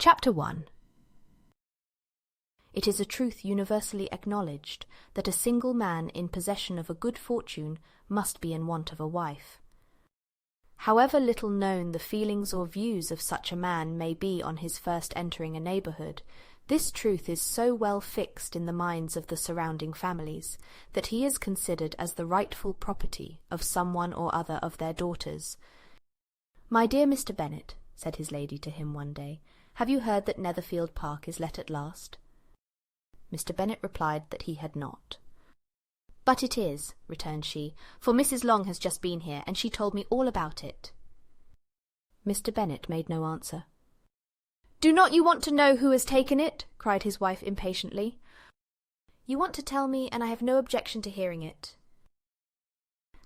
Chapter 1. It is a truth universally acknowledged that a single man in possession of a good fortune must be in want of a wife. However little known the feelings or views of such a man may be on his first entering a neighbourhood, this truth is so well fixed in the minds of the surrounding families that he is considered as the rightful property of some one or other of their daughters. "My dear Mr. Bennet," said his lady to him one day, "have you heard that Netherfield Park is let at last?" Mr. Bennet replied that he had not. "But it is," returned she, "for Mrs. Long has just been here, and she told me all about it." Mr. Bennet made no answer. "Do not you want to know who has taken it?" cried his wife impatiently. "You want to tell me, and I have no objection to hearing it."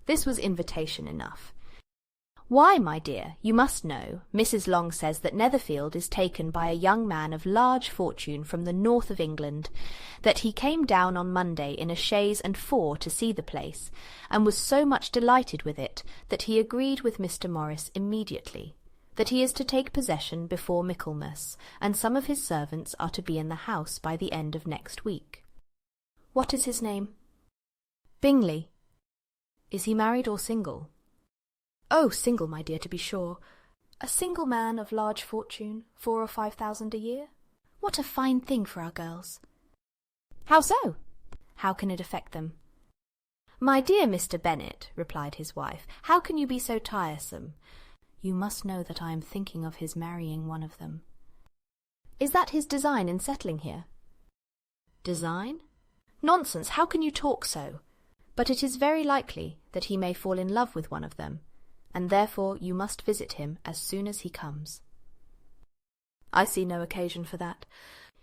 This was invitation enough. "Why, my dear, you must know, Mrs. Long says that Netherfield is taken by a young man of large fortune from the north of England, that he came down on Monday in a chaise and four to see the place, and was so much delighted with it that he agreed with Mr. Morris immediately, that he is to take possession before Michaelmas, and some of his servants are to be in the house by the end of next week." "What is his name?" "Bingley." "Is he married or single?" "Oh, single, my dear, to be sure. A single man of large fortune, 4,000 or 5,000 a year. What a fine thing for our girls!" "How so?" "How can it affect them?" "My dear Mr. Bennet," replied his wife, "how can you be so tiresome? You must know that I am thinking of his marrying one of them." "Is that his design in settling here?" "Design? Nonsense! How can you talk so? But it is very likely that he may fall in love with one of them, and therefore you must visit him as soon as he comes." "I see no occasion for that.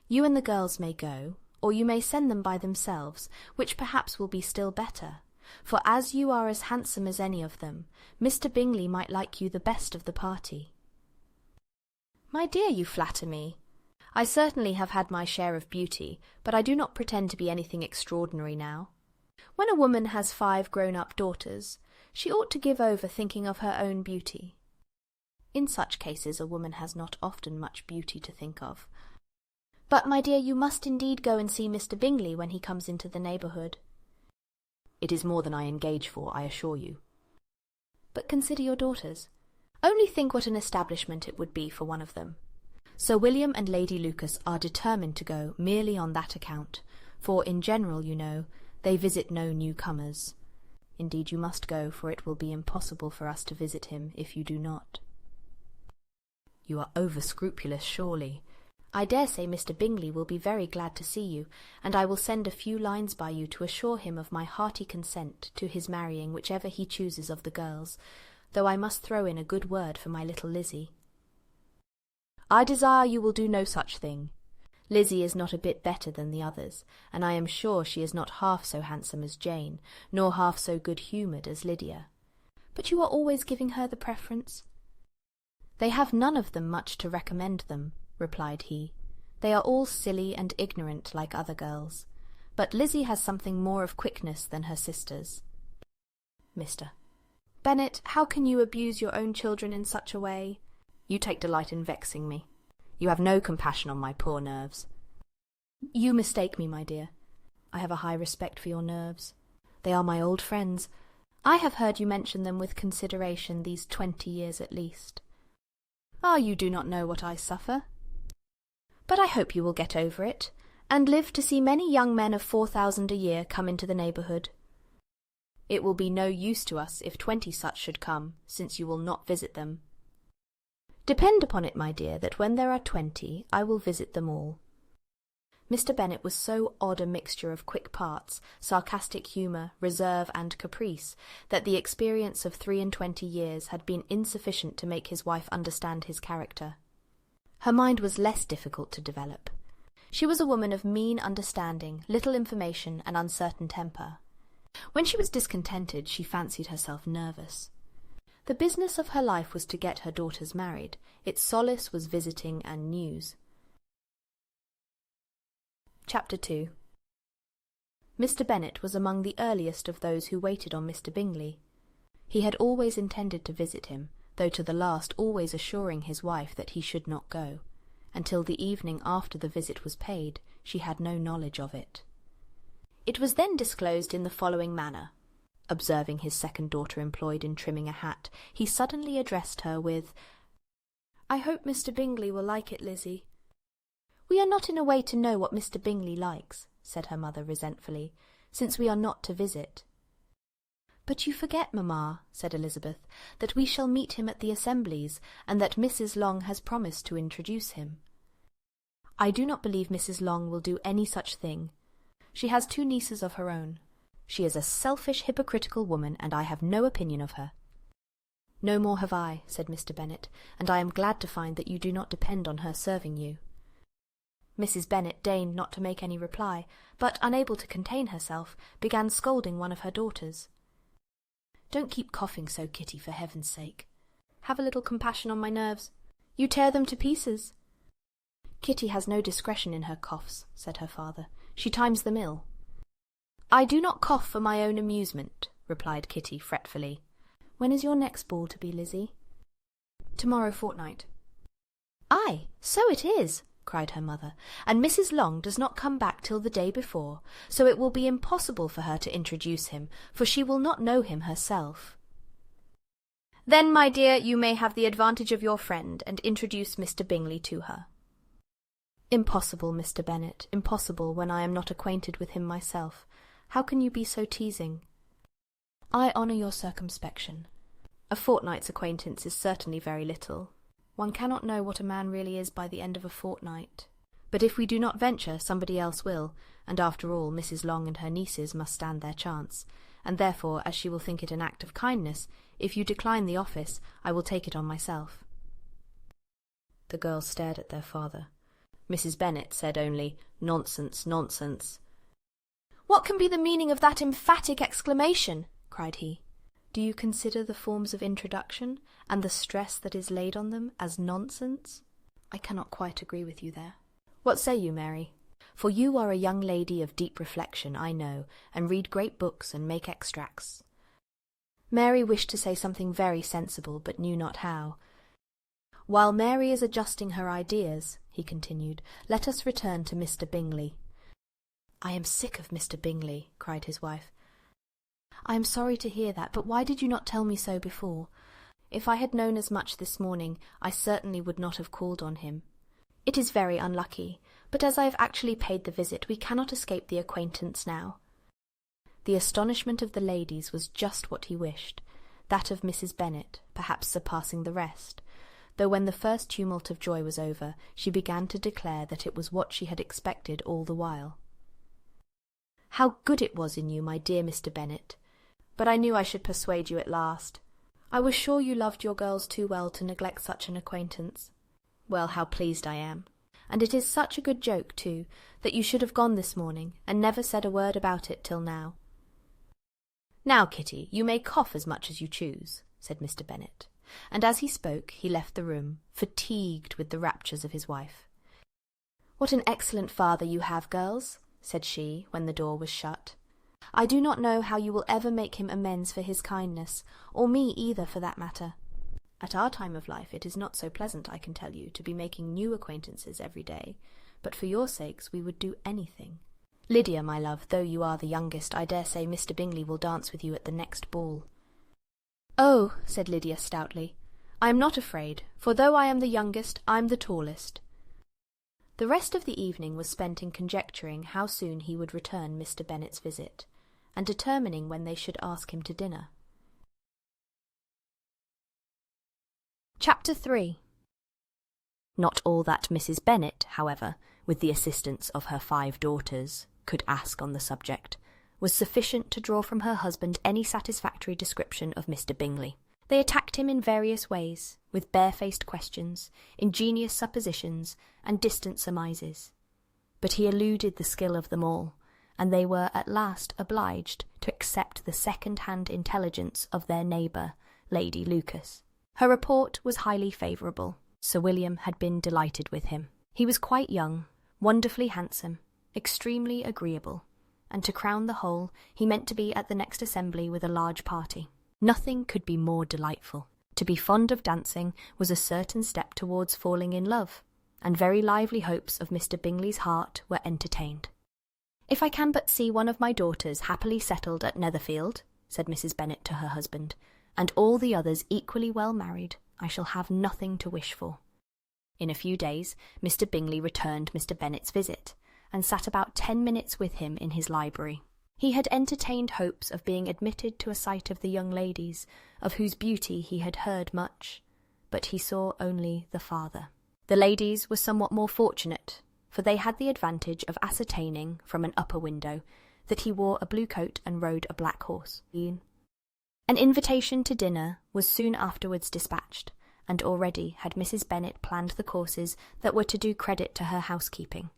You and the girls may go, or you may send them by themselves, which perhaps will be still better, for as you are as handsome as any of them, Mr. Bingley might like you the best of the party." "My dear, you flatter me. I certainly have had my share of beauty, but I do not pretend to be anything extraordinary now. When a woman has 5 grown-up daughters, she ought to give over thinking of her own beauty. In such cases a woman has not often much beauty to think of. But, my dear, you must indeed go and see Mr. Bingley when he comes into the neighbourhood." "It is more than I engage for, I assure you." "But consider your daughters. Only think what an establishment it would be for one of them. Sir William and Lady Lucas are determined to go merely on that account, for in general, you know, they visit no newcomers. Indeed, you must go, for it will be impossible for us to visit him if you do not." "You are over-scrupulous, surely." "I dare say Mr. Bingley will be very glad to see you, and I will send a few lines by you to assure him of my hearty consent to his marrying whichever he chooses of the girls, though I must throw in a good word for my little Lizzie." "I desire you will do no such thing. Lizzie is not a bit better than the others, and I am sure she is not half so handsome as Jane, nor half so good-humoured as Lydia." "But you are always giving her the preference." "They have none of them much to recommend them," replied he. "They are all silly and ignorant like other girls, but Lizzie has something more of quickness than her sisters." "Mr. Bennet, how can you abuse your own children in such a way?" "You take delight in vexing me. You have no compassion on my poor nerves." "You mistake me, my dear. I have a high respect for your nerves. They are my old friends. I have heard you mention them with consideration these 20 years at least." "Ah, you do not know what I suffer." "But I hope you will get over it, and live to see many young men of 4,000 a year come into the neighbourhood." "It will be no use to us if 20 such should come, since you will not visit them." "Depend upon it, my dear, that when there are 20, I will visit them all." Mr. Bennet was so odd a mixture of quick parts, sarcastic humour, reserve, and caprice, that the experience of 23 years had been insufficient to make his wife understand his character. Her mind was less difficult to develop. She was a woman of mean understanding, little information, and uncertain temper. When she was discontented, she fancied herself nervous. The business of her life was to get her daughters married. Its solace was visiting and news. Chapter 2. Mr. Bennet was among the earliest of those who waited on Mr. Bingley. He had always intended to visit him, though to the last always assuring his wife that he should not go, Until the evening after the visit was paid, she had no knowledge of it. It was then disclosed in the following manner. Observing his second daughter employed in trimming a hat, he suddenly addressed her with, "I hope Mr. Bingley will like it, Lizzie." "We are not in a way to know what Mr. Bingley likes," said her mother resentfully, "since we are not to visit." "But you forget, mamma," said Elizabeth, "that we shall meet him at the assemblies, and that Mrs. Long has promised to introduce him." "I do not believe Mrs. Long will do any such thing. She has 2 nieces of her own. She is a selfish, hypocritical woman, and I have no opinion of her." "No more have I," said Mr. Bennet, "and I am glad to find that you do not depend on her serving you." Mrs. Bennet deigned not to make any reply, but, unable to contain herself, began scolding one of her daughters. "Don't keep coughing so, Kitty, for heaven's sake. Have a little compassion on my nerves. You tear them to pieces." "Kitty has no discretion in her coughs," said her father. "She times them ill." "I do not cough for my own amusement," replied Kitty fretfully. "When is your next ball to be, Lizzie?" "Tomorrow fortnight." "Aye, so it is," cried her mother, "and Mrs. Long does not come back till the day before, so it will be impossible for her to introduce him, for she will not know him herself." "Then, my dear, you may have the advantage of your friend, and introduce Mr. Bingley to her." "Impossible, Mr. Bennet, impossible, when I am not acquainted with him myself. How can you be so teasing?" "I honour your circumspection. A fortnight's acquaintance is certainly very little. One cannot know what a man really is by the end of a fortnight. But if we do not venture, somebody else will, and after all, Mrs. Long and her nieces must stand their chance, and therefore, as she will think it an act of kindness, if you decline the office, I will take it on myself." The girls stared at their father. Mrs. Bennet said only, "Nonsense, nonsense." "What can be the meaning of that emphatic exclamation?" cried he. "Do you consider the forms of introduction, and the stress that is laid on them, as nonsense? I cannot quite agree with you there. What say you, Mary? For you are a young lady of deep reflection, I know, and read great books and make extracts." Mary wished to say something very sensible, but knew not how. "While Mary is adjusting her ideas," he continued, "let us return to Mr. Bingley." "I am sick of Mr. Bingley," cried his wife. "I am sorry to hear that, but why did you not tell me so before? If I had known as much this morning, I certainly would not have called on him. It is very unlucky, but as I have actually paid the visit, we cannot escape the acquaintance now." The astonishment of the ladies was just what he wished, that of Mrs. Bennet perhaps surpassing the rest, though when the first tumult of joy was over, she began to declare that it was what she had expected all the while. "How good it was in you, my dear Mr. Bennet! But I knew I should persuade you at last. I was sure you loved your girls too well to neglect such an acquaintance. Well, how pleased I am! And it is such a good joke, too, that you should have gone this morning, and never said a word about it till now." "Now, Kitty, you may cough as much as you choose," said Mr. Bennet, and as he spoke he left the room, fatigued with the raptures of his wife. "What an excellent father you have, girls," said she, when the door was shut. "I do not know how you will ever make him amends for his kindness, or me either, for that matter. At our time of life it is not so pleasant, I can tell you, to be making new acquaintances every day, but for your sakes we would do anything. Lydia, my love, though you are the youngest, I dare say Mr. Bingley will dance with you at the next ball." "Oh," said Lydia stoutly, "I am not afraid, for though I am the youngest, I am the tallest." The rest of the evening was spent in conjecturing how soon he would return Mr. Bennet's visit, and determining when they should ask him to dinner. Chapter 3. Not all that Mrs. Bennet, however, with the assistance of her 5 daughters, could ask on the subject, was sufficient to draw from her husband any satisfactory description of Mr. Bingley. They attacked him in various ways, with barefaced questions, ingenious suppositions, and distant surmises. But he eluded the skill of them all, and they were at last obliged to accept the second-hand intelligence of their neighbour, Lady Lucas. Her report was highly favourable. Sir William had been delighted with him. He was quite young, wonderfully handsome, extremely agreeable, and to crown the whole, he meant to be at the next assembly with a large party. Nothing could be more delightful. To be fond of dancing was a certain step towards falling in love, and very lively hopes of Mr. Bingley's heart were entertained. "If I can but see one of my daughters happily settled at Netherfield," said Mrs. Bennet to her husband, "and all the others equally well married, I shall have nothing to wish for." In a few days, Mr. Bingley returned Mr. Bennet's visit, and sat about 10 minutes with him in his library. He had entertained hopes of being admitted to a sight of the young ladies, of whose beauty he had heard much, but he saw only the father. The ladies were somewhat more fortunate, for they had the advantage of ascertaining, from an upper window, that he wore a blue coat and rode a black horse. An invitation to dinner was soon afterwards dispatched, and already had Mrs. Bennet planned the courses that were to do credit to her housekeeping,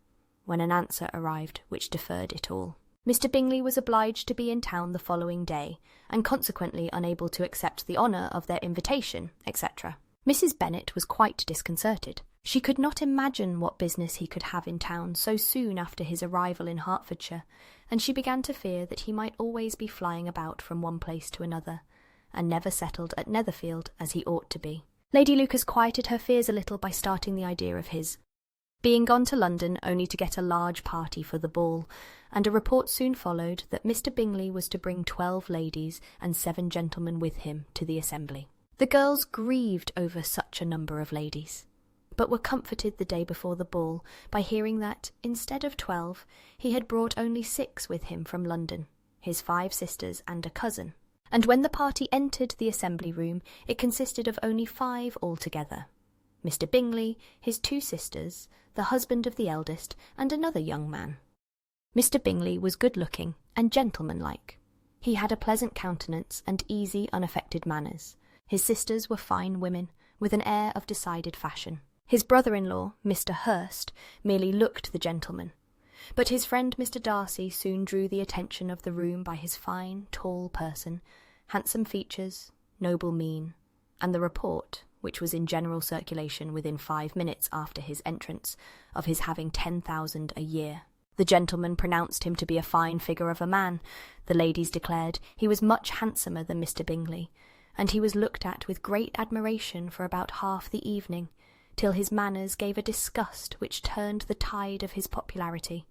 when an answer arrived which deferred it all. Mr. Bingley was obliged to be in town the following day, and consequently unable to accept the honour of their invitation, etc. Mrs. Bennet was quite disconcerted. She could not imagine what business he could have in town so soon after his arrival in Hertfordshire, and she began to fear that he might always be flying about from one place to another, and never settled at Netherfield as he ought to be. Lady Lucas quieted her fears a little by starting the idea of his being gone to London only to get a large party for the ball, and a report soon followed that Mr. Bingley was to bring 12 ladies and 7 gentlemen with him to the assembly. The girls grieved over such a number of ladies, but were comforted the day before the ball by hearing that, instead of 12, he had brought only 6 with him from London, his 5 sisters and a cousin, and when the party entered the assembly room it consisted of only 5 altogether: Mr. Bingley, his 2 sisters, the husband of the eldest, and another young man. Mr. Bingley was good-looking and gentlemanlike. He had a pleasant countenance and easy, unaffected manners. His sisters were fine women, with an air of decided fashion. His brother-in-law, Mr. Hurst, merely looked the gentleman, but his friend Mr. Darcy soon drew the attention of the room by his fine, tall person, handsome features, noble mien, and the report, which was in general circulation within 5 minutes after his entrance, of his having 10,000 a year. The gentleman pronounced him to be a fine figure of a man. The ladies declared he was much handsomer than Mr. Bingley, and he was looked at with great admiration for about half the evening, till his manners gave a disgust which turned the tide of his popularity,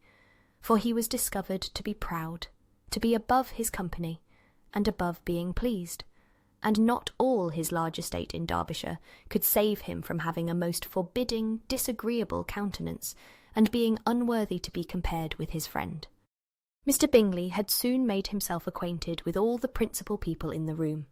for he was discovered to be proud, to be above his company, and above being pleased, and not all his large estate in Derbyshire could save him from having a most forbidding, disagreeable countenance, and being unworthy to be compared with his friend. Mr. Bingley had soon made himself acquainted with all the principal people in the room.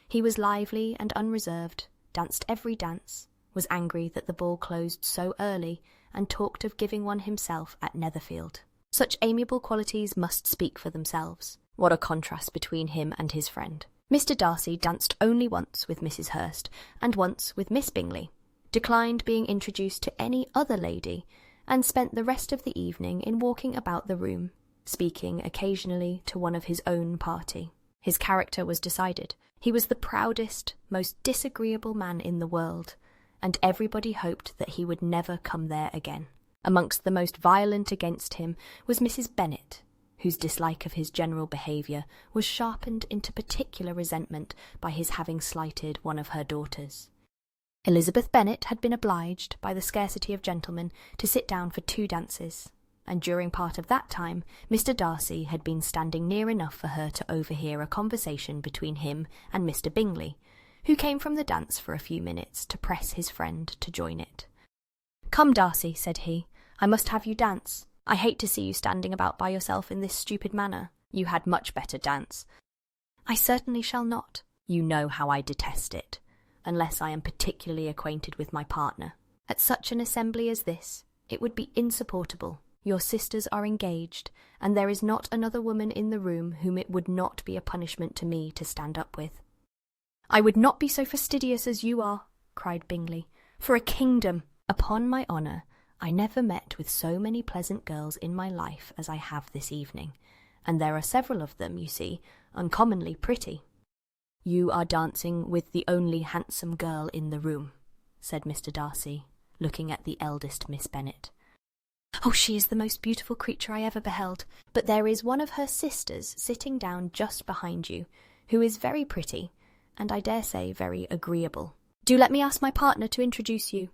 He was lively and unreserved, danced every dance, was angry that the ball closed so early, and talked of giving one himself at Netherfield. Such amiable qualities must speak for themselves. What a contrast between him and his friend! Mr. Darcy danced only once with Mrs. Hurst, and once with Miss Bingley, declined being introduced to any other lady, and spent the rest of the evening in walking about the room, speaking occasionally to one of his own party. His character was decided. He was the proudest, most disagreeable man in the world, and everybody hoped that he would never come there again. Amongst the most violent against him was Mrs. Bennet, whose dislike of his general behaviour was sharpened into particular resentment by his having slighted one of her daughters. Elizabeth Bennet had been obliged, by the scarcity of gentlemen, to sit down for 2 dances, and during part of that time Mr. Darcy had been standing near enough for her to overhear a conversation between him and Mr. Bingley, who came from the dance for a few minutes to press his friend to join it. "Come, Darcy," said he, "I must have you dance. I hate to see you standing about by yourself in this stupid manner. You had much better dance." "I certainly shall not." "You know how I detest it, unless I am particularly acquainted with my partner. At such an assembly as this, it would be insupportable. Your sisters are engaged, and there is not another woman in the room whom it would not be a punishment to me to stand up with." "I would not be so fastidious as you are," cried Bingley, "for a kingdom. Upon my honour, I never met with so many pleasant girls in my life as I have this evening, and there are several of them, you see, uncommonly pretty." "You are dancing with the only handsome girl in the room," said Mr. Darcy, looking at the eldest Miss Bennet. "Oh, she is the most beautiful creature I ever beheld, but there is one of her sisters sitting down just behind you, who is very pretty, and I dare say very agreeable. Do let me ask my partner to introduce you."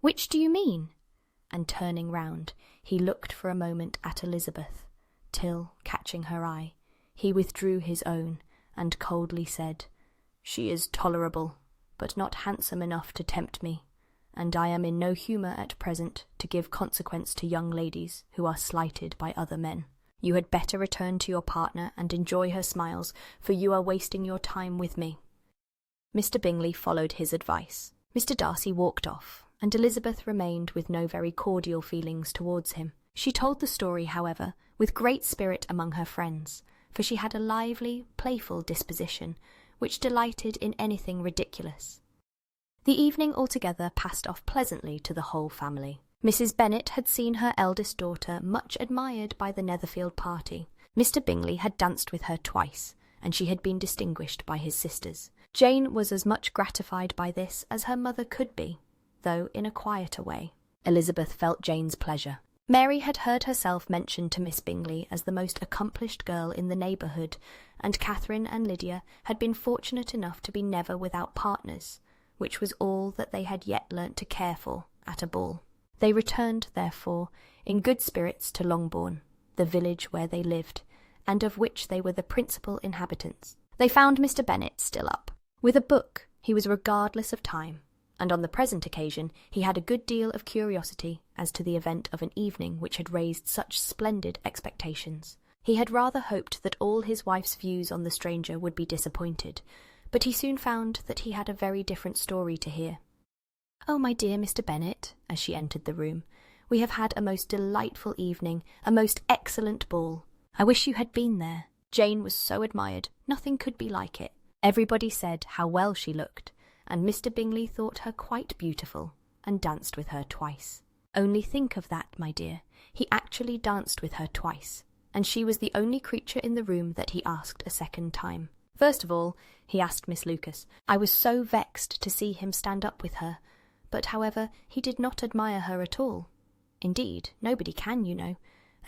"Which do you mean?" and turning round, he looked for a moment at Elizabeth, till, catching her eye, he withdrew his own, and coldly said, "She is tolerable, but not handsome enough to tempt me, and I am in no humour at present to give consequence to young ladies who are slighted by other men. You had better return to your partner and enjoy her smiles, for you are wasting your time with me." Mr. Bingley followed his advice. Mr. Darcy walked off, and Elizabeth remained with no very cordial feelings towards him. She told the story, however, with great spirit among her friends, for she had a lively, playful disposition, which delighted in anything ridiculous. The evening altogether passed off pleasantly to the whole family. Mrs. Bennet had seen her eldest daughter much admired by the Netherfield party. Mr. Bingley had danced with her twice, and she had been distinguished by his sisters. Jane was as much gratified by this as her mother could be, though in a quieter way. Elizabeth felt Jane's pleasure. Mary had heard herself mentioned to Miss Bingley as the most accomplished girl in the neighbourhood, and Catherine and Lydia had been fortunate enough to be never without partners, which was all that they had yet learnt to care for at a ball. They returned, therefore, in good spirits to Longbourn, the village where they lived, and of which they were the principal inhabitants. They found Mr. Bennet still up. With a book he was regardless of time, and on the present occasion he had a good deal of curiosity as to the event of an evening which had raised such splendid expectations. He had rather hoped that all his wife's views on the stranger would be disappointed, but he soon found that he had a very different story to hear. "Oh, my dear Mr. Bennet," as she entered the room, "we have had a most delightful evening, a most excellent ball. I wish you had been there. Jane was so admired, nothing could be like it. Everybody said how well she looked, and Mr. Bingley thought her quite beautiful, and danced with her twice. Only think of that, my dear. He actually danced with her twice, and she was the only creature in the room that he asked a second time. First of all, he asked Miss Lucas. I was so vexed to see him stand up with her, but, however, he did not admire her at all. Indeed, nobody can, you know,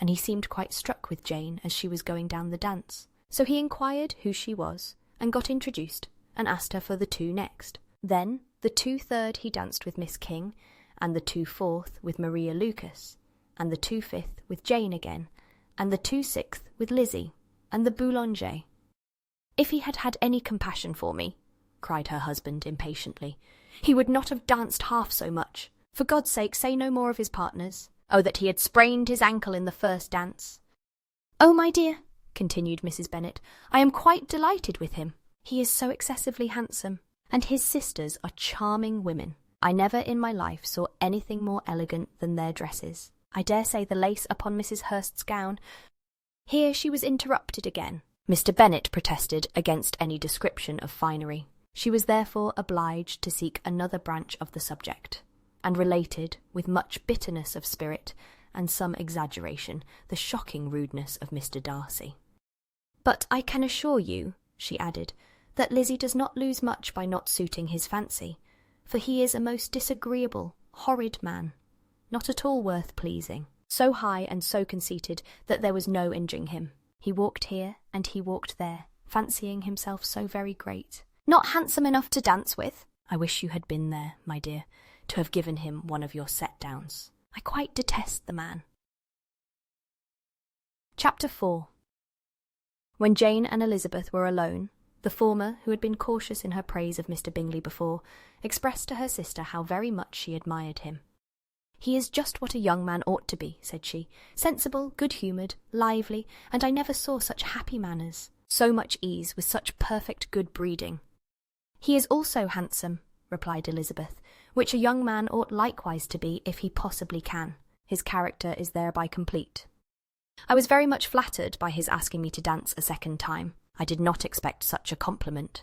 and he seemed quite struck with Jane as she was going down the dance. So he inquired who she was, and got introduced, and asked her for the two next. Then the 2/3 he danced with Miss King, and the 2/4 with Maria Lucas, and the 2/5 with Jane again, and the 2/6 with Lizzie, and the boulanger. "If he had had any compassion for me," cried her husband impatiently, "he would not have danced half so much. For God's sake, say no more of his partners. Oh, that he had sprained his ankle in the first dance." "Oh, my dear," continued Mrs. Bennet, "I am quite delighted with him. He is so excessively handsome, and his sisters are charming women. I never in my life saw anything more elegant than their dresses. I dare say the lace upon Mrs. Hurst's gown—" Here she was interrupted again. Mr. Bennet protested against any description of finery. She was therefore obliged to seek another branch of the subject, and related, with much bitterness of spirit and some exaggeration, the shocking rudeness of Mr. Darcy. "But I can assure you," she added, "that Lizzie does not lose much by not suiting his fancy, for he is a most disagreeable, horrid man, not at all worth pleasing, so high and so conceited that there was no injuring him. He walked here and he walked there, fancying himself so very great. Not handsome enough to dance with. I wish you had been there, my dear, to have given him one of your set-downs. I quite detest the man." Chapter 4. When Jane and Elizabeth were alone, the former, who had been cautious in her praise of Mr. Bingley before, expressed to her sister how very much she admired him. "He is just what a young man ought to be," said she, "sensible, good-humoured, lively, and I never saw such happy manners, so much ease, with such perfect good breeding." "He is also handsome," replied Elizabeth, "which a young man ought likewise to be if he possibly can. His character is thereby complete. I was very much flattered by his asking me to dance a second time. I did not expect such a compliment."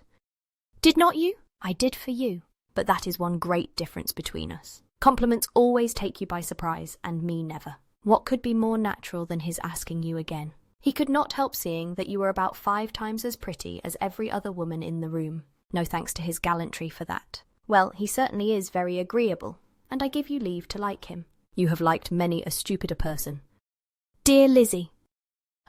"Did not you? I did for you. But that is one great difference between us. Compliments always take you by surprise, and me never. What could be more natural than his asking you again? He could not help seeing that you were about 5 times as pretty as every other woman in the room. No thanks to his gallantry for that. Well, he certainly is very agreeable, and I give you leave to like him. You have liked many a stupider person." "Dear Lizzie!"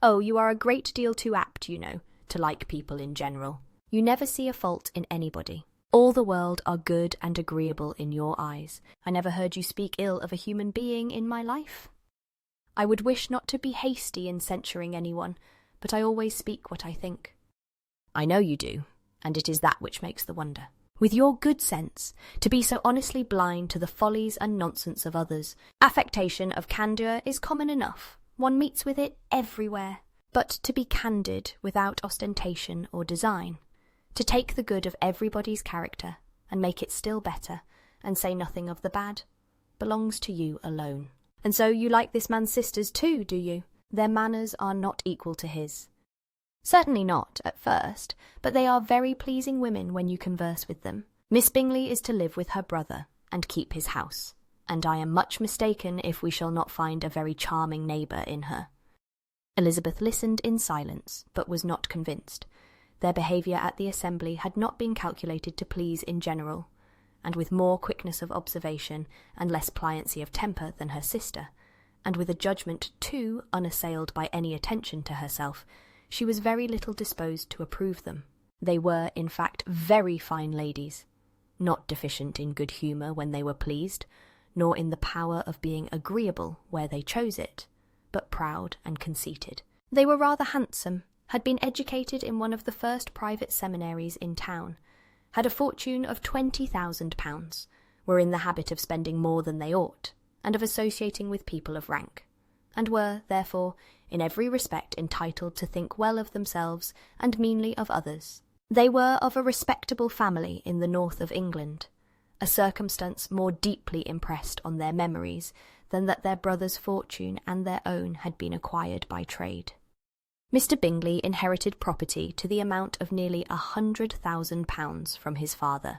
"Oh, you are a great deal too apt, you know, to like people in general. You never see a fault in anybody. All the world are good and agreeable in your eyes. I never heard you speak ill of a human being in my life. I would wish not to be hasty in censuring anyone, but I always speak what I think. I know you do, and it is that which makes the wonder. With your good sense, to be so honestly blind to the follies and nonsense of others. Affectation of candour is common enough. One meets with it everywhere. But to be candid without ostentation or design, to take the good of everybody's character and make it still better, and say nothing of the bad, belongs to you alone. And so you like this man's sisters too, do you? Their manners are not equal to his. Certainly not, at first, but they are very pleasing women when you converse with them. Miss Bingley is to live with her brother, and keep his house, and I am much mistaken if we shall not find a very charming neighbour in her. Elizabeth listened in silence, but was not convinced. Their behaviour at the assembly had not been calculated to please in general, and with more quickness of observation and less pliancy of temper than her sister, and with a judgment too unassailed by any attention to herself, she was very little disposed to approve them. They were, in fact, very fine ladies, not deficient in good humour when they were pleased, nor in the power of being agreeable where they chose it, but proud and conceited. They were rather handsome, had been educated in one of the first private seminaries in town, had a fortune of £20,000, were in the habit of spending more than they ought, and of associating with people of rank, and were, therefore, in every respect entitled to think well of themselves and meanly of others. They were of a respectable family in the north of England, a circumstance more deeply impressed on their memories than that their brother's fortune and their own had been acquired by trade. Mr. Bingley inherited property to the amount of nearly £100,000 from his father,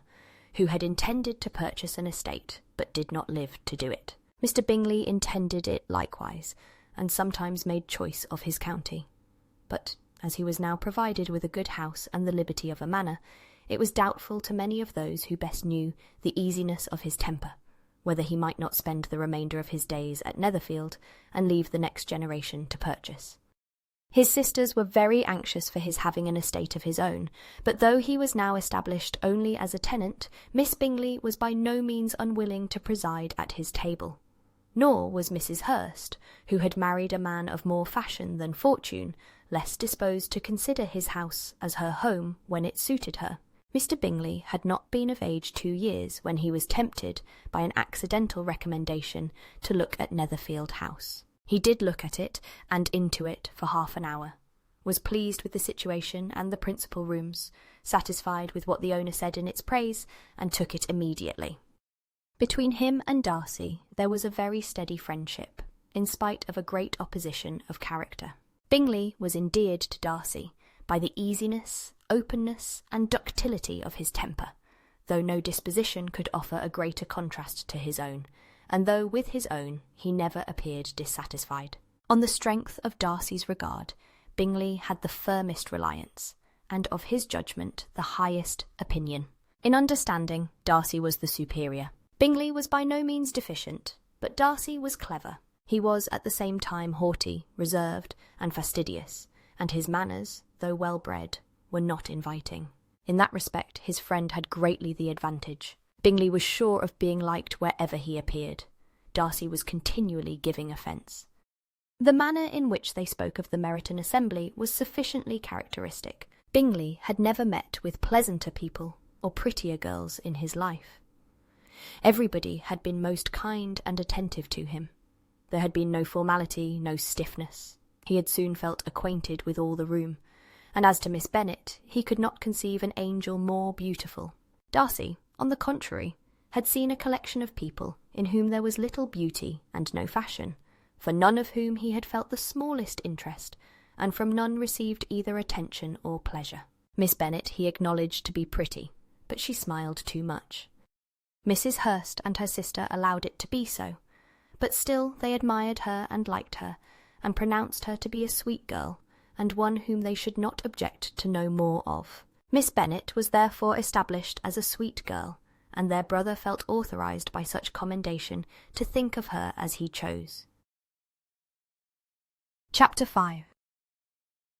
who had intended to purchase an estate, but did not live to do it. Mr. Bingley intended it likewise, and sometimes made choice of his county. But, as he was now provided with a good house and the liberty of a manor, it was doubtful to many of those who best knew the easiness of his temper, whether he might not spend the remainder of his days at Netherfield, and leave the next generation to purchase. His sisters were very anxious for his having an estate of his own, but though he was now established only as a tenant, Miss Bingley was by no means unwilling to preside at his table. Nor was Mrs. Hurst, who had married a man of more fashion than fortune, less disposed to consider his house as her home when it suited her. Mr. Bingley had not been of age 2 years when he was tempted, by an accidental recommendation, to look at Netherfield House. He did look at it, and into it, for half an hour, was pleased with the situation and the principal rooms, satisfied with what the owner said in its praise, and took it immediately. Between him and Darcy there was a very steady friendship, in spite of a great opposition of character. Bingley was endeared to Darcy by the easiness, openness, and ductility of his temper, though no disposition could offer a greater contrast to his own, and though with his own he never appeared dissatisfied. On the strength of Darcy's regard, Bingley had the firmest reliance, and of his judgment the highest opinion. In understanding, Darcy was the superior. Bingley was by no means deficient, but Darcy was clever. He was at the same time haughty, reserved, and fastidious, and his manners, though well-bred, were not inviting. In that respect his friend had greatly the advantage. Bingley was sure of being liked wherever he appeared. Darcy was continually giving offence. The manner in which they spoke of the Meryton Assembly was sufficiently characteristic. Bingley had never met with pleasanter people or prettier girls in his life. Everybody had been most kind and attentive to him. There had been no formality, no stiffness. He had soon felt acquainted with all the room, and as to Miss Bennet, he could not conceive an angel more beautiful. Darcy, on the contrary, had seen a collection of people in whom there was little beauty and no fashion, for none of whom he had felt the smallest interest, and from none received either attention or pleasure. Miss Bennet he acknowledged to be pretty, but she smiled too much. Mrs. Hurst and her sister allowed it to be so, but still they admired her and liked her, and pronounced her to be a sweet girl, and one whom they should not object to know more of. Miss Bennet was therefore established as a sweet girl, and their brother felt authorised by such commendation to think of her as he chose. Chapter 5.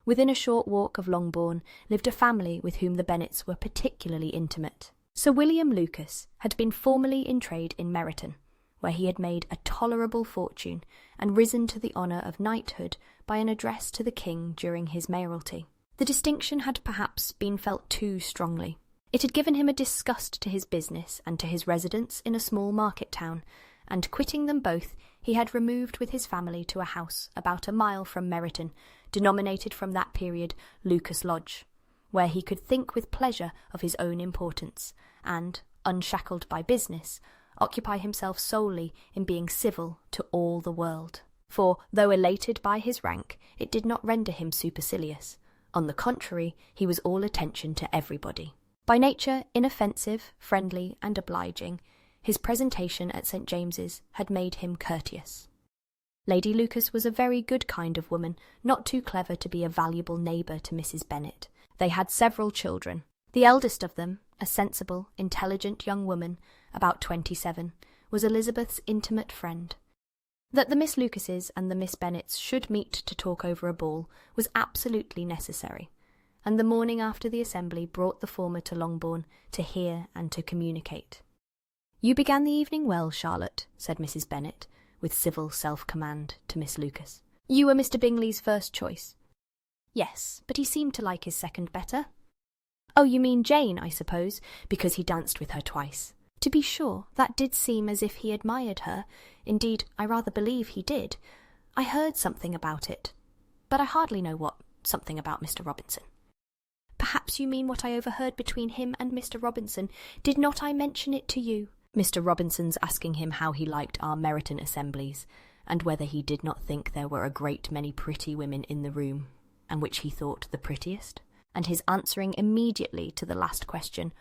Within a short walk of Longbourn lived a family with whom the Bennets were particularly intimate. Sir William Lucas had been formerly in trade in Meryton, where he had made a tolerable fortune and risen to the honour of knighthood by an address to the king during his mayoralty. The distinction had perhaps been felt too strongly. It had given him a disgust to his business and to his residence in a small market town, and quitting them both, he had removed with his family to a house about a mile from Meryton, denominated from that period Lucas Lodge, where he could think with pleasure of his own importance, and, unshackled by business, occupy himself solely in being civil to all the world. For, though elated by his rank, it did not render him supercilious. On the contrary, he was all attention to everybody. By nature inoffensive, friendly, and obliging, his presentation at St. James's had made him courteous. Lady Lucas was a very good kind of woman, not too clever to be a valuable neighbour to Mrs. Bennet. They had several children. The eldest of them, a sensible, intelligent young woman, about 27, was Elizabeth's intimate friend. That the Miss Lucases and the Miss Bennets should meet to talk over a ball was absolutely necessary, and the morning after the assembly brought the former to Longbourn to hear and to communicate. "You began the evening well, Charlotte," said Mrs. Bennet, with civil self-command, to Miss Lucas. "You were Mr. Bingley's first choice." "Yes, but he seemed to like his second better." "Oh, you mean Jane, I suppose, because he danced with her twice." "To be sure, that did seem as if he admired her. Indeed, I rather believe he did. I heard something about it, but I hardly know what, something about Mr. Robinson." "Perhaps you mean what I overheard between him and Mr. Robinson. Did not I mention it to you?" Mr. Robinson's asking him how he liked our Meryton assemblies, and whether he did not think there were a great many pretty women in the room, and which he thought the prettiest, and his answering immediately to the last question,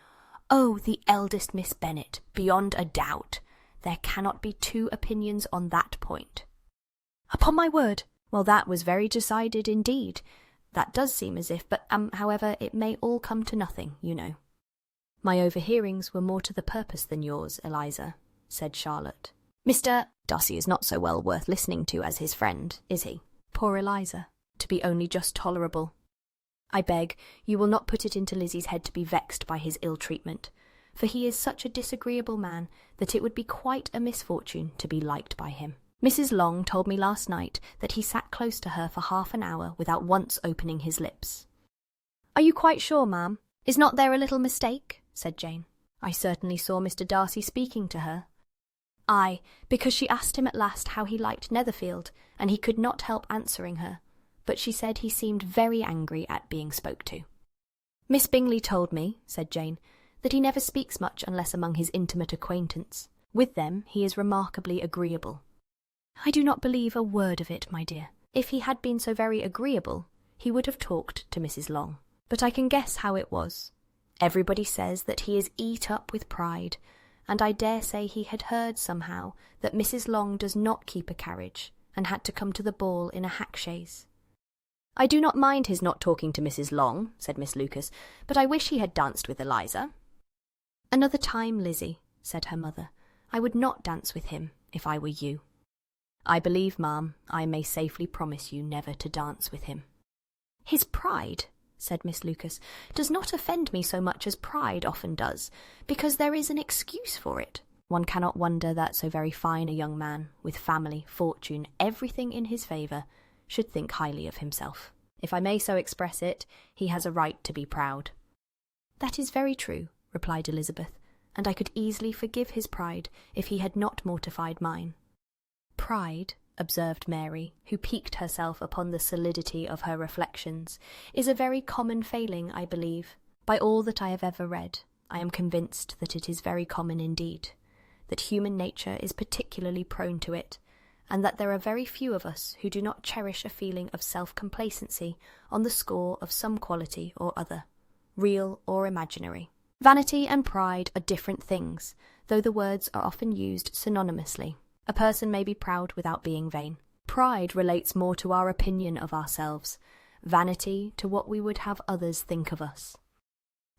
"Oh, the eldest Miss Bennet, beyond a doubt. There cannot be two opinions on that point." "Upon my word! Well, that was very decided indeed. That does seem as if, but, however, it may all come to nothing, you know." "My overhearings were more to the purpose than yours, Eliza," said Charlotte. "Mr. Darcy is not so well worth listening to as his friend, is he?" Poor Eliza, to be only just tolerable. "I beg you will not put it into Lizzie's head to be vexed by his ill treatment, for he is such a disagreeable man that it would be quite a misfortune to be liked by him. Mrs. Long told me last night that he sat close to her for half an hour without once opening his lips." "Are you quite sure, ma'am? Is not there a little mistake?" said Jane. "I certainly saw Mr. Darcy speaking to her." "Aye, because she asked him at last how he liked Netherfield, and he could not help answering her, but she said he seemed very angry at being spoke to." "Miss Bingley told me," said Jane, "that he never speaks much unless among his intimate acquaintance. With them he is remarkably agreeable." "I do not believe a word of it, my dear. If he had been so very agreeable, he would have talked to Mrs. Long. But I can guess how it was. Everybody says that he is eat up with pride, and I dare say he had heard somehow that Mrs. Long does not keep a carriage, and had to come to the ball in a hack chaise." "I do not mind his not talking to Mrs. Long," said Miss Lucas, "but I wish he had danced with Eliza." "Another time, Lizzie," said her mother. "I would not dance with him, if I were you." "I believe, ma'am, I may safely promise you never to dance with him." "His pride," said Miss Lucas, "does not offend me so much as pride often does, because there is an excuse for it. One cannot wonder that so very fine a young man, with family, fortune, everything in his favour, should think highly of himself. If I may so express it, he has a right to be proud." "That is very true," replied Elizabeth, "and I could easily forgive his pride if he had not mortified mine." "Pride," observed Mary, who piqued herself upon the solidity of her reflections, "is a very common failing, I believe. By all that I have ever read, I am convinced that it is very common indeed, that human nature is particularly prone to it, and that there are very few of us who do not cherish a feeling of self-complacency on the score of some quality or other, real or imaginary. Vanity and pride are different things, though the words are often used synonymously. A person may be proud without being vain. Pride relates more to our opinion of ourselves, vanity to what we would have others think of us."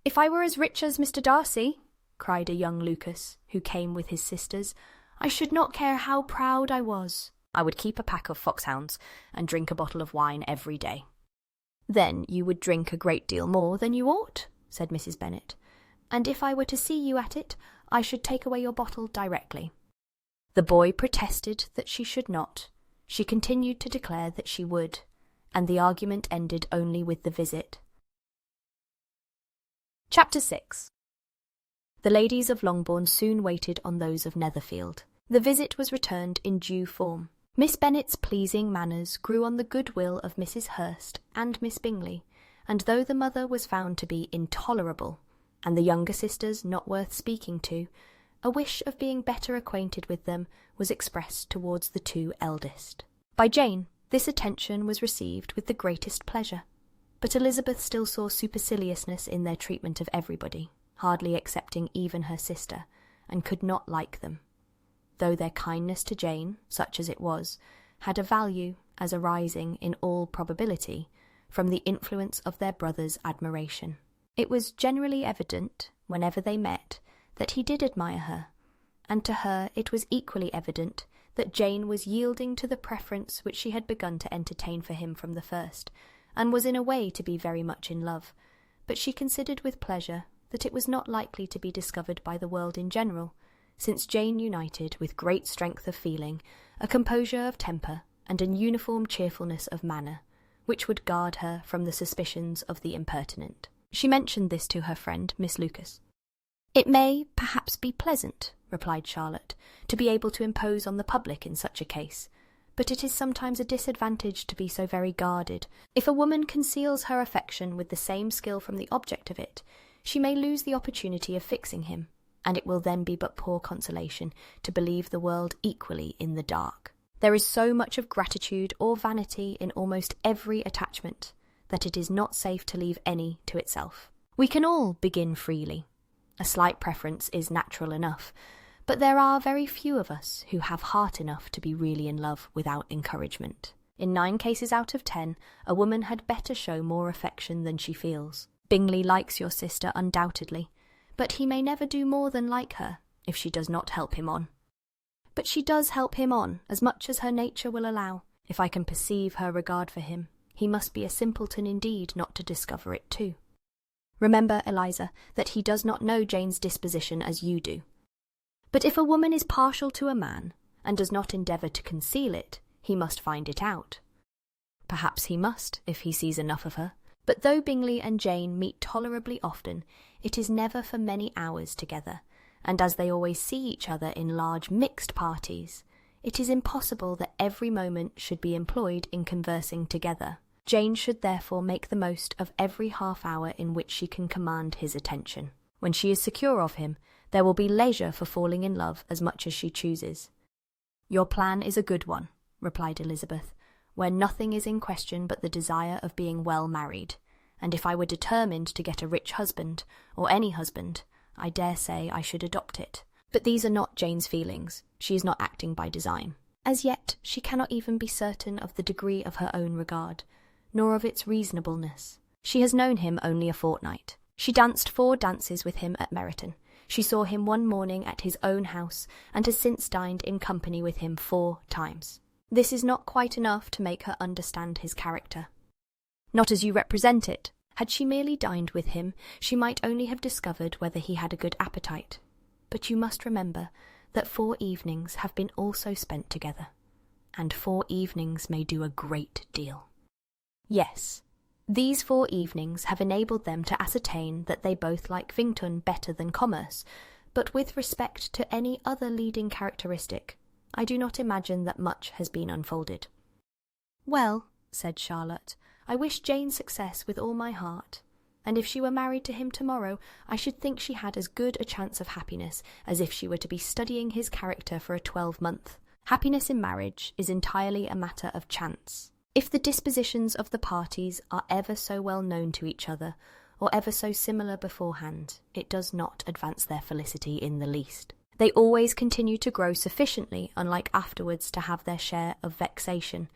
"If I were as rich as Mr. Darcy," cried a young Lucas, who came with his sisters, "I should not care how proud I was. I would keep a pack of foxhounds and drink a bottle of wine every day." "Then you would drink a great deal more than you ought," said Mrs. Bennet. and if I were to see you at it, I should take away your bottle directly." The boy protested that she should not. She continued to declare that she would, and the argument ended only with the visit. Chapter 6. The ladies of Longbourn soon waited on those of Netherfield. The visit was returned in due form. Miss Bennet's pleasing manners grew on the goodwill of Mrs. Hurst and Miss Bingley, and though the mother was found to be intolerable, and the younger sisters not worth speaking to, a wish of being better acquainted with them was expressed towards the two eldest. By Jane, this attention was received with the greatest pleasure, but Elizabeth still saw superciliousness in their treatment of everybody, hardly excepting even her sister, and could not like them, though their kindness to Jane, such as it was, had a value as arising, in all probability, from the influence of their brother's admiration. It was generally evident, whenever they met, that he did admire her, and to her it was equally evident that Jane was yielding to the preference which she had begun to entertain for him from the first, and was in a way to be very much in love, but she considered with pleasure that it was not likely to be discovered by the world in general, since Jane united with great strength of feeling, a composure of temper, and an uniform cheerfulness of manner, which would guard her from the suspicions of the impertinent. She mentioned this to her friend, Miss Lucas. "It may, perhaps, be pleasant," replied Charlotte, "to be able to impose on the public in such a case, but it is sometimes a disadvantage to be so very guarded. If a woman conceals her affection with the same skill from the object of it, she may lose the opportunity of fixing him, and it will then be but poor consolation to believe the world equally in the dark. There is so much of gratitude or vanity in almost every attachment, that it is not safe to leave any to itself. We can all begin freely. A slight preference is natural enough, but there are very few of us who have heart enough to be really in love without encouragement. In 9 cases out of 10, a woman had better show more affection than she feels. Bingley likes your sister undoubtedly, but he may never do more than like her, if she does not help him on. But she does help him on, as much as her nature will allow. If I can perceive her regard for him, he must be a simpleton indeed not to discover it too. Remember, Eliza, that he does not know Jane's disposition as you do. But if a woman is partial to a man, and does not endeavour to conceal it, he must find it out. Perhaps he must, if he sees enough of her. But though Bingley and Jane meet tolerably often, it is never for many hours together, and as they always see each other in large mixed parties, it is impossible that every moment should be employed in conversing together. Jane should therefore make the most of every half-hour in which she can command his attention. When she is secure of him, there will be leisure for falling in love as much as she chooses. "Your plan is a good one," replied Elizabeth, "where nothing is in question but the desire of being well married, and if I were determined to get a rich husband, or any husband, I dare say I should adopt it. But these are not Jane's feelings. She is not acting by design. As yet she cannot even be certain of the degree of her own regard, nor of its reasonableness. She has known him only a fortnight. She danced 4 dances with him at Meryton. She saw him one morning at his own house, and has since dined in company with him 4 times. This is not quite enough to make her understand his character. Not as you represent it. Had she merely dined with him, she might only have discovered whether he had a good appetite. But you must remember that 4 evenings have been also spent together, and 4 evenings may do a great deal. Yes, these 4 evenings have enabled them to ascertain that they both like Vington better than commerce, but with respect to any other leading characteristic, I do not imagine that much has been unfolded. "Well," said Charlotte, "I wish Jane success with all my heart, and if she were married to him tomorrow, I should think she had as good a chance of happiness as if she were to be studying his character for a 12-month. Happiness in marriage is entirely a matter of chance. If the dispositions of the parties are ever so well known to each other, or ever so similar beforehand, it does not advance their felicity in the least. They always continue to grow sufficiently unlike afterwards to have their share of vexation,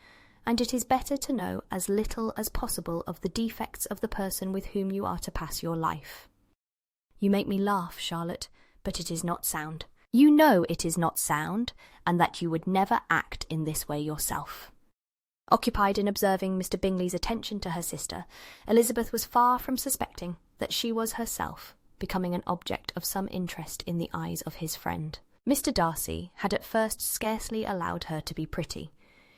and it is better to know as little as possible of the defects of the person with whom you are to pass your life." "You make me laugh, Charlotte, but it is not sound. You know it is not sound, and that you would never act in this way yourself." Occupied in observing Mr. Bingley's attention to her sister, Elizabeth was far from suspecting that she was herself becoming an object of some interest in the eyes of his friend. Mr. Darcy had at first scarcely allowed her to be pretty.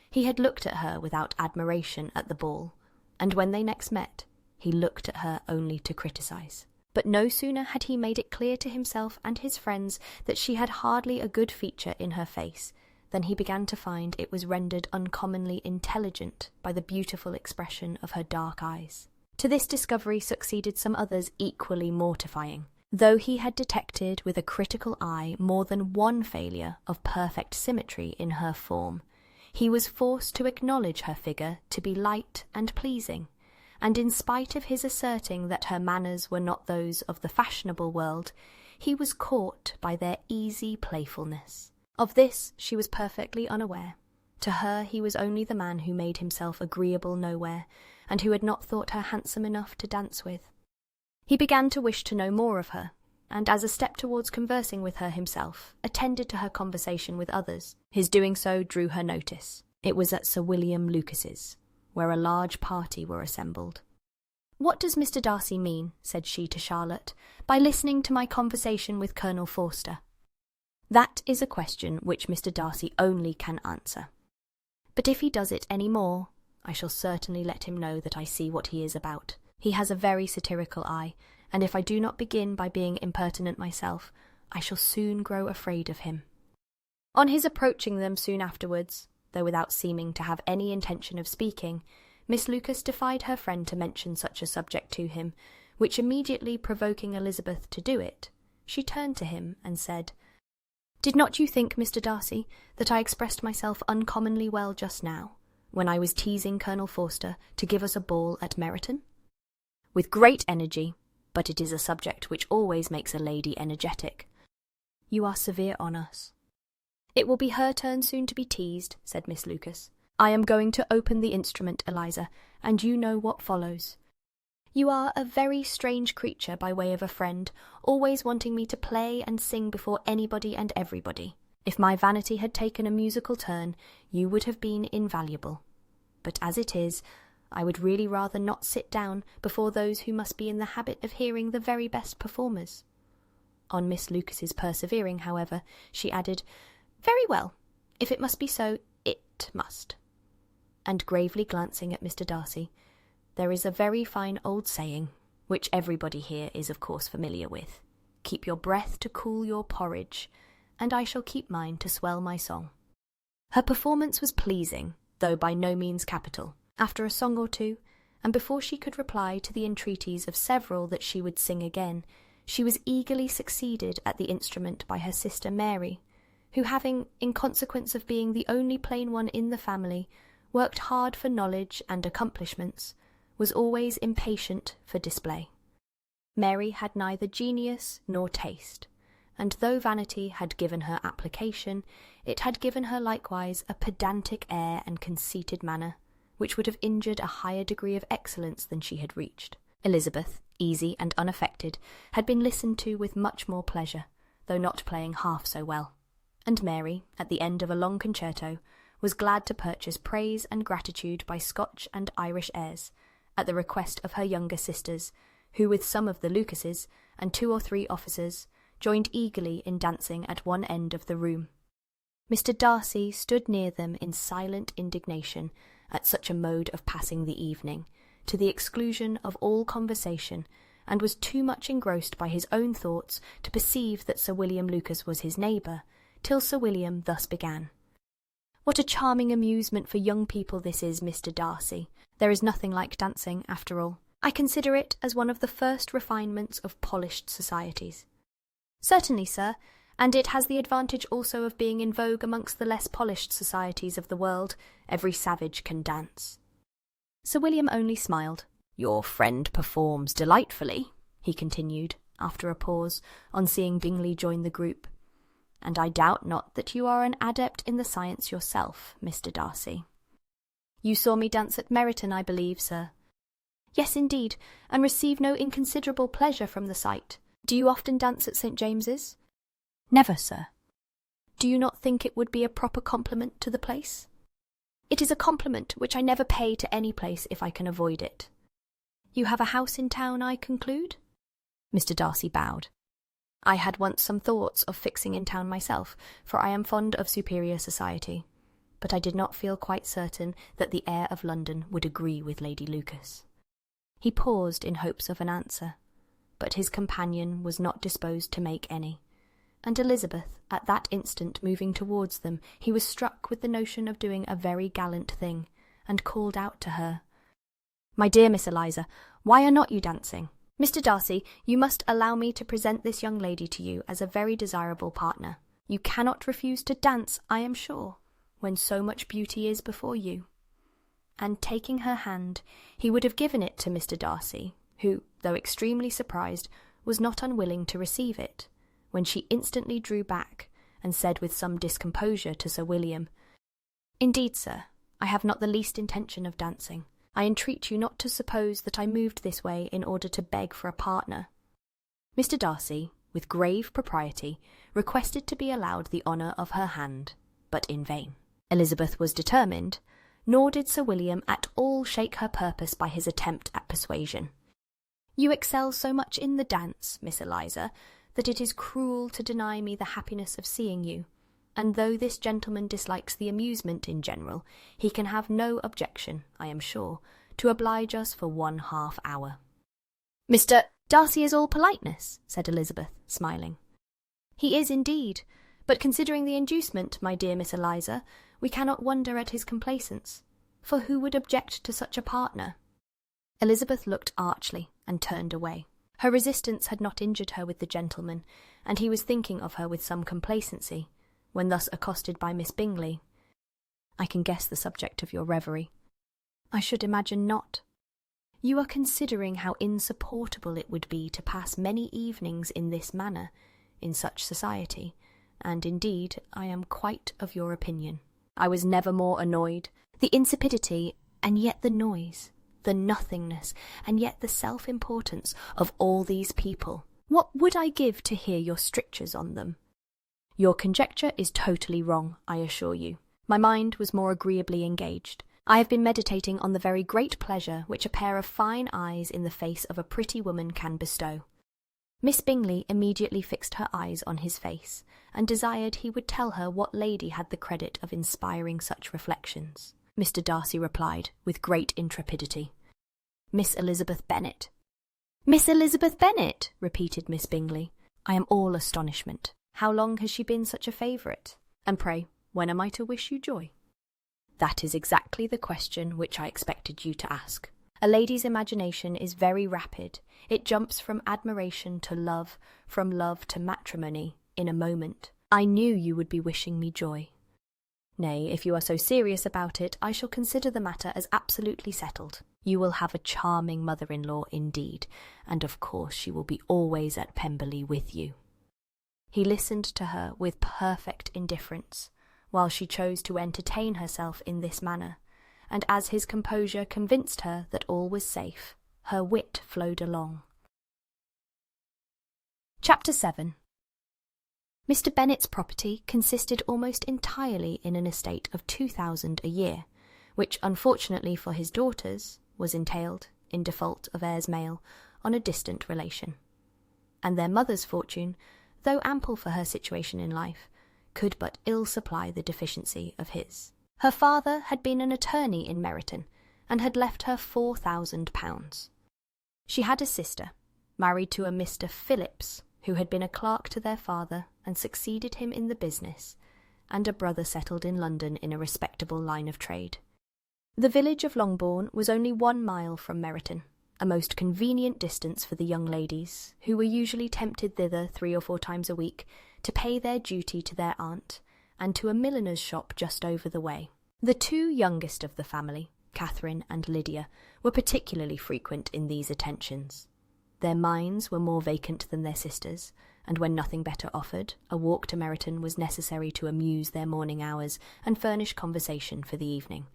He had looked at her without admiration at the ball, and when they next met, he looked at her only to criticise. But no sooner had he made it clear to himself and his friends that she had hardly a good feature in her face, than he began to find it was rendered uncommonly intelligent by the beautiful expression of her dark eyes. To this discovery succeeded some others equally mortifying. Though he had detected with a critical eye more than one failure of perfect symmetry in her form, he was forced to acknowledge her figure to be light and pleasing, and in spite of his asserting that her manners were not those of the fashionable world, he was caught by their easy playfulness. Of this she was perfectly unaware. To her he was only the man who made himself agreeable nowhere, and who had not thought her handsome enough to dance with. He began to wish to know more of her, and as a step towards conversing with her himself, attended to her conversation with others. His doing so drew her notice. It was at Sir William Lucas's, where a large party were assembled. "What does Mr. Darcy mean," said she to Charlotte, "by listening to my conversation with Colonel Forster?" "That is a question which Mr. Darcy only can answer. But if he does it any more, I shall certainly let him know that I see what he is about. He has a very satirical eye, and if I do not begin by being impertinent myself, I shall soon grow afraid of him." On his approaching them soon afterwards, though without seeming to have any intention of speaking, Miss Lucas defied her friend to mention such a subject to him, which immediately provoking Elizabeth to do it, she turned to him and said, "Did not you think, Mr. Darcy, that I expressed myself uncommonly well just now, when I was teasing Colonel Forster to give us a ball at Meryton?" "With great energy, but it is a subject which always makes a lady energetic." "You are severe on us." "It will be her turn soon to be teased," said Miss Lucas. "I am going to open the instrument, Eliza, and you know what follows. You are a very strange creature by way of a friend, always wanting me to play and sing before anybody and everybody. If my vanity had taken a musical turn, you would have been invaluable. But as it is, I would really rather not sit down before those who must be in the habit of hearing the very best performers." On Miss Lucas's persevering, however, she added, "Very well, if it must be so, it must." And gravely glancing at Mr. Darcy, "There is a very fine old saying, which everybody here is of course familiar with. Keep your breath to cool your porridge, and I shall keep mine to swell my song." Her performance was pleasing, though by no means capital. After a song or two, and before she could reply to the entreaties of several that she would sing again, she was eagerly succeeded at the instrument by her sister Mary, who having, in consequence of being the only plain one in the family, worked hard for knowledge and accomplishments, was always impatient for display. Mary had neither genius nor taste, and though vanity had given her application, it had given her likewise a pedantic air and conceited manner, which would have injured a higher degree of excellence than she had reached. Elizabeth, easy and unaffected, had been listened to with much more pleasure, though not playing half so well. And Mary, at the end of a long concerto, was glad to purchase praise and gratitude by Scotch and Irish airs, at the request of her younger sisters, who with some of the Lucases and 2 or 3 officers joined eagerly in dancing at one end of the room. Mr. Darcy stood near them in silent indignation at such a mode of passing the evening, to the exclusion of all conversation, and was too much engrossed by his own thoughts to perceive that Sir William Lucas was his neighbour, till Sir William thus began. "What a charming amusement for young people this is, Mr. Darcy. There is nothing like dancing, after all. I consider it as one of the first refinements of polished societies." "Certainly, sir, and it has the advantage also of being in vogue amongst the less polished societies of the world. Every savage can dance." Sir William only smiled. "Your friend performs delightfully," he continued, after a pause, on seeing Bingley join the group. "And I doubt not that you are an adept in the science yourself, Mr. Darcy." "You saw me dance at Meryton, I believe, sir?" "Yes, indeed, and receive no inconsiderable pleasure from the sight. Do you often dance at St. James's?" "Never, sir." "Do you not think it would be a proper compliment to the place?" "It is a compliment which I never pay to any place if I can avoid it." "You have a house in town, I conclude?" Mr. Darcy bowed. "I had once some thoughts of fixing in town myself, for I am fond of superior society, but I did not feel quite certain that the air of London would agree with Lady Lucas." He paused in hopes of an answer, but his companion was not disposed to make any, and Elizabeth, at that instant moving towards them, he was struck with the notion of doing a very gallant thing, and called out to her, "My dear Miss Eliza, why are not you dancing? Mr. Darcy, you must allow me to present this young lady to you as a very desirable partner. You cannot refuse to dance, I am sure, when so much beauty is before you." And taking her hand, he would have given it to Mr. Darcy, who, though extremely surprised, was not unwilling to receive it, when she instantly drew back, and said with some discomposure to Sir William, "Indeed, sir, I have not the least intention of dancing. I entreat you not to suppose that I moved this way in order to beg for a partner." Mr. Darcy, with grave propriety, requested to be allowed the honour of her hand, but in vain. Elizabeth was determined, nor did Sir William at all shake her purpose by his attempt at persuasion. "You excel so much in the dance, Miss Eliza, that it is cruel to deny me the happiness of seeing you, and though this gentleman dislikes the amusement in general, he can have no objection, I am sure, to oblige us for 1/2 hour." "Mr. Darcy is all politeness," said Elizabeth, smiling. "He is indeed, but considering the inducement, my dear Miss Eliza, we cannot wonder at his complaisance, for who would object to such a partner?" Elizabeth looked archly and turned away. Her resistance had not injured her with the gentleman, and he was thinking of her with some complacency, when thus accosted by Miss Bingley. "I can guess the subject of your reverie." "I should imagine not. You are considering how insupportable it would be to pass many evenings in this manner, in such society, and indeed I am quite of your opinion. I was never more annoyed. The insipidity, and yet the noise, the nothingness, and yet the self-importance of all these people. What would I give to hear your strictures on them? Your conjecture is totally wrong, I assure you. My mind was more agreeably engaged. I have been meditating on the very great pleasure which a pair of fine eyes in the face of a pretty woman can bestow." Miss Bingley immediately fixed her eyes on his face, and desired he would tell her what lady had the credit of inspiring such reflections. Mr. Darcy replied, with great intrepidity, "Miss Elizabeth Bennet." "Miss Elizabeth Bennet!" repeated Miss Bingley. "I am all astonishment. How long has she been such a favourite? And pray, when am I to wish you joy?" "That is exactly the question which I expected you to ask. A lady's imagination is very rapid. It jumps from admiration to love, from love to matrimony, in a moment. I knew you would be wishing me joy. Nay, if you are so serious about it, I shall consider the matter as absolutely settled. You will have a charming mother-in-law indeed, and of course she will be always at Pemberley with you." He listened to her with perfect indifference, while she chose to entertain herself in this manner, and as his composure convinced her that all was safe, her wit flowed along. Chapter 7. Mr. Bennet's property consisted almost entirely in an estate of 2,000 a year, which, unfortunately for his daughters, was entailed, in default of heirs male, on a distant relation. And their mother's fortune, though ample for her situation in life, could but ill supply the deficiency of his. Her father had been an attorney in Meryton, and had left her £4,000. She had a sister, married to a Mr. Phillips, who had been a clerk to their father and succeeded him in the business, and a brother settled in London in a respectable line of trade. The village of Longbourn was only 1 mile from Meryton, a most convenient distance for the young ladies, who were usually tempted thither 3 or 4 times a week to pay their duty to their aunt, and to a milliner's shop just over the way. The 2 youngest of the family, Catherine and Lydia, were particularly frequent in these attentions. Their minds were more vacant than their sisters', and when nothing better offered, a walk to Meryton was necessary to amuse their morning hours and furnish conversation for the evening,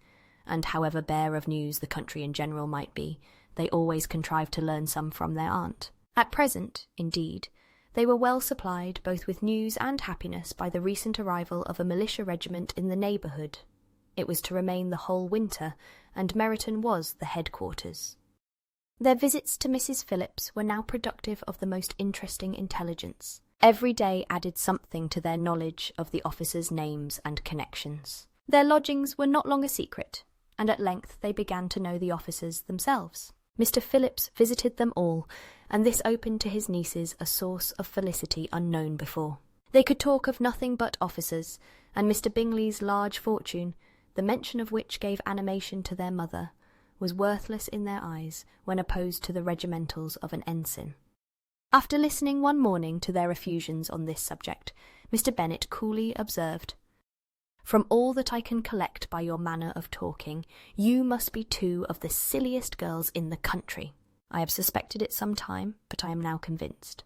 and however bare of news the country in general might be, they always contrived to learn some from their aunt. At present, indeed, they were well supplied both with news and happiness by the recent arrival of a militia regiment in the neighbourhood. It was to remain the whole winter, and Meryton was the headquarters. Their visits to Mrs. Phillips were now productive of the most interesting intelligence. Every day added something to their knowledge of the officers' names and connections. Their lodgings were not long a secret, and at length they began to know the officers themselves. Mr. Phillips visited them all, and this opened to his nieces a source of felicity unknown before. They could talk of nothing but officers, and Mr. Bingley's large fortune, the mention of which gave animation to their mother, was worthless in their eyes when opposed to the regimentals of an ensign. After listening one morning to their effusions on this subject, Mr. Bennet coolly observed, "From all that I can collect by your manner of talking, you must be two of the silliest girls in the country. I have suspected it some time, but I am now convinced."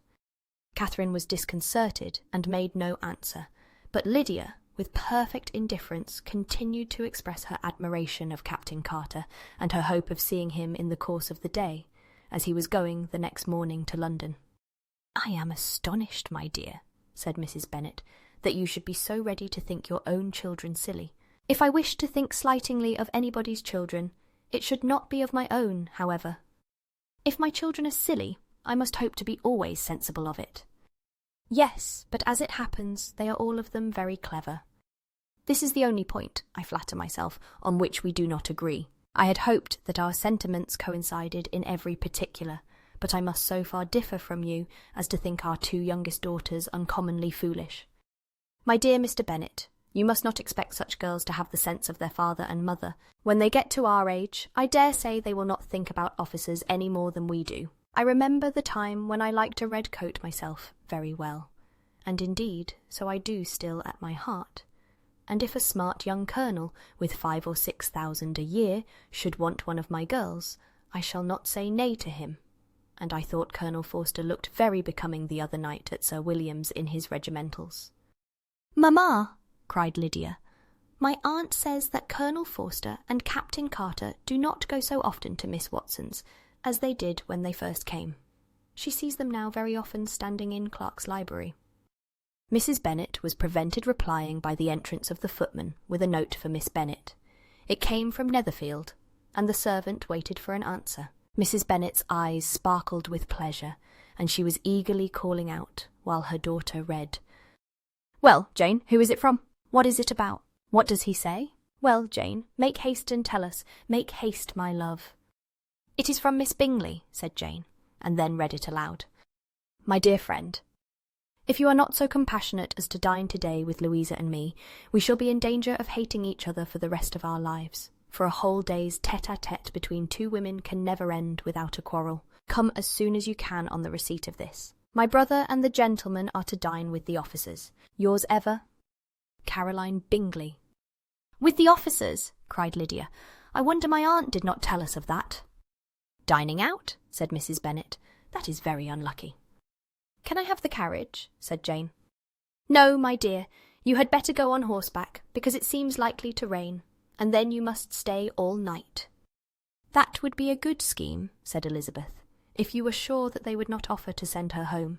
Catherine was disconcerted and made no answer, but Lydia, with perfect indifference, continued to express her admiration of Captain Carter and her hope of seeing him in the course of the day, as he was going the next morning to London. "I am astonished, my dear," said Mrs. Bennet, "that you should be so ready to think your own children silly. If I wish to think slightingly of anybody's children, it should not be of my own, however. If my children are silly, I must hope to be always sensible of it. Yes, but as it happens, they are all of them very clever. This is the only point, I flatter myself, on which we do not agree. I had hoped that our sentiments coincided in every particular, but I must so far differ from you as to think our two youngest daughters uncommonly foolish. My dear Mr. Bennet, you must not expect such girls to have the sense of their father and mother. When they get to our age, I dare say they will not think about officers any more than we do. I remember the time when I liked a red coat myself very well, and indeed so I do still at my heart. And if a smart young colonel, with 5,000 or 6,000 a year, should want one of my girls, I shall not say nay to him. And I thought Colonel Forster looked very becoming the other night at Sir William's in his regimentals." "Mamma," cried Lydia, "my aunt says that Colonel Forster and Captain Carter do not go so often to Miss Watson's as they did when they first came. She sees them now very often standing in Clark's library." Mrs. Bennet was prevented replying by the entrance of the footman with a note for Miss Bennet. It came from Netherfield, and the servant waited for an answer. Mrs. Bennet's eyes sparkled with pleasure, and she was eagerly calling out, while her daughter read. "Well, Jane, who is it from? What is it about? What does he say? Well, Jane, make haste and tell us. Make haste, my love." "It is from Miss Bingley," said Jane, and then read it aloud. "My dear friend, if you are not so compassionate as to dine to-day with Louisa and me, we shall be in danger of hating each other for the rest of our lives. For a whole day's tete-a-tete between two women can never end without a quarrel. Come as soon as you can on the receipt of this. My brother and the gentlemen are to dine with the officers. Yours ever, Caroline Bingley." "With the officers!" cried Lydia. "I wonder my aunt did not tell us of that." "Dining out?" said Mrs. Bennet. "That is very unlucky." "Can I have the carriage?" said Jane. "No, my dear, you had better go on horseback, because it seems likely to rain, and then you must stay all night." "That would be a good scheme," said Elizabeth, "if you were sure that they would not offer to send her home."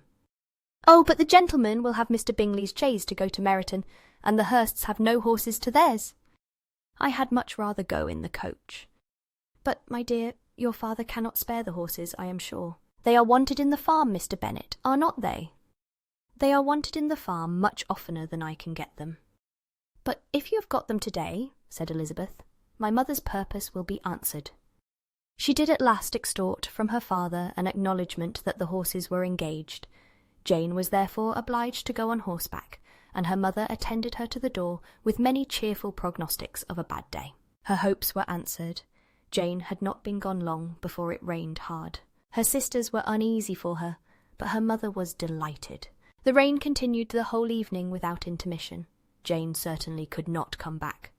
"Oh, but the gentlemen will have Mr. Bingley's chaise to go to Meryton, and the Hursts have no horses to theirs." "I had much rather go in the coach." "But, my dear, your father cannot spare the horses, I am sure. They are wanted in the farm, Mr. Bennet, are not they?" "They are wanted in the farm much oftener than I can get them." "But if you have got them to-day," said Elizabeth, "my mother's purpose will be answered." She did at last extort from her father an acknowledgment that the horses were engaged. Jane was therefore obliged to go on horseback, and her mother attended her to the door with many cheerful prognostics of a bad day. Her hopes were answered. Jane had not been gone long before it rained hard. Her sisters were uneasy for her, but her mother was delighted. The rain continued the whole evening without intermission. Jane certainly could not come back.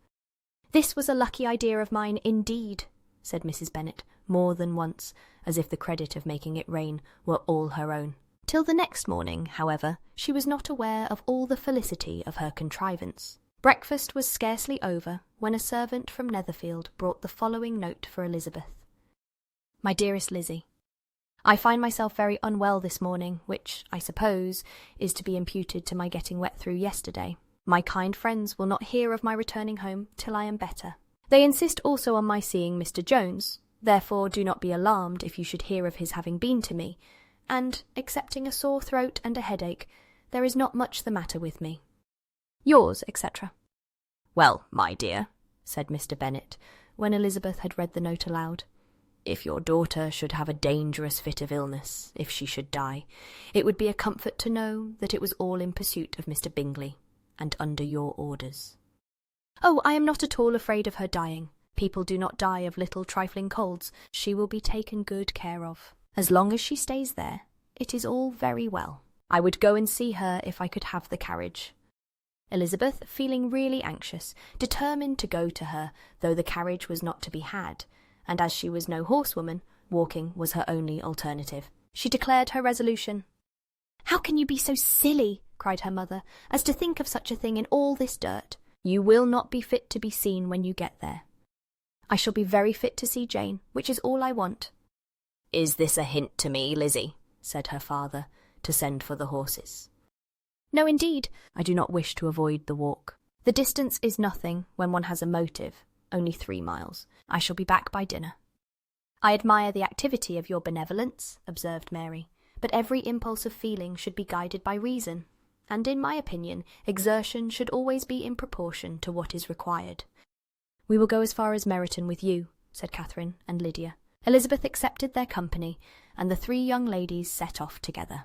"This was a lucky idea of mine, indeed," said Mrs. Bennet, more than once, as if the credit of making it rain were all her own. Till the next morning, however, she was not aware of all the felicity of her contrivance. Breakfast was scarcely over when a servant from Netherfield brought the following note for Elizabeth. "My dearest Lizzie, I find myself very unwell this morning, which, I suppose, is to be imputed to my getting wet through yesterday. My kind friends will not hear of my returning home till I am better. They insist also on my seeing Mr. Jones, Therefore do not be alarmed if you should hear of his having been to me, and, excepting a sore throat and a headache, there is not much the matter with me. Yours, etc. Well, my dear, said Mr. Bennet, when Elizabeth had read the note aloud, if your daughter should have a dangerous fit of illness, if she should die, it would be a comfort to know that it was all in pursuit of Mr. Bingley, and under your orders. Oh, I am not at all afraid of her dying. People do not die of little trifling colds. She will be taken good care of. As long as she stays there, it is all very well. I would go and see her if I could have the carriage. Elizabeth, feeling really anxious, determined to go to her, though the carriage was not to be had, and as she was no horsewoman, walking was her only alternative. She declared her resolution. How can you be so silly, cried her mother, as to think of such a thing in all this dirt? You will not be fit to be seen when you get there. I shall be very fit to see Jane, which is all I want. Is this a hint to me, Lizzie, said her father, to send for the horses? No, indeed, I do not wish to avoid the walk. The distance is nothing when one has a motive, only 3 miles. I shall be back by dinner. I admire the activity of your benevolence, observed Mary, but every impulse of feeling should be guided by reason, and in my opinion, exertion should always be in proportion to what is required. We will go as far as Meryton with you, said Catherine and Lydia. Elizabeth accepted their company, and the 3 young ladies set off together.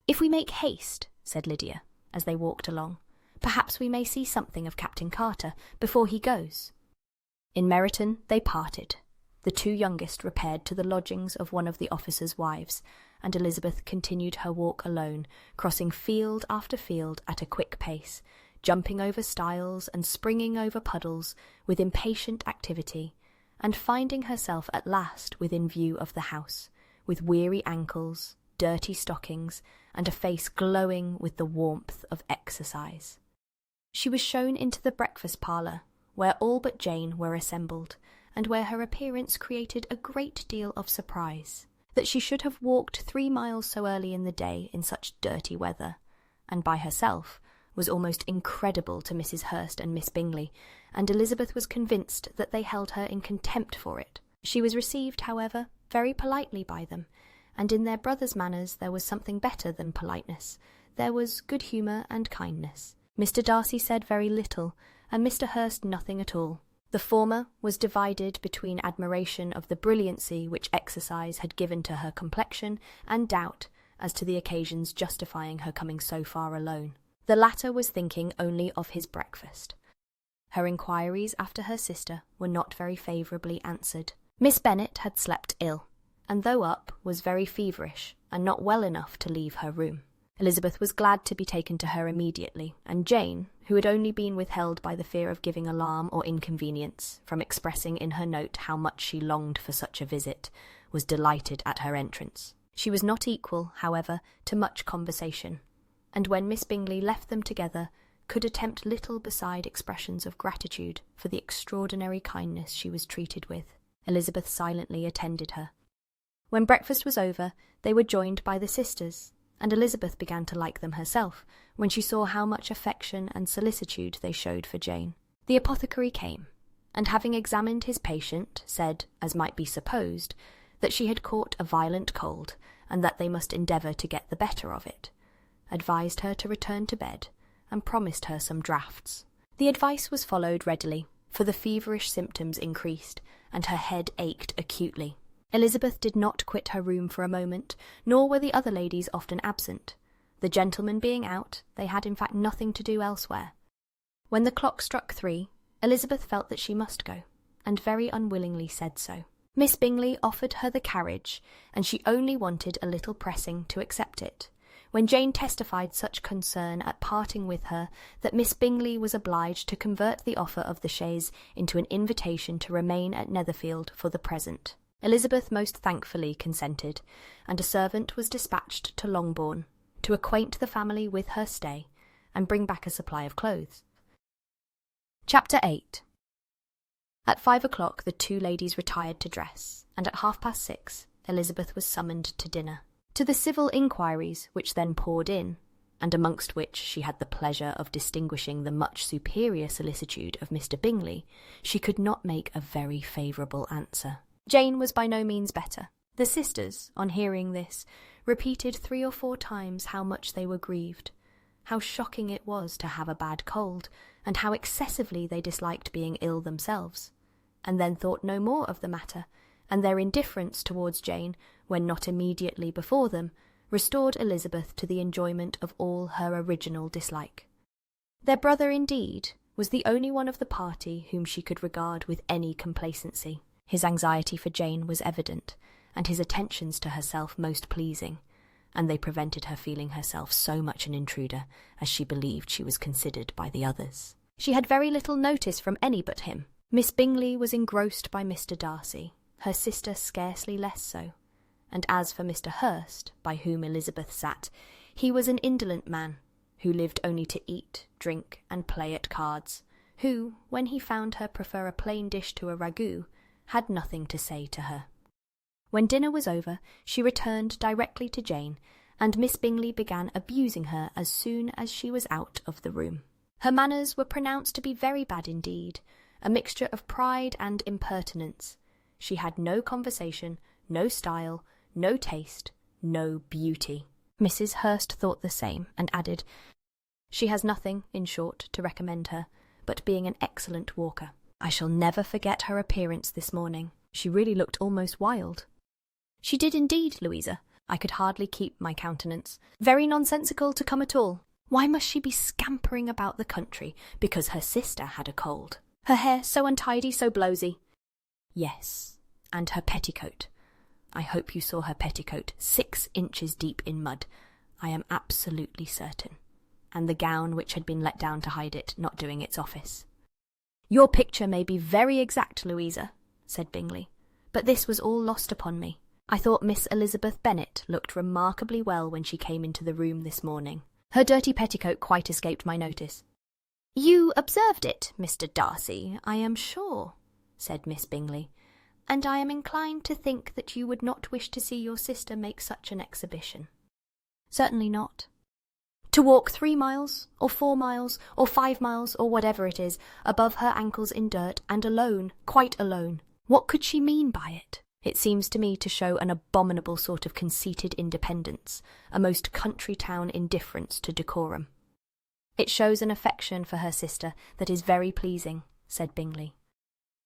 If we make haste, said Lydia, as they walked along, perhaps we may see something of Captain Carter before he goes. In Meryton they parted. The 2 youngest repaired to the lodgings of one of the officers' wives, and Elizabeth continued her walk alone, crossing field after field at a quick pace, jumping over stiles and springing over puddles with impatient activity, and finding herself at last within view of the house, with weary ankles, dirty stockings, and a face glowing with the warmth of exercise. She was shown into the breakfast parlour, where all but Jane were assembled, and where her appearance created a great deal of surprise. That she should have walked 3 miles so early in the day in such dirty weather, and by herself, was almost incredible to Mrs. Hurst and Miss Bingley, and Elizabeth was convinced that they held her in contempt for it. She was received, however, very politely by them, and in their brother's manners there was something better than politeness. There was good humour and kindness. Mr. Darcy said very little, and Mr. Hurst nothing at all. The former was divided between admiration of the brilliancy which exercise had given to her complexion and doubt as to the occasions justifying her coming so far alone. The latter was thinking only of his breakfast. Her inquiries after her sister were not very favourably answered. Miss Bennet had slept ill, and though up, was very feverish, and not well enough to leave her room. Elizabeth was glad to be taken to her immediately, and Jane, who had only been withheld by the fear of giving alarm or inconvenience from expressing in her note how much she longed for such a visit, was delighted at her entrance. She was not equal, however, to much conversation, and when Miss Bingley left them together, could attempt little beside expressions of gratitude for the extraordinary kindness she was treated with. Elizabeth silently attended her. When breakfast was over, they were joined by the sisters, and Elizabeth began to like them herself, when she saw how much affection and solicitude they showed for Jane. The apothecary came, and having examined his patient, said, as might be supposed, that she had caught a violent cold, and that they must endeavour to get the better of it, advised her to return to bed, and promised her some draughts. The advice was followed readily, for the feverish symptoms increased, and her head ached acutely. Elizabeth did not quit her room for a moment, nor were the other ladies often absent. The gentlemen being out, they had in fact nothing to do elsewhere. When the clock struck 3, Elizabeth felt that she must go, and very unwillingly said so. Miss Bingley offered her the carriage, and she only wanted a little pressing to accept it, when Jane testified such concern at parting with her that Miss Bingley was obliged to convert the offer of the chaise into an invitation to remain at Netherfield for the present. Elizabeth most thankfully consented, and a servant was dispatched to Longbourn to acquaint the family with her stay and bring back a supply of clothes. Chapter 8. At 5 o'clock the 2 ladies retired to dress, and at 6:30 Elizabeth was summoned to dinner. To the civil inquiries which then poured in, and amongst which she had the pleasure of distinguishing the much superior solicitude of Mr. Bingley, she could not make a very favourable answer. Jane was by no means better. The sisters, on hearing this, repeated 3 or 4 times how much they were grieved, how shocking it was to have a bad cold, and how excessively they disliked being ill themselves, and then thought no more of the matter, and their indifference towards Jane, when not immediately before them, restored Elizabeth to the enjoyment of all her original dislike. Their brother, indeed, was the only one of the party whom she could regard with any complacency. His anxiety for Jane was evident, and his attentions to herself most pleasing, and they prevented her feeling herself so much an intruder as she believed she was considered by the others. She had very little notice from any but him. Miss Bingley was engrossed by Mr. Darcy, her sister scarcely less so, and as for Mr. Hurst, by whom Elizabeth sat, he was an indolent man, who lived only to eat, drink, and play at cards, who, when he found her prefer a plain dish to a ragout, had nothing to say to her. When dinner was over, she returned directly to Jane, and Miss Bingley began abusing her as soon as she was out of the room. Her manners were pronounced to be very bad indeed, a mixture of pride and impertinence. She had no conversation, no style, no taste, no beauty. Mrs. Hurst thought the same, and added, "She has nothing, in short, to recommend her, but being an excellent walker. I shall never forget her appearance this morning. She really looked almost wild." "She did indeed, Louisa. I could hardly keep my countenance. Very nonsensical to come at all. Why must she be scampering about the country because her sister had a cold? Her hair so untidy, so blowsy." "Yes, and her petticoat. I hope you saw her petticoat 6 inches deep in mud. I am absolutely certain. And the gown which had been let down to hide it, not doing its office." "Your picture may be very exact, Louisa," said Bingley, "but this was all lost upon me. I thought Miss Elizabeth Bennet looked remarkably well when she came into the room this morning. Her dirty petticoat quite escaped my notice." "You observed it, Mr. Darcy, I am sure," said Miss Bingley, "and I am inclined to think that you would not wish to see your sister make such an exhibition." "Certainly not. To walk 3 miles, or 4 miles, or 5 miles, or whatever it is, above her ankles in dirt, and alone, quite alone. What could she mean by it? It seems to me to show an abominable sort of conceited independence, a most country-town indifference to decorum." "It shows an affection for her sister that is very pleasing," said Bingley.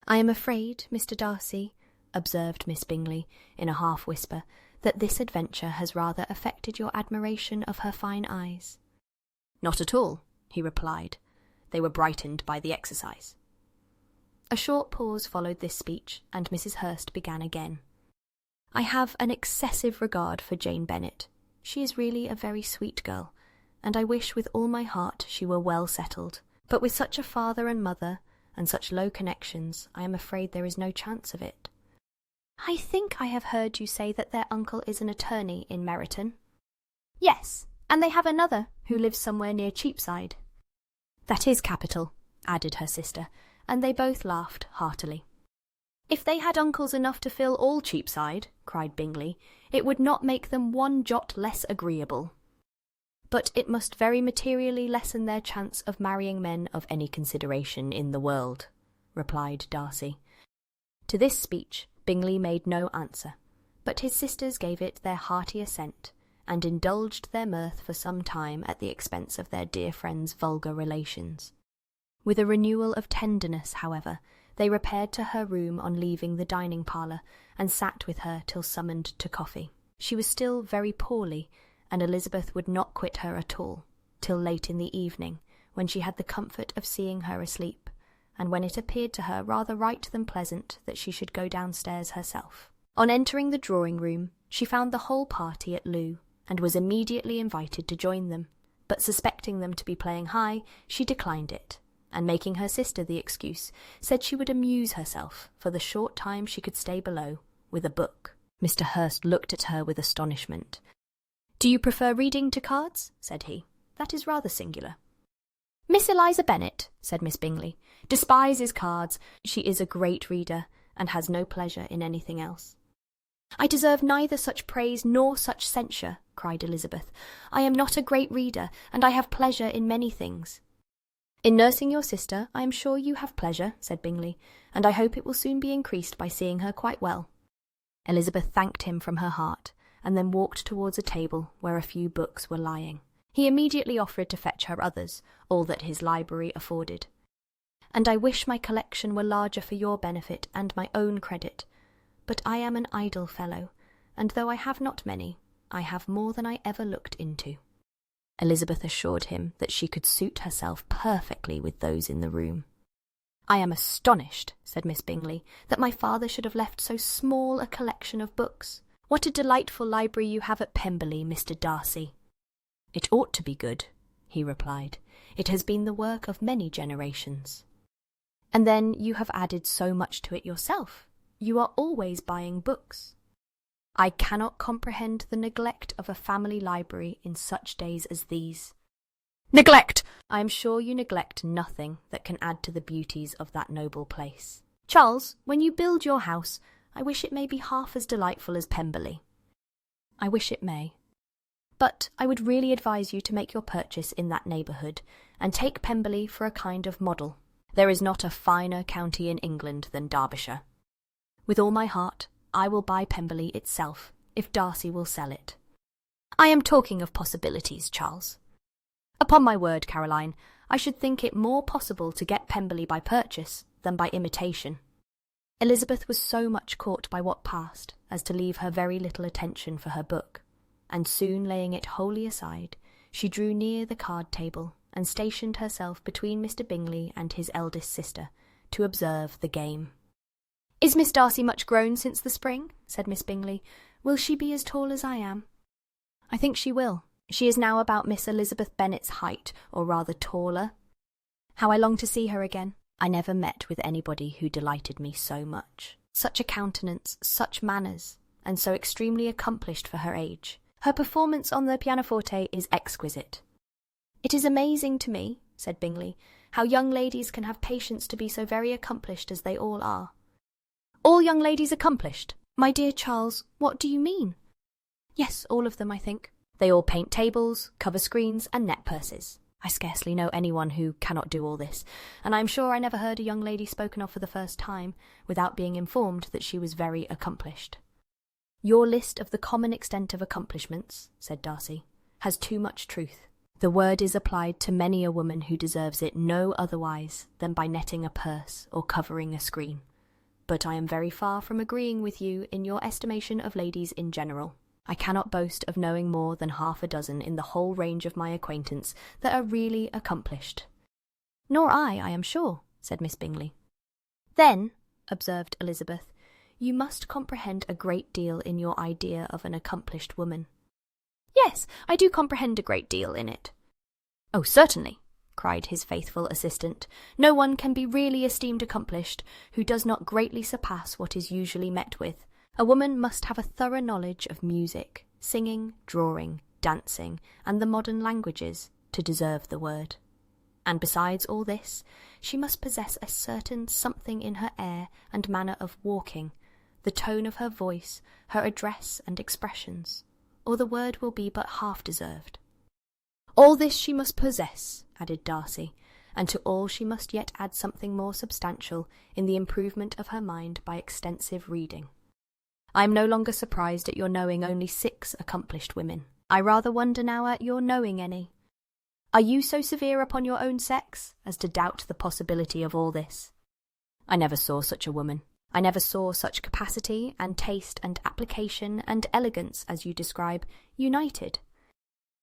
"I am afraid, Mr. Darcy," observed Miss Bingley, in a half-whisper, "that this adventure has rather affected your admiration of her fine eyes." "Not at all," he replied. "They were brightened by the exercise." A short pause followed this speech, and Mrs. Hurst began again. "I have an excessive regard for Jane Bennet. She is really a very sweet girl, and I wish with all my heart she were well settled. But with such a father and mother, and such low connections, I am afraid there is no chance of it." "I think I have heard you say that their uncle is an attorney in Meryton." "Yes, and they have another who lives somewhere near Cheapside." "That is capital," added her sister, and they both laughed heartily. "If they had uncles enough to fill all Cheapside," cried Bingley, "it would not make them 1 jot less agreeable." "But it must very materially lessen their chance of marrying men of any consideration in the world," replied Darcy. To this speech Bingley made no answer, but his sisters gave it their hearty assent, and indulged their mirth for some time at the expense of their dear friend's vulgar relations. With a renewal of tenderness, however, they repaired to her room on leaving the dining-parlour, and sat with her till summoned to coffee. She was still very poorly, and Elizabeth would not quit her at all, till late in the evening, when she had the comfort of seeing her asleep, and when it appeared to her rather right than pleasant that she should go downstairs herself. On entering the drawing-room, she found the whole party at loo, and was immediately invited to join them, but suspecting them to be playing high, she declined it, and making her sister the excuse, said she would amuse herself, for the short time she could stay below, with a book. Mr. Hurst looked at her with astonishment. "Do you prefer reading to cards?" said he. "That is rather singular." "Miss Eliza Bennet," said Miss Bingley, "despises cards. She is a great reader, and has no pleasure in anything else." "I deserve neither such praise nor such censure," cried Elizabeth. "I am not a great reader, and I have pleasure in many things." "In nursing your sister, I am sure you have pleasure," said Bingley, "and I hope it will soon be increased by seeing her quite well." Elizabeth thanked him from her heart, and then walked towards a table where a few books were lying. He immediately offered to fetch her others, all that his library afforded. "And I wish my collection were larger for your benefit and my own credit. But I am an idle fellow, and though I have not many, I have more than I ever looked into." Elizabeth assured him that she could suit herself perfectly with those in the room. "I am astonished," said Miss Bingley, "that my father should have left so small a collection of books. What a delightful library you have at Pemberley, Mr. Darcy." "It ought to be good," he replied. "It has been the work of many generations." "And then you have added so much to it yourself. You are always buying books." "I cannot comprehend the neglect of a family library in such days as these." "Neglect! I am sure you neglect nothing that can add to the beauties of that noble place. Charles, when you build your house, I wish it may be half as delightful as Pemberley." "I wish it may. But I would really advise you to make your purchase in that neighbourhood, and take Pemberley for a kind of model. There is not a finer county in England than Derbyshire. With all my heart, I will buy Pemberley itself, if Darcy will sell it." "I am talking of possibilities, Charles." "Upon my word, Caroline, I should think it more possible to get Pemberley by purchase than by imitation." Elizabeth was so much caught by what passed as to leave her very little attention for her book, and soon laying it wholly aside, she drew near the card table and stationed herself between Mr. Bingley and his eldest sister to observe the game. "Is Miss Darcy much grown since the spring?" said Miss Bingley. "Will she be as tall as I am?" "I think she will. She is now about Miss Elizabeth Bennet's height, or rather taller. How I long to see her again. I never met with anybody who delighted me so much. Such a countenance, such manners, and so extremely accomplished for her age. Her performance on the pianoforte is exquisite." "It is amazing to me," said Bingley, "how young ladies can have patience to be so very accomplished as they all are." "All young ladies accomplished? My dear Charles, what do you mean?" "Yes, all of them, I think. They all paint tables, cover screens, and net purses. I scarcely know anyone who cannot do all this, and I am sure I never heard a young lady spoken of for the first time without being informed that she was very accomplished." "Your list of the common extent of accomplishments," said Darcy, "has too much truth. The word is applied to many a woman who deserves it no otherwise than by netting a purse or covering a screen. But I am very far from agreeing with you in your estimation of ladies in general. I cannot boast of knowing more than half a dozen in the whole range of my acquaintance that are really accomplished." "Nor I am sure," said Miss Bingley. "Then," observed Elizabeth, "you must comprehend a great deal in your idea of an accomplished woman." "Yes, I do comprehend a great deal in it." "Oh, certainly," cried his faithful assistant. "No one can be really esteemed accomplished who does not greatly surpass what is usually met with. A woman must have a thorough knowledge of music, singing, drawing, dancing, and the modern languages to deserve the word. And besides all this, she must possess a certain something in her air and manner of walking, the tone of her voice, her address and expressions, or the word will be but half deserved." "All this she must possess," added Darcy, "and to all she must yet add something more substantial in the improvement of her mind by extensive reading. I am no longer surprised at your knowing only 6 accomplished women. I rather wonder now at your knowing any. Are you so severe upon your own sex as to doubt the possibility of all this?" "I never saw such a woman. I never saw such capacity and taste and application and elegance as you describe, united."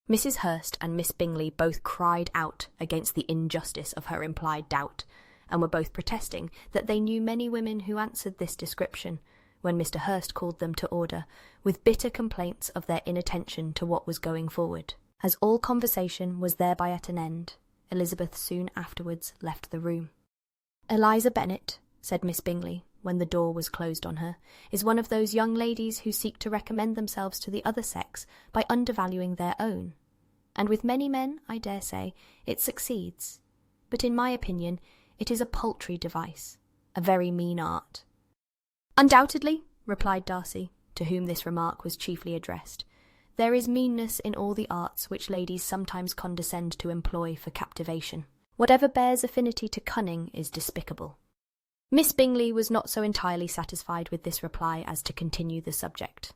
Mrs. Hurst and Miss Bingley both cried out against the injustice of her implied doubt, and were both protesting that they knew many women who answered this description, when Mr. Hurst called them to order, with bitter complaints of their inattention to what was going forward. As all conversation was thereby at an end, Elizabeth soon afterwards left the room. "Eliza Bennet," said Miss Bingley, when the door was closed on her, "is one of those young ladies who seek to recommend themselves to the other sex by undervaluing their own. And with many men, I dare say, it succeeds. But in my opinion, it is a paltry device, a very mean art." "Undoubtedly," replied Darcy, to whom this remark was chiefly addressed, "there is meanness in all the arts which ladies sometimes condescend to employ for captivation. Whatever bears affinity to cunning is despicable. Miss Bingley was not so entirely satisfied with this reply as to continue the subject.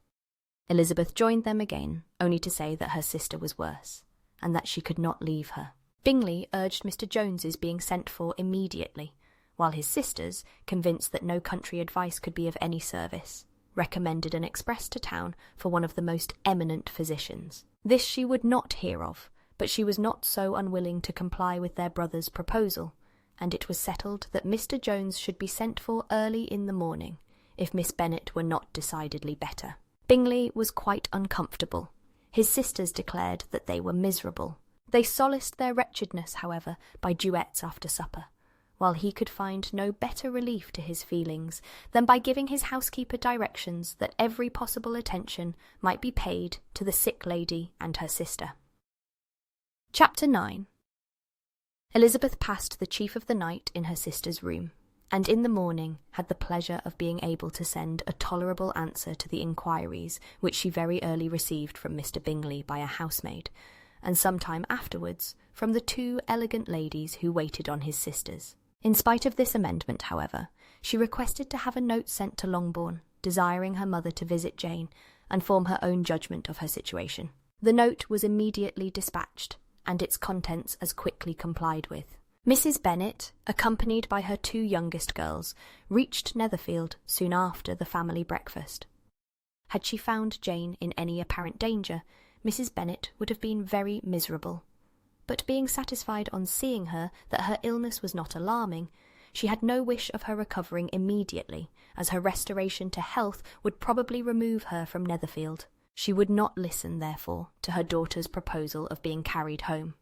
Elizabeth joined them again, only to say that her sister was worse, and that she could not leave her. Bingley urged Mr. Jones's being sent for immediately, while his sisters, convinced that no country advice could be of any service, recommended an express to town for one of the most eminent physicians. This she would not hear of, but she was not so unwilling to comply with their brother's proposal, and it was settled that Mr. Jones should be sent for early in the morning, if Miss Bennet were not decidedly better. Bingley was quite uncomfortable. His sisters declared that they were miserable. They solaced their wretchedness, however, by duets after supper, while he could find no better relief to his feelings than by giving his housekeeper directions that every possible attention might be paid to the sick lady and her sister. Chapter 9. Elizabeth passed the chief of the night in her sister's room, and in the morning had the pleasure of being able to send a tolerable answer to the inquiries which she very early received from Mr. Bingley by a housemaid, and some time afterwards from the 2 elegant ladies who waited on his sisters. In spite of this amendment, however, she requested to have a note sent to Longbourn, desiring her mother to visit Jane and form her own judgment of her situation. The note was immediately dispatched, and its contents as quickly complied with. Mrs. Bennet, accompanied by her 2 youngest girls, reached Netherfield soon after the family breakfast. Had she found Jane in any apparent danger, Mrs. Bennet would have been very miserable. But being satisfied on seeing her that her illness was not alarming, she had no wish of her recovering immediately, as her restoration to health would probably remove her from Netherfield. She would not listen, therefore, to her daughter's proposal of being carried home.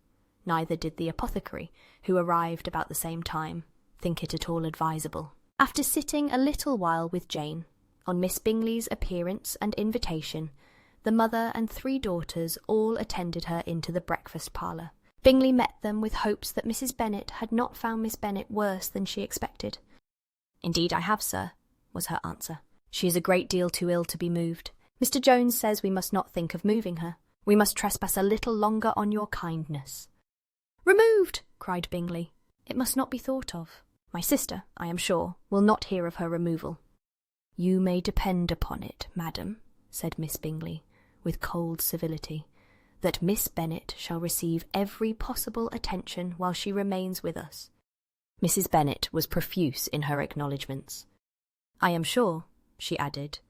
Neither did the apothecary, who arrived about the same time, think it at all advisable. After sitting a little while with Jane, on Miss Bingley's appearance and invitation, the mother and 3 daughters all attended her into the breakfast parlour. Bingley met them with hopes that Mrs. Bennet had not found Miss Bennet worse than she expected. "Indeed I have, sir," was her answer. "She is a great deal too ill to be moved. Mr. Jones says we must not think of moving her. We must trespass a little longer on your kindness." "Removed!" cried Bingley. "It must not be thought of. My sister, I am sure, will not hear of her removal." "You may depend upon it, madam," said Miss Bingley, with cold civility, "that Miss Bennet shall receive every possible attention while she remains with us." Mrs. Bennet was profuse in her acknowledgments. "I am sure," she added,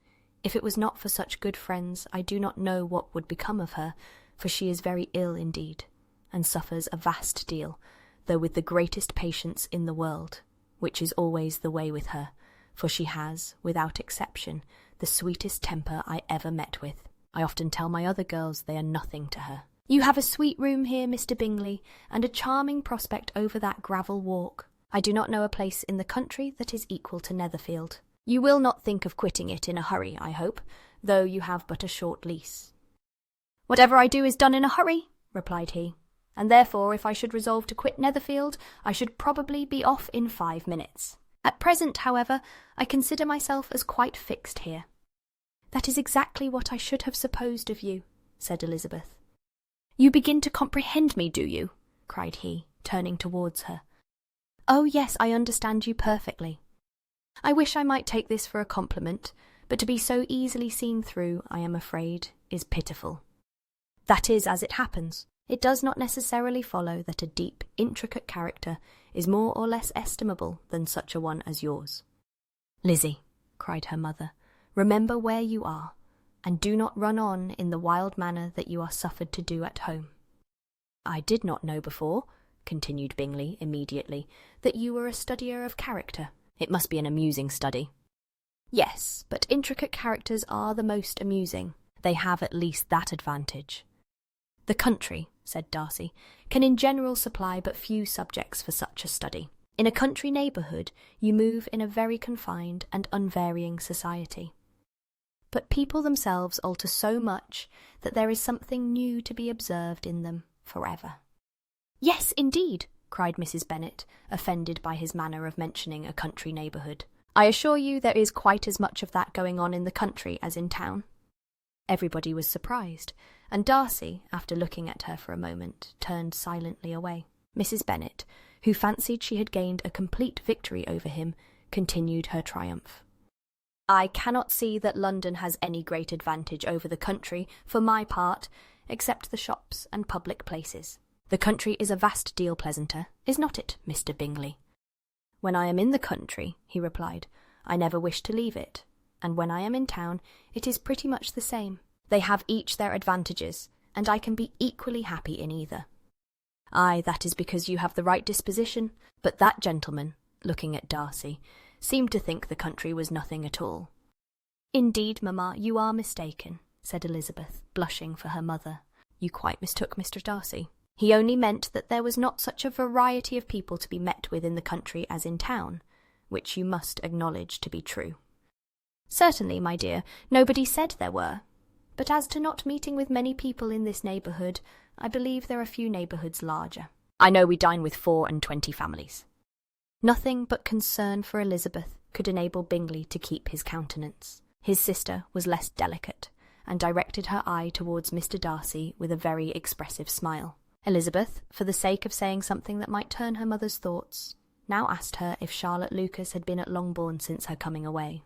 "if it was not for such good friends, I do not know what would become of her, for she is very ill indeed, and suffers a vast deal, though with the greatest patience in the world, which is always the way with her, for she has, without exception, the sweetest temper I ever met with. I often tell my other girls they are nothing to her." "You have a sweet room here, Mr. Bingley, and a charming prospect over that gravel walk. I do not know a place in the country that is equal to Netherfield. You will not think of quitting it in a hurry, I hope, though you have but a short lease." "Whatever I do is done in a hurry," replied he, "and therefore if I should resolve to quit Netherfield, I should probably be off in 5 minutes. At present, however, I consider myself as quite fixed here." "That is exactly what I should have supposed of you," said Elizabeth. "You begin to comprehend me, do you?" cried he, turning towards her. "Oh, yes, I understand you perfectly. I wish I might take this for a compliment, but to be so easily seen through, I am afraid, is pitiful. That is as it happens. It does not necessarily follow that a deep, intricate character is more or less estimable than such a one as yours." "Lizzie," cried her mother, "remember where you are, and do not run on in the wild manner that you are suffered to do at home." "I did not know before," continued Bingley immediately, "that you were a studier of character. It must be an amusing study." "Yes, but intricate characters are the most amusing. They have at least that advantage." "The country," said Darcy, "can in general supply but few subjects for such a study. In a country neighbourhood you move in a very confined and unvarying society. But people themselves alter so much that there is something new to be observed in them forever." "Yes, indeed," cried Mrs. Bennet, offended by his manner of mentioning a country neighbourhood. "I assure you there is quite as much of that going on in the country as in town." Everybody was surprised, and Darcy, after looking at her for a moment, turned silently away. Mrs. Bennet, who fancied she had gained a complete victory over him, continued her triumph. "I cannot see that London has any great advantage over the country, for my part, except the shops and public places. The country is a vast deal pleasanter, is not it, Mr. Bingley?" "When I am in the country," he replied, "I never wish to leave it, and when I am in town, it is pretty much the same. They have each their advantages, and I can be equally happy in either." "Aye, that is because you have the right disposition, but that gentleman," looking at Darcy, "seemed to think the country was nothing at all." "Indeed, mamma, you are mistaken," said Elizabeth, blushing for her mother. "You quite mistook Mr. Darcy. He only meant that there was not such a variety of people to be met with in the country as in town, which you must acknowledge to be true." "Certainly, my dear, nobody said there were. But as to not meeting with many people in this neighbourhood, I believe there are few neighbourhoods larger. I know we dine with 24 families." Nothing but concern for Elizabeth could enable Bingley to keep his countenance. His sister was less delicate, and directed her eye towards Mr. Darcy with a very expressive smile. Elizabeth, for the sake of saying something that might turn her mother's thoughts, now asked her if Charlotte Lucas had been at Longbourn since her coming away.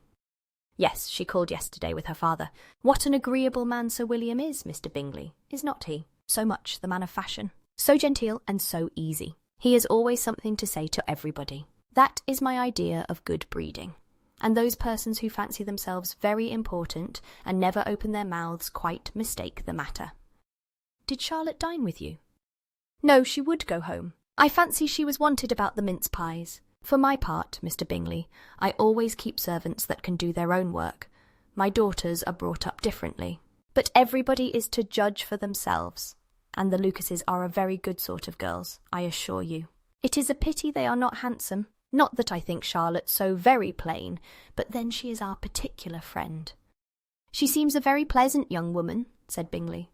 "Yes, she called yesterday with her father. What an agreeable man Sir William is, Mr. Bingley, is not he? So much the man of fashion. So genteel and so easy. He has always something to say to everybody. That is my idea of good breeding. And those persons who fancy themselves very important and never open their mouths quite mistake the matter." "Did Charlotte dine with you?" "No, she would go home. I fancy she was wanted about the mince pies. For my part, Mr. Bingley, I always keep servants that can do their own work. My daughters are brought up differently. But everybody is to judge for themselves, and the Lucases are a very good sort of girls, I assure you. It is a pity they are not handsome. Not that I think Charlotte so very plain, but then she is our particular friend." "She seems a very pleasant young woman," said Bingley.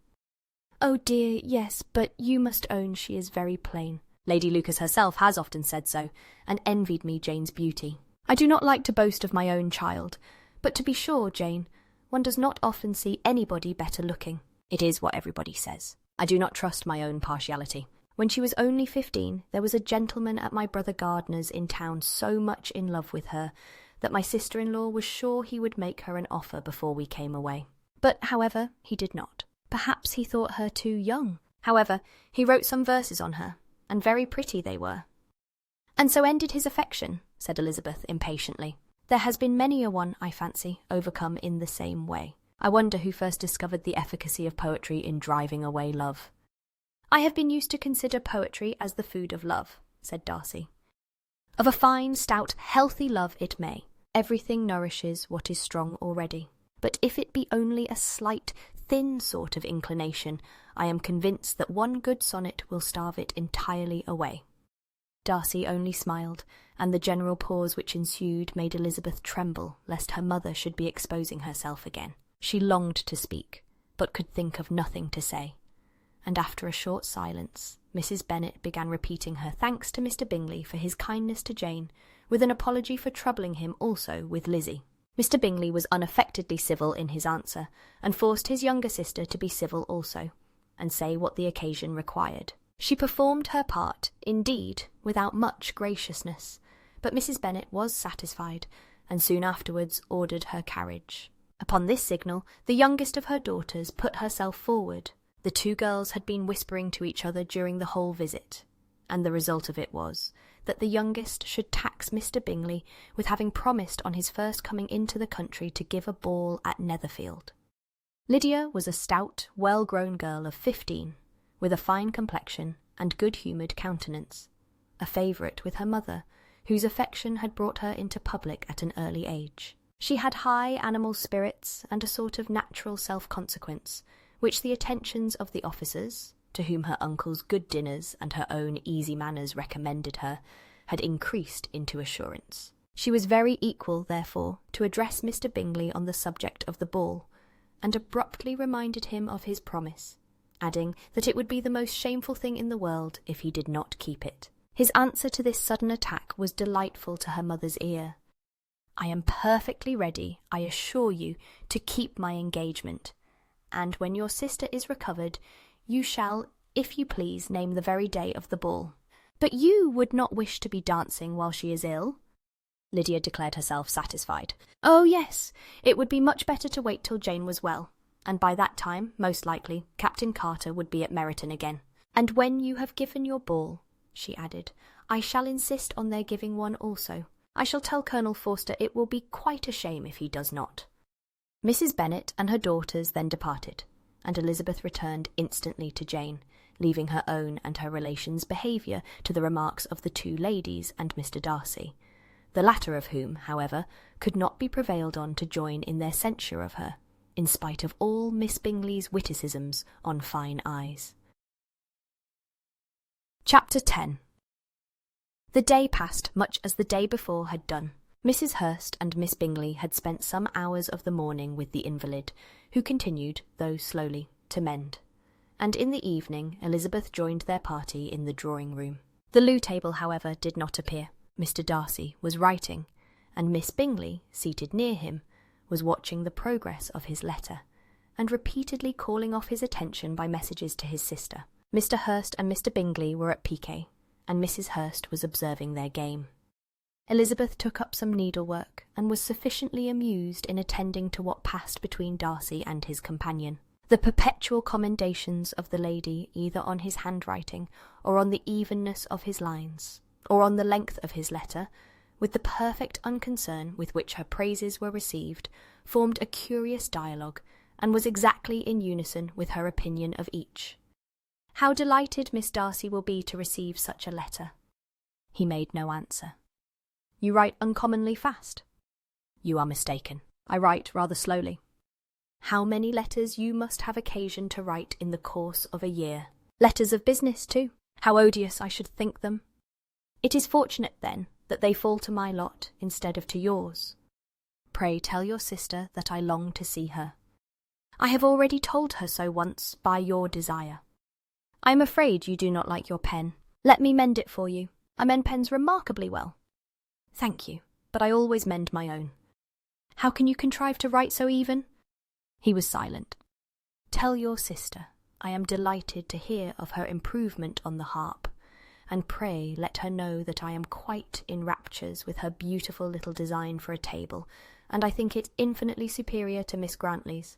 "Oh dear, yes, but you must own she is very plain. Lady Lucas herself has often said so, and envied me Jane's beauty. I do not like to boast of my own child, but to be sure, Jane, one does not often see anybody better looking. It is what everybody says. I do not trust my own partiality. When she was only 15, there was a gentleman at my brother Gardner's in town so much in love with her that my sister-in-law was sure he would make her an offer before we came away. But, however, he did not. Perhaps he thought her too young. However, he wrote some verses on her, and very pretty they were." "And so ended his affection," said Elizabeth impatiently. "There has been many a one, I fancy, overcome in the same way. I wonder who first discovered the efficacy of poetry in driving away love." "I have been used to consider poetry as the food of love," said Darcy. "Of a fine, stout, healthy love it may. Everything nourishes what is strong already. But if it be only a slight, thin sort of inclination, I am convinced that one good sonnet will starve it entirely away." Darcy only smiled, and the general pause which ensued made Elizabeth tremble lest her mother should be exposing herself again. She longed to speak, but could think of nothing to say. And after a short silence, Mrs. Bennet began repeating her thanks to Mr. Bingley for his kindness to Jane, with an apology for troubling him also with Lizzie. Mr. Bingley was unaffectedly civil in his answer, and forced his younger sister to be civil also, and say what the occasion required. She performed her part, indeed, without much graciousness, but Mrs. Bennet was satisfied, and soon afterwards ordered her carriage. Upon this signal, the youngest of her daughters put herself forward. The two girls had been whispering to each other during the whole visit, and the result of it was that the youngest should tax Mr. Bingley with having promised on his first coming into the country to give a ball at Netherfield. Lydia was a stout, well-grown girl of 15, with a fine complexion and good-humoured countenance, a favourite with her mother, whose affection had brought her into public at an early age. She had high animal spirits and a sort of natural self-consequence, which the attentions of the officers, to whom her uncle's good dinners and her own easy manners recommended her, had increased into assurance. She was very equal, therefore, to address Mr. Bingley on the subject of the ball, and abruptly reminded him of his promise, adding that it would be the most shameful thing in the world if he did not keep it. His answer to this sudden attack was delightful to her mother's ear. "I am perfectly ready, I assure you, to keep my engagement, and when your sister is recovered, you shall, if you please, name the very day of the ball. But you would not wish to be dancing while she is ill? Lydia declared herself satisfied. Oh, yes, it would be much better to wait till Jane was well, and by that time, most likely, Captain Carter would be at Meryton again. And when you have given your ball, she added, I shall insist on their giving one also. I shall tell Colonel Forster it will be quite a shame if he does not. Mrs. Bennet and her daughters then departed, and Elizabeth returned instantly to Jane, leaving her own and her relations' behaviour to the remarks of the two ladies and Mr. Darcy, the latter of whom, however, could not be prevailed on to join in their censure of her, in spite of all Miss Bingley's witticisms on fine eyes. Chapter 10. The day passed much as the day before had done. Mrs. Hurst and Miss Bingley had spent some hours of the morning with the invalid, who continued, though slowly, to mend, and in the evening Elizabeth joined their party in the drawing-room. The loo table, however, did not appear. Mr. Darcy was writing, and Miss Bingley, seated near him, was watching the progress of his letter, and repeatedly calling off his attention by messages to his sister. Mr. Hurst and Mr. Bingley were at piquet, and Mrs. Hurst was observing their game. Elizabeth took up some needlework, and was sufficiently amused in attending to what passed between Darcy and his companion. The perpetual commendations of the lady either on his handwriting, or on the evenness of his lines, or on the length of his letter, with the perfect unconcern with which her praises were received, formed a curious dialogue, and was exactly in unison with her opinion of each. How delighted Miss Darcy will be to receive such a letter. He made no answer. You write uncommonly fast. You are mistaken. I write rather slowly. How many letters you must have occasion to write in the course of a year. Letters of business, too. How odious I should think them. It is fortunate, then, that they fall to my lot instead of to yours. Pray tell your sister that I long to see her. I have already told her so once by your desire. I am afraid you do not like your pen. Let me mend it for you. I mend pens remarkably well. Thank you, but I always mend my own. How can you contrive to write so even? He was silent. Tell your sister I am delighted to hear of her improvement on the harp, and pray let her know that I am quite in raptures with her beautiful little design for a table, and I think it infinitely superior to Miss Grantley's.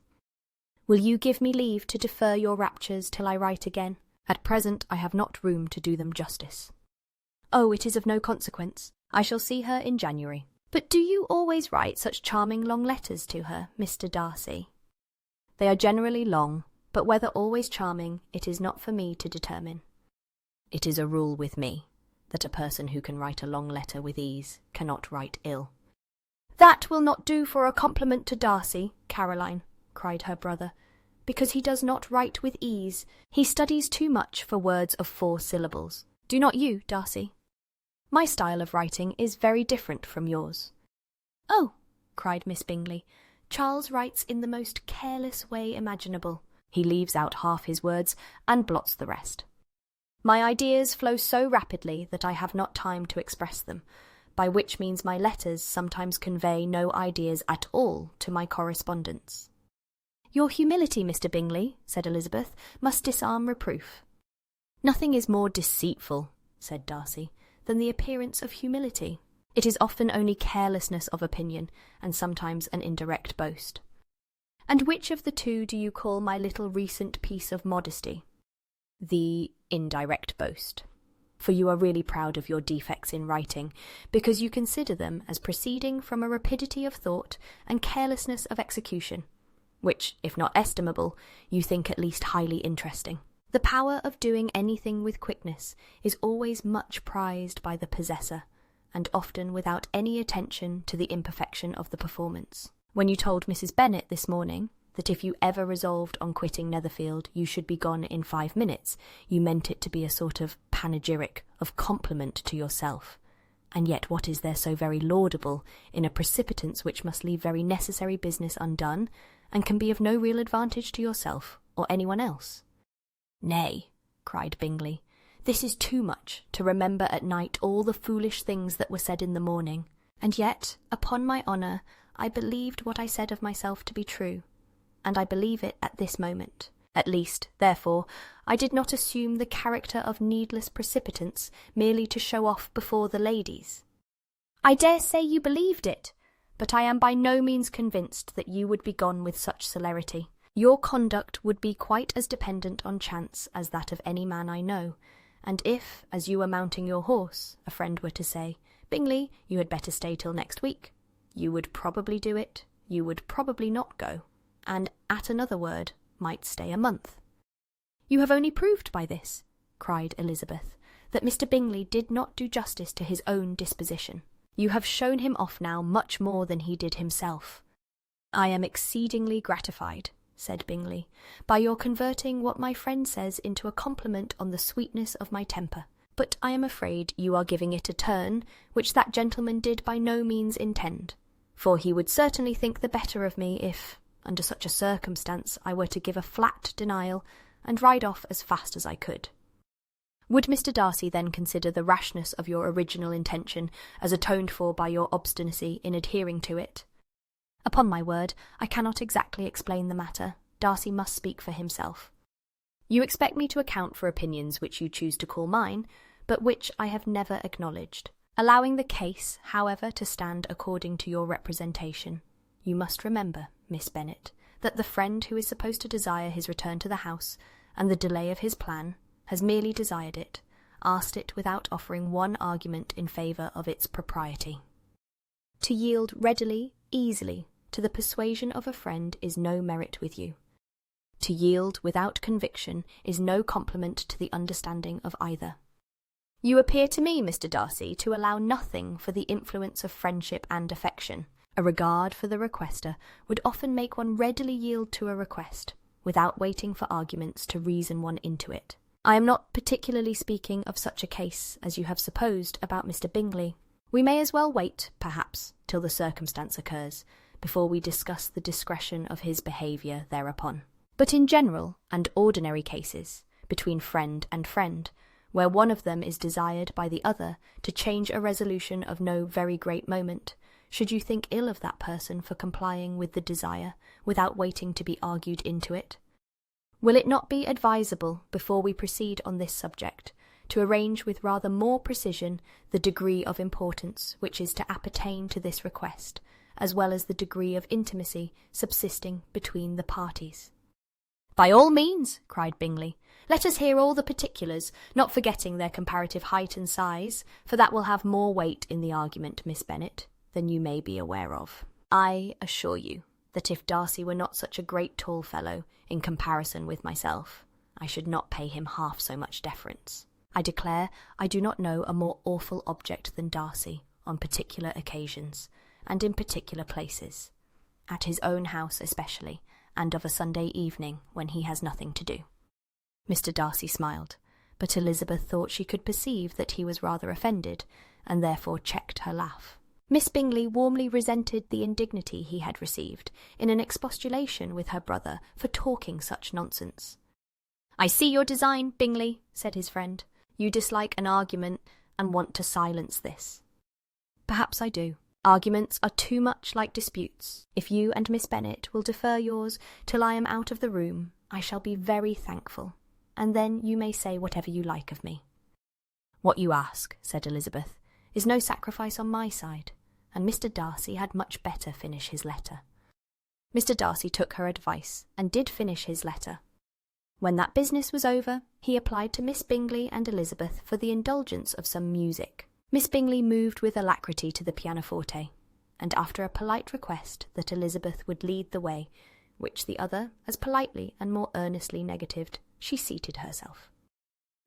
Will you give me leave to defer your raptures till I write again? At present I have not room to do them justice. Oh, it is of no consequence. I shall see her in January. But do you always write such charming long letters to her, Mr. Darcy? They are generally long, but whether always charming, it is not for me to determine. It is a rule with me, that a person who can write a long letter with ease cannot write ill. That will not do for a compliment to Darcy, Caroline, cried her brother, because he does not write with ease. He studies too much for words of 4 syllables. Do not you, Darcy? My style of writing is very different from yours. Oh, cried Miss Bingley, Charles writes in the most careless way imaginable. He leaves out half his words and blots the rest. My ideas flow so rapidly that I have not time to express them, by which means my letters sometimes convey no ideas at all to my correspondents. Your humility, Mr. Bingley, said Elizabeth, must disarm reproof. Nothing is more deceitful, said Darcy, than the appearance of humility. It is often only carelessness of opinion, and sometimes an indirect boast. And which of the two do you call my little recent piece of modesty? The indirect boast. For you are really proud of your defects in writing, because you consider them as proceeding from a rapidity of thought and carelessness of execution, which, if not estimable, you think at least highly interesting. The power of doing anything with quickness is always much prized by the possessor, and often without any attention to the imperfection of the performance. When you told Mrs. Bennet this morning that if you ever resolved on quitting Netherfield you should be gone in 5 minutes, you meant it to be a sort of panegyric, of compliment to yourself. And yet what is there so very laudable in a precipitance which must leave very necessary business undone, and can be of no real advantage to yourself or anyone else? Nay, cried Bingley, this is too much, to remember at night all the foolish things that were said in the morning. And yet, upon my honour, I believed what I said of myself to be true, and I believe it at this moment. At least, therefore, I did not assume the character of needless precipitance merely to show off before the ladies. I dare say you believed it, but I am by no means convinced that you would be gone with such celerity. Your conduct would be quite as dependent on chance as that of any man I know, and if, as you were mounting your horse, a friend were to say, Bingley, you had better stay till next week, you would probably do it, you would probably not go, and, at another word, might stay a month. You have only proved by this, cried Elizabeth, that Mr. Bingley did not do justice to his own disposition. You have shown him off now much more than he did himself. I am exceedingly gratified, said Bingley, by your converting what my friend says into a compliment on the sweetness of my temper. But I am afraid you are giving it a turn which that gentleman did by no means intend, for he would certainly think the better of me if, under such a circumstance, I were to give a flat denial and ride off as fast as I could. Would Mr. Darcy then consider the rashness of your original intention as atoned for by your obstinacy in adhering to it? Upon my word, I cannot exactly explain the matter. Darcy must speak for himself. You expect me to account for opinions which you choose to call mine, but which I have never acknowledged. Allowing the case, however, to stand according to your representation, you must remember, Miss Bennet, that the friend who is supposed to desire his return to the house, and the delay of his plan, has merely desired it, asked it without offering one argument in favour of its propriety. To yield readily, easily, to the persuasion of a friend is no merit with you. To yield without conviction is no compliment to the understanding of either. You appear to me, Mr. Darcy, to allow nothing for the influence of friendship and affection. A regard for the requester would often make one readily yield to a request, without waiting for arguments to reason one into it. I am not particularly speaking of such a case as you have supposed about Mr. Bingley. We may as well wait, perhaps, till the circumstance occurs, before we discuss the discretion of his behaviour thereupon. But in general and ordinary cases, between friend and friend, where one of them is desired by the other to change a resolution of no very great moment, should you think ill of that person for complying with the desire, without waiting to be argued into it? Will it not be advisable, before we proceed on this subject, to arrange with rather more precision the degree of importance which is to appertain to this request, as well as the degree of intimacy subsisting between the parties? By all means, cried Bingley. Let us hear all the particulars, not forgetting their comparative height and size, for that will have more weight in the argument, Miss Bennet, than you may be aware of. I assure you that if Darcy were not such a great tall fellow, in comparison with myself, I should not pay him half so much deference. I declare I do not know a more awful object than Darcy, on particular occasions, and in particular places, at his own house especially, and of a Sunday evening when he has nothing to do. Mr. Darcy smiled, but Elizabeth thought she could perceive that he was rather offended, and therefore checked her laugh. Miss Bingley warmly resented the indignity he had received in an expostulation with her brother for talking such nonsense. I see your design, Bingley, said his friend. You dislike an argument and want to silence this. Perhaps I do. Arguments are too much like disputes. If you and Miss Bennet will defer yours till I am out of the room, I shall be very thankful, and then you may say whatever you like of me. What you ask, said Elizabeth, is no sacrifice on my side, and Mr. Darcy had much better finish his letter. Mr. Darcy took her advice, and did finish his letter. When that business was over, he applied to Miss Bingley and Elizabeth for the indulgence of some music. Miss Bingley moved with alacrity to the pianoforte, and after a polite request that Elizabeth would lead the way, which the other as politely and more earnestly negatived, she seated herself.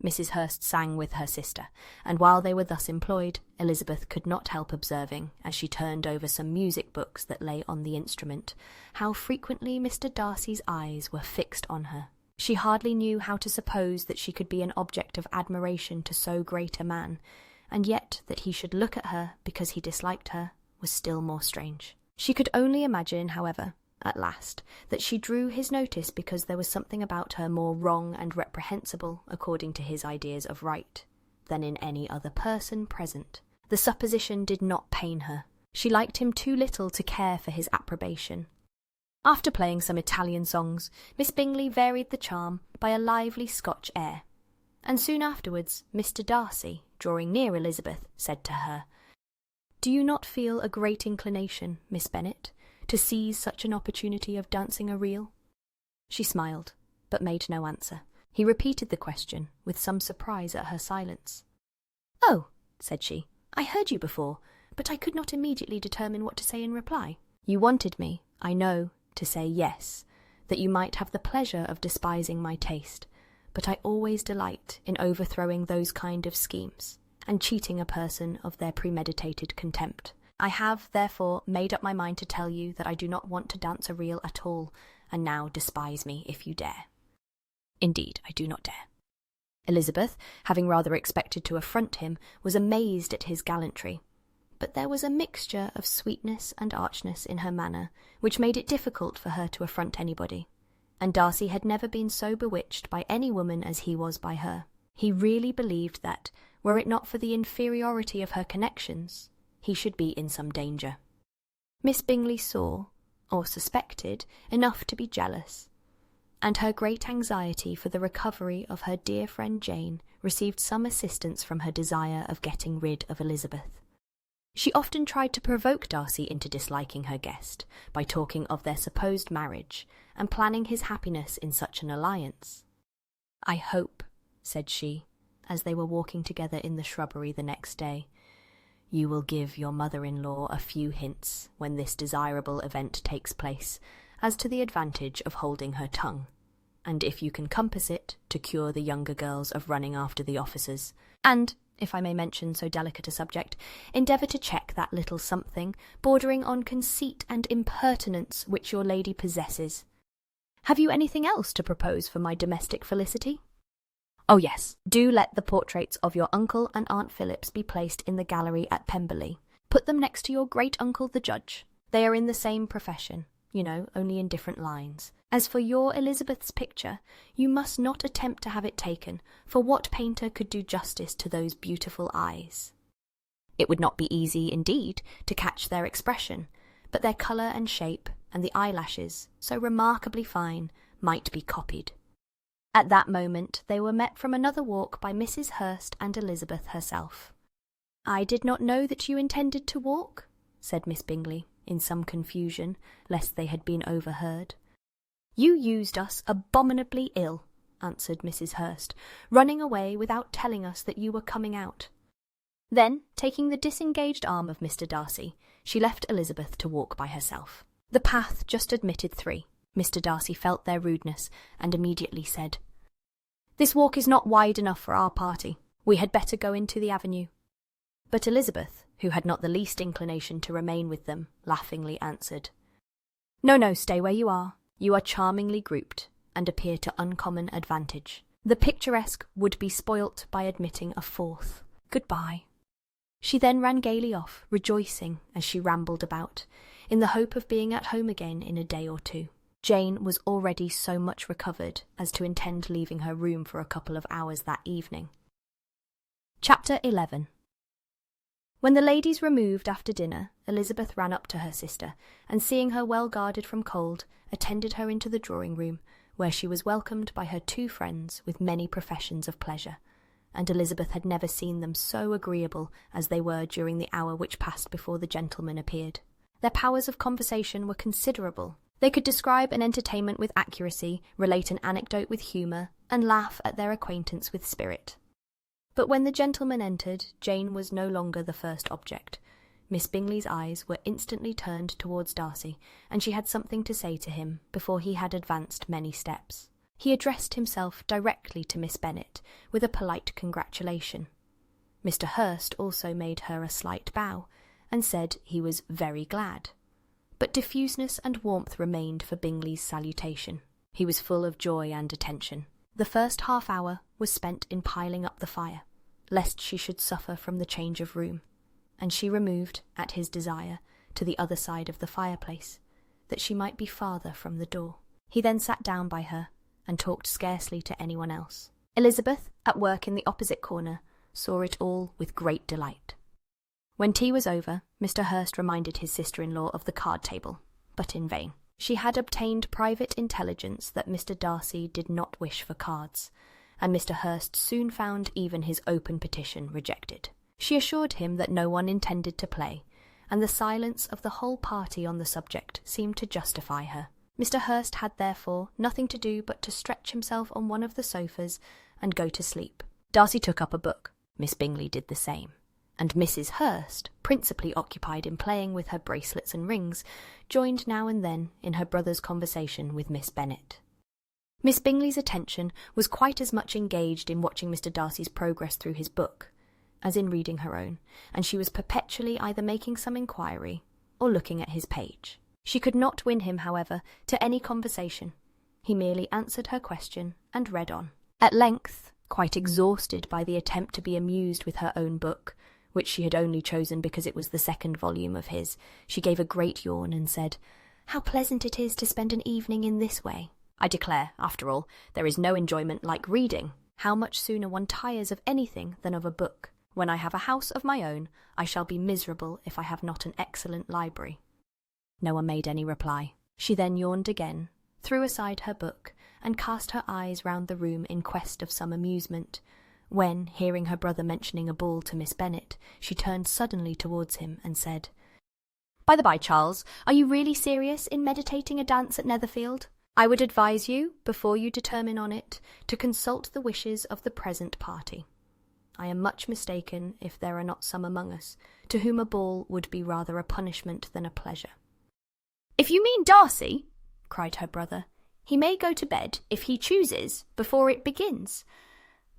Mrs. Hurst sang with her sister, and while they were thus employed, Elizabeth could not help observing, as she turned over some music books that lay on the instrument, how frequently Mr. Darcy's eyes were fixed on her. She hardly knew how to suppose that she could be an object of admiration to so great a man, and yet that he should look at her because he disliked her was still more strange. She could only imagine, however, at last, that she drew his notice because there was something about her more wrong and reprehensible, according to his ideas of right, than in any other person present. The supposition did not pain her. She liked him too little to care for his approbation. After playing some Italian songs, Miss Bingley varied the charm by a lively Scotch air, and soon afterwards Mr. Darcy, drawing near Elizabeth, said to her, "Do you not feel a great inclination, Miss Bennet, to seize such an opportunity of dancing a reel?" She smiled, but made no answer. He repeated the question, with some surprise at her silence. "Oh," said she, "I heard you before, but I could not immediately determine what to say in reply. You wanted me, I know, to say yes, that you might have the pleasure of despising my taste, but I always delight in overthrowing those kind of schemes, and cheating a person of their premeditated contempt. I have, therefore, made up my mind to tell you that I do not want to dance a reel at all, and now despise me if you dare." "Indeed, I do not dare." Elizabeth, having rather expected to affront him, was amazed at his gallantry, but there was a mixture of sweetness and archness in her manner, which made it difficult for her to affront anybody, and Darcy had never been so bewitched by any woman as he was by her. He really believed that, were it not for the inferiority of her connections, he should be in some danger. Miss Bingley saw, or suspected, enough to be jealous, and her great anxiety for the recovery of her dear friend Jane received some assistance from her desire of getting rid of Elizabeth. She often tried to provoke Darcy into disliking her guest by talking of their supposed marriage and planning his happiness in such an alliance. "I hope," said she, as they were walking together in the shrubbery the next day, "you will give your mother-in-law a few hints, when this desirable event takes place, as to the advantage of holding her tongue, and if you can compass it, to cure the younger girls of running after the officers, and, if I may mention so delicate a subject, endeavour to check that little something, bordering on conceit and impertinence, which your lady possesses. Have you anything else to propose for my domestic felicity? Oh yes, do let the portraits of your uncle and Aunt Phillips be placed in the gallery at Pemberley. Put them next to your great-uncle the judge. They are in the same profession, you know, only in different lines. As for your Elizabeth's picture, you must not attempt to have it taken, for what painter could do justice to those beautiful eyes? It would not be easy, indeed, to catch their expression, but their colour and shape, and the eyelashes, so remarkably fine, might be copied." At that moment they were met from another walk by Mrs. Hurst and Elizabeth herself. "I did not know that you intended to walk," said Miss Bingley, in some confusion, lest they had been overheard. "You used us abominably ill," answered Mrs. Hurst, "running away without telling us that you were coming out." Then, taking the disengaged arm of Mr. Darcy, she left Elizabeth to walk by herself. The path just admitted 3. Mr. Darcy felt their rudeness, and immediately said, "This walk is not wide enough for our party. We had better go into the avenue." But Elizabeth, who had not the least inclination to remain with them, laughingly answered, "No, no, stay where you are. You are charmingly grouped, and appear to uncommon advantage. The picturesque would be spoilt by admitting a 4th. Goodbye." She then ran gaily off, rejoicing as she rambled about, in the hope of being at home again in a day or 2. Jane was already so much recovered as to intend leaving her room for a couple of hours that evening. Chapter 11. When the ladies removed after dinner, Elizabeth ran up to her sister, and seeing her well guarded from cold, attended her into the drawing-room, where she was welcomed by her 2 friends with many professions of pleasure, and Elizabeth had never seen them so agreeable as they were during the hour which passed before the gentlemen appeared. Their powers of conversation were considerable. They could describe an entertainment with accuracy, relate an anecdote with humour, and laugh at their acquaintance with spirit. But when the gentlemen entered, Jane was no longer the first object. Miss Bingley's eyes were instantly turned towards Darcy, and she had something to say to him before he had advanced many steps. He addressed himself directly to Miss Bennet, with a polite congratulation. Mr. Hurst also made her a slight bow, and said he was very glad. But diffuseness and warmth remained for Bingley's salutation. He was full of joy and attention. The first half-hour was spent in piling up the fire, lest she should suffer from the change of room, and she removed, at his desire, to the other side of the fireplace, that she might be farther from the door. He then sat down by her, and talked scarcely to anyone else. Elizabeth, at work in the opposite corner, saw it all with great delight. When tea was over, Mr. Hurst reminded his sister-in-law of the card-table, but in vain. She had obtained private intelligence that Mr. Darcy did not wish for cards, and Mr. Hurst soon found even his open petition rejected. She assured him that no one intended to play, and the silence of the whole party on the subject seemed to justify her. Mr. Hurst had therefore nothing to do but to stretch himself on one of the sofas and go to sleep. Darcy took up a book. Miss Bingley did the same, and Mrs. Hurst, principally occupied in playing with her bracelets and rings, joined now and then in her brother's conversation with Miss Bennet. Miss Bingley's attention was quite as much engaged in watching Mr. Darcy's progress through his book as in reading her own, and she was perpetually either making some inquiry or looking at his page. She could not win him, however, to any conversation. He merely answered her question and read on. At length, quite exhausted by the attempt to be amused with her own book, which she had only chosen because it was the second volume of his, she gave a great yawn and said, "How pleasant it is to spend an evening in this way! I declare, after all, there is no enjoyment like reading. How much sooner one tires of anything than of a book. When I have a house of my own, I shall be miserable if I have not an excellent library." No one made any reply. She then yawned again, threw aside her book, and cast her eyes round the room in quest of some amusement, when, hearing her brother mentioning a ball to Miss Bennet, she turned suddenly towards him and said, "By the by, Charles, are you really serious in meditating a dance at Netherfield? I would advise you, before you determine on it, to consult the wishes of the present party. I am much mistaken if there are not some among us to whom a ball would be rather a punishment than a pleasure." "If you mean Darcy," cried her brother, "he may go to bed, if he chooses, before it begins.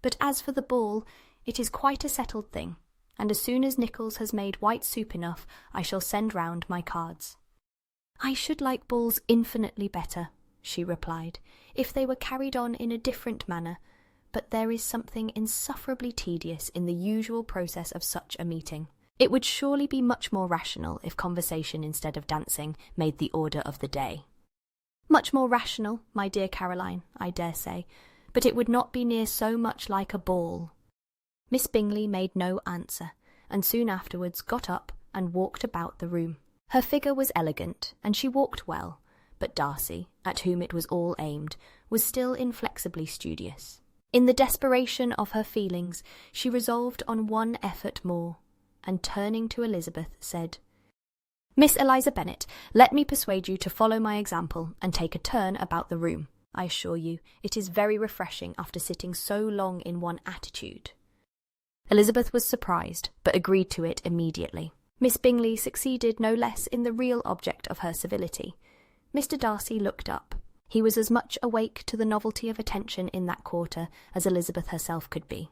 But as for the ball, it is quite a settled thing, and as soon as Nichols has made white soup enough, I shall send round my cards." "I should like balls infinitely better," she replied, "if they were carried on in a different manner, but there is something insufferably tedious in the usual process of such a meeting. It would surely be much more rational if conversation instead of dancing made the order of the day." "Much more rational, my dear Caroline, I dare say, but it would not be near so much like a ball." Miss Bingley made no answer, and soon afterwards got up and walked about the room. Her figure was elegant, and she walked well, but Darcy, at whom it was all aimed, was still inflexibly studious. In the desperation of her feelings, she resolved on one effort more, and turning to Elizabeth, said, "Miss Eliza Bennet, let me persuade you to follow my example and take a turn about the room. I assure you, it is very refreshing after sitting so long in one attitude." Elizabeth was surprised, but agreed to it immediately. Miss Bingley succeeded no less in the real object of her civility. Mr. Darcy looked up. He was as much awake to the novelty of attention in that quarter as Elizabeth herself could be,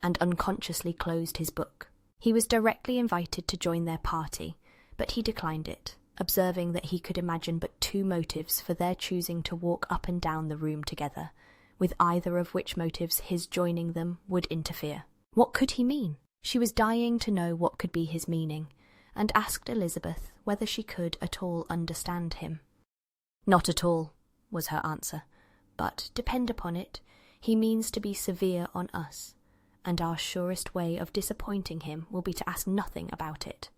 and unconsciously closed his book. He was directly invited to join their party, but he declined it, observing that he could imagine but two motives for their choosing to walk up and down the room together, with either of which motives his joining them would interfere. What could he mean? She was dying to know what could be his meaning, and asked Elizabeth whether she could at all understand him. "Not at all," was her answer, "but, depend upon it, he means to be severe on us, and our surest way of disappointing him will be to ask nothing about it."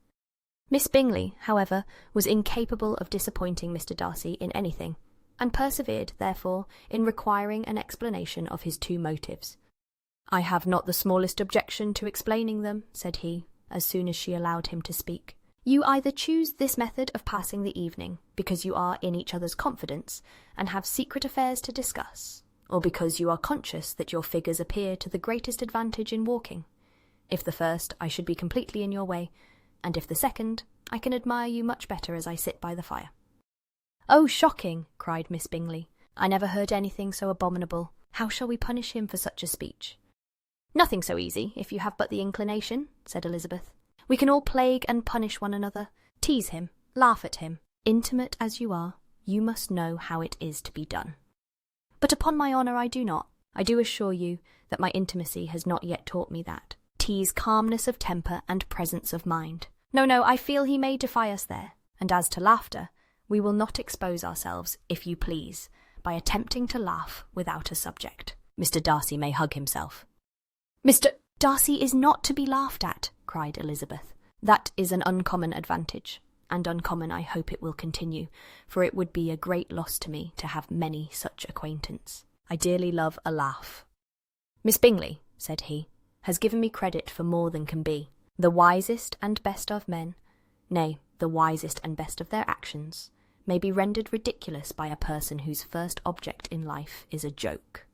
Miss Bingley, however, was incapable of disappointing Mr. Darcy in anything, and persevered, therefore, in requiring an explanation of his two motives. "I have not the smallest objection to explaining them," said he, as soon as she allowed him to speak. "You either choose this method of passing the evening because you are in each other's confidence and have secret affairs to discuss, or because you are conscious that your figures appear to the greatest advantage in walking. If the first, I should be completely in your way, and if the second, I can admire you much better as I sit by the fire." "Oh, shocking!" cried Miss Bingley. "I never heard anything so abominable. How shall we punish him for such a speech?" "Nothing so easy, if you have but the inclination," said Elizabeth. "We can all plague and punish one another, tease him, laugh at him. Intimate as you are, you must know how it is to be done." "But upon my honour I do not. I do assure you that my intimacy has not yet taught me that. Tease calmness of temper and presence of mind. No, I feel he may defy us there. And as to laughter, we will not expose ourselves, if you please, by attempting to laugh without a subject. Mr. Darcy may hug himself." "Mr. Darcy is not to be laughed at," cried Elizabeth. "That is an uncommon advantage. and uncommon I hope it will continue, for it would be a great loss to me to have many such acquaintance. I dearly love a laugh. Miss Bingley, said he, has given me credit for more than can be. The wisest and best of men, nay, the wisest and best of their actions, may be rendered ridiculous by a person whose first object in life is a joke.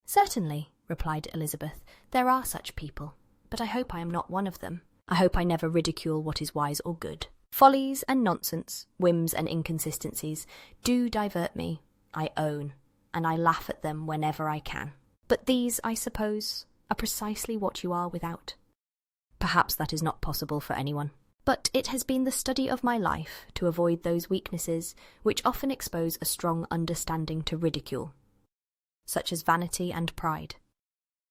Certainly, replied Elizabeth, there are such people, but I hope I am not one of them. I hope I never ridicule what is wise or good. Follies and nonsense, whims and inconsistencies, do divert me, I own, and I laugh at them whenever I can. But these, I suppose, are precisely what you are without. Perhaps that is not possible for anyone. But it has been the study of my life to avoid those weaknesses which often expose a strong understanding to ridicule, such as vanity and pride.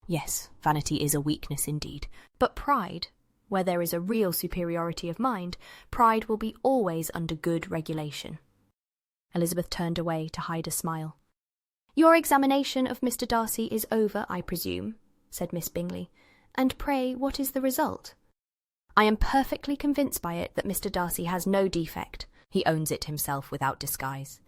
Yes, vanity is a weakness indeed, but pride, where there is a real superiority of mind, pride will be always under good regulation. Elizabeth turned away to hide a smile. Your examination of Mr. Darcy is over, I presume, said Miss Bingley, and pray what is the result? I am perfectly convinced by it that Mr. Darcy has no defect. He owns it himself without disguise.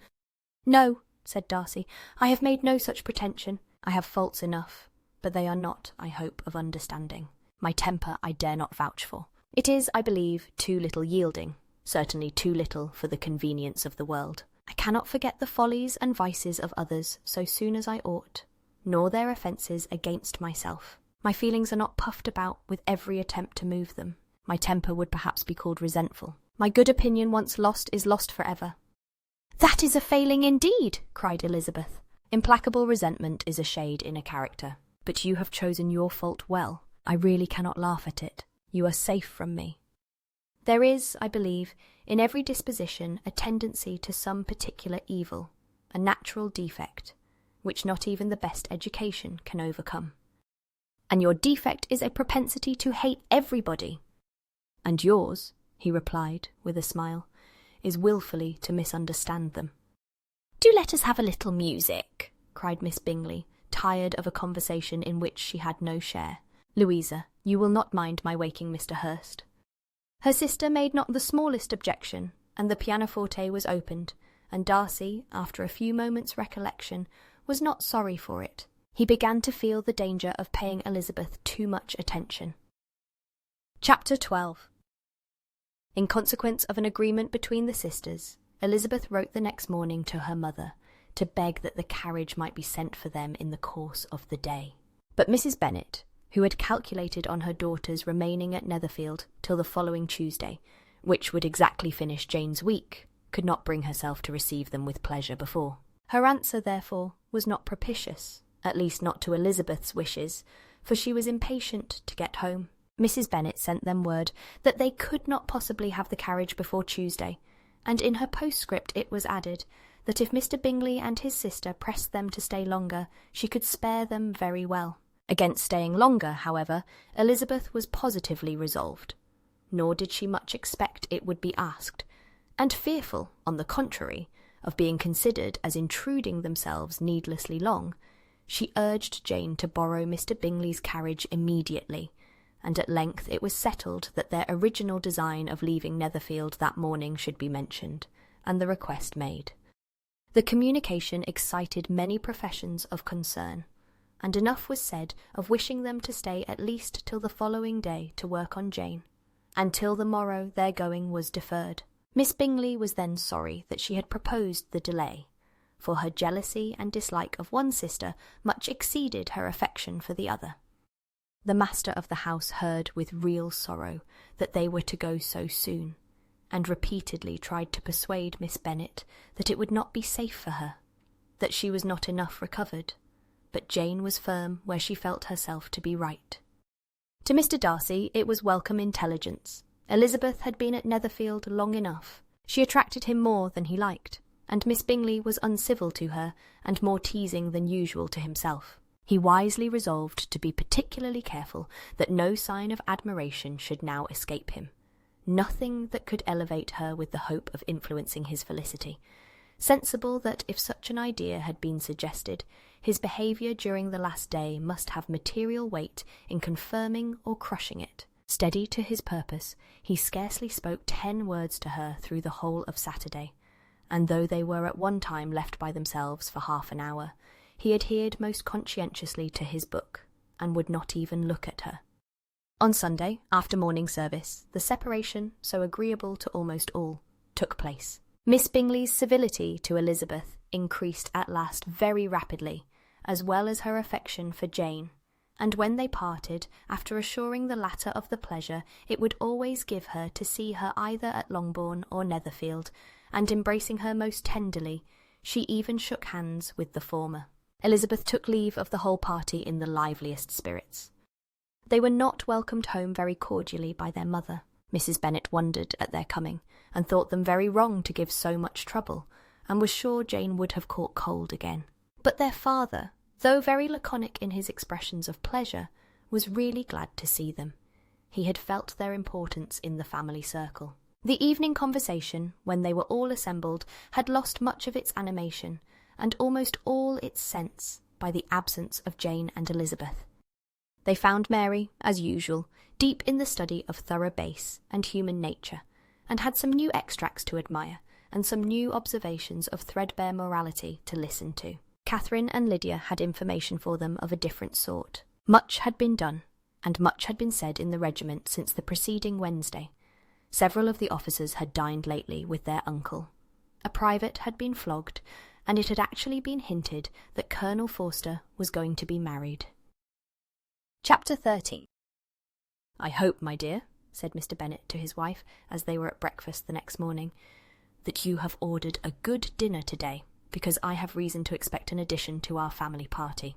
No, said Darcy, I have made no such pretension. I have faults enough, but they are not, I hope, of understanding. My temper I dare not vouch for. It is, I believe, too little yielding, certainly too little for the convenience of the world. I cannot forget the follies and vices of others so soon as I ought, nor their offences against myself. My feelings are not puffed about with every attempt to move them. My temper would perhaps be called resentful. My good opinion once lost is lost for ever. That is a failing indeed, cried Elizabeth. Implacable resentment is a shade in a character, but you have chosen your fault well. I really cannot laugh at it. You are safe from me. There is, I believe, in every disposition a tendency to some particular evil, a natural defect, which not even the best education can overcome. And your defect is a propensity to hate everybody. And yours, he replied with a smile, is wilfully to misunderstand them. Do let us have a little music, cried Miss Bingley, tired of a conversation in which she had no share. Louisa, you will not mind my waking Mr. Hurst. Her sister made not the smallest objection, and the pianoforte was opened, and Darcy, after a few moments' recollection, was not sorry for it. He began to feel the danger of paying Elizabeth too much attention. Chapter 12. In consequence of an agreement between the sisters, Elizabeth wrote the next morning to her mother to beg that the carriage might be sent for them in the course of the day. But Mrs. Bennet, who had calculated on her daughters remaining at Netherfield till the following Tuesday, which would exactly finish Jane's week, could not bring herself to receive them with pleasure before. Her answer, therefore, was not propitious, at least not to Elizabeth's wishes, for she was impatient to get home. Mrs. Bennet sent them word that they could not possibly have the carriage before Tuesday, and in her postscript it was added that if Mr. Bingley and his sister pressed them to stay longer, she could spare them very well. Against staying longer, however, Elizabeth was positively resolved, nor did she much expect it would be asked, and fearful, on the contrary, of being considered as intruding themselves needlessly long, she urged Jane to borrow Mr. Bingley's carriage immediately, and at length it was settled that their original design of leaving Netherfield that morning should be mentioned, and the request made. The communication excited many professions of concern, and enough was said of wishing them to stay at least till the following day to work on Jane, and till the morrow their going was deferred. Miss Bingley was then sorry that she had proposed the delay, for her jealousy and dislike of one sister much exceeded her affection for the other. The master of the house heard with real sorrow that they were to go so soon, and repeatedly tried to persuade Miss Bennet that it would not be safe for her, that she was not enough recovered, but Jane was firm where she felt herself to be right. To Mr. Darcy it was welcome intelligence. Elizabeth had been at Netherfield long enough. She attracted him more than he liked, and Miss Bingley was uncivil to her and more teasing than usual to himself. He wisely resolved to be particularly careful that no sign of admiration should now escape him, nothing that could elevate her with the hope of influencing his felicity, sensible that if such an idea had been suggested, his behaviour during the last day must have material weight in confirming or crushing it. Steady to his purpose, he scarcely spoke 10 words to her through the whole of Saturday, and though they were at one time left by themselves for half an hour, he adhered most conscientiously to his book, and would not even look at her. On Sunday, after morning service, the separation, so agreeable to almost all, took place. Miss Bingley's civility to Elizabeth increased at last very rapidly, as well as her affection for Jane, and when they parted, after assuring the latter of the pleasure it would always give her to see her either at Longbourn or Netherfield, and embracing her most tenderly, she even shook hands with the former. Elizabeth took leave of the whole party in the liveliest spirits. They were not welcomed home very cordially by their mother. Mrs. Bennet wondered at their coming, and thought them very wrong to give so much trouble, and was sure Jane would have caught cold again. But their father, though very laconic in his expressions of pleasure, was really glad to see them. He had felt their importance in the family circle. The evening conversation, when they were all assembled, had lost much of its animation, and almost all its sense, by the absence of Jane and Elizabeth. They found Mary, as usual, deep in the study of thorough bass and human nature, and had some new extracts to admire, and some new observations of threadbare morality to listen to. Catherine and Lydia had information for them of a different sort. Much had been done, and much had been said in the regiment since the preceding Wednesday. Several of the officers had dined lately with their uncle. A private had been flogged, and it had actually been hinted that Colonel Forster was going to be married. Chapter 13. "I hope, my dear," said Mr. Bennet to his wife, as they were at breakfast the next morning, "that you have ordered a good dinner to-day, because I have reason to expect an addition to our family party."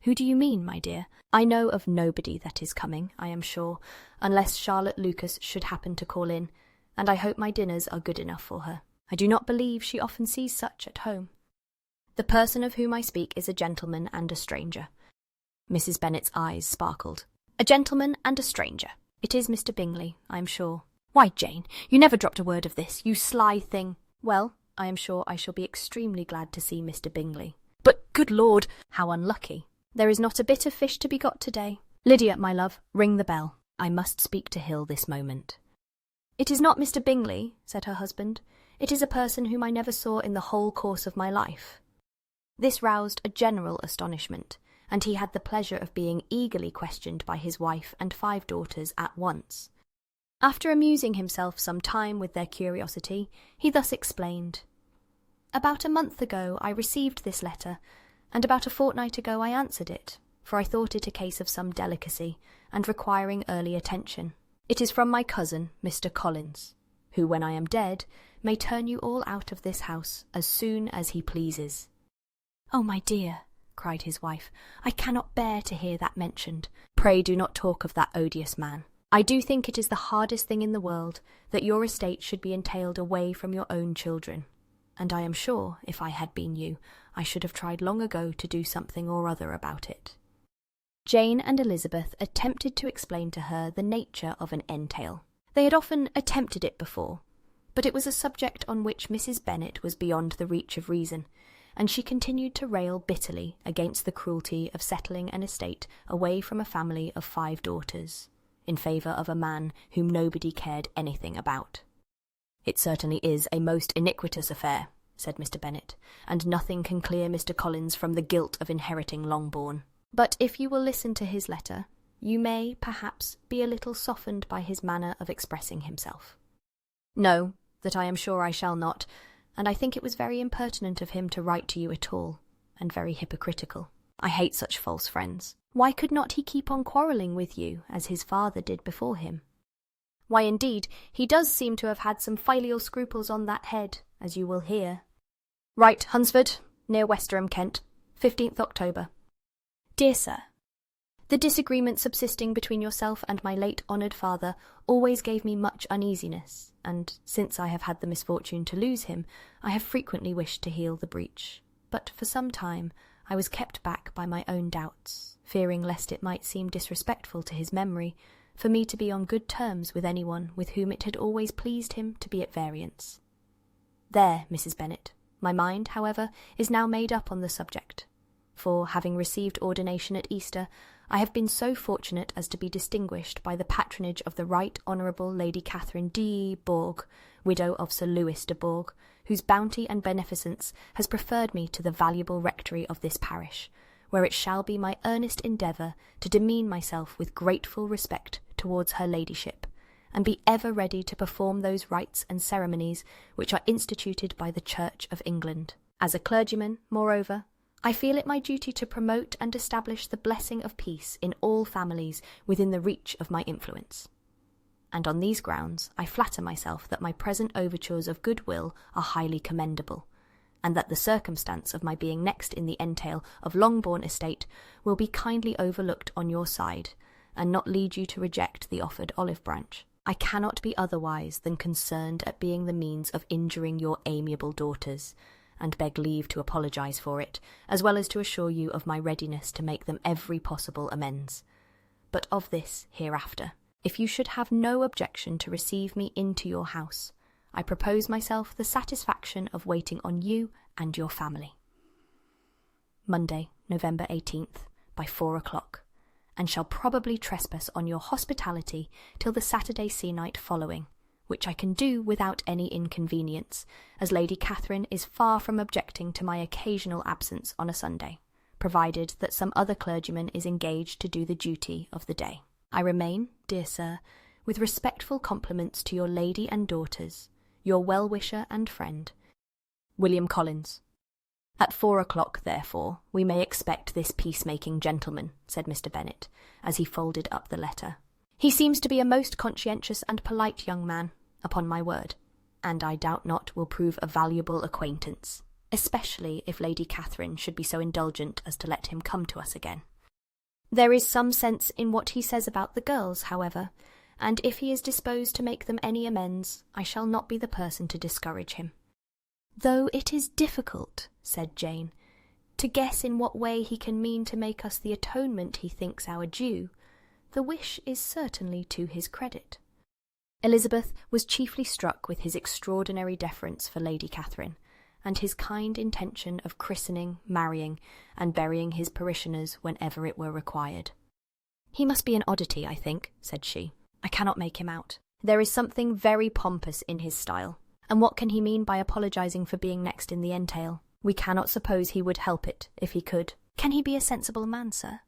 "Who do you mean, my dear? I know of nobody that is coming, I am sure, unless Charlotte Lucas should happen to call in, and I hope my dinners are good enough for her. I do not believe she often sees such at home. The person of whom I speak is a gentleman and a stranger." Mrs. Bennet's eyes sparkled. "A gentleman and a stranger. It is Mr. Bingley, I am sure." "Why, Jane, you never dropped a word of this, you sly thing." "Well, I am sure I shall be extremely glad to see Mr. Bingley." "But, good Lord, how unlucky. There is not a bit of fish to be got to-day. Lydia, my love, ring the bell. I must speak to Hill this moment." "It is not Mr. Bingley," said her husband. "It is a person whom I never saw in the whole course of my life." This roused a general astonishment, and he had the pleasure of being eagerly questioned by his wife and 5 daughters at once. After amusing himself some time with their curiosity, he thus explained: "About a month ago I received this letter, and about a fortnight ago I answered it, for I thought it a case of some delicacy, and requiring early attention. It is from my cousin, Mr. Collins, who, when I am dead, may turn you all out of this house as soon as he pleases." "Oh, my dear," cried his wife, "I cannot bear to hear that mentioned. Pray do not talk of that odious man. I do think it is the hardest thing in the world that your estate should be entailed away from your own children, and I am sure, if I had been you, I should have tried long ago to do something or other about it." Jane and Elizabeth attempted to explain to her the nature of an entail. They had often attempted it before, but it was a subject on which Mrs. Bennet was beyond the reach of reason, and she continued to rail bitterly against the cruelty of settling an estate away from a family of 5 daughters, in favour of a man whom nobody cared anything about. "It certainly is a most iniquitous affair," said Mr. Bennet, "and nothing can clear Mr. Collins from the guilt of inheriting Longbourn. But if you will listen to his letter, you may, perhaps, be a little softened by his manner of expressing himself." "No, that I am sure I shall not, and I think it was very impertinent of him to write to you at all, and very hypocritical. I hate such false friends. Why could not he keep on quarrelling with you, as his father did before him?" "Why, indeed, he does seem to have had some filial scruples on that head, as you will hear. Right, Hunsford, near Westerham, Kent, 15th October. Dear Sir, the disagreement subsisting between yourself and my late honoured father always gave me much uneasiness, and since I have had the misfortune to lose him, I have frequently wished to heal the breach. But for some time I was kept back by my own doubts, fearing lest it might seem disrespectful to his memory for me to be on good terms with anyone with whom it had always pleased him to be at variance. There, Mrs. Bennet, my mind, however, is now made up on the subject, for, having received ordination at Easter, I have been so fortunate as to be distinguished by the patronage of the Right Honourable Lady Catherine de Bourgh, widow of Sir Lewis de Bourgh, whose bounty and beneficence has preferred me to the valuable rectory of this parish, where it shall be my earnest endeavour to demean myself with grateful respect towards her ladyship, and be ever ready to perform those rites and ceremonies which are instituted by the Church of England. As a clergyman, moreover, I feel it my duty to promote and establish the blessing of peace in all families within the reach of my influence. And on these grounds I flatter myself that my present overtures of goodwill are highly commendable, and that the circumstance of my being next in the entail of Longbourn estate will be kindly overlooked on your side, and not lead you to reject the offered olive branch. I cannot be otherwise than concerned at being the means of injuring your amiable daughters, and beg leave to apologise for it, as well as to assure you of my readiness to make them every possible amends. But of this hereafter. If you should have no objection to receive me into your house, I propose myself the satisfaction of waiting on you and your family. Monday, November 18th, by 4 o'clock, and shall probably trespass on your hospitality till the Saturday se'night following, which I can do without any inconvenience, as Lady Catherine is far from objecting to my occasional absence on a Sunday, provided that some other clergyman is engaged to do the duty of the day. I remain, dear sir, with respectful compliments to your lady and daughters, your well-wisher and friend, William Collins. At 4 o'clock, therefore, we may expect this peacemaking gentleman, said Mr. Bennet, as he folded up the letter. He seems to be a most conscientious and polite young man, upon my word, and I doubt not will prove a valuable acquaintance, especially if Lady Catherine should be so indulgent as to let him come to us again. There is some sense in what he says about the girls, however, and if he is disposed to make them any amends, I shall not be the person to discourage him. Though it is difficult, said Jane, to guess in what way he can mean to make us the atonement he thinks our due, the wish is certainly to his credit. Elizabeth was chiefly struck with his extraordinary deference for Lady Catherine, and his kind intention of christening, marrying, and burying his parishioners whenever it were required. He must be an oddity, I think, said she. I cannot make him out. There is something very pompous in his style, and what can he mean by apologising for being next in the entail? We cannot suppose he would help it, if he could. Can he be a sensible man, sir?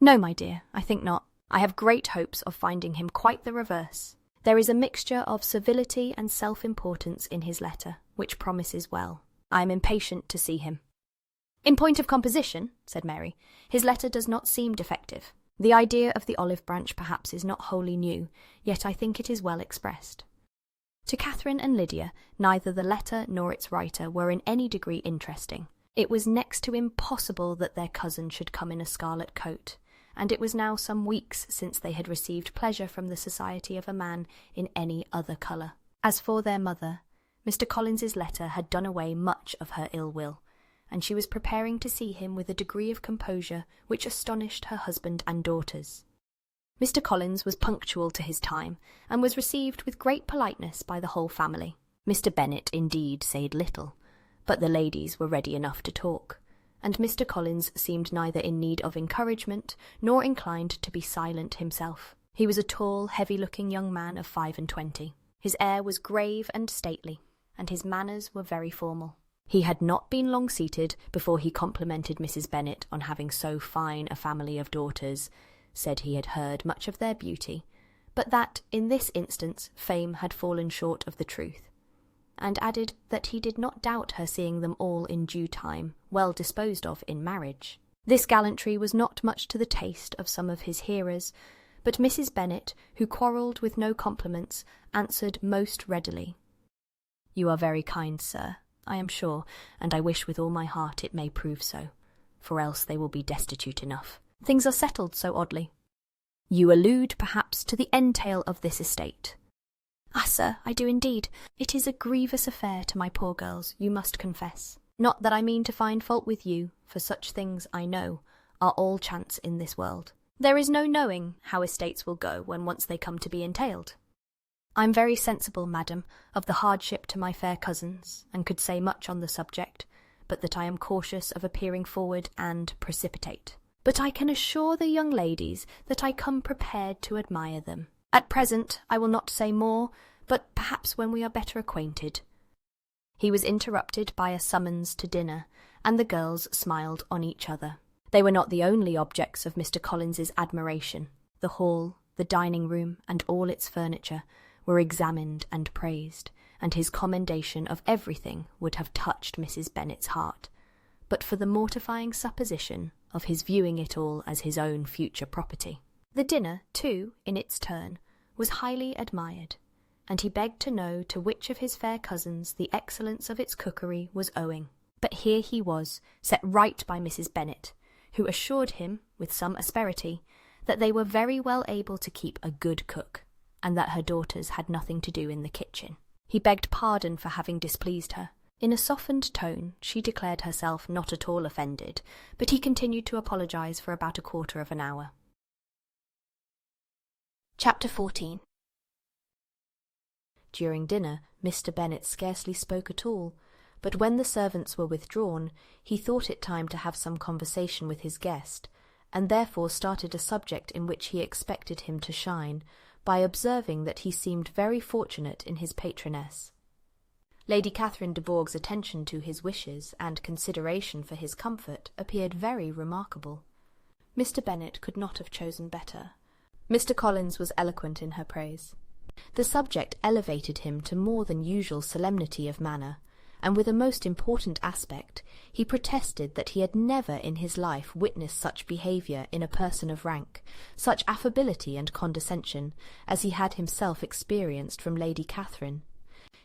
No, my dear, I think not. I have great hopes of finding him quite the reverse. There is a mixture of civility and self-importance in his letter, which promises well. I am impatient to see him. In point of composition, said Mary, his letter does not seem defective. The idea of the olive branch perhaps is not wholly new, yet I think it is well expressed. To Catherine and Lydia, neither the letter nor its writer were in any degree interesting. It was next to impossible that their cousin should come in a scarlet coat, and it was now some weeks since they had received pleasure from the society of a man in any other colour. As for their mother, Mr. Collins's letter had done away much of her ill will, and she was preparing to see him with a degree of composure which astonished her husband and daughters. Mr. Collins was punctual to his time, and was received with great politeness by the whole family. Mr. Bennet, indeed, said little, but the ladies were ready enough to talk, and Mr. Collins seemed neither in need of encouragement nor inclined to be silent himself. He was a tall, heavy-looking young man of 25. His air was grave and stately, and his manners were very formal. He had not been long seated before he complimented Mrs. Bennet on having so fine a family of daughters, said he had heard much of their beauty, but that, in this instance, fame had fallen short of the truth, and added that he did not doubt her seeing them all in due time well disposed of in marriage. This gallantry was not much to the taste of some of his hearers, but Mrs. Bennet, who quarrelled with no compliments, answered most readily, "You are very kind, sir, I am sure, and I wish with all my heart it may prove so, for else they will be destitute enough. Things are settled so oddly. You allude, perhaps, to the entail of this estate." "Ah, sir, I do indeed. It is a grievous affair to my poor girls, you must confess. Not that I mean to find fault with you, for such things, I know, are all chance in this world. There is no knowing how estates will go when once they come to be entailed. I am very sensible, madam, of the hardship to my fair cousins, and could say much on the subject, but that I am cautious of appearing forward and precipitate. but I can assure the young ladies that I come prepared to admire them. At present I will not say more, but perhaps when we are better acquainted." He was interrupted by a summons to dinner, and the girls smiled on each other. They were not the only objects of Mr. Collins's admiration. The hall, the dining-room, and all its furniture were examined and praised, and his commendation of everything would have touched Mrs. Bennet's heart, but for the mortifying supposition of his viewing it all as his own future property. The dinner, too, in its turn, was highly admired, and he begged to know to which of his fair cousins the excellence of its cookery was owing. But here he was, set right by Mrs. Bennet, who assured him, with some asperity, that they were very well able to keep a good cook, and that her daughters had nothing to do in the kitchen. He begged pardon for having displeased her. In a softened tone she declared herself not at all offended, but he continued to apologise for about a quarter of an hour. Chapter 14. During dinner Mr. Bennet scarcely spoke at all, but when the servants were withdrawn, he thought it time to have some conversation with his guest, and therefore started a subject in which he expected him to shine, by observing that he seemed very fortunate in his patroness. Lady Catherine de Bourgh's attention to his wishes and consideration for his comfort appeared very remarkable. Mr. Bennet could not have chosen better. Mr. Collins was eloquent in her praise. The subject elevated him to more than usual solemnity of manner, and with a most important aspect he protested that he had never in his life witnessed such behaviour in a person of rank, such affability and condescension, as he had himself experienced from Lady Catherine.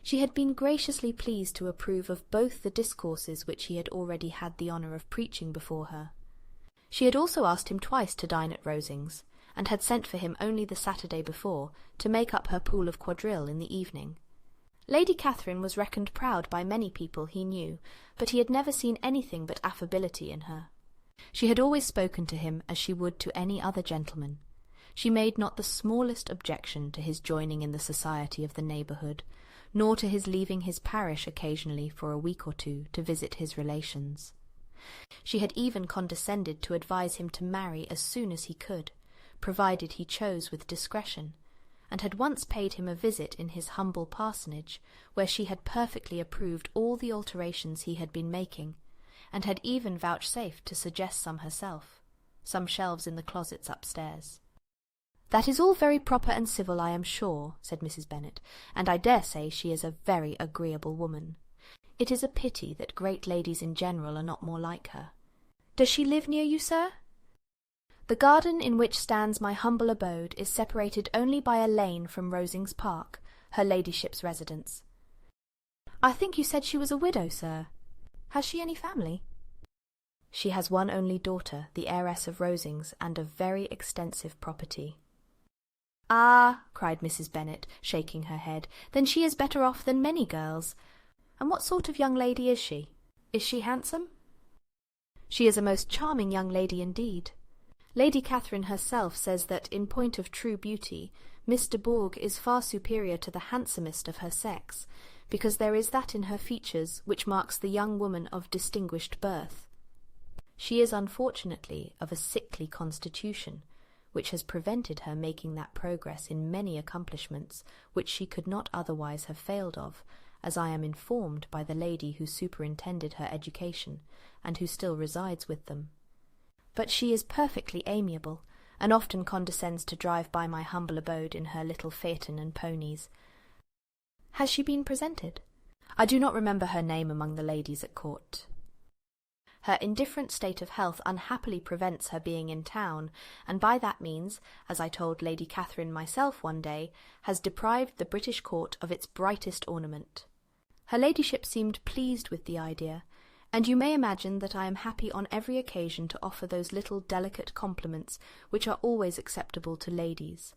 She had been graciously pleased to approve of both the discourses which he had already had the honour of preaching before her. She had also asked him twice to dine at Rosings, and had sent for him only the Saturday before, to make up her pool of quadrille in the evening. Lady Catherine was reckoned proud by many people he knew, but he had never seen anything but affability in her. She had always spoken to him as she would to any other gentleman. She made not the smallest objection to his joining in the society of the neighbourhood, nor to his leaving his parish occasionally for a week or two to visit his relations. She had even condescended to advise him to marry as soon as he could, provided he chose with discretion, and had once paid him a visit in his humble parsonage, where she had perfectly approved all the alterations he had been making, and had even vouchsafed to suggest some herself, some shelves in the closets upstairs. "That is all very proper and civil, I am sure," said Mrs. Bennet, "and I dare say she is a very agreeable woman. It is a pity that great ladies in general are not more like her. Does she live near you, sir?" "The garden in which stands my humble abode is separated only by a lane from Rosings Park, her ladyship's residence." "I think you said she was a widow, sir. Has she any family?" "She has one only daughter, the heiress of Rosings, and of very extensive property." "Ah," cried Mrs. Bennet, shaking her head, "then she is better off than many girls. And what sort of young lady is she? Is she handsome?" "She is a most charming young lady indeed. Lady Catherine herself says that, in point of true beauty, Miss de Bourgh is far superior to the handsomest of her sex, because there is that in her features which marks the young woman of distinguished birth. She is unfortunately of a sickly constitution, which has prevented her making that progress in many accomplishments which she could not otherwise have failed of, as I am informed by the lady who superintended her education, and who still resides with them. But she is perfectly amiable, and often condescends to drive by my humble abode in her little phaeton and ponies. Has she been presented? I do not remember her name among the ladies at court. Her indifferent state of health unhappily prevents her being in town, and by that means, as I told Lady Catherine myself one day, has deprived the British court of its brightest ornament. Her ladyship seemed pleased with the idea, and you may imagine that I am happy on every occasion to offer those little delicate compliments which are always acceptable to ladies.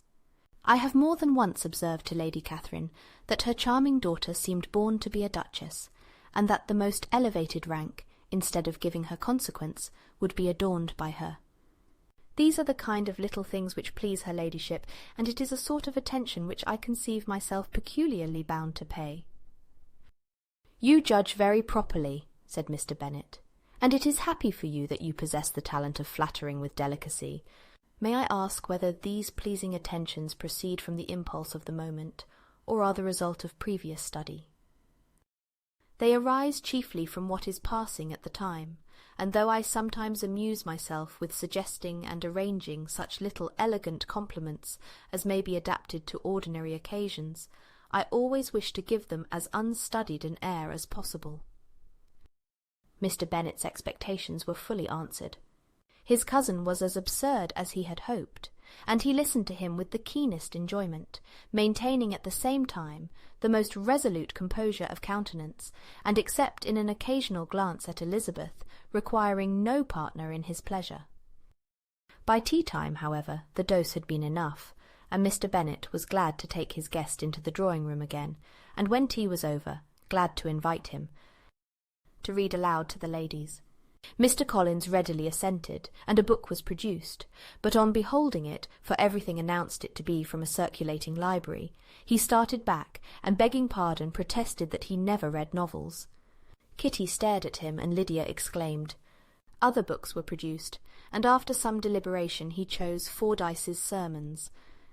I have more than once observed to Lady Catherine that her charming daughter seemed born to be a duchess, and that the most elevated rank, instead of giving her consequence, would be adorned by her. These are the kind of little things which please her ladyship, and it is a sort of attention which I conceive myself peculiarly bound to pay. "You judge very properly," said Mr. Bennet, and it is happy for you that you possess the talent of flattering with delicacy. May I ask whether these pleasing attentions proceed from the impulse of the moment, or are the result of previous study? They arise chiefly from what is passing at the time, and though I sometimes amuse myself with suggesting and arranging such little elegant compliments as may be adapted to ordinary occasions, I always wish to give them as unstudied an air as possible. Mr. Bennet's expectations were fully answered. His cousin was as absurd as he had hoped, and he listened to him with the keenest enjoyment, maintaining at the same time the most resolute composure of countenance, and except in an occasional glance at Elizabeth, requiring no partner in his pleasure. By tea-time, however, the dose had been enough, and Mr. Bennet was glad to take his guest into the drawing-room again, and when tea was over, glad to invite him to read aloud to the ladies. Mr. Collins readily assented, and a book was produced, but on beholding it, for everything announced it to be from a circulating library, he started back, and begging pardon, protested that he never read novels. Kitty stared at him, and Lydia exclaimed. Other books were produced, and after some deliberation he chose Fordyce's Sermons.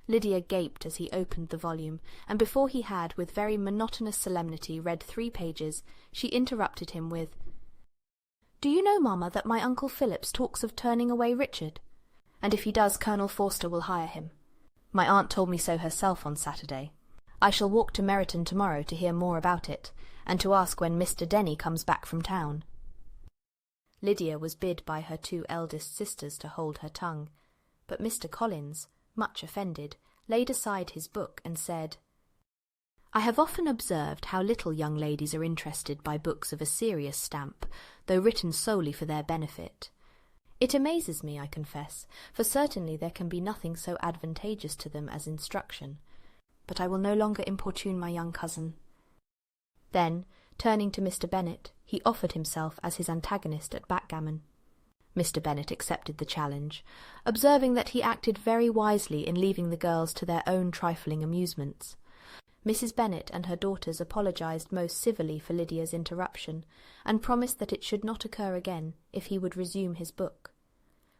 Lydia gaped as he opened the volume, and before he had, with very monotonous solemnity, read 3 pages, she interrupted him with, "Do you know, mamma, that my Uncle Phillips talks of turning away Richard? And if he does, Colonel Forster will hire him. My aunt told me so herself on Saturday. I shall walk to Meryton tomorrow to hear more about it, and to ask when Mr. Denny comes back from town." Lydia was bid by her 2 eldest sisters to hold her tongue, but Mr. Collins, much offended, laid aside his book and said, "I have often observed how little young ladies are interested by books of a serious stamp, though written solely for their benefit. It amazes me, I confess, for certainly there can be nothing so advantageous to them as instruction. But I will no longer importune my young cousin." Then, turning to Mr. Bennet, he offered himself as his antagonist at backgammon. Mr. Bennet accepted the challenge, observing that he acted very wisely in leaving the girls to their own trifling amusements. Mrs. Bennet and her daughters apologized most civilly for Lydia's interruption, and promised that it should not occur again if he would resume his book.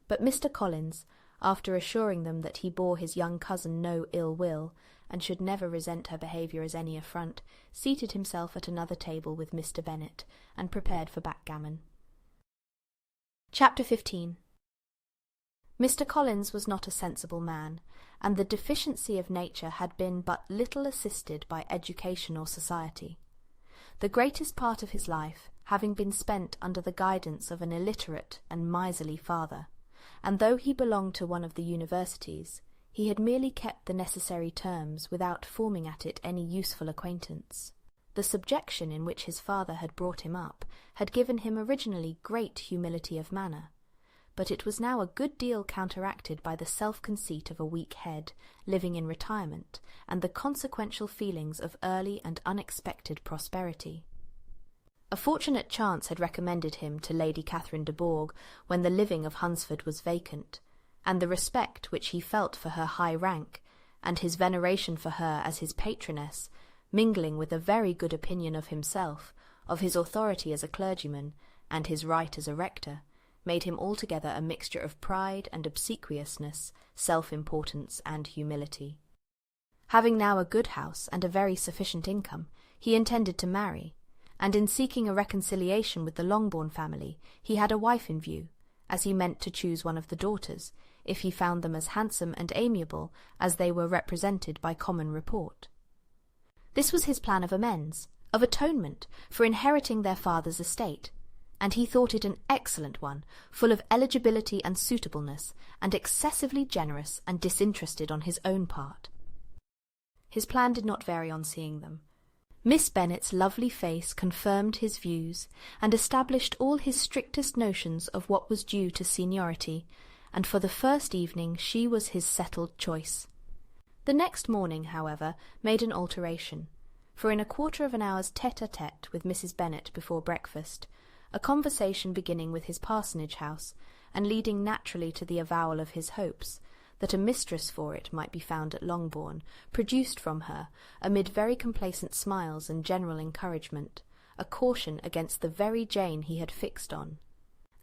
But Mr. Collins, after assuring them that he bore his young cousin no ill will, and should never resent her behaviour as any affront, seated himself at another table with Mr. Bennet, and prepared for backgammon. Chapter 15. Mr. Collins was not a sensible man, and the deficiency of nature had been but little assisted by education or society. The greatest part of his life having been spent under the guidance of an illiterate and miserly father, and though he belonged to one of the universities, he had merely kept the necessary terms without forming at it any useful acquaintance. The subjection in which his father had brought him up had given him originally great humility of manner, but it was now a good deal counteracted by the self-conceit of a weak head, living in retirement, and the consequential feelings of early and unexpected prosperity. A fortunate chance had recommended him to Lady Catherine de Bourgh when the living of Hunsford was vacant, and the respect which he felt for her high rank, and his veneration for her as his patroness, mingling with a very good opinion of himself, of his authority as a clergyman, and his right as a rector, made him altogether a mixture of pride and obsequiousness, self-importance and humility. Having now a good house and a very sufficient income, he intended to marry, and in seeking a reconciliation with the Longbourn family, he had a wife in view, as he meant to choose one of the daughters, if he found them as handsome and amiable as they were represented by common report. This was his plan of amends, of atonement, for inheriting their father's estate, and he thought it an excellent one, full of eligibility and suitableness, and excessively generous and disinterested on his own part. His plan did not vary on seeing them. Miss Bennet's lovely face confirmed his views, and established all his strictest notions of what was due to seniority, and for the first evening she was his settled choice. The next morning, however, made an alteration, for in a quarter of an hour's tête-à-tête with Mrs. Bennet before breakfast, a conversation beginning with his parsonage house, and leading naturally to the avowal of his hopes, that a mistress for it might be found at Longbourn, produced from her, amid very complacent smiles and general encouragement, a caution against the very Jane he had fixed on.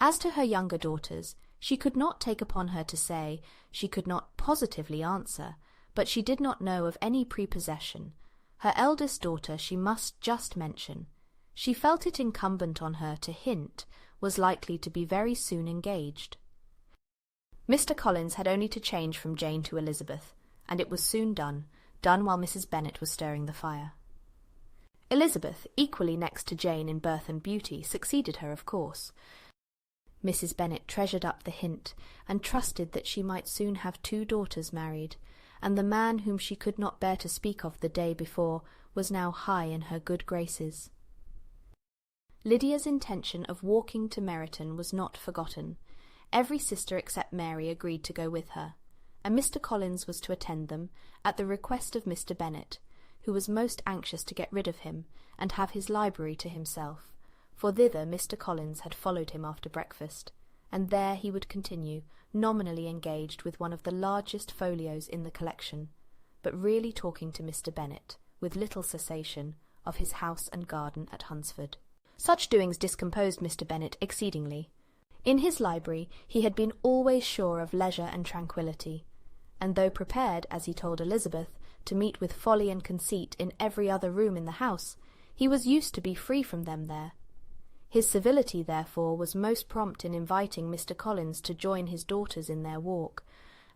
As to her younger daughters, she could not take upon her to say, she could not positively answer, but she did not know of any prepossession. Her eldest daughter she must just mention. She felt it incumbent on her to hint, was likely to be very soon engaged. Mr. Collins had only to change from Jane to Elizabeth, and it was soon done while Mrs. Bennet was stirring the fire. Elizabeth, equally next to Jane in birth and beauty, succeeded her, of course. Mrs. Bennet treasured up the hint, and trusted that she might soon have 2 daughters married, and the man whom she could not bear to speak of the day before was now high in her good graces. Lydia's intention of walking to Meryton was not forgotten. Every sister except Mary agreed to go with her, and Mr. Collins was to attend them, at the request of Mr. Bennet, who was most anxious to get rid of him, and have his library to himself, for thither Mr. Collins had followed him after breakfast, and there he would continue, nominally engaged with one of the largest folios in the collection, but really talking to Mr. Bennet, with little cessation, of his house and garden at Hunsford. Such doings discomposed Mr. Bennet exceedingly. In his library he had been always sure of leisure and tranquillity, and though prepared, as he told Elizabeth, to meet with folly and conceit in every other room in the house, he was used to be free from them there. His civility, therefore, was most prompt in inviting Mr. Collins to join his daughters in their walk,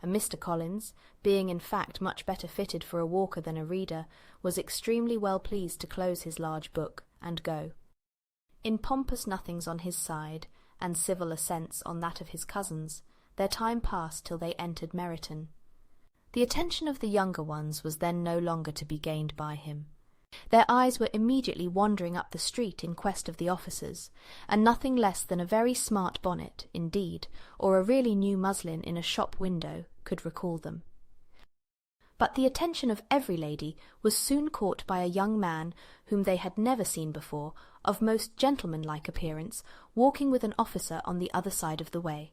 and Mr. Collins, being in fact much better fitted for a walker than a reader, was extremely well pleased to close his large book and go. In pompous nothings on his side, and civil assents on that of his cousins, their time passed till they entered Meryton. The attention of the younger ones was then no longer to be gained by him. Their eyes were immediately wandering up the street in quest of the officers, and nothing less than a very smart bonnet, indeed, or a really new muslin in a shop window, could recall them. But the attention of every lady was soon caught by a young man whom they had never seen before, of most gentlemanlike appearance, walking with an officer on the other side of the way.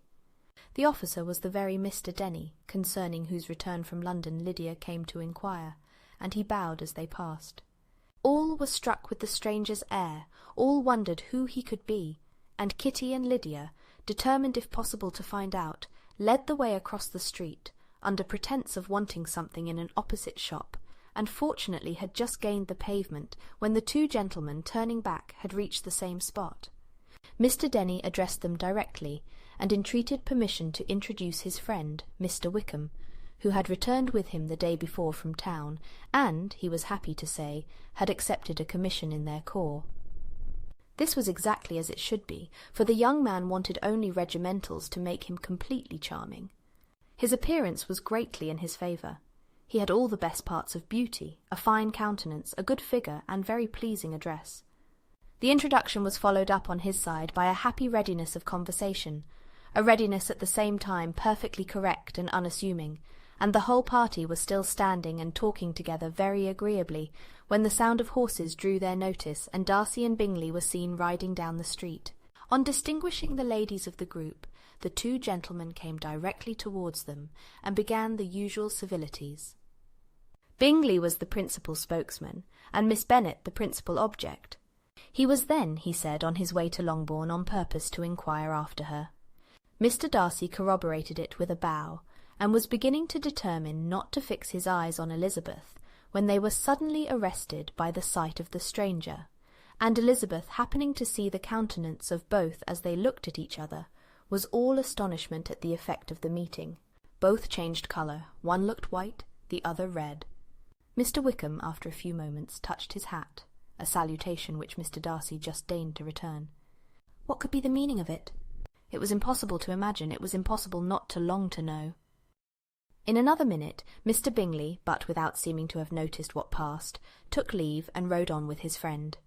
The officer was the very Mr. Denny, concerning whose return from London Lydia came to inquire, and he bowed as they passed. All were struck with the stranger's air, all wondered who he could be, and Kitty and Lydia, determined if possible to find out, led the way across the street, under pretence of wanting something in an opposite shop, and fortunately had just gained the pavement when the 2 gentlemen, turning back, had reached the same spot. Mr. Denny addressed them directly, and entreated permission to introduce his friend, Mr. Wickham, who had returned with him the day before from town, and, he was happy to say, had accepted a commission in their corps. This was exactly as it should be, for the young man wanted only regimentals to make him completely charming. His appearance was greatly in his favour. He had all the best parts of beauty, a fine countenance, a good figure, and very pleasing address. The introduction was followed up on his side by a happy readiness of conversation, a readiness at the same time perfectly correct and unassuming, and the whole party was still standing and talking together very agreeably, when the sound of horses drew their notice, and Darcy and Bingley were seen riding down the street. On distinguishing the ladies of the group, the 2 gentlemen came directly towards them, and began the usual civilities. Bingley was the principal spokesman, and Miss Bennet the principal object. He was then, he said, on his way to Longbourn on purpose to inquire after her. Mr. Darcy corroborated it with a bow, and was beginning to determine not to fix his eyes on Elizabeth, when they were suddenly arrested by the sight of the stranger, and Elizabeth, happening to see the countenance of both as they looked at each other, was all astonishment at the effect of the meeting. Both changed colour, one looked white, the other red. Mr. Wickham, after a few moments, touched his hat, a salutation which Mr. Darcy just deigned to return. What could be the meaning of it? It was impossible to imagine, it was impossible not to long to know. In another minute, Mr. Bingley, but without seeming to have noticed what passed, took leave and rode on with his friend.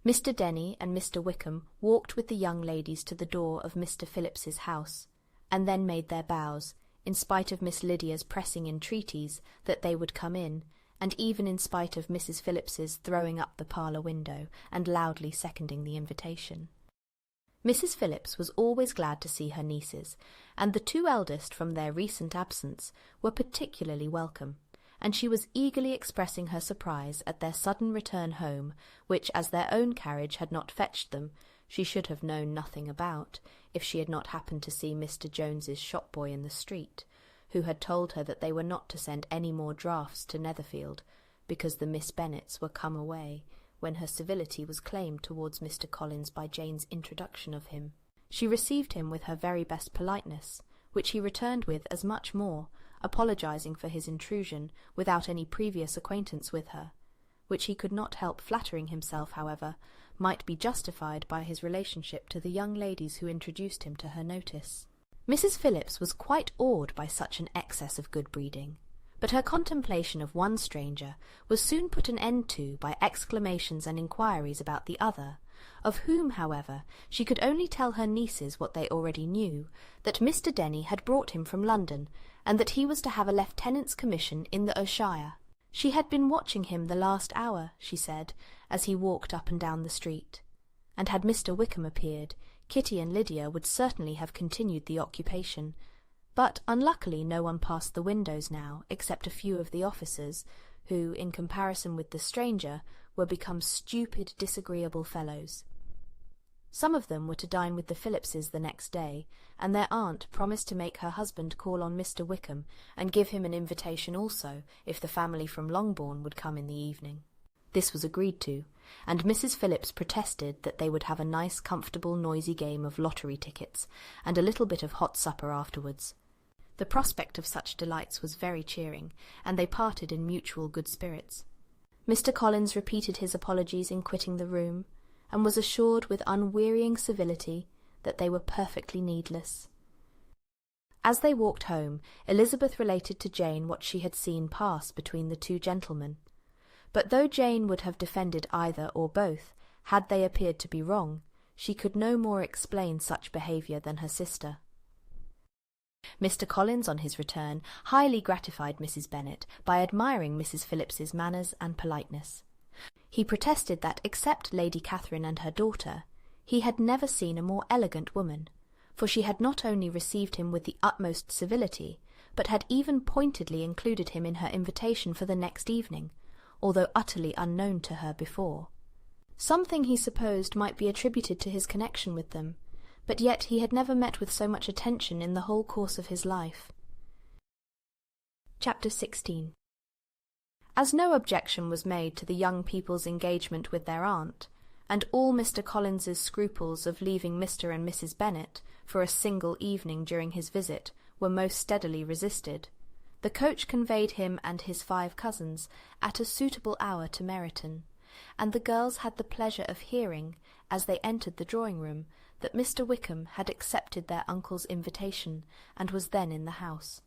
Mr. Denny and Mr. Wickham walked with the young ladies to the door of Mr. Phillips's house, and then made their bows, in spite of Miss Lydia's pressing entreaties that they would come in, and even in spite of Mrs. Phillips's throwing up the parlour window and loudly seconding the invitation. Mrs. Phillips was always glad to see her nieces, and the 2 eldest, from their recent absence, were particularly welcome, and she was eagerly expressing her surprise at their sudden return home, which, as their own carriage had not fetched them, she should have known nothing about, if she had not happened to see Mr. Jones's shop-boy in the street, who had told her that they were not to send any more drafts to Netherfield, because the Miss Bennets were come away, when her civility was claimed towards Mr. Collins by Jane's introduction of him. She received him with her very best politeness, which he returned with as much more, apologizing for his intrusion without any previous acquaintance with her, which he could not help flattering himself, however, might be justified by his relationship to the young ladies who introduced him to her notice. Mrs. Phillips was quite awed by such an excess of good breeding, but her contemplation of one stranger was soon put an end to by exclamations and inquiries about the other, of whom, however, she could only tell her nieces what they already knew, that Mr. Denny had brought him from London, and that he was to have a lieutenant's commission in the Shire. She had been watching him the last hour, she said, as he walked up and down the street, and had Mr. Wickham appeared, Kitty and Lydia would certainly have continued the occupation, but unluckily no one passed the windows now, except a few of the officers, who, in comparison with the stranger, were become stupid, disagreeable fellows. Some of them were to dine with the Phillipses the next day, and their aunt promised to make her husband call on Mr. Wickham, and give him an invitation also, if the family from Longbourn would come in the evening. This was agreed to, and Mrs. Phillips protested that they would have a nice, comfortable, noisy game of lottery tickets, and a little bit of hot supper afterwards. The prospect of such delights was very cheering, and they parted in mutual good spirits. Mr. Collins repeated his apologies in quitting the room, and was assured with unwearying civility that they were perfectly needless. As they walked home, Elizabeth related to Jane what she had seen pass between the two gentlemen, but though Jane would have defended either or both, had they appeared to be wrong, she could no more explain such behaviour than her sister. Mr. Collins, on his return, highly gratified Mrs. Bennet by admiring Mrs. Phillips's manners and politeness. He protested that, except Lady Catherine and her daughter, he had never seen a more elegant woman, for she had not only received him with the utmost civility, but had even pointedly included him in her invitation for the next evening, although utterly unknown to her before. Something he supposed might be attributed to his connection with them, but yet he had never met with so much attention in the whole course of his life. Chapter 16. As no objection was made to the young people's engagement with their aunt, and all Mr. Collins's scruples of leaving Mr. and Mrs. Bennet for a single evening during his visit were most steadily resisted, the coach conveyed him and his 5 cousins at a suitable hour to Meryton, and the girls had the pleasure of hearing, as they entered the drawing-room, that Mr. Wickham had accepted their uncle's invitation, and was then in the house.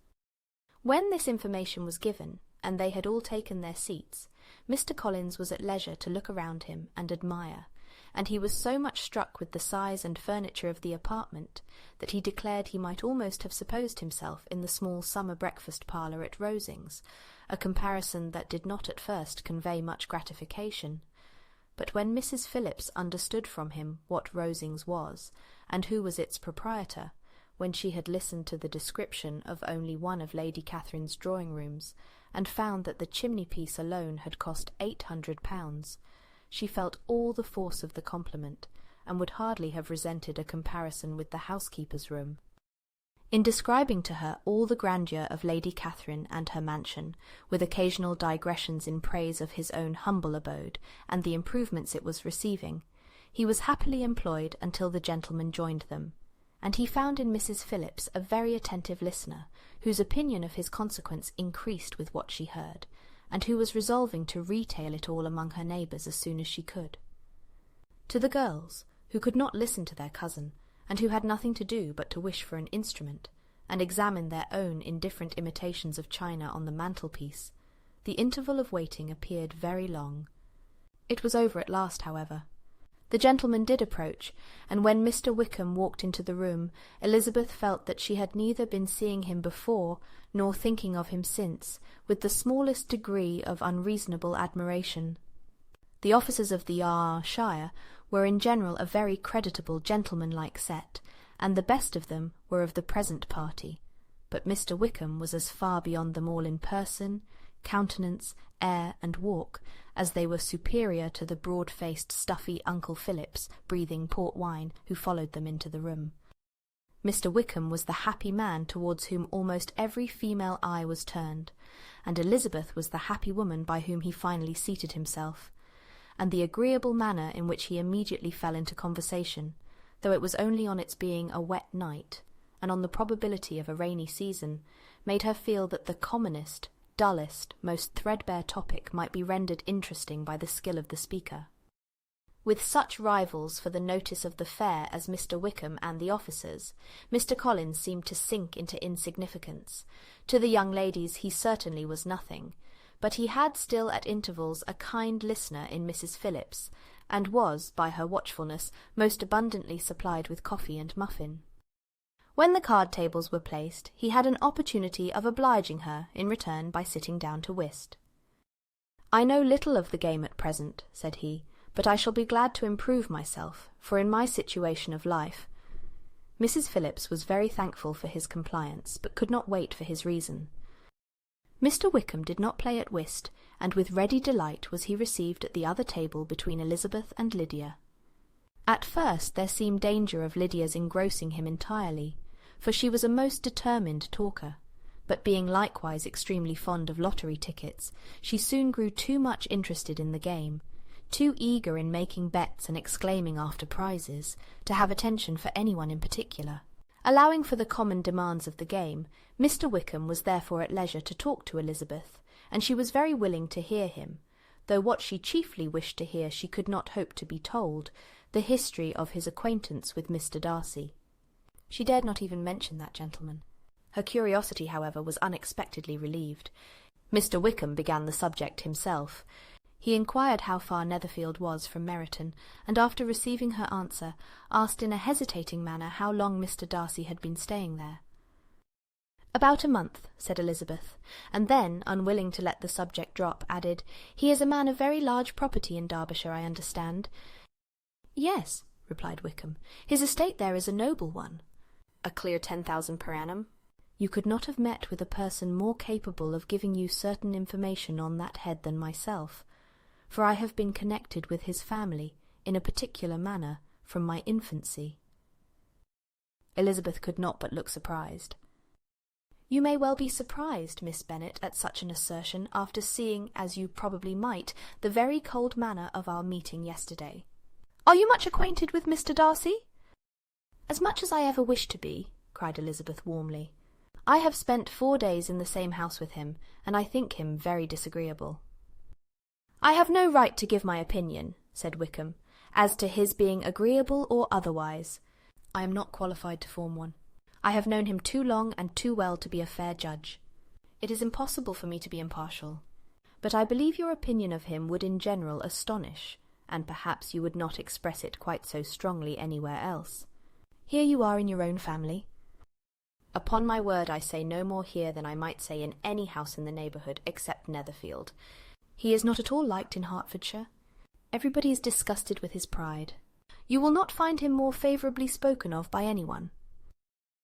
When this information was given, and they had all taken their seats, Mr. Collins was at leisure to look around him and admire, and he was so much struck with the size and furniture of the apartment that he declared he might almost have supposed himself in the small summer breakfast parlour at Rosings, a comparison that did not at first convey much gratification. But when Mrs. Phillips understood from him what Rosings was, and who was its proprietor, when she had listened to the description of only one of Lady Catherine's drawing-rooms, and found that the chimney-piece alone had cost £800, she felt all the force of the compliment, and would hardly have resented a comparison with the housekeeper's room. In describing to her all the grandeur of Lady Catherine and her mansion, with occasional digressions in praise of his own humble abode and the improvements it was receiving, he was happily employed until the gentlemen joined them, and he found in Mrs. Phillips a very attentive listener, whose opinion of his consequence increased with what she heard, and who was resolving to retail it all among her neighbours as soon as she could. To the girls, who could not listen to their cousin, and who had nothing to do but to wish for an instrument, and examine their own indifferent imitations of china on the mantelpiece, the interval of waiting appeared very long. It was over at last, however. The gentleman did approach, and when Mr. Wickham walked into the room, Elizabeth felt that she had neither been seeing him before, nor thinking of him since, with the smallest degree of unreasonable admiration. The officers of the Shire were in general a very creditable gentlemanlike set, and the best of them were of the present party, but Mr. Wickham was as far beyond them all in person, countenance, air, and walk, as they were superior to the broad-faced, stuffy Uncle Phillips, breathing port wine, who followed them into the room. Mr. Wickham was the happy man towards whom almost every female eye was turned, and Elizabeth was the happy woman by whom he finally seated himself, and the agreeable manner in which he immediately fell into conversation, though it was only on its being a wet night, and on the probability of a rainy season, made her feel that the commonest, dullest, most threadbare topic might be rendered interesting by the skill of the speaker. With such rivals for the notice of the fair as Mr. Wickham and the officers, Mr. Collins seemed to sink into insignificance. To the young ladies he certainly was nothing, but he had still at intervals a kind listener in Mrs. Phillips, and was, by her watchfulness, most abundantly supplied with coffee and muffin. When the card-tables were placed, he had an opportunity of obliging her in return by sitting down to whist. "I know little of the game at present," said he, "but I shall be glad to improve myself, for in my situation of life—" Mrs. Phillips was very thankful for his compliance, but could not wait for his reason. Mr. Wickham did not play at whist, and with ready delight was he received at the other table between Elizabeth and Lydia. At first there seemed danger of Lydia's engrossing him entirely, for she was a most determined talker, but being likewise extremely fond of lottery tickets, she soon grew too much interested in the game, too eager in making bets and exclaiming after prizes, to have attention for anyone in particular. Allowing for the common demands of the game, Mr. Wickham was therefore at leisure to talk to Elizabeth, and she was very willing to hear him, though what she chiefly wished to hear she could not hope to be told, the history of his acquaintance with Mr. Darcy. She dared not even mention that gentleman. Her curiosity, however, was unexpectedly relieved. Mr. Wickham began the subject himself. He inquired how far Netherfield was from Meryton, and after receiving her answer, asked in a hesitating manner how long Mr. Darcy had been staying there. "About a month," said Elizabeth, and then, unwilling to let the subject drop, added, "He is a man of very large property in Derbyshire, I understand." "Yes," replied Wickham, "his estate there is a noble one." "A clear 10,000 per annum?" "You could not have met with a person more capable of giving you certain information on that head than myself, for I have been connected with his family, in a particular manner, from my infancy." Elizabeth could not but look surprised. "You may well be surprised, Miss Bennet, at such an assertion, after seeing, as you probably might, the very cold manner of our meeting yesterday." "Are you much acquainted with Mr. Darcy?" "As much as I ever wished to be," cried Elizabeth warmly. "I have spent 4 days in the same house with him, and I think him very disagreeable." "I have no right to give my opinion," said Wickham, "as to his being agreeable or otherwise. I am not qualified to form one. I have known him too long and too well to be a fair judge. It is impossible for me to be impartial. But I believe your opinion of him would in general astonish, and perhaps you would not express it quite so strongly anywhere else. Here you are in your own family." "Upon my word I say no more here than I might say in any house in the neighbourhood, except Netherfield. He is not at all liked in Hertfordshire. Everybody is disgusted with his pride. You will not find him more favourably spoken of by anyone."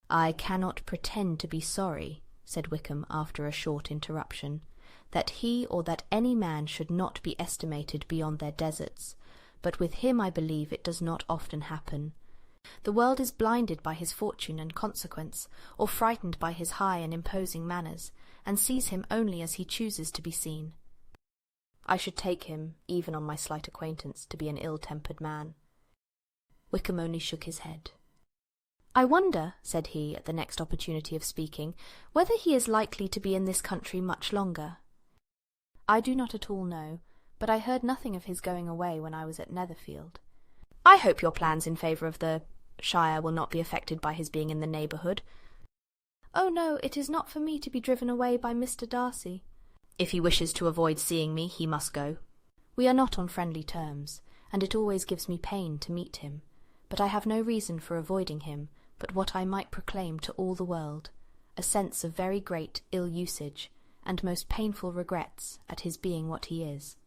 "I cannot pretend to be sorry," said Wickham after a short interruption, "that he or that any man should not be estimated beyond their deserts, but with him I believe it does not often happen. The world is blinded by his fortune and consequence, or frightened by his high and imposing manners, and sees him only as he chooses to be seen. I should take him, even on my slight acquaintance, to be an ill-tempered man." Wickham only shook his head. "I wonder," said he, at the next opportunity of speaking, "whether he is likely to be in this country much longer." "I do not at all know, but I heard nothing of his going away when I was at Netherfield." "I hope your plans in favour of the shire will not be affected by his being in the neighbourhood." "Oh no, it is not for me to be driven away by Mr. Darcy." "If he wishes to avoid seeing me, he must go." "We are not on friendly terms, and it always gives me pain to meet him, but I have no reason for avoiding him but what I might proclaim to all the world, a sense of very great ill-usage, and most painful regrets at his being what he is.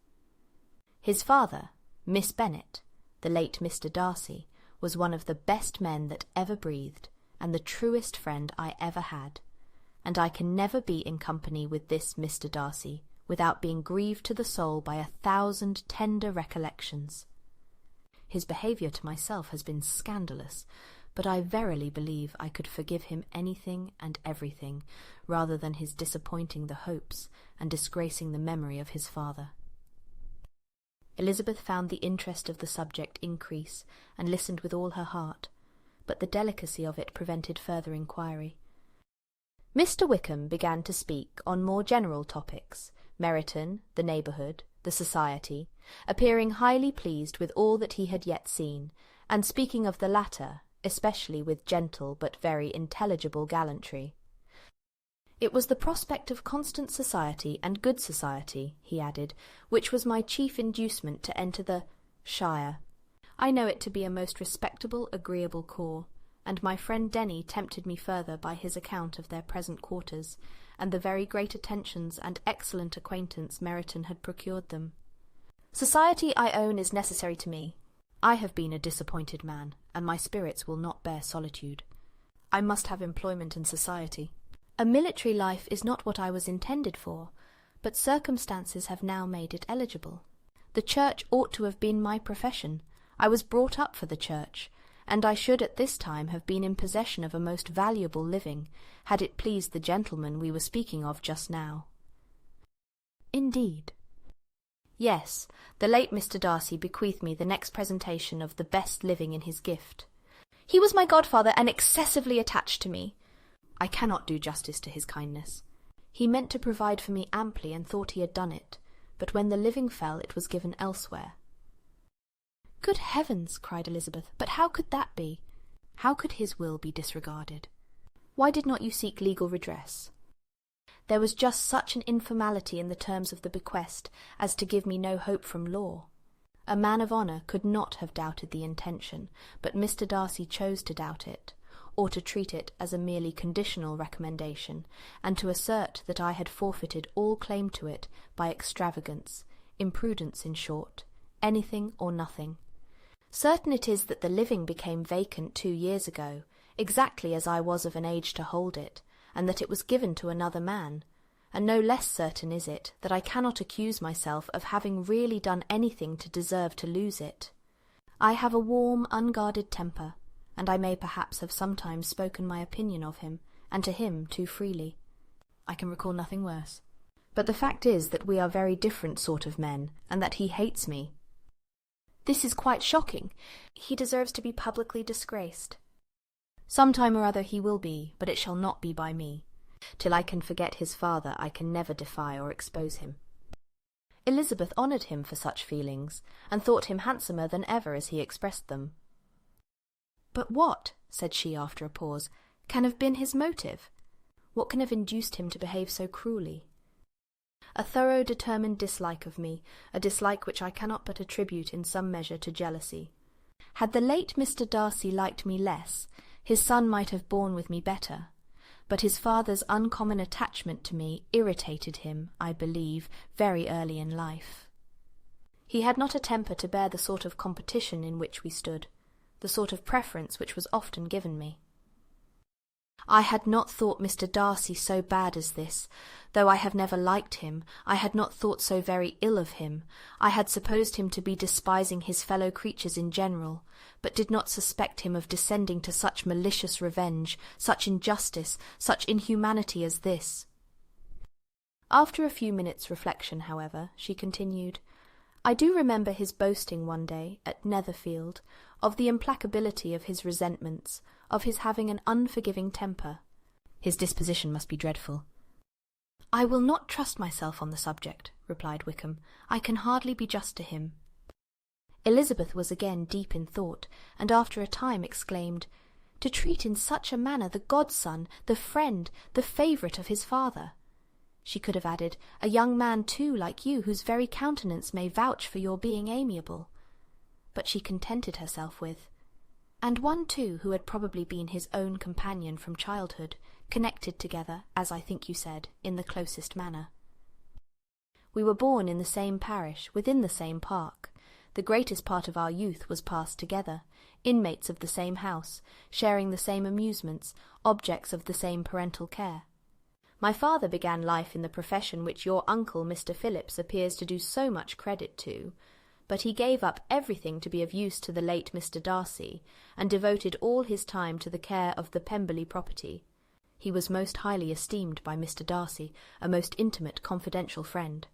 His father, Miss Bennet, the late Mr. Darcy, was one of the best men that ever breathed, and the truest friend I ever had, and I can never be in company with this Mr. Darcy without being grieved to the soul by 1,000 tender recollections. His behaviour to myself has been scandalous, but I verily believe I could forgive him anything and everything, rather than his disappointing the hopes and disgracing the memory of his father. Elizabeth found the interest of the subject increase, and listened with all her heart, but the delicacy of it prevented further inquiry. Mr. Wickham began to speak on more general topics, Meryton, the neighbourhood, the society, appearing highly pleased with all that he had yet seen, and speaking of the latter, especially with gentle but very intelligible gallantry. It was the prospect of constant society and good society, he added, which was my chief inducement to enter the shire. I know it to be a most respectable, agreeable corps, and my friend Denny tempted me further by his account of their present quarters, and the very great attentions and excellent acquaintance Meryton had procured them. Society, I own, is necessary to me. I have been a disappointed man, and my spirits will not bear solitude. I must have employment in society. A military life is not what I was intended for, but circumstances have now made it eligible. The church ought to have been my profession. I was brought up for the church, and I should at this time have been in possession of a most valuable living, had it pleased the gentleman we were speaking of just now. Indeed. Yes, the late Mr. Darcy bequeathed me the next presentation of the best living in his gift. He was my godfather, and excessively attached to me. I cannot do justice to his kindness. He meant to provide for me amply, and thought he had done it, but when the living fell, it was given elsewhere. Good heavens! Cried Elizabeth, but how could that be? How could his will be disregarded? Why did not you seek legal redress? There was just such an informality in the terms of the bequest as to give me no hope from law. A man of honour could not have doubted the intention, but Mr. Darcy chose to doubt it, or to treat it as a merely conditional recommendation, and to assert that I had forfeited all claim to it by extravagance, imprudence, in short, anything or nothing. Certain it is that the living became vacant 2 years ago, exactly as I was of an age to hold it, and that it was given to another man, and no less certain is it that I cannot accuse myself of having really done anything to deserve to lose it. I have a warm, unguarded temper, and I may perhaps have sometimes spoken my opinion of him, and to him too freely. I can recall nothing worse. But the fact is that we are very different sort of men, and that he hates me. This is quite shocking. He deserves to be publicly disgraced. Some time or other he will be, but it shall not be by me. Till I can forget his father, I can never defy or expose him. Elizabeth honoured him for such feelings, and thought him handsomer than ever as he expressed them. But what, said she after a pause, can have been his motive? What can have induced him to behave so cruelly? A thorough determined dislike of me, a dislike which I cannot but attribute in some measure to jealousy. Had the late Mr. Darcy liked me less, his son might have borne with me better, but his father's uncommon attachment to me irritated him, I believe, very early in life. He had not a temper to bear the sort of competition in which we stood, the sort of preference which was often given me. I had not thought Mr. Darcy so bad as this. Though I have never liked him, I had not thought so very ill of him. I had supposed him to be despising his fellow creatures in general, but did not suspect him of descending to such malicious revenge, such injustice, such inhumanity as this. After a few minutes' reflection, however, she continued, I do remember his boasting one day, at Netherfield, of the implacability of his resentments, of his having an unforgiving temper. His disposition must be dreadful. I will not trust myself on the subject, replied Wickham. I can hardly be just to him. Elizabeth was again deep in thought, and after a time exclaimed, To treat in such a manner the godson, the friend, the favourite of his father. She could have added, a young man too like you, whose very countenance may vouch for your being amiable. But she contented herself with, and one too who had probably been his own companion from childhood, connected together, as I think you said, in the closest manner. We were born in the same parish, within the same park. The greatest part of our youth was passed together, inmates of the same house, sharing the same amusements, objects of the same parental care. My father began life in the profession which your uncle, Mr. Phillips, appears to do so much credit to, but he gave up everything to be of use to the late Mr. Darcy, and devoted all his time to the care of the Pemberley property. He was most highly esteemed by Mr. Darcy, a most intimate, confidential friend.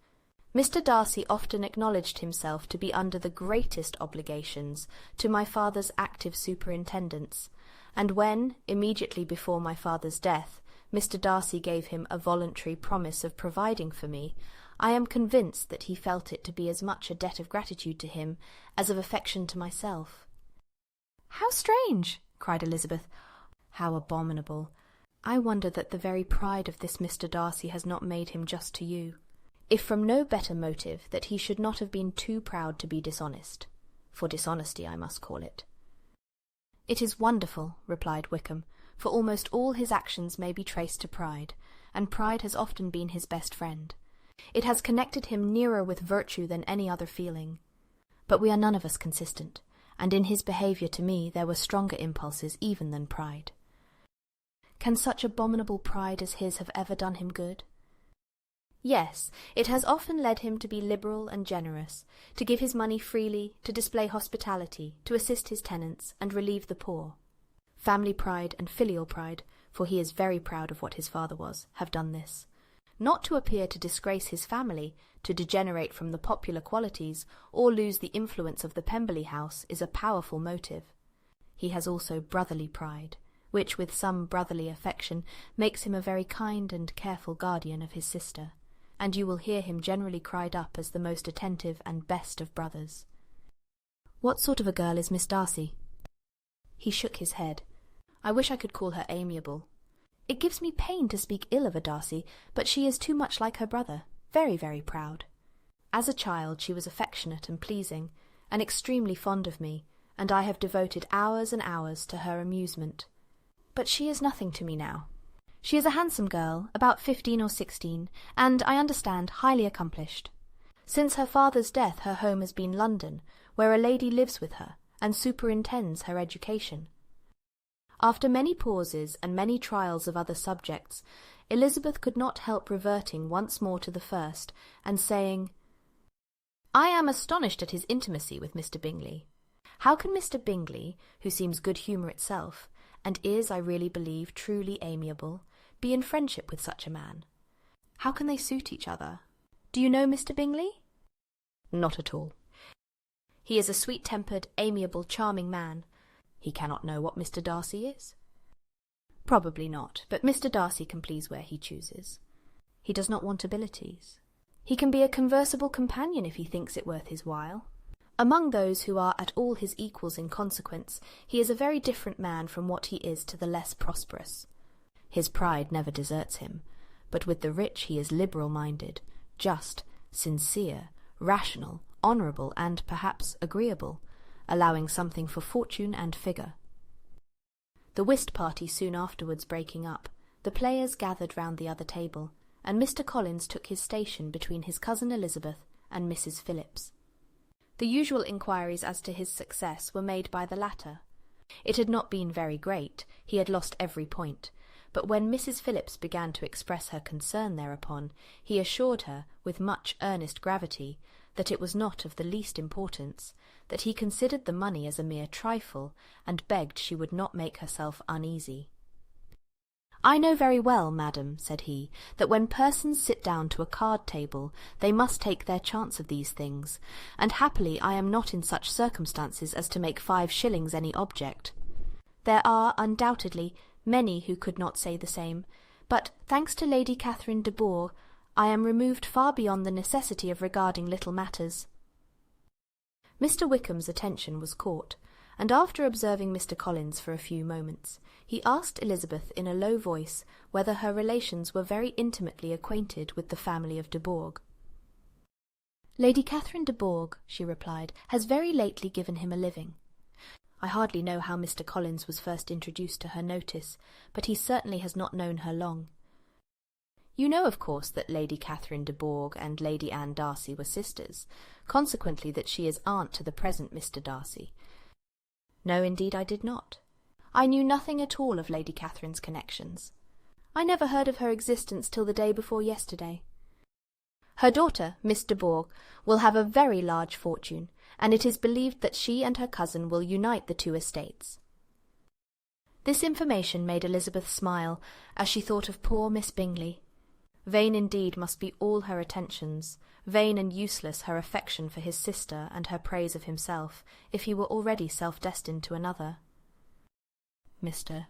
Mr. Darcy often acknowledged himself to be under the greatest obligations to my father's active superintendence, and when, immediately before my father's death, Mr. Darcy gave him a voluntary promise of providing for me, I am convinced that he felt it to be as much a debt of gratitude to him as of affection to myself. "How strange!" cried Elizabeth. "How abominable! I wonder that the very pride of this Mr. Darcy has not made him just to you, if from no better motive that he should not have been too proud to be dishonest, for dishonesty I must call it." "It is wonderful," replied Wickham, "for almost all his actions may be traced to pride, and pride has often been his best friend. It has connected him nearer with virtue than any other feeling. But we are none of us consistent, and in his behaviour to me there were stronger impulses even than pride. Can such abominable pride as his have ever done him good? Yes, it has often led him to be liberal and generous, to give his money freely, to display hospitality, to assist his tenants, and relieve the poor. Family pride and filial pride, for he is very proud of what his father was, have done this. Not to appear to disgrace his family, to degenerate from the popular qualities, or lose the influence of the Pemberley house is a powerful motive. He has also brotherly pride, which with some brotherly affection makes him a very kind and careful guardian of his sister, and you will hear him generally cried up as the most attentive and best of brothers. What sort of a girl is Miss Darcy?" He shook his head. "I wish I could call her amiable. It gives me pain to speak ill of a Darcy, but she is too much like her brother, very, very proud. As a child she was affectionate and pleasing, and extremely fond of me, and I have devoted hours and hours to her amusement. But she is nothing to me now. She is a handsome girl, about 15 or 16, and, I understand, highly accomplished. Since her father's death her home has been London, where a lady lives with her, and superintends her education." After many pauses and many trials of other subjects, Elizabeth could not help reverting once more to the first, and saying, "I am astonished at his intimacy with Mr. Bingley. How can Mr. Bingley, who seems good humour itself, and is, I really believe, truly amiable, be in friendship with such a man? How can they suit each other? Do you know Mr. Bingley?" "Not at all." "He is a sweet-tempered, amiable, charming man. He cannot know what Mr. Darcy is." "Probably not, but Mr. Darcy can please where he chooses. He does not want abilities. He can be a conversable companion if he thinks it worth his while. Among those who are at all his equals in consequence, he is a very different man from what he is to the less prosperous. His pride never deserts him, but with the rich he is liberal-minded, just, sincere, rational, honourable, and perhaps agreeable, allowing something for fortune and figure." The whist party soon afterwards breaking up, the players gathered round the other table, and Mr. Collins took his station between his cousin Elizabeth and Mrs. Phillips. The usual inquiries as to his success were made by the latter. It had not been very great, he had lost every point, but when Mrs. Phillips began to express her concern thereupon, he assured her, with much earnest gravity, that it was not of the least importance, that he considered the money as a mere trifle, and begged she would not make herself uneasy. "I know very well, madam," said he, "that when persons sit down to a card-table, they must take their chance of these things, and happily I am not in such circumstances as to make 5 shillings any object. There are, undoubtedly, many who could not say the same, but, thanks to Lady Catherine de Bourgh, I am removed far beyond the necessity of regarding little matters." Mr. Wickham's attention was caught, and after observing Mr. Collins for a few moments, he asked Elizabeth in a low voice whether her relations were very intimately acquainted with the family of de Bourgh. "Lady Catherine de Bourgh," she replied, "has very lately given him a living. I hardly know how Mr. Collins was first introduced to her notice, but he certainly has not known her long. You know, of course, that Lady Catherine de Bourgh and Lady Anne Darcy were sisters, consequently that she is aunt to the present Mr. Darcy." "No, indeed I did not. I knew nothing at all of Lady Catherine's connections. I never heard of her existence till the day before yesterday. Her daughter, Miss de Bourgh, will have a very large fortune, and it is believed that she and her cousin will unite the two estates." This information made Elizabeth smile, as she thought of poor Miss Bingley. Vain indeed must be all her attentions, vain and useless her affection for his sister and her praise of himself, if he were already self-destined to another. "Mr.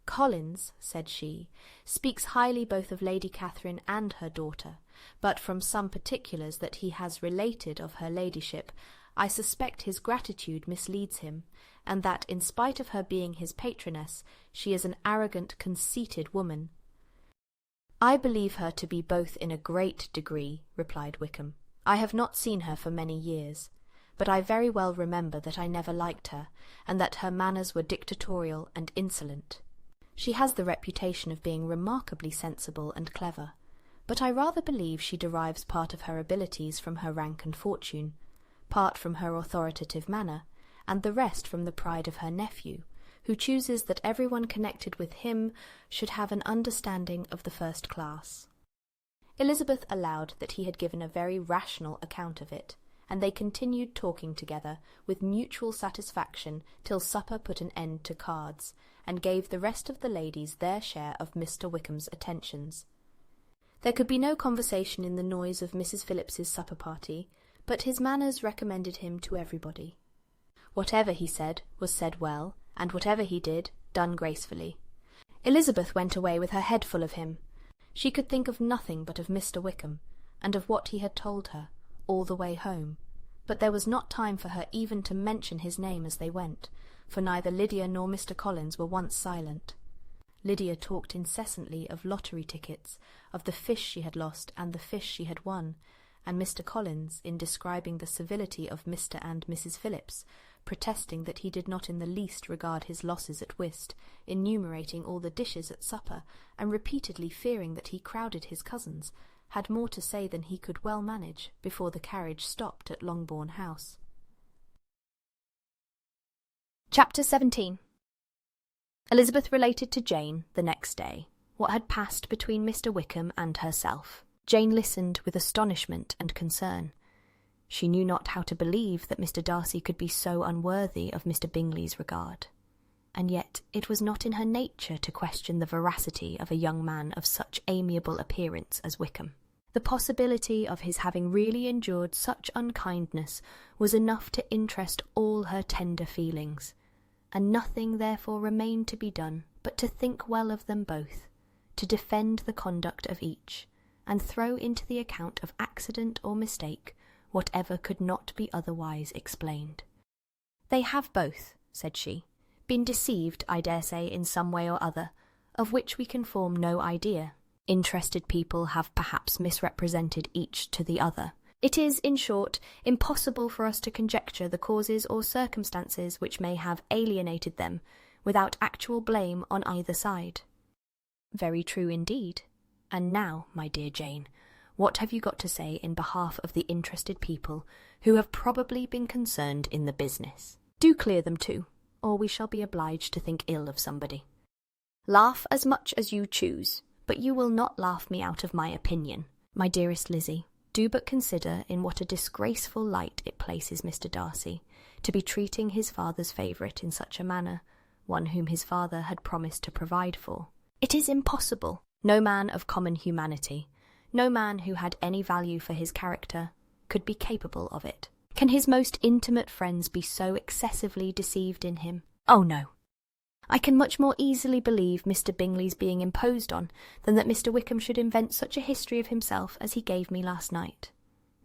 Collins," said she, "speaks highly both of Lady Catherine and her daughter, but from some particulars that he has related of her ladyship, I suspect his gratitude misleads him, and that, in spite of her being his patroness, she is an arrogant, conceited woman." "I believe her to be both in a great degree," replied Wickham. "I have not seen her for many years, but I very well remember that I never liked her, and that her manners were dictatorial and insolent. She has the reputation of being remarkably sensible and clever, but I rather believe she derives part of her abilities from her rank and fortune, part from her authoritative manner, and the rest from the pride of her nephew, who chooses that everyone connected with him should have an understanding of the first class." Elizabeth allowed that he had given a very rational account of it, and they continued talking together with mutual satisfaction till supper put an end to cards, and gave the rest of the ladies their share of Mr. Wickham's attentions. There could be no conversation in the noise of Mrs. Phillips's supper party, but his manners recommended him to everybody. Whatever he said was said well, and whatever he did, done gracefully. Elizabeth went away with her head full of him. She could think of nothing but of Mr. Wickham, and of what he had told her, all the way home, but there was not time for her even to mention his name as they went, for neither Lydia nor Mr. Collins were once silent. Lydia talked incessantly of lottery tickets, of the fish she had lost and the fish she had won, and Mr. Collins, in describing the civility of Mr. and Mrs. Phillips, protesting that he did not in the least regard his losses at whist, enumerating all the dishes at supper, and repeatedly fearing that he crowded his cousins, had more to say than he could well manage before the carriage stopped at Longbourn House. Chapter 17. Elizabeth related to Jane, the next day, what had passed between Mr. Wickham and herself. Jane listened with astonishment and concern. She knew not how to believe that Mr. Darcy could be so unworthy of Mr. Bingley's regard, and yet it was not in her nature to question the veracity of a young man of such amiable appearance as Wickham. The possibility of his having really endured such unkindness was enough to interest all her tender feelings, and nothing therefore remained to be done but to think well of them both, to defend the conduct of each, and throw into the account of accident or mistake whatever could not be otherwise explained. "They have both," said she, "been deceived, I dare say, in some way or other, of which we can form no idea. Interested people have perhaps misrepresented each to the other. It is, in short, impossible for us to conjecture the causes or circumstances which may have alienated them, without actual blame on either side." "Very true indeed. And now, my dear Jane, what have you got to say in behalf of the interested people who have probably been concerned in the business? Do clear them too, or we shall be obliged to think ill of somebody." "Laugh as much as you choose, but you will not laugh me out of my opinion. My dearest Lizzie, do but consider in what a disgraceful light it places Mr. Darcy, to be treating his father's favourite in such a manner, one whom his father had promised to provide for. It is impossible. No man of common humanity, no man who had any value for his character, could be capable of it. Can his most intimate friends be so excessively deceived in him? Oh, no. I can much more easily believe Mr. Bingley's being imposed on than that Mr. Wickham should invent such a history of himself as he gave me last night.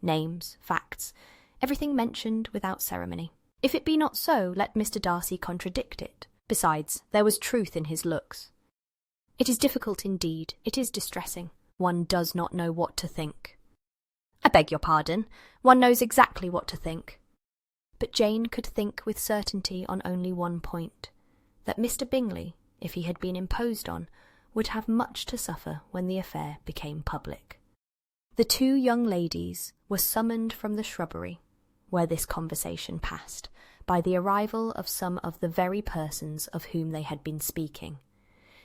Names, facts, everything mentioned without ceremony. If it be not so, let Mr. Darcy contradict it. Besides, there was truth in his looks. It is difficult indeed, it is distressing. One does not know what to think." "I beg your pardon, one knows exactly what to think." But Jane could think with certainty on only one point, that Mr. Bingley, if he had been imposed on, would have much to suffer when the affair became public. The two young ladies were summoned from the shrubbery, where this conversation passed, by the arrival of some of the very persons of whom they had been speaking.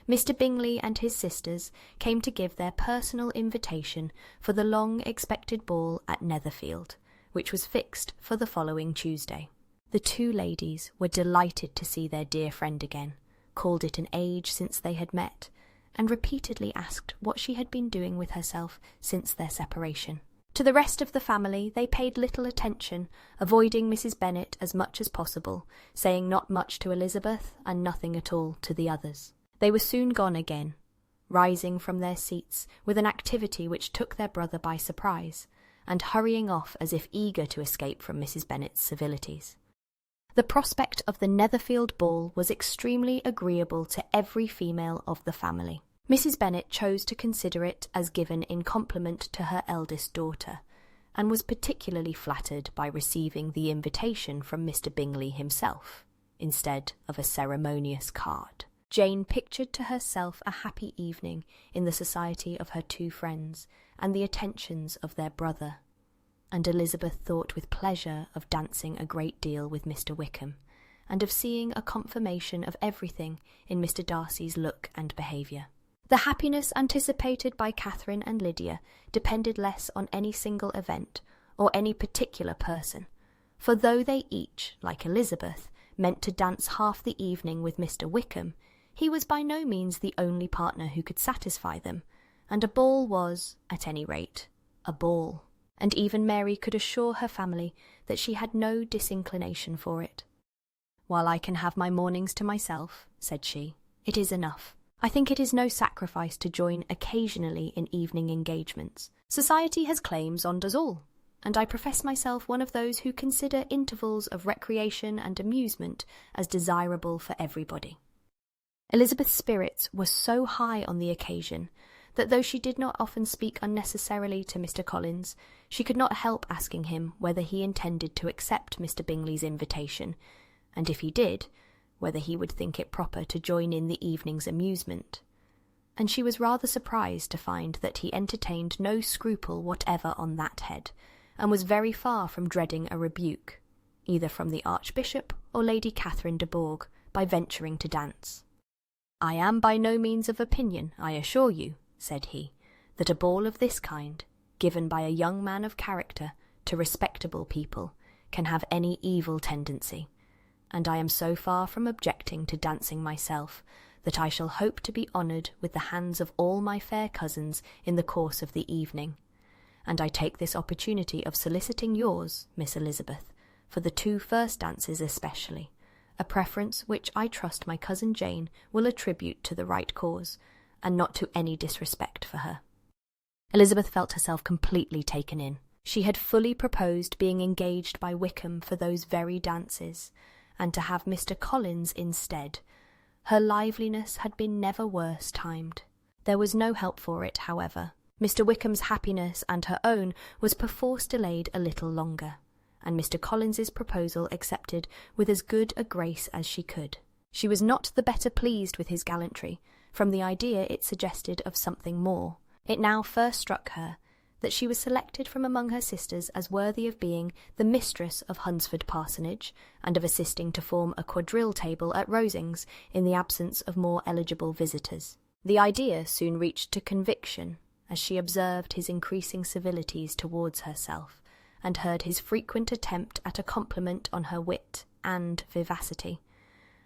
Mr. Bingley and his sisters came to give their personal invitation for the long-expected ball at Netherfield, which was fixed for the following Tuesday. The two ladies were delighted to see their dear friend again, called it an age since they had met, and repeatedly asked what she had been doing with herself since their separation. To the rest of the family they paid little attention, avoiding Mrs. Bennet as much as possible, saying not much to Elizabeth and nothing at all to the others. They were soon gone again, rising from their seats with an activity which took their brother by surprise, and hurrying off as if eager to escape from Mrs. Bennet's civilities. The prospect of the Netherfield ball was extremely agreeable to every female of the family. Mrs. Bennet chose to consider it as given in compliment to her eldest daughter, and was particularly flattered by receiving the invitation from Mr. Bingley himself, instead of a ceremonious card. Jane pictured to herself a happy evening in the society of her two friends and the attentions of their brother, and Elizabeth thought with pleasure of dancing a great deal with Mr. Wickham, and of seeing a confirmation of everything in Mr. Darcy's look and behaviour. The happiness anticipated by Catherine and Lydia depended less on any single event or any particular person, for though they each, like Elizabeth, meant to dance half the evening with Mr. Wickham, he was by no means the only partner who could satisfy them, and a ball was, at any rate, a ball, and even Mary could assure her family that she had no disinclination for it. "While I can have my mornings to myself," said she, "it is enough. I think it is no sacrifice to join occasionally in evening engagements. Society has claims on us all, and I profess myself one of those who consider intervals of recreation and amusement as desirable for everybody." Elizabeth's spirits were so high on the occasion that though she did not often speak unnecessarily to Mr. Collins, she could not help asking him whether he intended to accept Mr. Bingley's invitation, and if he did, whether he would think it proper to join in the evening's amusement. And she was rather surprised to find that he entertained no scruple whatever on that head, and was very far from dreading a rebuke, either from the Archbishop or Lady Catherine de Bourgh, by venturing to dance. "I am by no means of opinion, I assure you," said he, "that a ball of this kind, given by a young man of character to respectable people, can have any evil tendency, and I am so far from objecting to dancing myself that I shall hope to be honoured with the hands of all my fair cousins in the course of the evening, and I take this opportunity of soliciting yours, Miss Elizabeth, for the two first dances especially, a preference which I trust my cousin Jane will attribute to the right cause, and not to any disrespect for her." Elizabeth felt herself completely taken in. She had fully proposed being engaged by Wickham for those very dances, and to have Mr. Collins instead. Her liveliness had been never worse timed. There was no help for it, however. Mr. Wickham's happiness and her own was perforce delayed a little longer, and Mr. Collins's proposal accepted with as good a grace as she could. She was not the better pleased with his gallantry, from the idea it suggested of something more. It now first struck her that she was selected from among her sisters as worthy of being the mistress of Hunsford parsonage, and of assisting to form a quadrille table at Rosings in the absence of more eligible visitors. The idea soon reached to conviction, as she observed his increasing civilities towards herself, and heard his frequent attempt at a compliment on her wit and vivacity,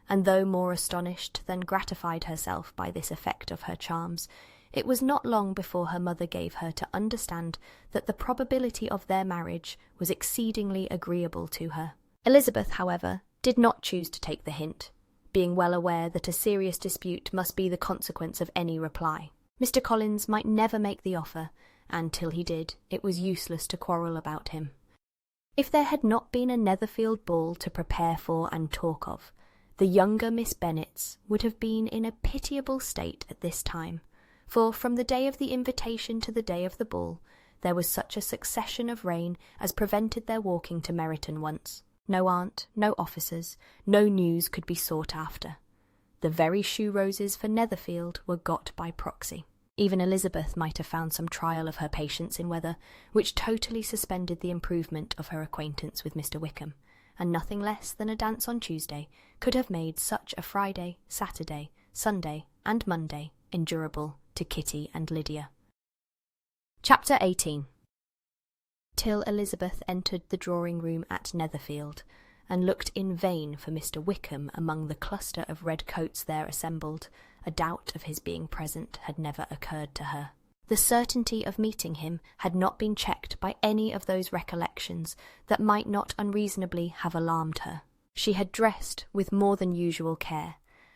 and though more astonished than gratified herself by this effect of her charms, it was not long before her mother gave her to understand that the probability of their marriage was exceedingly agreeable to her. Elizabeth, however, did not choose to take the hint, being well aware that a serious dispute must be the consequence of any reply. Mr. Collins might never make the offer, and till he did, it was useless to quarrel about him. If there had not been a Netherfield ball to prepare for and talk of, the younger Miss Bennets would have been in a pitiable state at this time, for from the day of the invitation to the day of the ball, there was such a succession of rain as prevented their walking to Meryton once. No aunt, no officers, no news could be sought after. The very shoe roses for Netherfield were got by proxy. Even Elizabeth might have found some trial of her patience in weather, which totally suspended the improvement of her acquaintance with Mr. Wickham, and nothing less than a dance on Tuesday could have made such a Friday, Saturday, Sunday, and Monday endurable to Kitty and Lydia. Chapter 18. Till Elizabeth entered the drawing-room at Netherfield, and looked in vain for Mr. Wickham among the cluster of red coats there assembled, a doubt of his being present had never occurred to her. The certainty of meeting him had not been checked by any of those recollections that might not unreasonably have alarmed her. She had dressed with more than usual care,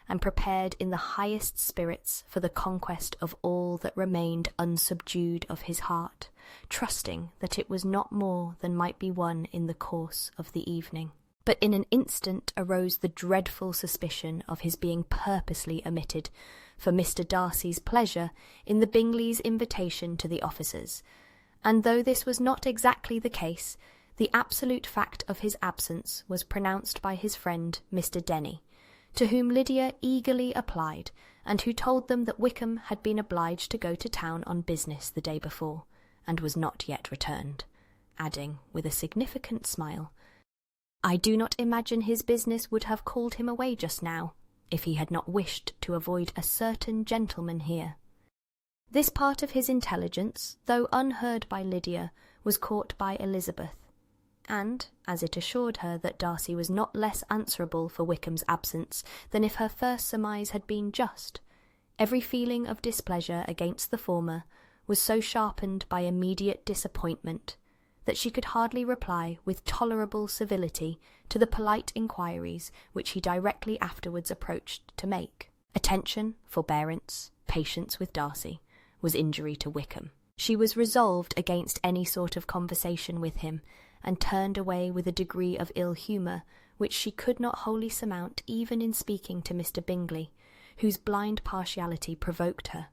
and prepared in the highest spirits for the conquest of all that remained unsubdued of his heart, trusting that it was not more than might be won in the course of the evening. But in an instant arose the dreadful suspicion of his being purposely omitted, for Mr. Darcy's pleasure in the Bingleys' invitation to the officers, and though this was not exactly the case, the absolute fact of his absence was pronounced by his friend Mr. Denny, to whom Lydia eagerly applied, and who told them that Wickham had been obliged to go to town on business the day before, and was not yet returned, adding, with a significant smile, "I do not imagine his business would have called him away just now, if he had not wished to avoid a certain gentleman here." This part of his intelligence, though unheard by Lydia, was caught by Elizabeth, and, as it assured her that Darcy was not less answerable for Wickham's absence than if her first surmise had been just, every feeling of displeasure against the former was so sharpened by immediate disappointment that she could hardly reply with tolerable civility to the polite inquiries which he directly afterwards approached to make. Attention, forbearance, patience with Darcy, was injury to Wickham. She was resolved against any sort of conversation with him, and turned away with a degree of ill-humour which she could not wholly surmount even in speaking to Mr. Bingley, whose blind partiality provoked her.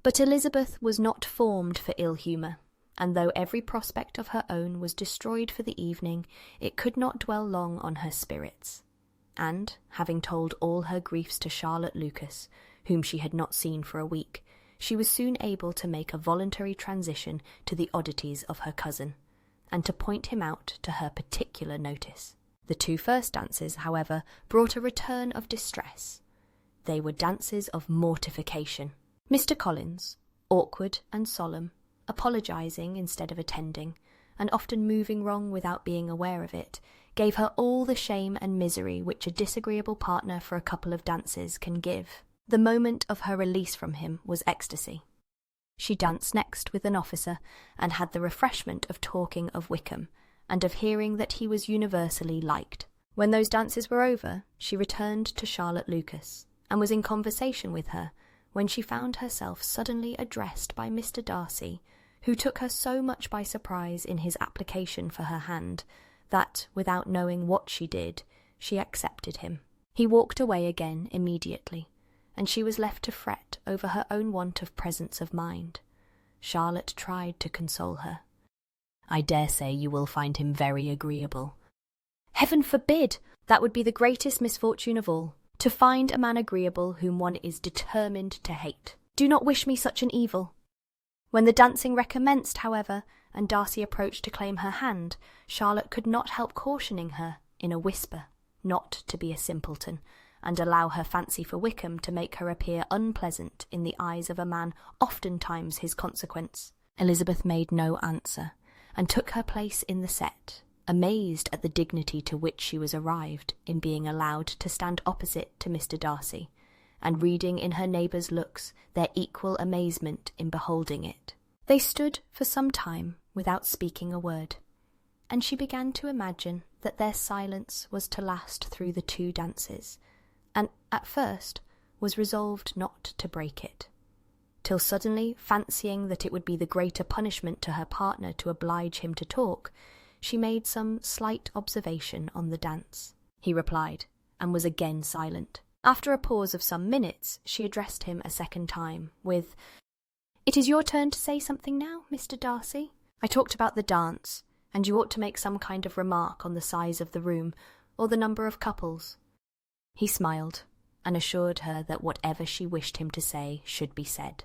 But Elizabeth was not formed for ill-humour, and though every prospect of her own was destroyed for the evening, it could not dwell long on her spirits, and, having told all her griefs to Charlotte Lucas, whom she had not seen for a week, she was soon able to make a voluntary transition to the oddities of her cousin, and to point him out to her particular notice. The 2 first dances, however, brought a return of distress. They were dances of mortification. Mr. Collins, awkward and solemn, apologising instead of attending, and often moving wrong without being aware of it, gave her all the shame and misery which a disagreeable partner for a couple of dances can give. The moment of her release from him was ecstasy. She danced next with an officer, and had the refreshment of talking of Wickham, and of hearing that he was universally liked. When those dances were over, she returned to Charlotte Lucas, and was in conversation with her, when she found herself suddenly addressed by Mr. Darcy, who took her so much by surprise in his application for her hand, that, without knowing what she did, she accepted him. He walked away again immediately, and she was left to fret over her own want of presence of mind. Charlotte tried to console her. "I dare say you will find him very agreeable." "Heaven forbid! That would be the greatest misfortune of all, to find a man agreeable whom one is determined to hate. Do not wish me such an evil." When the dancing recommenced, however, and Darcy approached to claim her hand, Charlotte could not help cautioning her, in a whisper, not to be a simpleton, and allow her fancy for Wickham to make her appear unpleasant in the eyes of a man oftentimes his consequence. Elizabeth made no answer, and took her place in the set, amazed at the dignity to which she was arrived in being allowed to stand opposite to Mr. Darcy, and reading in her neighbours' looks their equal amazement in beholding it. They stood for some time without speaking a word, and she began to imagine that their silence was to last through the 2 dances, and at first was resolved not to break it, till suddenly, fancying that it would be the greater punishment to her partner to oblige him to talk, she made some slight observation on the dance. He replied, and was again silent. After a pause of some minutes, she addressed him a second time, with, "It is your turn to say something now, Mr. Darcy. I talked about the dance, and you ought to make some kind of remark on the size of the room, or the number of couples." He smiled, and assured her that whatever she wished him to say should be said.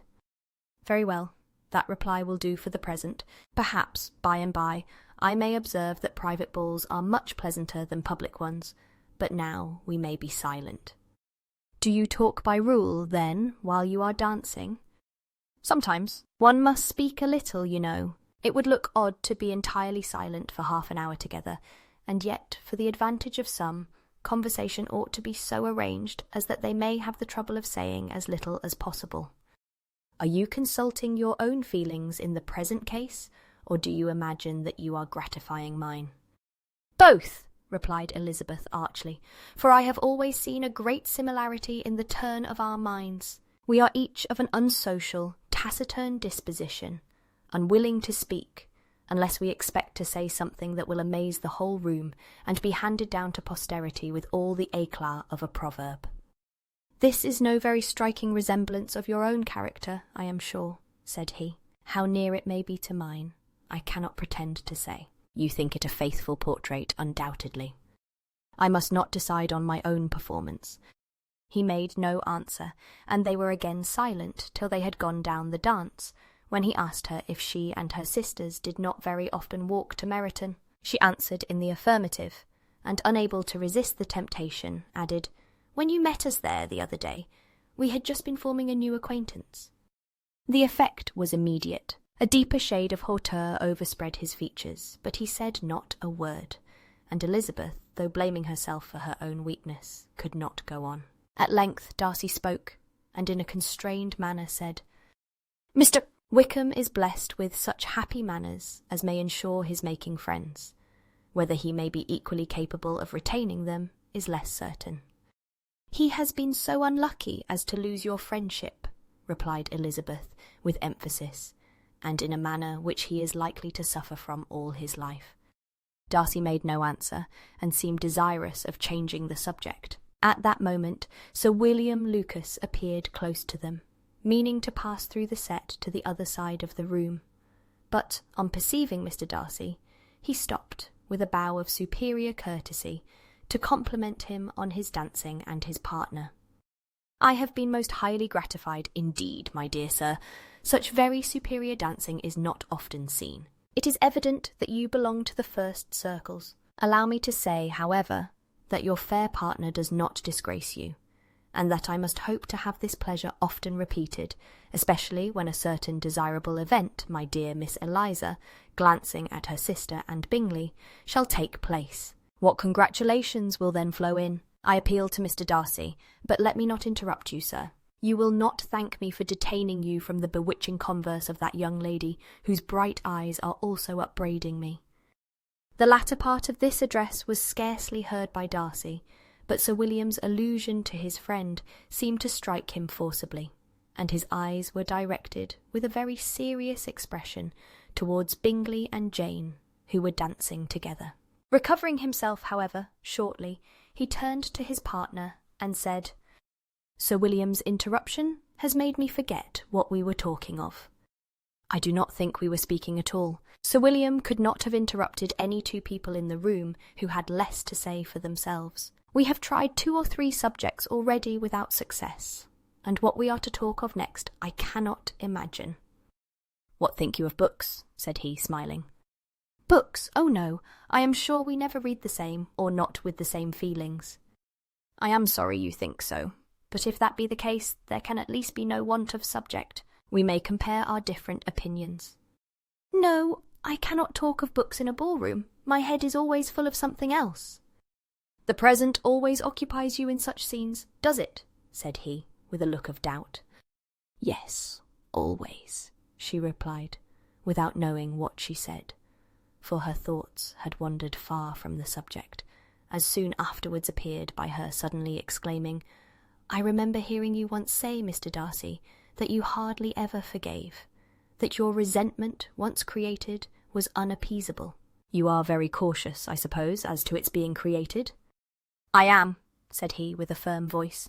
"Very well, that reply will do for the present. Perhaps, by and by, I may observe that private balls are much pleasanter than public ones, but now we may be silent." Do you talk by rule, then, while you are dancing? Sometimes. One must speak a little, you know. It would look odd to be entirely silent for half an hour together, and yet, for the advantage of some, conversation ought to be so arranged as that they may have the trouble of saying as little as possible. Are you consulting your own feelings in the present case, or do you imagine that you are gratifying mine? Both, replied Elizabeth archly, for I have always seen a great similarity in the turn of our minds. We are each of an unsocial, taciturn disposition, unwilling to speak, unless we expect to say something that will amaze the whole room and be handed down to posterity with all the éclat of a proverb. This is no very striking resemblance of your own character, I am sure, said he. How near it may be to mine, I cannot pretend to say. You think it a faithful portrait, undoubtedly. I must not decide on my own performance. He made no answer, and they were again silent till they had gone down the dance, when he asked her if she and her sisters did not very often walk to Meryton. She answered in the affirmative, and unable to resist the temptation, added, "When you met us there the other day, we had just been forming a new acquaintance." The effect was immediate. A deeper shade of hauteur overspread his features, but he said not a word, and Elizabeth, though blaming herself for her own weakness, could not go on. At length Darcy spoke, and in a constrained manner said, "Mr. Wickham is blessed with such happy manners as may ensure his making friends. Whether he may be equally capable of retaining them is less certain." "He has been so unlucky as to lose your friendship," replied Elizabeth with emphasis, "and in a manner which he is likely to suffer from all his life." Darcy made no answer, and seemed desirous of changing the subject. At that moment Sir William Lucas appeared close to them, meaning to pass through the set to the other side of the room. But, on perceiving Mr. Darcy, he stopped, with a bow of superior courtesy, to compliment him on his dancing and his partner. "I have been most highly gratified indeed, my dear sir. Such very superior dancing is not often seen. It is evident that you belong to the first circles. Allow me to say, however, that your fair partner does not disgrace you, and that I must hope to have this pleasure often repeated, especially when a certain desirable event, my dear Miss Eliza," glancing at her sister and Bingley, "shall take place. What congratulations will then flow in! I appeal to Mr. Darcy, but let me not interrupt you, sir. You will not thank me for detaining you from the bewitching converse of that young lady, whose bright eyes are also upbraiding me." The latter part of this address was scarcely heard by Darcy, but Sir William's allusion to his friend seemed to strike him forcibly, and his eyes were directed with a very serious expression towards Bingley and Jane, who were dancing together. Recovering himself, however, shortly, he turned to his partner and said, "Sir William's interruption has made me forget what we were talking of." "I do not think we were speaking at all. Sir William could not have interrupted any two people in the room who had less to say for themselves. We have tried 2 or 3 subjects already without success, and what we are to talk of next I cannot imagine." "What think you of books?" said he, smiling. "Books? Oh no, I am sure we never read the same, or not with the same feelings." "I am sorry you think so, but if that be the case, there can at least be no want of subject. We may compare our different opinions." "No, I cannot talk of books in a ballroom. My head is always full of something else." "The present always occupies you in such scenes, does it?" said he, with a look of doubt. "Yes, always," she replied, without knowing what she said, for her thoughts had wandered far from the subject, as soon afterwards appeared by her suddenly exclaiming, "I remember hearing you once say, Mr. Darcy, that you hardly ever forgave, that your resentment, once created, was unappeasable. You are very cautious, I suppose, as to its being created?" "I am," said he with a firm voice.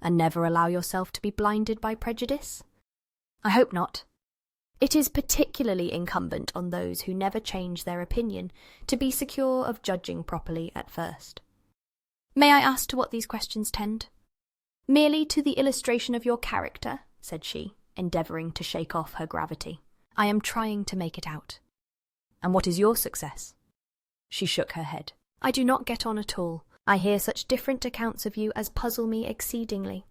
"And never allow yourself to be blinded by prejudice?" "I hope not. It is particularly incumbent on those who never change their opinion to be secure of judging properly at first." "May I ask to what these questions tend?" "Merely to the illustration of your character," said she, endeavouring to shake off her gravity. "I am trying to make it out." "And what is your success?" She shook her head. "I do not get on at all. I hear such different accounts of you as puzzle me exceedingly."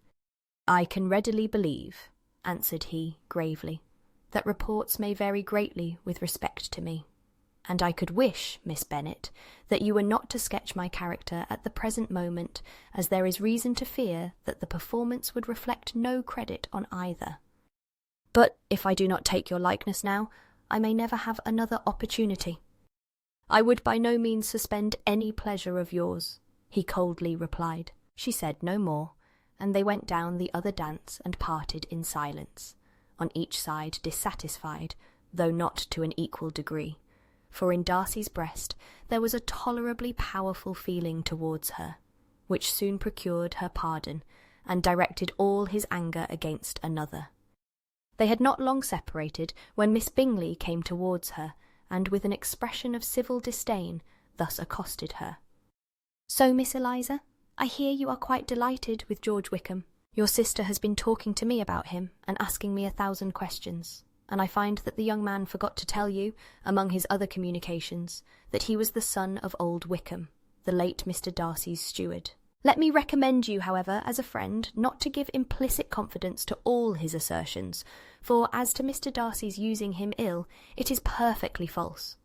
"I can readily believe," answered he, gravely, "that reports may vary greatly with respect to me, and I could wish, Miss Bennet, that you were not to sketch my character at the present moment, as there is reason to fear that the performance would reflect no credit on either. But if I do not take your likeness now, I may never have another opportunity." "I would by no means suspend any pleasure of yours," he coldly replied. She said no more, and they went down the other dance and parted in silence, on each side dissatisfied, though not to an equal degree, for in Darcy's breast there was a tolerably powerful feeling towards her, which soon procured her pardon, and directed all his anger against another. They had not long separated when Miss Bingley came towards her, and with an expression of civil disdain thus accosted her. "So, Miss Eliza, I hear you are quite delighted with George Wickham. Your sister has been talking to me about him and asking me 1,000 questions, and I find that the young man forgot to tell you, among his other communications, that he was the son of old Wickham, the late Mr. Darcy's steward. Let me recommend you, however, as a friend, not to give implicit confidence to all his assertions, for as to Mr. Darcy's using him ill, it is perfectly false.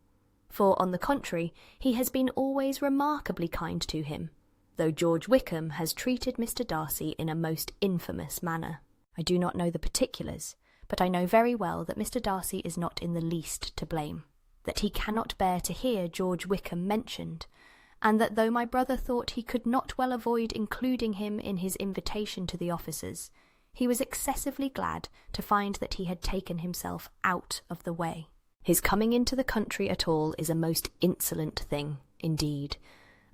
For, on the contrary, he has been always remarkably kind to him, though George Wickham has treated Mr. Darcy in a most infamous manner. I do not know the particulars, but I know very well that Mr. Darcy is not in the least to blame, that he cannot bear to hear George Wickham mentioned, and that though my brother thought he could not well avoid including him in his invitation to the officers, he was excessively glad to find that he had taken himself out of the way. His coming into the country at all is a most insolent thing, indeed,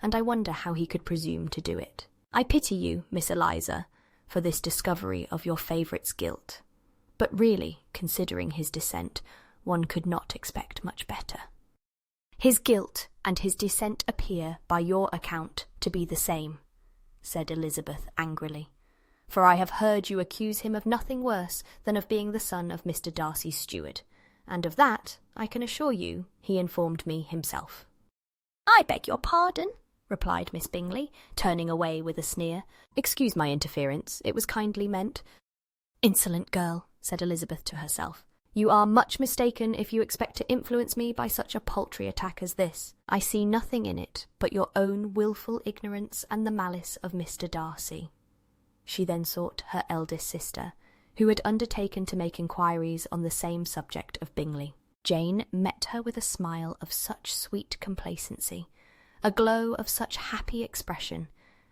and I wonder how he could presume to do it. I pity you, Miss Eliza, for this discovery of your favourite's guilt, but really, considering his descent, one could not expect much better." "His guilt and his descent appear, by your account, to be the same," said Elizabeth angrily, "for I have heard you accuse him of nothing worse than of being the son of Mr. Darcy's steward, and of that, I can assure you, he informed me himself." "I beg your pardon," replied Miss Bingley, turning away with a sneer. "Excuse my interference, it was kindly meant." "Insolent girl," said Elizabeth to herself. "You are much mistaken if you expect to influence me by such a paltry attack as this. I see nothing in it but your own wilful ignorance and the malice of Mr. Darcy." She then sought her eldest sister, who had undertaken to make inquiries on the same subject of Bingley. Jane met her with a smile of such sweet complacency, a glow of such happy expression,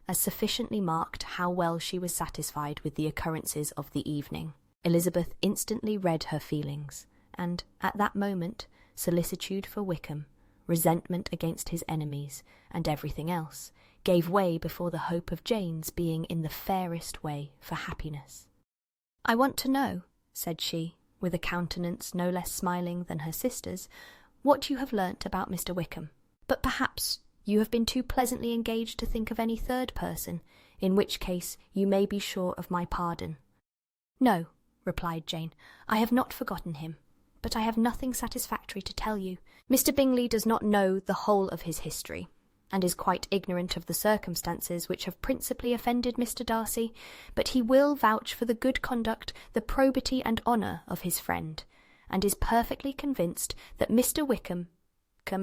as sufficiently marked how well she was satisfied with the occurrences of the evening. Elizabeth instantly read her feelings, and, at that moment, solicitude for Wickham, resentment against his enemies, and everything else, gave way before the hope of Jane's being in the fairest way for happiness. "I want to know," said she, with a countenance no less smiling than her sister's, "what you have learnt about Mr. Wickham. But perhaps you have been too pleasantly engaged to think of any third person, in which case you may be sure of my pardon." "No," replied Jane, "I have not forgotten him, but I have nothing satisfactory to tell you. Mr. Bingley does not know the whole of his history, and is quite ignorant of the circumstances which have principally offended Mr. Darcy, but he will vouch for the good conduct, the probity and honour of his friend, and is perfectly convinced that Mr. Wickham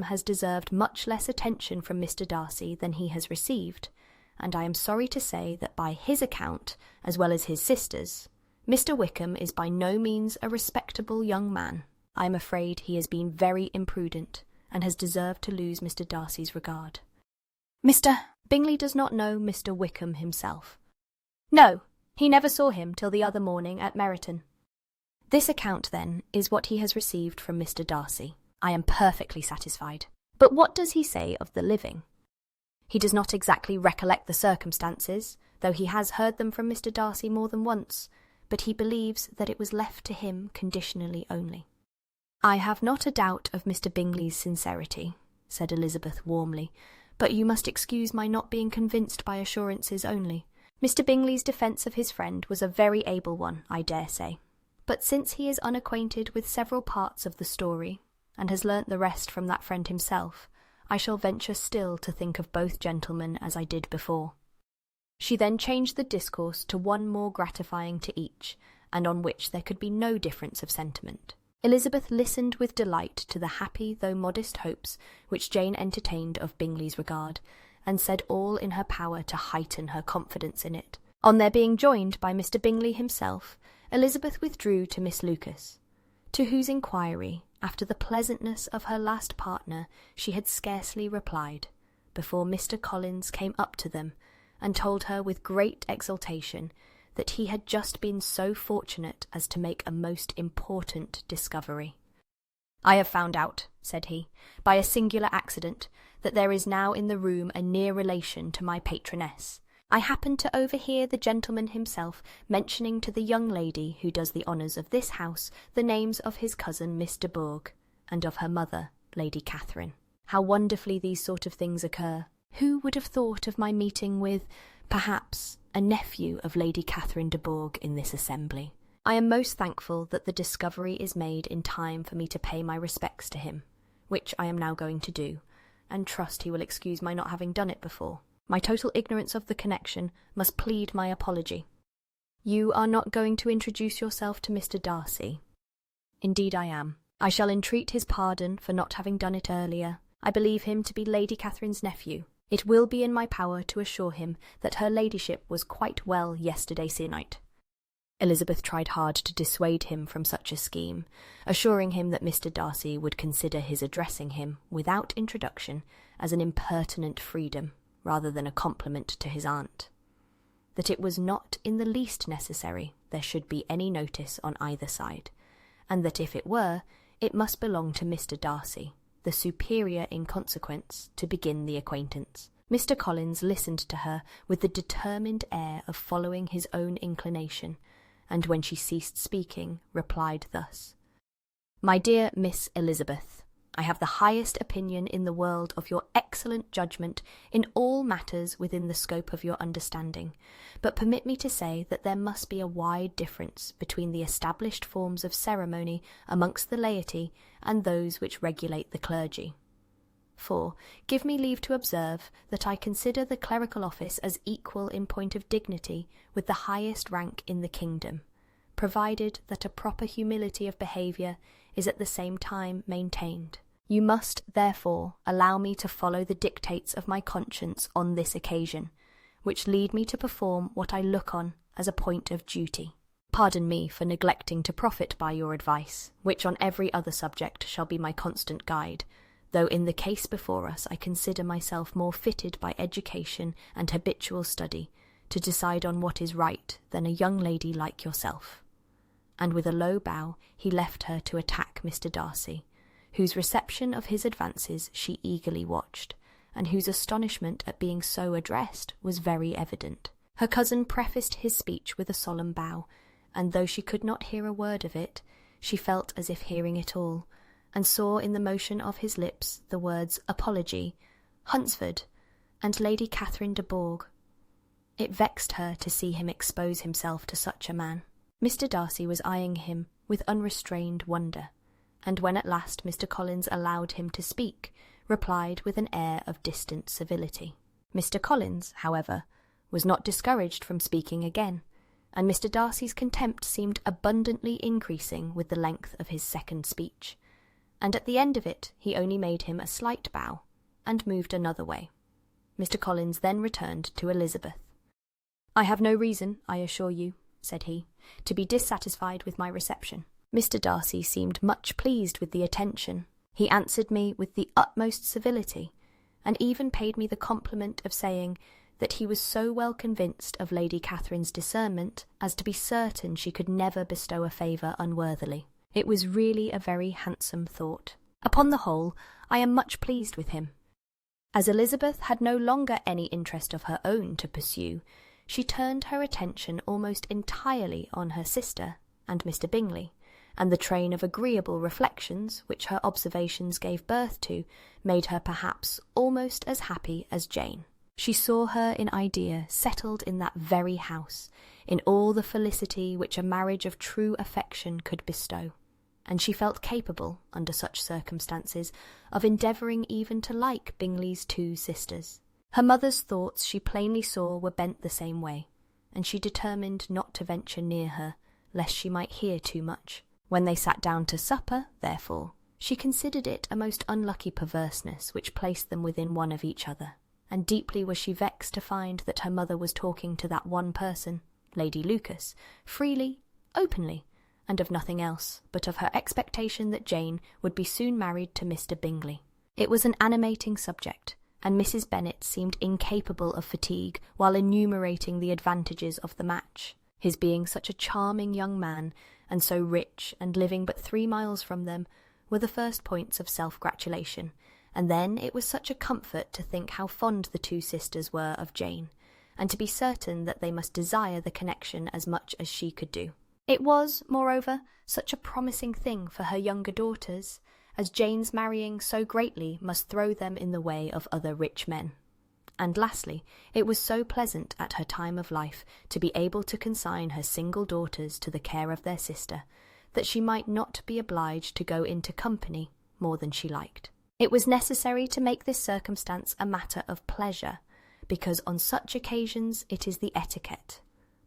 has deserved much less attention from Mr. Darcy than he has received, and I am sorry to say that by his account, as well as his sister's, Mr. Wickham is by no means a respectable young man. I am afraid he has been very imprudent, and has deserved to lose Mr. Darcy's regard. Mr. Bingley does not know Mr. Wickham himself. No, he never saw him till the other morning at Meryton. This account, then, is what he has received from Mr. Darcy. I am perfectly satisfied. But what does he say of the living? He does not exactly recollect the circumstances, though he has heard them from Mr. Darcy more than once, but he believes that it was left to him conditionally only. I have not a doubt of Mr. Bingley's sincerity, said Elizabeth warmly, but you must excuse my not being convinced by assurances only. Mr. Bingley's defence of his friend was a very able one, I dare say, but since he is unacquainted with several parts of the story, and has learnt the rest from that friend himself, I shall venture still to think of both gentlemen as I did before." She then changed the discourse to one more gratifying to each, and on which there could be no difference of sentiment. Elizabeth listened with delight to the happy though modest hopes which Jane entertained of Bingley's regard, and said all in her power to heighten her confidence in it. On their being joined by Mr. Bingley himself, Elizabeth withdrew to Miss Lucas, to whose inquiry, after the pleasantness of her last partner, she had scarcely replied, before Mr. Collins came up to them, and told her with great exultation that he had just been so fortunate as to make a most important discovery. "I have found out," said he, "by a singular accident, that there is now in the room a near relation to my patroness. I happened to overhear the gentleman himself mentioning to the young lady who does the honours of this house the names of his cousin Miss de Bourgh, and of her mother, Lady Catherine. How wonderfully these sort of things occur! Who would have thought of my meeting with, perhaps, a nephew of Lady Catherine de Bourgh in this assembly? I am most thankful that the discovery is made in time for me to pay my respects to him, which I am now going to do, and trust he will excuse my not having done it before. My total ignorance of the connection must plead my apology. You are not going to introduce yourself to Mr. Darcy?" "Indeed I am. I shall entreat his pardon for not having done it earlier. I believe him to be Lady Catherine's nephew. It will be in my power to assure him that her ladyship was quite well yesterday se'night." Elizabeth tried hard to dissuade him from such a scheme, assuring him that Mr. Darcy would consider his addressing him, without introduction, as an impertinent freedom, rather than a compliment to his aunt; that it was not in the least necessary there should be any notice on either side, and that if it were, it must belong to Mr. Darcy, the superior in consequence, to begin the acquaintance. Mr. Collins listened to her with the determined air of following his own inclination, and when she ceased speaking, replied thus: "My dear Miss Elizabeth, I have the highest opinion in the world of your excellent judgment in all matters within the scope of your understanding, but permit me to say that there must be a wide difference between the established forms of ceremony amongst the laity and those which regulate the clergy. For, give me leave to observe that I consider the clerical office as equal in point of dignity with the highest rank in the kingdom, provided that a proper humility of behaviour is at the same time maintained. You must, therefore, allow me to follow the dictates of my conscience on this occasion, which lead me to perform what I look on as a point of duty. Pardon me for neglecting to profit by your advice, which on every other subject shall be my constant guide, though in the case before us I consider myself more fitted by education and habitual study to decide on what is right than a young lady like yourself." And with a low bow he left her to attack Mr. Darcy, whose reception of his advances she eagerly watched, and whose astonishment at being so addressed was very evident. Her cousin prefaced his speech with a solemn bow, and though she could not hear a word of it, she felt as if hearing it all, and saw in the motion of his lips the words apology, Hunsford, and Lady Catherine de Bourgh. It vexed her to see him expose himself to such a man. Mr. Darcy was eyeing him with unrestrained wonder, and when at last Mr. Collins allowed him to speak, replied with an air of distant civility. Mr. Collins, however, was not discouraged from speaking again, and Mr. Darcy's contempt seemed abundantly increasing with the length of his second speech, and at the end of it he only made him a slight bow, and moved another way. Mr. Collins then returned to Elizabeth. "I have no reason, I assure you," said he, "to be dissatisfied with my reception. Mr. Darcy seemed much pleased with the attention. He answered me with the utmost civility, and even paid me the compliment of saying that he was so well convinced of Lady Catherine's discernment as to be certain she could never bestow a favour unworthily. It was really a very handsome thought. Upon the whole, I am much pleased with him." As Elizabeth had no longer any interest of her own to pursue, she turned her attention almost entirely on her sister and Mr. Bingley, and the train of agreeable reflections which her observations gave birth to made her perhaps almost as happy as Jane. She saw her in idea settled in that very house, in all the felicity which a marriage of true affection could bestow. and she felt capable, under such circumstances, of endeavouring even to like Bingley's two sisters. Her mother's thoughts she plainly saw were bent the same way, and she determined not to venture near her, lest she might hear too much. When they sat down to supper, therefore, she considered it a most unlucky perverseness which placed them within one of each other, and deeply was she vexed to find that her mother was talking to that one person, Lady Lucas, freely, openly, and of nothing else but of her expectation that Jane would be soon married to Mr. Bingley. It was an animating subject, and Mrs. Bennet seemed incapable of fatigue while enumerating the advantages of the match, his being such a charming young man, and so rich, and living but 3 miles from them, were the first points of self-gratulation, and then it was such a comfort to think how fond the two sisters were of Jane, and to be certain that they must desire the connection as much as she could do. It was, moreover, such a promising thing for her younger daughters, as Jane's marrying so greatly must throw them in the way of other rich men. And lastly, it was so pleasant at her time of life to be able to consign her single daughters to the care of their sister, that she might not be obliged to go into company more than she liked. It was necessary to make this circumstance a matter of pleasure, because on such occasions it is the etiquette,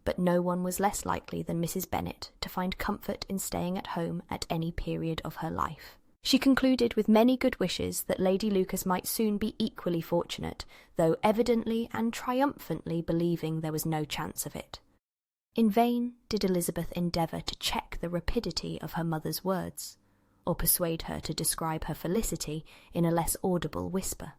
but no one was less likely than Mrs. Bennet to find comfort in staying at home at any period of her life. She concluded with many good wishes that Lady Lucas might soon be equally fortunate, though evidently and triumphantly believing there was no chance of it. In vain did Elizabeth endeavour to check the rapidity of her mother's words, or persuade her to describe her felicity in a less audible whisper,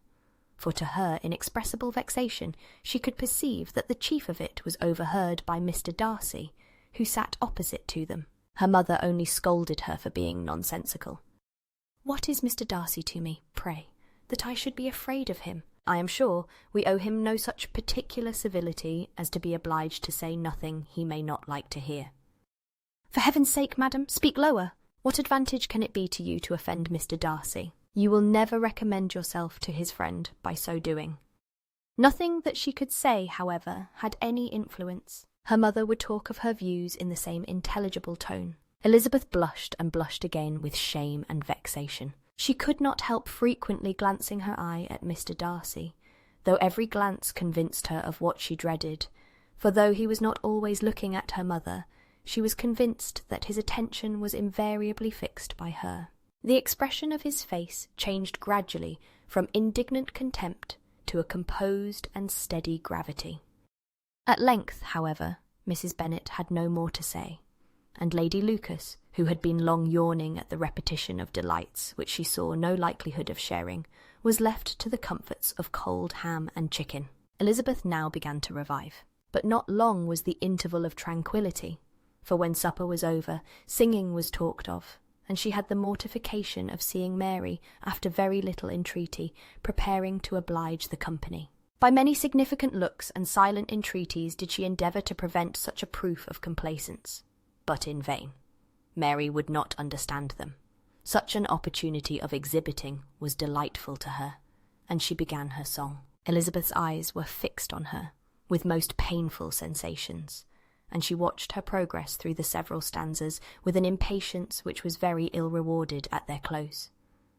for to her inexpressible vexation she could perceive that the chief of it was overheard by Mr. Darcy, who sat opposite to them. Her mother only scolded her for being nonsensical. "What is Mr. Darcy to me, pray, that I should be afraid of him? I am sure we owe him no such particular civility as to be obliged to say nothing he may not like to hear." "For heaven's sake, madam, speak lower. What advantage can it be to you to offend Mr. Darcy? You will never recommend yourself to his friend by so doing." Nothing that she could say, however, had any influence. Her mother would talk of her views in the same intelligible tone. Elizabeth blushed and blushed again with shame and vexation. She could not help frequently glancing her eye at Mr. Darcy, though every glance convinced her of what she dreaded, for though he was not always looking at her mother, she was convinced that his attention was invariably fixed by her. The expression of his face changed gradually from indignant contempt to a composed and steady gravity. At length, however, Mrs. Bennet had no more to say, and Lady Lucas, who had been long yawning at the repetition of delights which she saw no likelihood of sharing, was left to the comforts of cold ham and chicken. Elizabeth now began to revive, but not long was the interval of tranquillity, for when supper was over, singing was talked of, and she had the mortification of seeing Mary, after very little entreaty, preparing to oblige the company. By many significant looks and silent entreaties did she endeavour to prevent such a proof of complaisance, but in vain. Mary would not understand them. Such an opportunity of exhibiting was delightful to her, and she began her song. Elizabeth's eyes were fixed on her, with most painful sensations, and she watched her progress through the several stanzas with an impatience which was very ill rewarded at their close.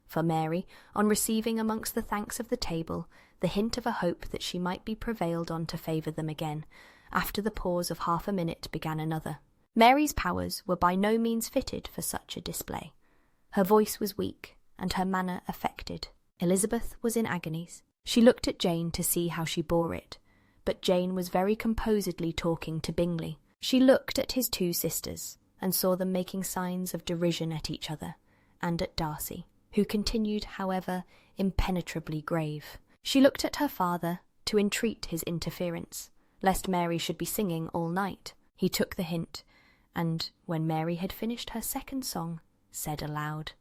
For Mary, on receiving amongst the thanks of the table the hint of a hope that she might be prevailed on to favour them again, after the pause of half a minute began another. Mary's powers were by no means fitted for such a display. Her voice was weak, and her manner affected. Elizabeth was in agonies. She looked at Jane to see how she bore it, but Jane was very composedly talking to Bingley. She looked at his two sisters, and saw them making signs of derision at each other, and at Darcy, who continued, however, impenetrably grave. She looked at her father to entreat his interference, lest Mary should be singing all night. He took the hint, and, when Mary had finished her second song, said aloud,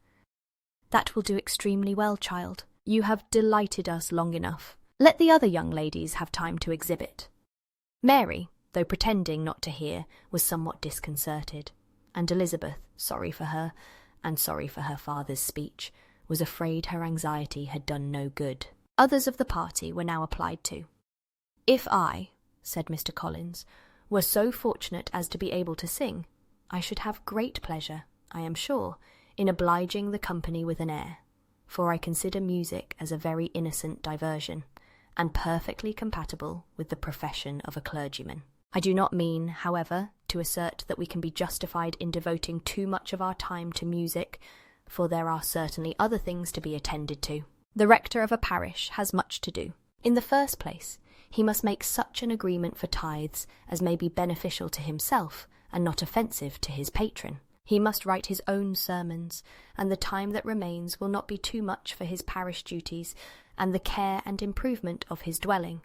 "That will do extremely well, child. You have delighted us long enough. Let the other young ladies have time to exhibit." Mary, though pretending not to hear, was somewhat disconcerted, and Elizabeth, sorry for her, and sorry for her father's speech, was afraid her anxiety had done no good. Others of the party were now applied to. "If I," said Mr. Collins, "were so fortunate as to be able to sing, I should have great pleasure, I am sure, in obliging the company with an air, for I consider music as a very innocent diversion, and perfectly compatible with the profession of a clergyman. I do not mean, however, to assert that we can be justified in devoting too much of our time to music, for there are certainly other things to be attended to. The rector of a parish has much to do. In the first place, he must make such an agreement for tithes as may be beneficial to himself and not offensive to his patron. He must write his own sermons, and the time that remains will not be too much for his parish duties and the care and improvement of his dwelling,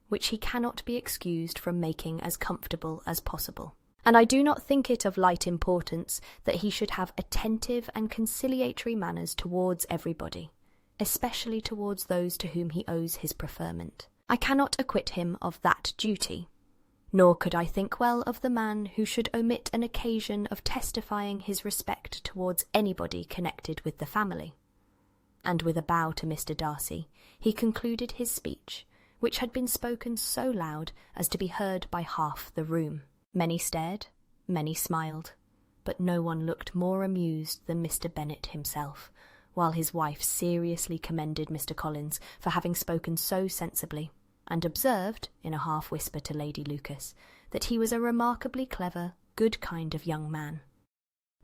which he cannot be excused from making as comfortable as possible. And I do not think it of light importance that he should have attentive and conciliatory manners towards everybody, especially towards those to whom he owes his preferment. I cannot acquit him of that duty, nor could I think well of the man who should omit an occasion of testifying his respect towards anybody connected with the family. And with a bow to Mr. Darcy, he concluded his speech, which had been spoken so loud as to be heard by half the room. Many stared, many smiled, but no one looked more amused than Mr. Bennet himself, while his wife seriously commended Mr. Collins for having spoken so sensibly, and observed, in a half-whisper to Lady Lucas, that he was a remarkably clever, good kind of young man.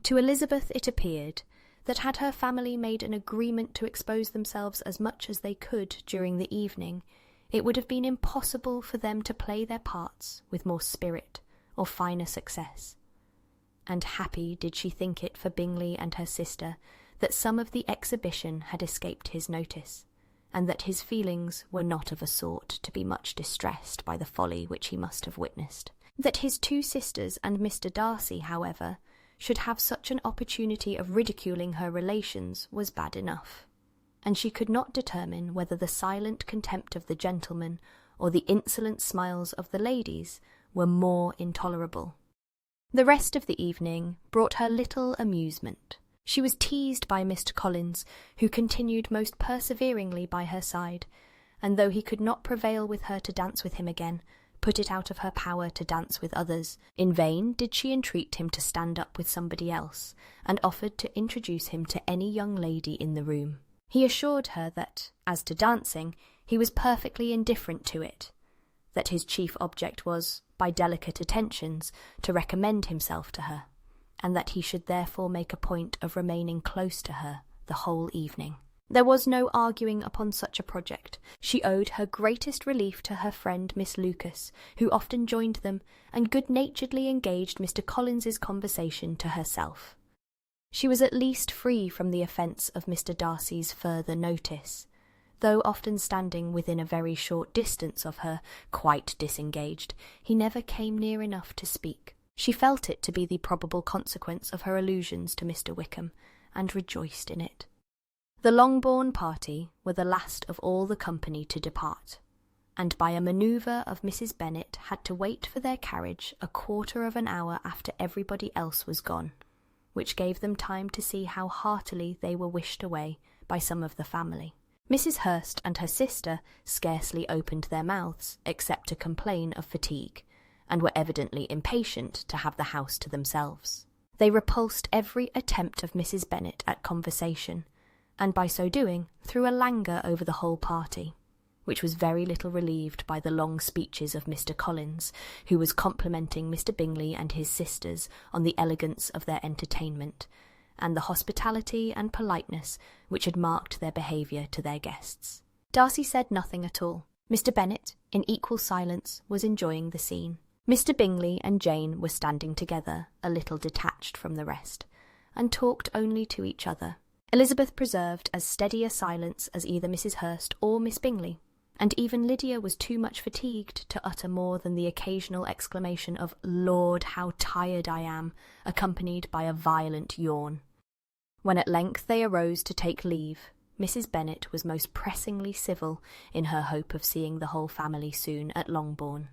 To Elizabeth it appeared that had her family made an agreement to expose themselves as much as they could during the evening, it would have been impossible for them to play their parts with more spirit or finer success. And happy did she think it for Bingley and her sister that some of the exhibition had escaped his notice, and that his feelings were not of a sort to be much distressed by the folly which he must have witnessed. That his two sisters and Mr. Darcy, however, should have such an opportunity of ridiculing her relations was bad enough, and she could not determine whether the silent contempt of the gentlemen or the insolent smiles of the ladies were more intolerable. The rest of the evening brought her little amusement. She was teased by Mr. Collins, who continued most perseveringly by her side, and though he could not prevail with her to dance with him again, put it out of her power to dance with others. In vain did she entreat him to stand up with somebody else, and offered to introduce him to any young lady in the room. He assured her that, as to dancing, he was perfectly indifferent to it, that his chief object was, by delicate attentions, to recommend himself to her, and that he should therefore make a point of remaining close to her the whole evening. There was no arguing upon such a project. She owed her greatest relief to her friend Miss Lucas, who often joined them, and good-naturedly engaged Mr. Collins's conversation to herself. She was at least free from the offence of Mr. Darcy's further notice, though often standing within a very short distance of her, quite disengaged, he never came near enough to speak. She felt it to be the probable consequence of her allusions to Mr. Wickham, and rejoiced in it. The Longbourn party were the last of all the company to depart, and by a manoeuvre of Mrs. Bennet had to wait for their carriage a quarter of an hour after everybody else was gone, which gave them time to see how heartily they were wished away by some of the family. Mrs. Hurst and her sister scarcely opened their mouths, except to complain of fatigue, and were evidently impatient to have the house to themselves. They repulsed every attempt of Mrs. Bennet at conversation, and by so doing threw a languor over the whole party, which was very little relieved by the long speeches of Mr. Collins, who was complimenting Mr. Bingley and his sisters on the elegance of their entertainment, and the hospitality and politeness which had marked their behaviour to their guests. Darcy said nothing at all. Mr. Bennet, in equal silence, was enjoying the scene. Mr. Bingley and Jane were standing together, a little detached from the rest, and talked only to each other. Elizabeth preserved as steady a silence as either Mrs. Hurst or Miss Bingley, and even Lydia was too much fatigued to utter more than the occasional exclamation of "Lord, how tired I am," accompanied by a violent yawn. When at length they arose to take leave, Mrs. Bennet was most pressingly civil in her hope of seeing the whole family soon at Longbourn,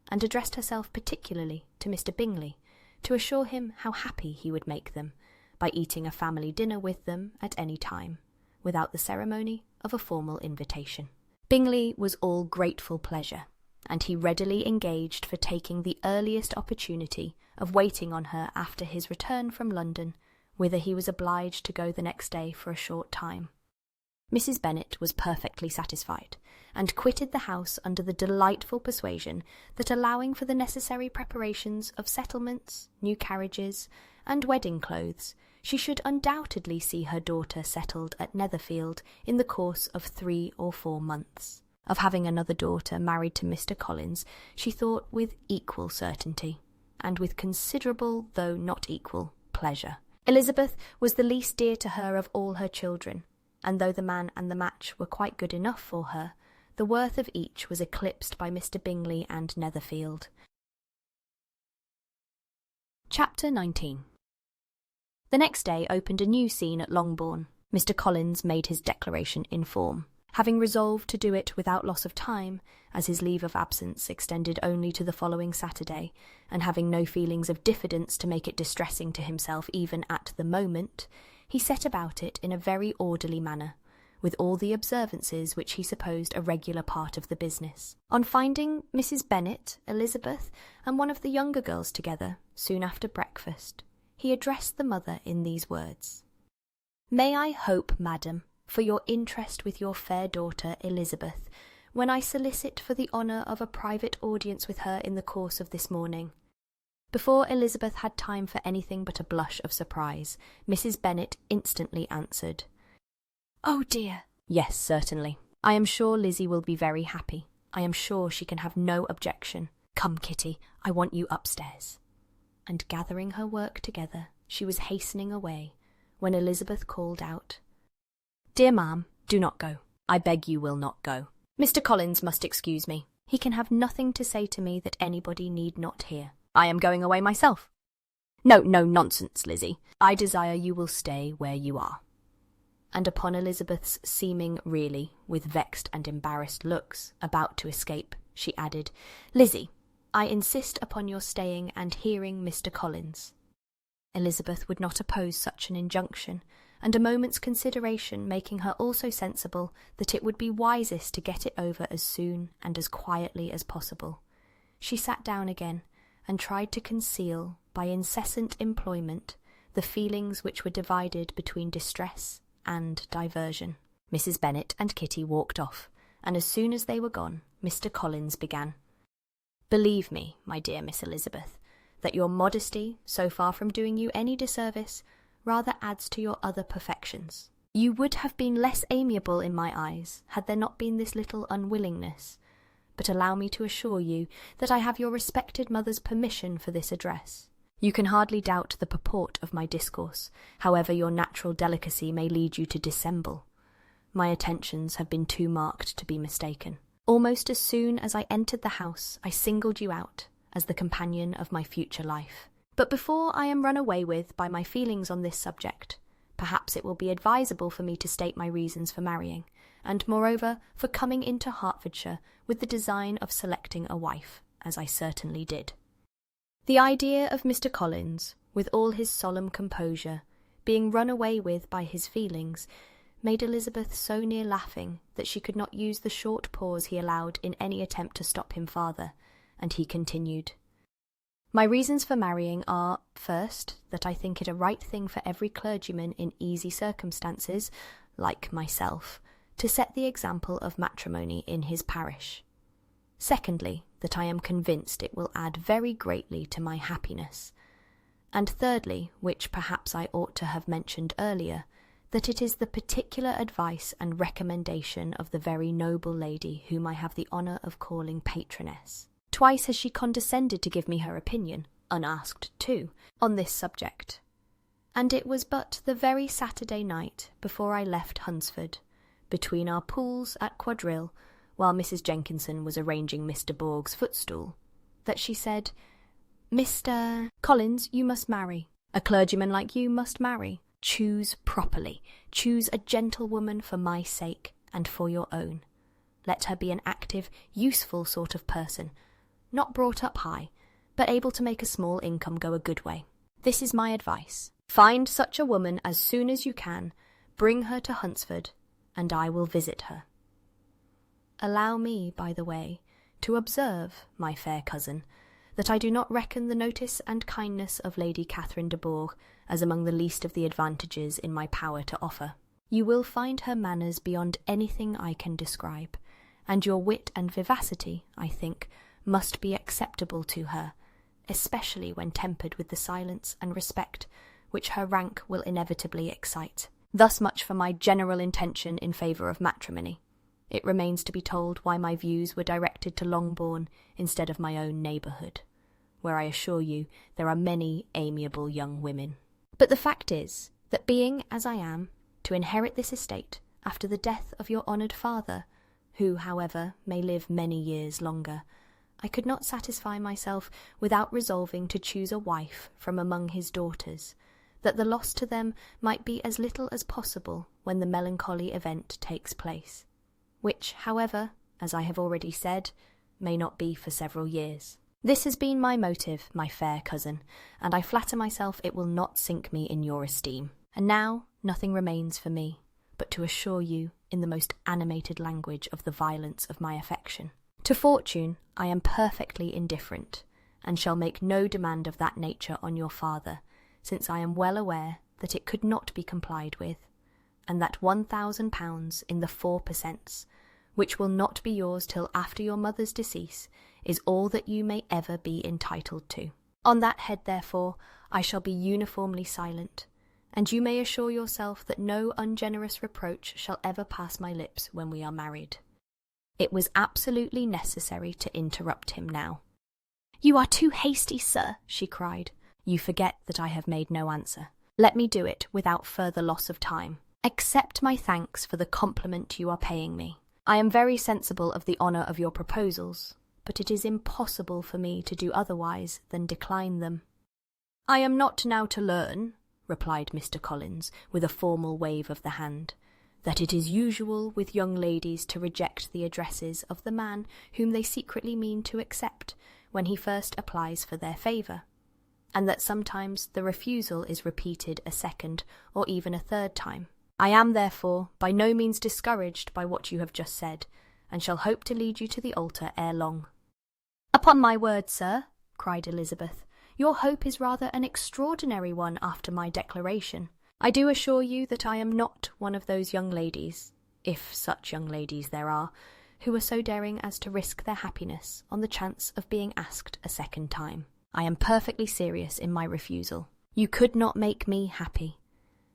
and addressed herself particularly to Mr. Bingley, to assure him how happy he would make them by eating a family dinner with them at any time, without the ceremony of a formal invitation. Bingley was all grateful pleasure, and he readily engaged for taking the earliest opportunity of waiting on her after his return from London, whither he was obliged to go the next day for a short time. Mrs. Bennet was perfectly satisfied, and quitted the house under the delightful persuasion that, allowing for the necessary preparations of settlements, new carriages, and wedding clothes, she should undoubtedly see her daughter settled at Netherfield in the course of 3 or 4 months. Of having another daughter married to Mr. Collins she thought with equal certainty, and with considerable, though not equal, pleasure. Elizabeth was the least dear to her of all her children, and though the man and the match were quite good enough for her, the worth of each was eclipsed by Mr. Bingley and Netherfield. Chapter 19. The next day opened a new scene at Longbourn. Mr. Collins made his declaration in form, having resolved to do it without loss of time, as his leave of absence extended only to the following Saturday, and having no feelings of diffidence to make it distressing to himself even at the moment, he set about it in a very orderly manner, with all the observances which he supposed a regular part of the business. On finding Mrs. Bennet, Elizabeth, and one of the younger girls together, soon after breakfast, he addressed the mother in these words: "May I hope, madam, for your interest with your fair daughter Elizabeth, when I solicit for the honour of a private audience with her in the course of this morning?" Before Elizabeth had time for anything but a blush of surprise, Mrs. Bennet instantly answered, "Oh dear, yes, certainly. I am sure Lizzie will be very happy. I am sure she can have no objection. Come, Kitty, I want you upstairs." And gathering her work together, she was hastening away, when Elizabeth called out, "Dear ma'am, do not go. I beg you will not go. Mr. Collins must excuse me. He can have nothing to say to me that anybody need not hear. I am going away myself." "No, nonsense, Lizzie. I desire you will stay where you are." And upon Elizabeth's seeming really, with vexed and embarrassed looks, about to escape, she added, "Lizzie, I insist upon your staying and hearing Mr. Collins." Elizabeth would not oppose such an injunction, and a moment's consideration making her also sensible that it would be wisest to get it over as soon and as quietly as possible, she sat down again, and tried to conceal, by incessant employment, the feelings which were divided between distress and diversion. Mrs. Bennet and Kitty walked off, and as soon as they were gone, Mr. Collins began. "Believe me, my dear Miss Elizabeth, that your modesty, so far from doing you any disservice, rather adds to your other perfections. You would have been less amiable in my eyes, had there not been this little unwillingness. But allow me to assure you that I have your respected mother's permission for this address. You can hardly doubt the purport of my discourse, however your natural delicacy may lead you to dissemble. My attentions have been too marked to be mistaken. Almost as soon as I entered the house, I singled you out as the companion of my future life. But before I am run away with by my feelings on this subject, perhaps it will be advisable for me to state my reasons for marrying, and moreover for coming into Hertfordshire with the design of selecting a wife, as I certainly did. The idea of Mr. Collins, with all his solemn composure, being run away with by his feelings, made Elizabeth so near laughing that she could not use the short pause he allowed in any attempt to stop him farther, and he continued, "My reasons for marrying are, first, that I think it a right thing for every clergyman in easy circumstances, like myself, to set the example of matrimony in his parish. Secondly, that I am convinced it will add very greatly to my happiness. And thirdly, which perhaps I ought to have mentioned earlier, that it is the particular advice and recommendation of the very noble lady whom I have the honour of calling patroness. Twice has she condescended to give me her opinion, unasked too, on this subject. And it was but the very Saturday night before I left Hunsford, between our pools at quadrille, while Mrs. Jenkinson was arranging Mr. Borg's footstool, that she said, 'Mr. Collins, you must marry. A clergyman like you must marry. Choose properly. Choose a gentlewoman for my sake and for your own. Let her be an active, useful sort of person, not brought up high, but able to make a small income go a good way. This is my advice. Find such a woman as soon as you can, bring her to Hunsford, and I will visit her.' Allow me, by the way, to observe, my fair cousin, that I do not reckon the notice and kindness of Lady Catherine de Bourgh as among the least of the advantages in my power to offer. You will find her manners beyond anything I can describe, and your wit and vivacity, I think, must be acceptable to her, especially when tempered with the silence and respect which her rank will inevitably excite. Thus much for my general intention in favour of matrimony. It remains to be told why my views were directed to Longbourn instead of my own neighbourhood, where I assure you there are many amiable young women. But the fact is, that being, as I am, to inherit this estate after the death of your honoured father, who, however, may live many years longer, I could not satisfy myself without resolving to choose a wife from among his daughters, that the loss to them might be as little as possible when the melancholy event takes place, which, however, as I have already said, may not be for several years. This has been my motive, my fair cousin, and I flatter myself it will not sink me in your esteem. And now nothing remains for me but to assure you in the most animated language of the violence of my affection. To fortune I am perfectly indifferent, and shall make no demand of that nature on your father, since I am well aware that it could not be complied with, and that £1,000 in the 4 per cents, which will not be yours till after your mother's decease, is all that you may ever be entitled to. On that head, therefore, I shall be uniformly silent, and you may assure yourself that no ungenerous reproach shall ever pass my lips when we are married. It was absolutely necessary to interrupt him now. "You are too hasty, sir," she cried. "You forget that I have made no answer. Let me do it without further loss of time. Accept my thanks for the compliment you are paying me. I am very sensible of the honour of your proposals, but it is impossible for me to do otherwise than decline them." "I am not now to learn," replied Mr. Collins, with a formal wave of the hand, "that it is usual with young ladies to reject the addresses of the man whom they secretly mean to accept when he first applies for their favour, and that sometimes the refusal is repeated a second or even a third time. I am, therefore, by no means discouraged by what you have just said, and shall hope to lead you to the altar ere long." "Upon my word, sir," cried Elizabeth, "your hope is rather an extraordinary one after my declaration. I do assure you that I am not one of those young ladies, if such young ladies there are, who are so daring as to risk their happiness on the chance of being asked a second time. I am perfectly serious in my refusal. You could not make me happy,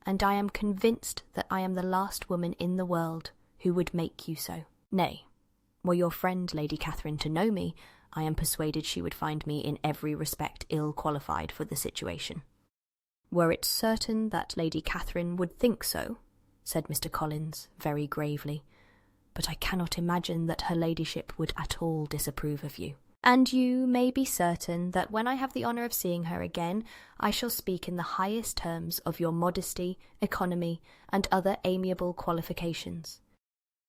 and I am convinced that I am the last woman in the world who would make you so. Nay, were your friend Lady Catherine to know me, I am persuaded she would find me in every respect ill qualified for the situation." "Were it certain that Lady Catherine would think so," said Mr. Collins very gravely, "but I cannot imagine that her ladyship would at all disapprove of you. And you may be certain that when I have the honour of seeing her again, I shall speak in the highest terms of your modesty, economy, and other amiable qualifications.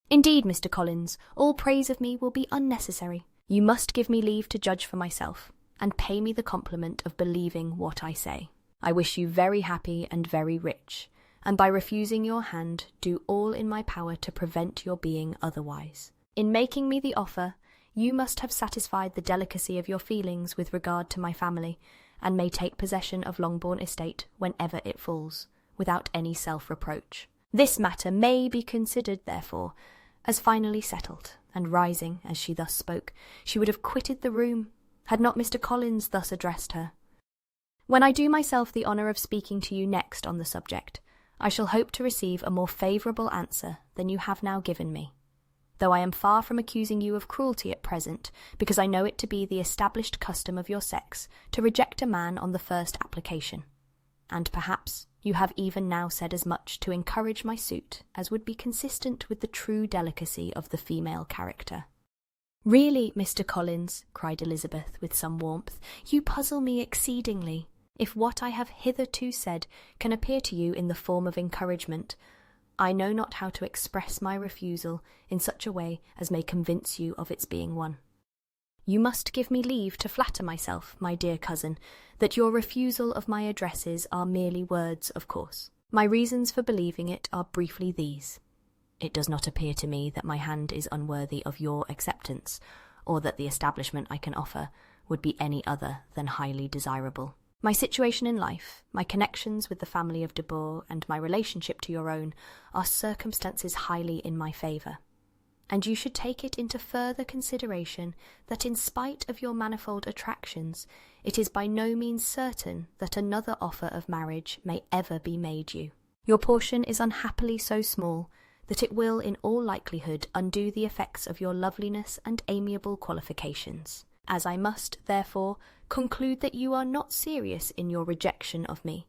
Indeed, Mr. Collins, all praise of me will be unnecessary. You must give me leave to judge for myself, and pay me the compliment of believing what I say. I wish you very happy and very rich, and by refusing your hand do all in my power to prevent your being otherwise. In making me the offer, you must have satisfied the delicacy of your feelings with regard to my family, and may take possession of Longbourn estate whenever it falls, without any self-reproach. This matter may be considered, therefore, as finally settled, and rising, as she thus spoke, she would have quitted the room, had not Mr. Collins thus addressed her. "When I do myself the honour of speaking to you next on the subject, I shall hope to receive a more favourable answer than you have now given me, though I am far from accusing you of cruelty at present, because I know it to be the established custom of your sex to reject a man on the first application, and perhaps you have even now said as much to encourage my suit as would be consistent with the true delicacy of the female character." "Really, Mr. Collins," cried Elizabeth with some warmth, "you puzzle me exceedingly. If what I have hitherto said can appear to you in the form of encouragement, I know not how to express my refusal in such a way as may convince you of its being one. You must give me leave to flatter myself, my dear cousin, that your refusal of my addresses are merely words, of course. My reasons for believing it are briefly these. It does not appear to me that my hand is unworthy of your acceptance, or that the establishment I can offer would be any other than highly desirable. My situation in life, my connections with the family of de Bourgh, and my relationship to your own are circumstances highly in my favour. And you should take it into further consideration that in spite of your manifold attractions, it is by no means certain that another offer of marriage may ever be made you. Your portion is unhappily so small that it will in all likelihood undo the effects of your loveliness and amiable qualifications. As I must, therefore, conclude that you are not serious in your rejection of me,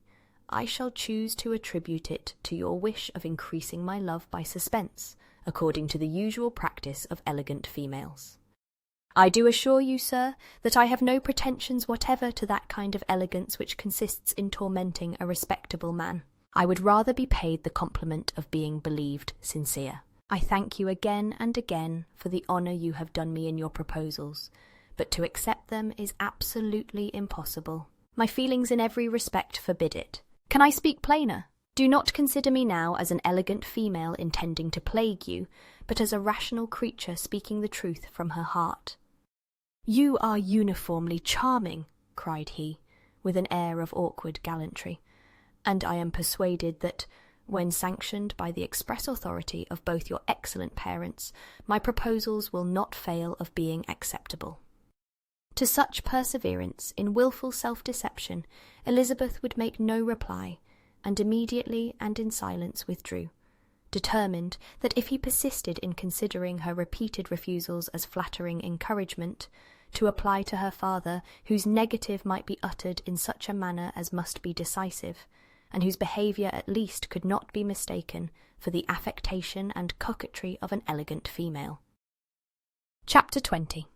I shall choose to attribute it to your wish of increasing my love by suspense, according to the usual practice of elegant females. I do assure you, sir, that I have no pretensions whatever to that kind of elegance which consists in tormenting a respectable man. I would rather be paid the compliment of being believed sincere. I thank you again and again for the honour you have done me in your proposals, but to accept them is absolutely impossible. My feelings in every respect forbid it. Can I speak plainer? Do not consider me now as an elegant female intending to plague you, but as a rational creature speaking the truth from her heart. You are uniformly charming, cried he, with an air of awkward gallantry, and I am persuaded that, when sanctioned by the express authority of both your excellent parents, my proposals will not fail of being acceptable. To such perseverance in wilful self-deception, Elizabeth would make no reply, and immediately and in silence withdrew, determined that if he persisted in considering her repeated refusals as flattering encouragement, to apply to her father, whose negative might be uttered in such a manner as must be decisive, and whose behaviour at least could not be mistaken for the affectation and coquetry of an elegant female. Chapter 20.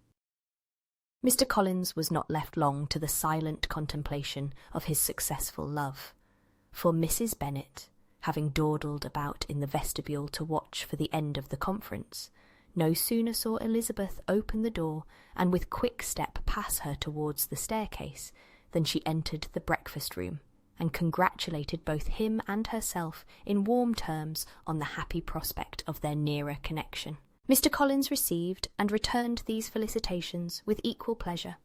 Mr. Collins was not left long to the silent contemplation of his successful love, for Mrs. Bennet, having dawdled about in the vestibule to watch for the end of the conference, no sooner saw Elizabeth open the door and with quick step pass her towards the staircase than she entered the breakfast-room, and congratulated both him and herself in warm terms on the happy prospect of their nearer connection. Mr. Collins received and returned these felicitations with equal pleasure,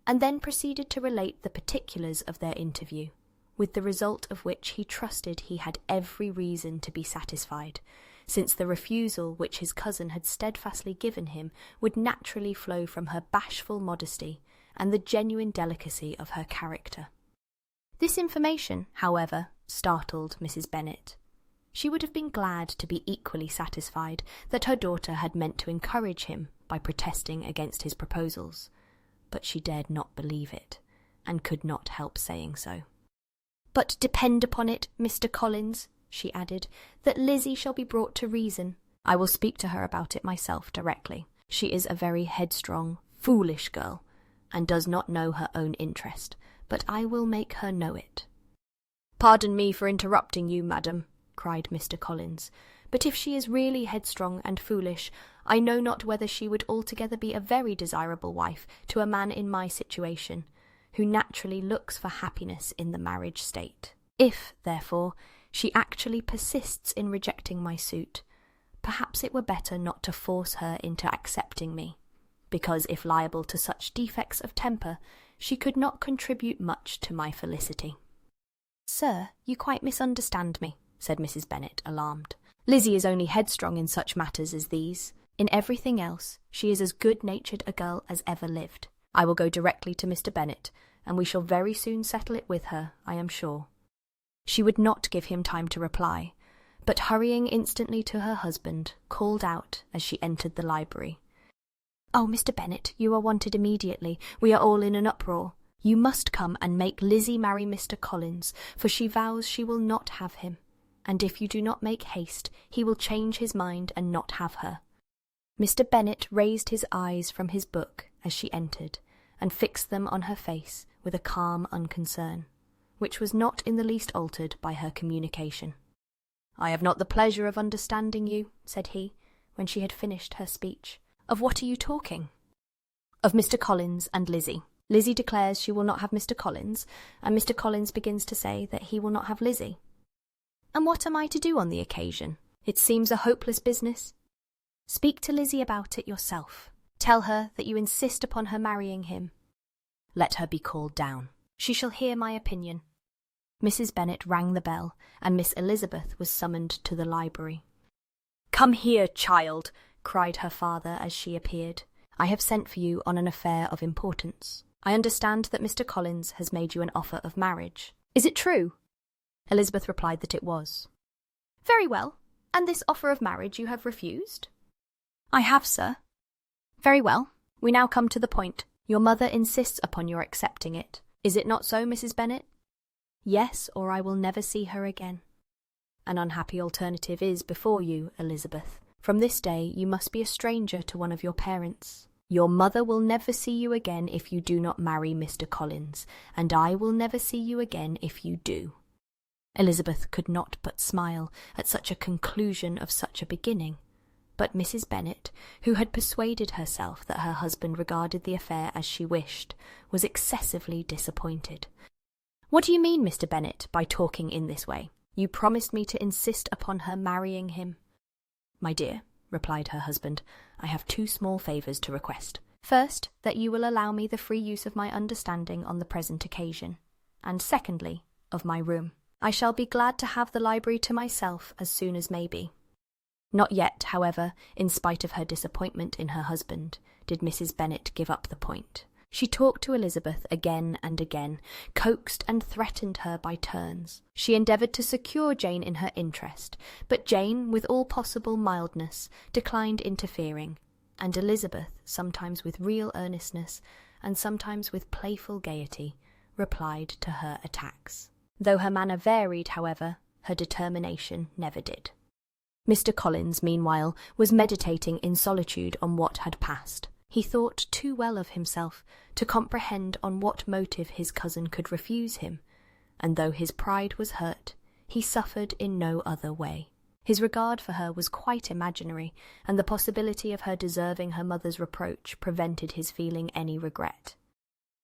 and then proceeded to relate the particulars of their interview, with the result of which he trusted he had every reason to be satisfied, since the refusal which his cousin had steadfastly given him would naturally flow from her bashful modesty and the genuine delicacy of her character. This information, however, startled Mrs. Bennet. She would have been glad to be equally satisfied that her daughter had meant to encourage him by protesting against his proposals, but she dared not believe it, and could not help saying so. "But depend upon it, Mr. Collins," she added, "that Lizzie shall be brought to reason. I will speak to her about it myself directly. She is a very headstrong, foolish girl, and does not know her own interest, but I will make her know it." "Pardon me for interrupting you, madam," cried Mr. Collins, "but if she is really headstrong and foolish, I know not whether she would altogether be a very desirable wife to a man in my situation, who naturally looks for happiness in the marriage state. If, therefore, she actually persists in rejecting my suit, perhaps it were better not to force her into accepting me, because if liable to such defects of temper, she could not contribute much to my felicity." "Sir, you quite misunderstand me," said Mrs. Bennet, alarmed. "Lizzie is only headstrong in such matters as these. In everything else, she is as good-natured a girl as ever lived. I will go directly to Mr. Bennet, and we shall very soon settle it with her, I am sure." She would not give him time to reply, but hurrying instantly to her husband, called out as she entered the library, "Oh, Mr. Bennet, you are wanted immediately. We are all in an uproar. You must come and make Lizzie marry Mr. Collins, for she vows she will not have him, and if you do not make haste, he will change his mind and not have her." Mr. Bennet raised his eyes from his book as she entered, and fixed them on her face with a calm unconcern, which was not in the least altered by her communication. "I have not the pleasure of understanding you," said he, when she had finished her speech. "Of what are you talking?" "Of Mr. Collins and Lizzie. Lizzie declares she will not have Mr. Collins, and Mr. Collins begins to say that he will not have Lizzie. And what am I to do on the occasion? It seems a hopeless business. Speak to Lizzie about it yourself. Tell her that you insist upon her marrying him. Let her be called down. She shall hear my opinion." Mrs. Bennet rang the bell, and Miss Elizabeth was summoned to the library. "Come here, child," cried her father as she appeared. "I have sent for you on an affair of importance. I understand that Mr. Collins has made you an offer of marriage. Is it true?" Elizabeth replied that it was. "Very well. And this offer of marriage you have refused?" "I have, sir." "Very well. We now come to the point. Your mother insists upon your accepting it. Is it not so, Mrs. Bennet?" "Yes, or I will never see her again." "An unhappy alternative is before you, Elizabeth. From this day you must be a stranger to one of your parents. Your mother will never see you again if you do not marry Mr. Collins, and I will never see you again if you do." Elizabeth could not but smile at such a conclusion of such a beginning, but Mrs. Bennet, who had persuaded herself that her husband regarded the affair as she wished, was excessively disappointed. "What do you mean, Mr. Bennet, by talking in this way? You promised me to insist upon her marrying him." "My dear," replied her husband, "I have two small favours to request. First, that you will allow me the free use of my understanding on the present occasion, and secondly, of my room. I shall be glad to have the library to myself as soon as may be." Not yet, however, in spite of her disappointment in her husband, did Mrs. Bennet give up the point. She talked to Elizabeth again and again, coaxed and threatened her by turns. She endeavoured to secure Jane in her interest, but Jane, with all possible mildness, declined interfering, and Elizabeth, sometimes with real earnestness, and sometimes with playful gaiety, replied to her attacks. Though her manner varied, however, her determination never did. Mr. Collins, meanwhile, was meditating in solitude on what had passed. He thought too well of himself to comprehend on what motive his cousin could refuse him, and though his pride was hurt, he suffered in no other way. His regard for her was quite imaginary, and the possibility of her deserving her mother's reproach prevented his feeling any regret.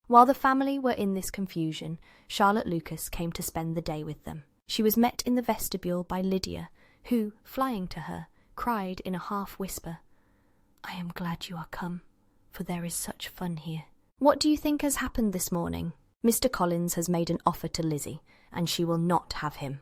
While the family were in this confusion, Charlotte Lucas came to spend the day with them. She was met in the vestibule by Lydia, who, flying to her, cried in a half-whisper, "I am glad you are come, for there is such fun here. What do you think has happened this morning? Mr. Collins has made an offer to Lizzie, and she will not have him."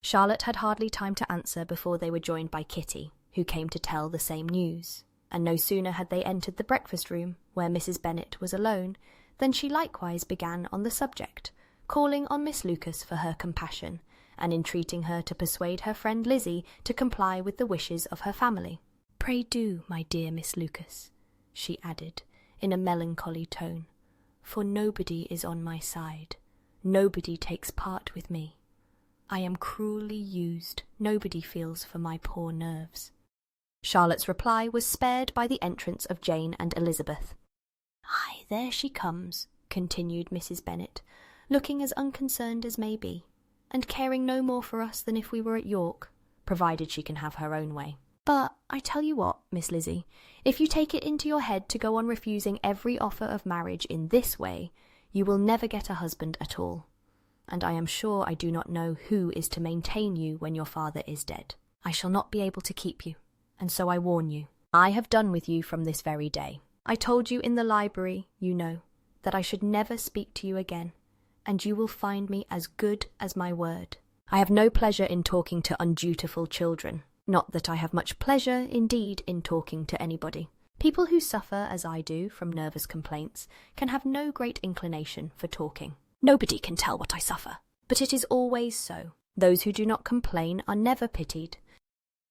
Charlotte had hardly time to answer before they were joined by Kitty, who came to tell the same news, and no sooner had they entered the breakfast-room, where Mrs. Bennet was alone, than she likewise began on the subject, calling on Miss Lucas for her compassion, and entreating her to persuade her friend Lizzie to comply with the wishes of her family. "Pray do, my dear Miss Lucas," she added, in a melancholy tone, "for nobody is on my side. Nobody takes part with me. I am cruelly used. Nobody feels for my poor nerves." Charlotte's reply was spared by the entrance of Jane and Elizabeth. "Aye, there she comes," continued Mrs. Bennet, looking as unconcerned as may be, and caring no more for us than if we were at York, provided she can have her own way. "But I tell you what, Miss Lizzie, if you take it into your head to go on refusing every offer of marriage in this way, you will never get a husband at all. And I am sure I do not know who is to maintain you when your father is dead. I shall not be able to keep you, and so I warn you. I have done with you from this very day. I told you in the library, you know, that I should never speak to you again, and you will find me as good as my word. I have no pleasure in talking to undutiful children. Not that I have much pleasure, indeed, in talking to anybody. People who suffer, as I do, from nervous complaints, can have no great inclination for talking. Nobody can tell what I suffer, but it is always so. Those who do not complain are never pitied."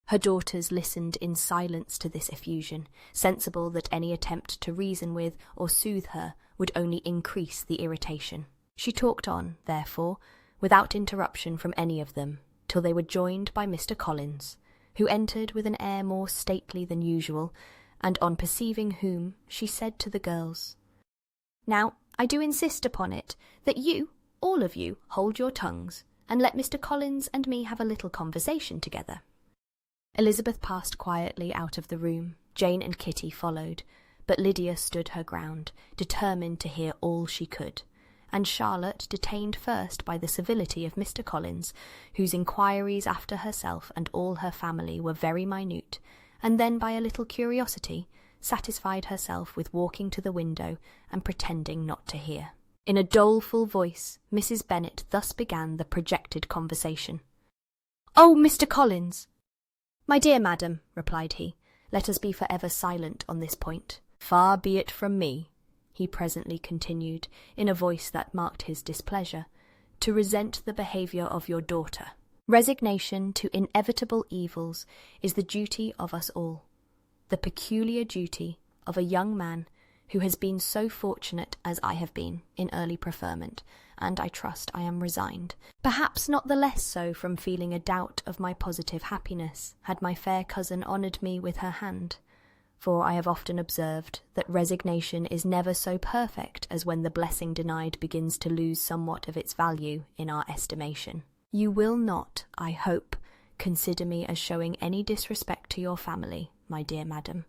Her daughters listened in silence to this effusion, sensible that any attempt to reason with or soothe her would only increase the irritation. She talked on, therefore, without interruption from any of them, till they were joined by Mr. Collins, who entered with an air more stately than usual, and on perceiving whom, she said to the girls, "Now, I do insist upon it, that you, all of you, hold your tongues, and let Mr. Collins and me have a little conversation together." Elizabeth passed quietly out of the room. Jane and Kitty followed, but Lydia stood her ground, determined to hear all she could, and Charlotte detained first by the civility of Mr. Collins, whose inquiries after herself and all her family were very minute, and then by a little curiosity, satisfied herself with walking to the window and pretending not to hear. In a doleful voice, Mrs. Bennet thus began the projected conversation. "Oh, Mr. Collins!" "My dear madam," replied he, "let us be for ever silent on this point. Far be it from me," he presently continued, in a voice that marked his displeasure, "to resent the behaviour of your daughter. Resignation to inevitable evils is the duty of us all, the peculiar duty of a young man who has been so fortunate as I have been in early preferment, and I trust I am resigned, perhaps not the less so from feeling a doubt of my positive happiness, had my fair cousin honoured me with her hand. For I have often observed that resignation is never so perfect as when the blessing denied begins to lose somewhat of its value in our estimation. You will not, I hope, consider me as showing any disrespect to your family, my dear madam,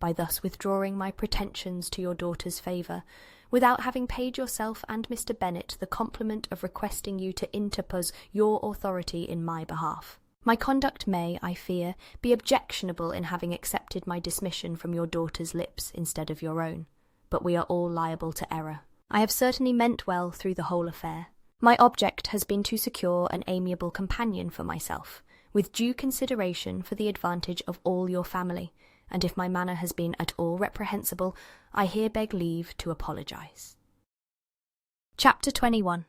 by thus withdrawing my pretensions to your daughter's favour, without having paid yourself and Mr. Bennet the compliment of requesting you to interpose your authority in my behalf. My conduct may, I fear, be objectionable in having accepted my dismission from your daughter's lips instead of your own, but we are all liable to error. I have certainly meant well through the whole affair. My object has been to secure an amiable companion for myself, with due consideration for the advantage of all your family, and if my manner has been at all reprehensible, I here beg leave to apologise. Chapter 21.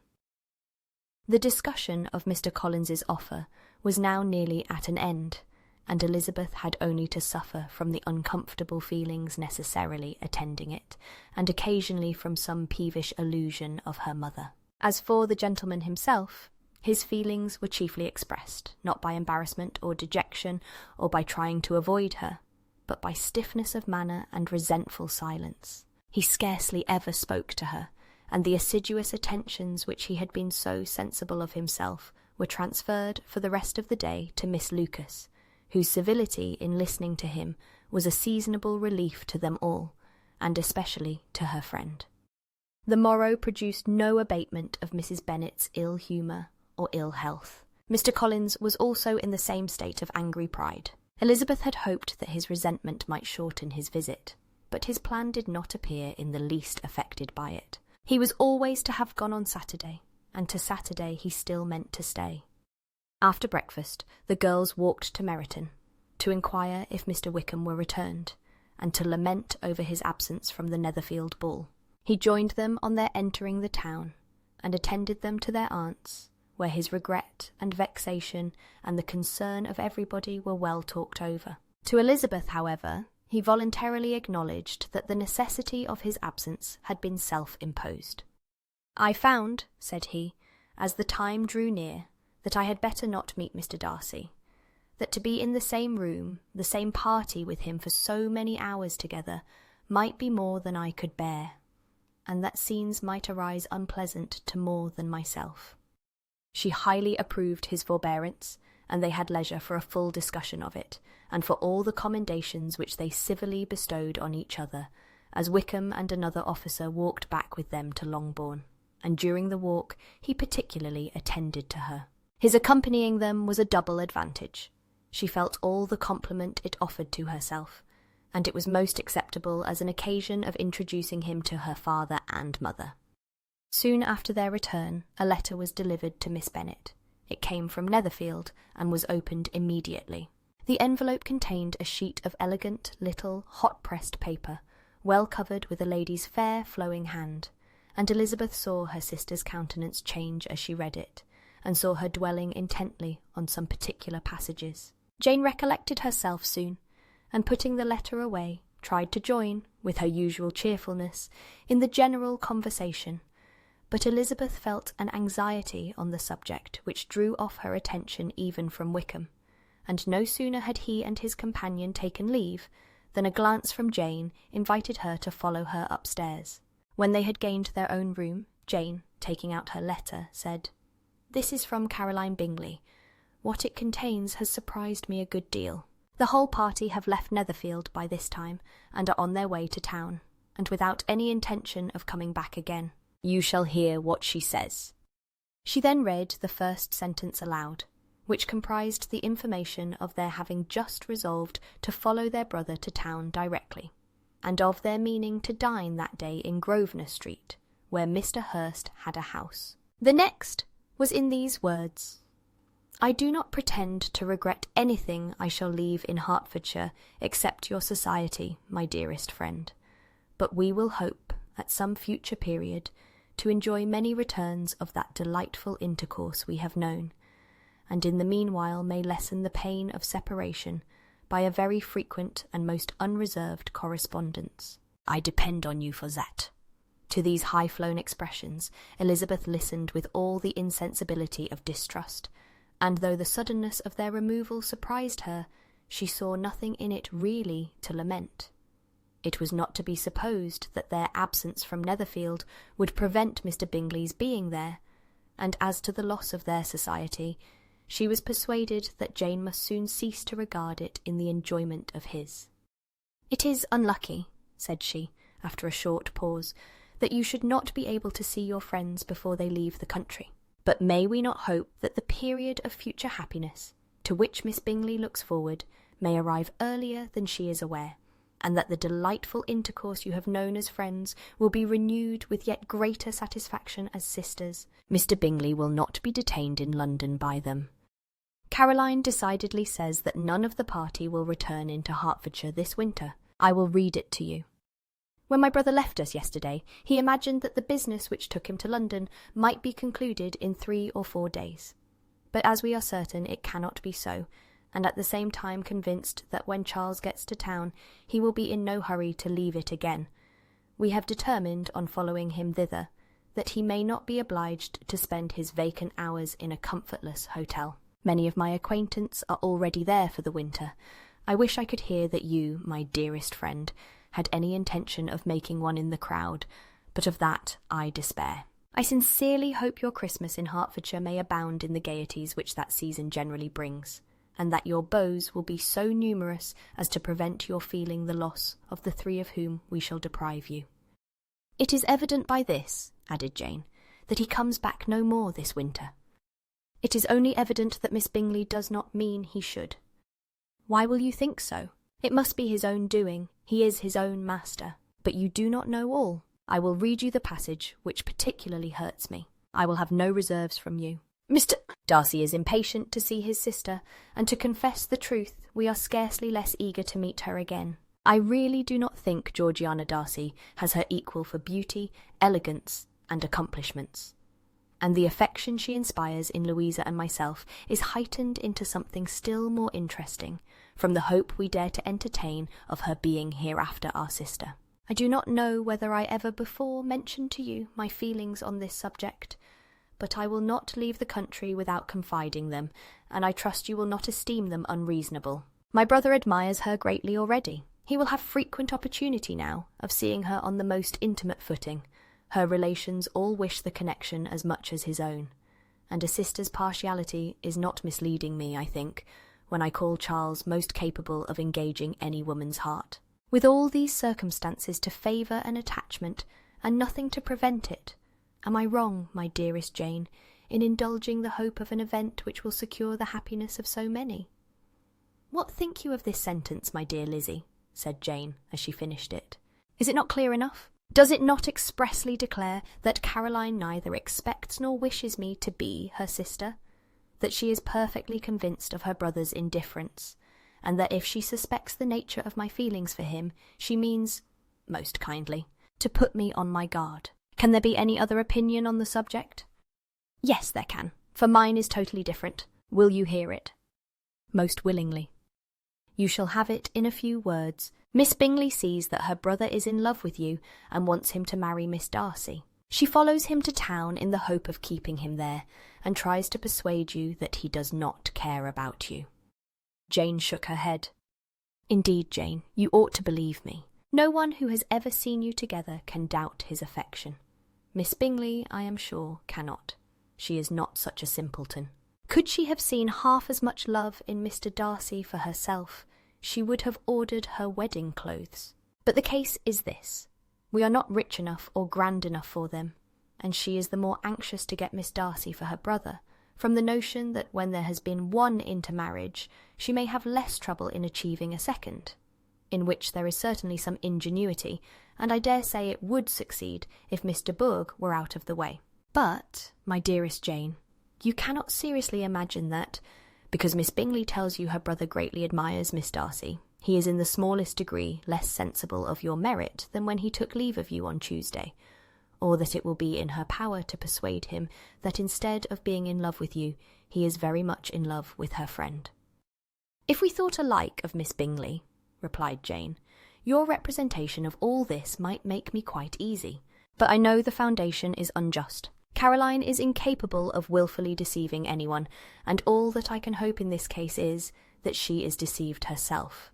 The discussion of Mr. Collins's offer was now nearly at an end, and Elizabeth had only to suffer from the uncomfortable feelings necessarily attending it, and occasionally from some peevish allusion of her mother. As for the gentleman himself, his feelings were chiefly expressed, not by embarrassment or dejection, or by trying to avoid her, but by stiffness of manner and resentful silence. He scarcely ever spoke to her, and the assiduous attentions which he had been so sensible of himself were transferred for the rest of the day to Miss Lucas, whose civility in listening to him was a seasonable relief to them all, and especially to her friend. The morrow produced no abatement of Mrs. Bennet's ill humour or ill health. Mr. Collins was also in the same state of angry pride. Elizabeth had hoped that his resentment might shorten his visit, but his plan did not appear in the least affected by it. He was always to have gone on Saturday, and to Saturday he still meant to stay. After breakfast, the girls walked to Meryton, to inquire if Mr. Wickham were returned, and to lament over his absence from the Netherfield ball. He joined them on their entering the town, and attended them to their aunt's, where his regret and vexation and the concern of everybody were well talked over. To Elizabeth, however, he voluntarily acknowledged that the necessity of his absence had been self-imposed. "I found," said he, as the time drew near, "that I had better not meet Mr. Darcy, that to be in the same room, the same party with him for so many hours together, might be more than I could bear, and that scenes might arise unpleasant to more than myself." She highly approved his forbearance, and they had leisure for a full discussion of it, and for all the commendations which they civilly bestowed on each other, as Wickham and another officer walked back with them to Longbourn, and during the walk he particularly attended to her. His accompanying them was a double advantage. She felt all the compliment it offered to herself, and it was most acceptable as an occasion of introducing him to her father and mother. Soon after their return, a letter was delivered to Miss Bennet. It came from Netherfield, and was opened immediately. The envelope contained a sheet of elegant, little, hot-pressed paper, well covered with a lady's fair, flowing hand, and Elizabeth saw her sister's countenance change as she read it, and saw her dwelling intently on some particular passages. Jane recollected herself soon, and putting the letter away, tried to join, with her usual cheerfulness, in the general conversation, but Elizabeth felt an anxiety on the subject which drew off her attention even from Wickham, and no sooner had he and his companion taken leave than a glance from Jane invited her to follow her upstairs. When they had gained their own room, Jane, taking out her letter, said, "This is from Caroline Bingley. What it contains has surprised me a good deal. The whole party have left Netherfield by this time, and are on their way to town, and without any intention of coming back again. You shall hear what she says." She then read the first sentence aloud, which comprised the information of their having just resolved to follow their brother to town directly, and of their meaning to dine that day in Grosvenor Street, where Mr. Hurst had a house. The next was in these words: "I do not pretend to regret anything I shall leave in Hertfordshire except your society, my dearest friend, but we will hope, at some future period, to enjoy many returns of that delightful intercourse we have known, and in the meanwhile may lessen the pain of separation by a very frequent and most unreserved correspondence. I depend on you for that." To these high-flown expressions Elizabeth listened with all the insensibility of distrust, and though the suddenness of their removal surprised her, she saw nothing in it really to lament. It was not to be supposed that their absence from Netherfield would prevent Mr. Bingley's being there, and as to the loss of their society, she was persuaded that Jane must soon cease to regard it in the enjoyment of his. "It is unlucky," said she, after a short pause, "that you should not be able to see your friends before they leave the country. But may we not hope that the period of future happiness, to which Miss Bingley looks forward, may arrive earlier than she is aware, and that the delightful intercourse you have known as friends will be renewed with yet greater satisfaction as sisters? Mr. Bingley will not be detained in London by them. Caroline decidedly says that none of the party will return into Hertfordshire this winter. I will read it to you. When my brother left us yesterday, he imagined that the business which took him to London might be concluded in 3 or 4 days. But as we are certain it cannot be so, and at the same time convinced that when Charles gets to town he will be in no hurry to leave it again, we have determined on following him thither, that he may not be obliged to spend his vacant hours in a comfortless hotel. Many of my acquaintance are already there for the winter. I wish I could hear that you, my dearest friend, had any intention of making one in the crowd, but of that I despair. I sincerely hope your Christmas in Hertfordshire may abound in the gaieties which that season generally brings, and that your beaux will be so numerous as to prevent your feeling the loss of the 3 of whom we shall deprive you. It is evident by this, added Jane, that he comes back no more this winter. It is only evident that Miss Bingley does not mean he should. Why will you think so? It must be his own doing. He is his own master. But you do not know all. I will read you the passage which particularly hurts me. I will have no reserves from you. Mr. Darcy is impatient to see his sister, and to confess the truth, we are scarcely less eager to meet her again. I really do not think Georgiana Darcy has her equal for beauty, elegance, and accomplishments, and the affection she inspires in Louisa and myself is heightened into something still more interesting from the hope we dare to entertain of her being hereafter our sister. I do not know whether I ever before mentioned to you my feelings on this subject, but I will not leave the country without confiding them, and I trust you will not esteem them unreasonable. My brother admires her greatly already. He will have frequent opportunity now of seeing her on the most intimate footing. Her relations all wish the connection as much as his own, and a sister's partiality is not misleading me, I think, when I call Charles most capable of engaging any woman's heart. With all these circumstances to favour an attachment, and nothing to prevent it, am I wrong, my dearest Jane, in indulging the hope of an event which will secure the happiness of so many? What think you of this sentence, my dear Lizzie? Said Jane, as she finished it. Is it not clear enough? Does it not expressly declare that Caroline neither expects nor wishes me to be her sister, that she is perfectly convinced of her brother's indifference, and that if she suspects the nature of my feelings for him, she means, most kindly, to put me on my guard? Can there be any other opinion on the subject? Yes, there can, for mine is totally different. Will you hear it? Most willingly. You shall have it in a few words. Miss Bingley sees that her brother is in love with you and wants him to marry Miss Darcy. She follows him to town in the hope of keeping him there, and tries to persuade you that he does not care about you. Jane shook her head. Indeed, Jane, you ought to believe me. No one who has ever seen you together can doubt his affection. Miss Bingley, I am sure, cannot. She is not such a simpleton. Could she have seen half as much love in Mr. Darcy for herself, she would have ordered her wedding clothes. But the case is this. We are not rich enough or grand enough for them, and she is the more anxious to get Miss Darcy for her brother, from the notion that when there has been one intermarriage, she may have less trouble in achieving a second. in which there is certainly some ingenuity, and I dare say it would succeed if Mr. Bourg were out of the way. But, my dearest Jane, you cannot seriously imagine that, because Miss Bingley tells you her brother greatly admires Miss Darcy, he is in the smallest degree less sensible of your merit than when he took leave of you on Tuesday, or that it will be in her power to persuade him that instead of being in love with you, he is very much in love with her friend. If we thought alike of Miss Bingley, replied Jane, your representation of all this might make me quite easy, but I know the foundation is unjust. Caroline is incapable of wilfully deceiving anyone, and all that I can hope in this case is that she is deceived herself.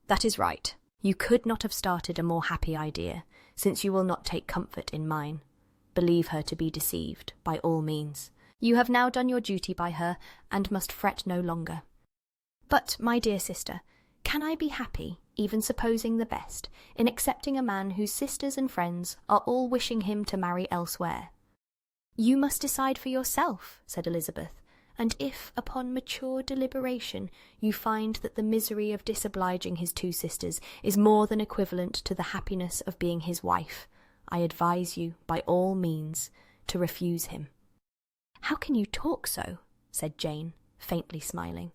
That is right. You could not have started a more happy idea, since you will not take comfort in mine. Believe her to be deceived, by all means. You have now done your duty by her, and must fret no longer. But, my dear sister, can I be happy, even supposing the best, in accepting a man whose sisters and friends are all wishing him to marry elsewhere? You must decide for yourself, said Elizabeth, and if, upon mature deliberation, you find that the misery of disobliging his two sisters is more than equivalent to the happiness of being his wife, I advise you, by all means, to refuse him. How can you talk so? Said Jane, faintly smiling.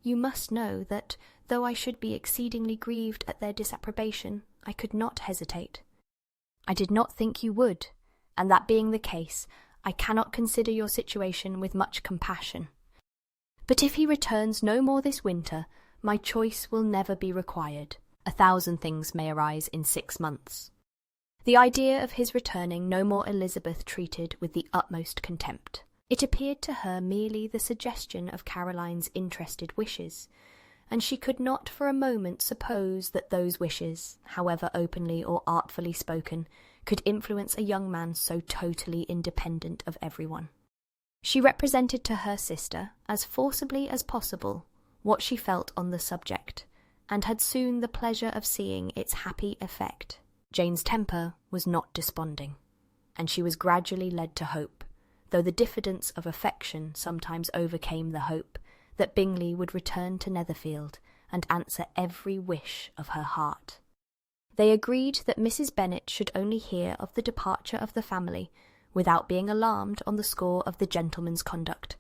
You must know that, though I should be exceedingly grieved at their disapprobation, I could not hesitate. I did not think you would, and that being the case, I cannot consider your situation with much compassion. But if he returns no more this winter, my choice will never be required. 1,000 things may arise in 6 months. The idea of his returning no more Elizabeth treated with the utmost contempt. It appeared to her merely the suggestion of Caroline's interested wishes, and she could not for a moment suppose that those wishes, however openly or artfully spoken, could influence a young man so totally independent of everyone. She represented to her sister, as forcibly as possible, what she felt on the subject, and had soon the pleasure of seeing its happy effect. Jane's temper was not desponding, and she was gradually led to hope, though the diffidence of affection sometimes overcame the hope, that Bingley would return to Netherfield and answer every wish of her heart. They agreed that Mrs. Bennet should only hear of the departure of the family, without being alarmed on the score of the gentleman's conduct.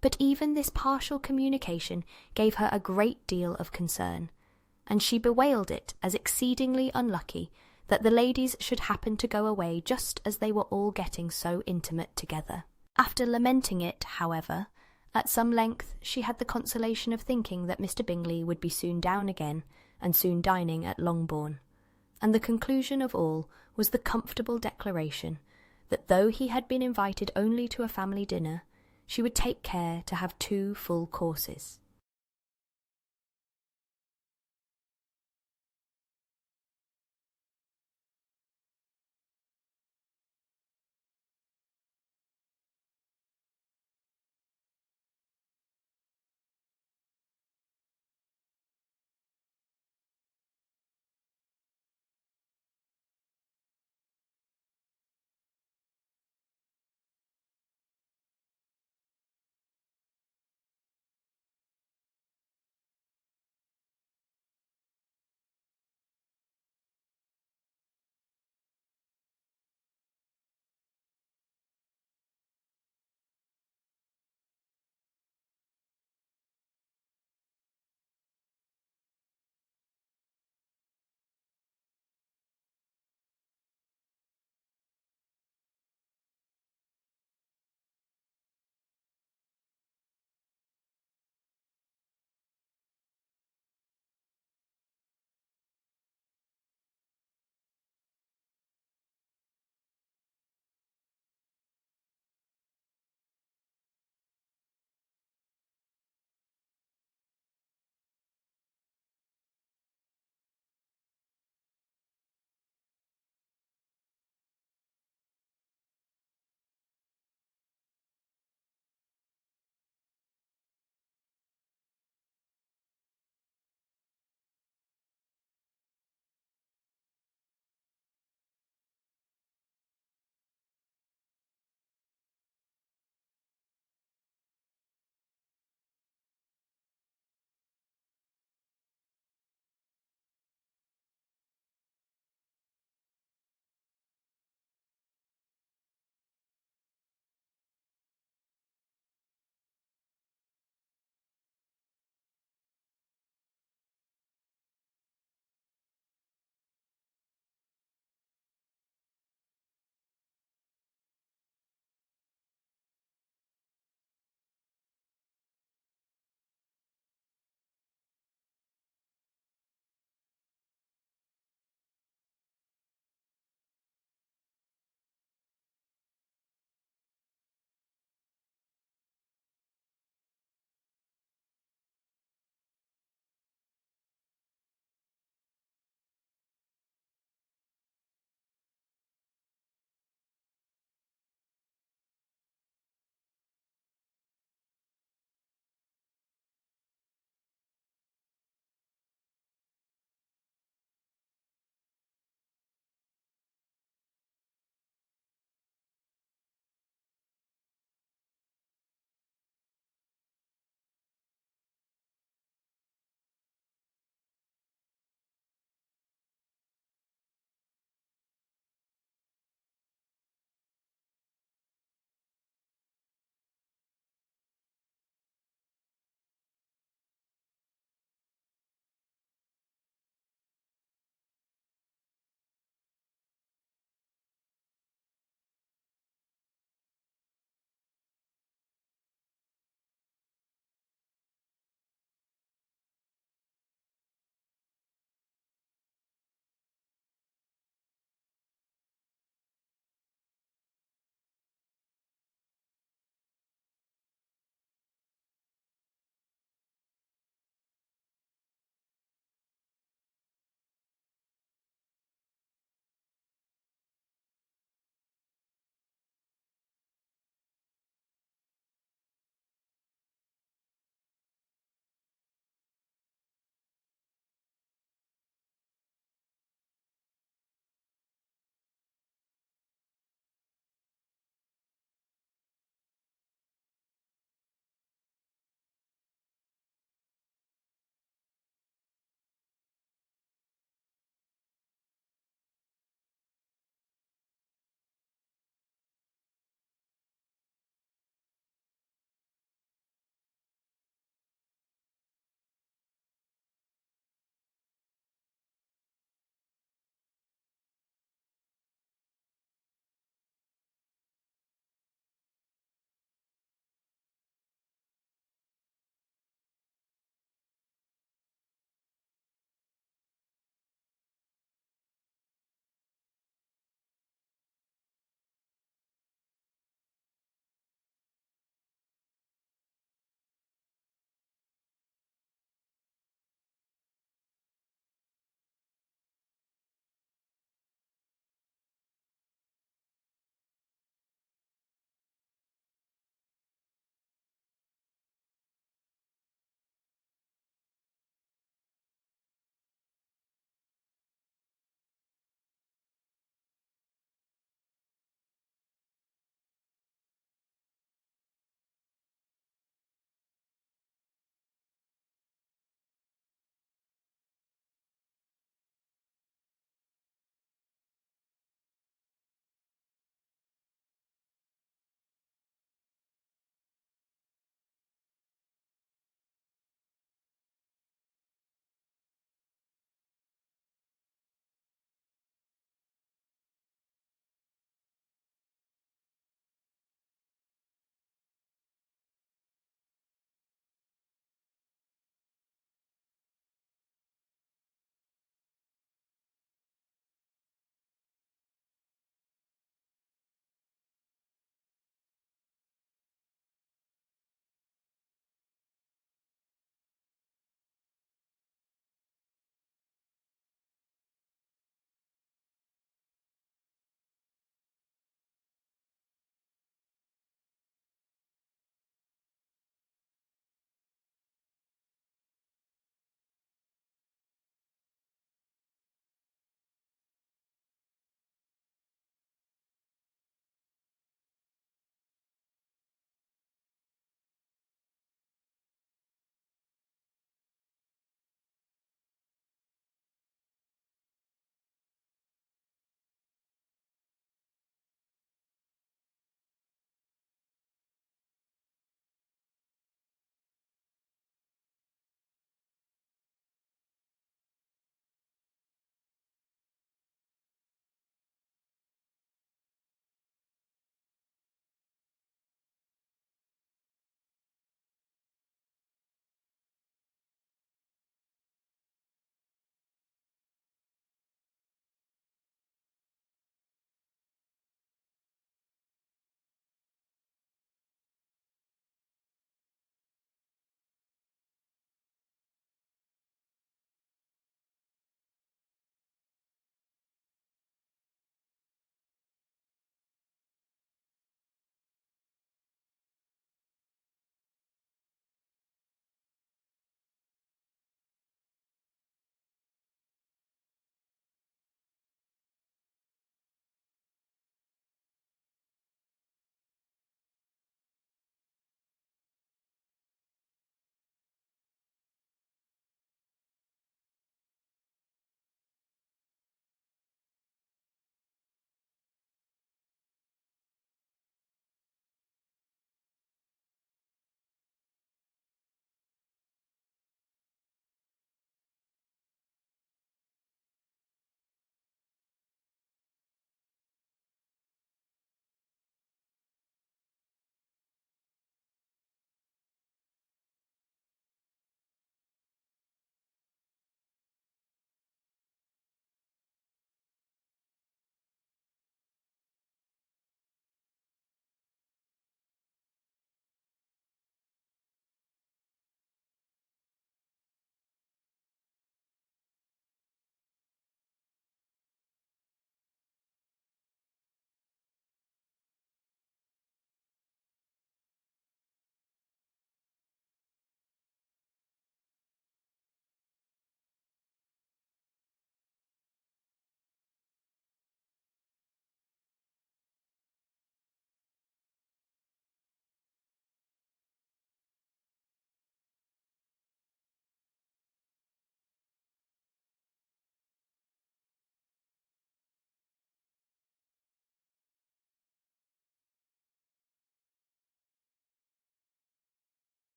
But even this partial communication gave her a great deal of concern, and she bewailed it as exceedingly unlucky that the ladies should happen to go away just as they were all getting so intimate together. After lamenting it, however, at some length, she had the consolation of thinking that Mr. Bingley would be soon down again, and soon dining at Longbourn, and the conclusion of all was the comfortable declaration that though he had been invited only to a family dinner, she would take care to have 2 full courses.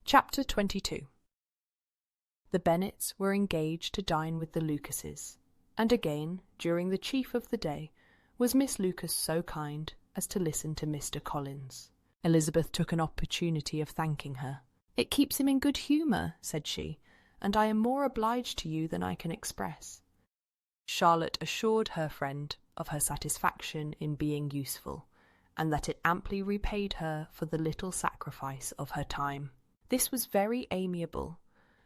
Chapter 22. The Bennets were engaged to dine with the Lucases, and again, during the chief of the day, was Miss Lucas so kind as to listen to Mr. Collins. Elizabeth took an opportunity of thanking her. "It keeps him in good humour," said she, "and I am more obliged to you than I can express." Charlotte assured her friend of her satisfaction in being useful, and that it amply repaid her for the little sacrifice of her time. This was very amiable,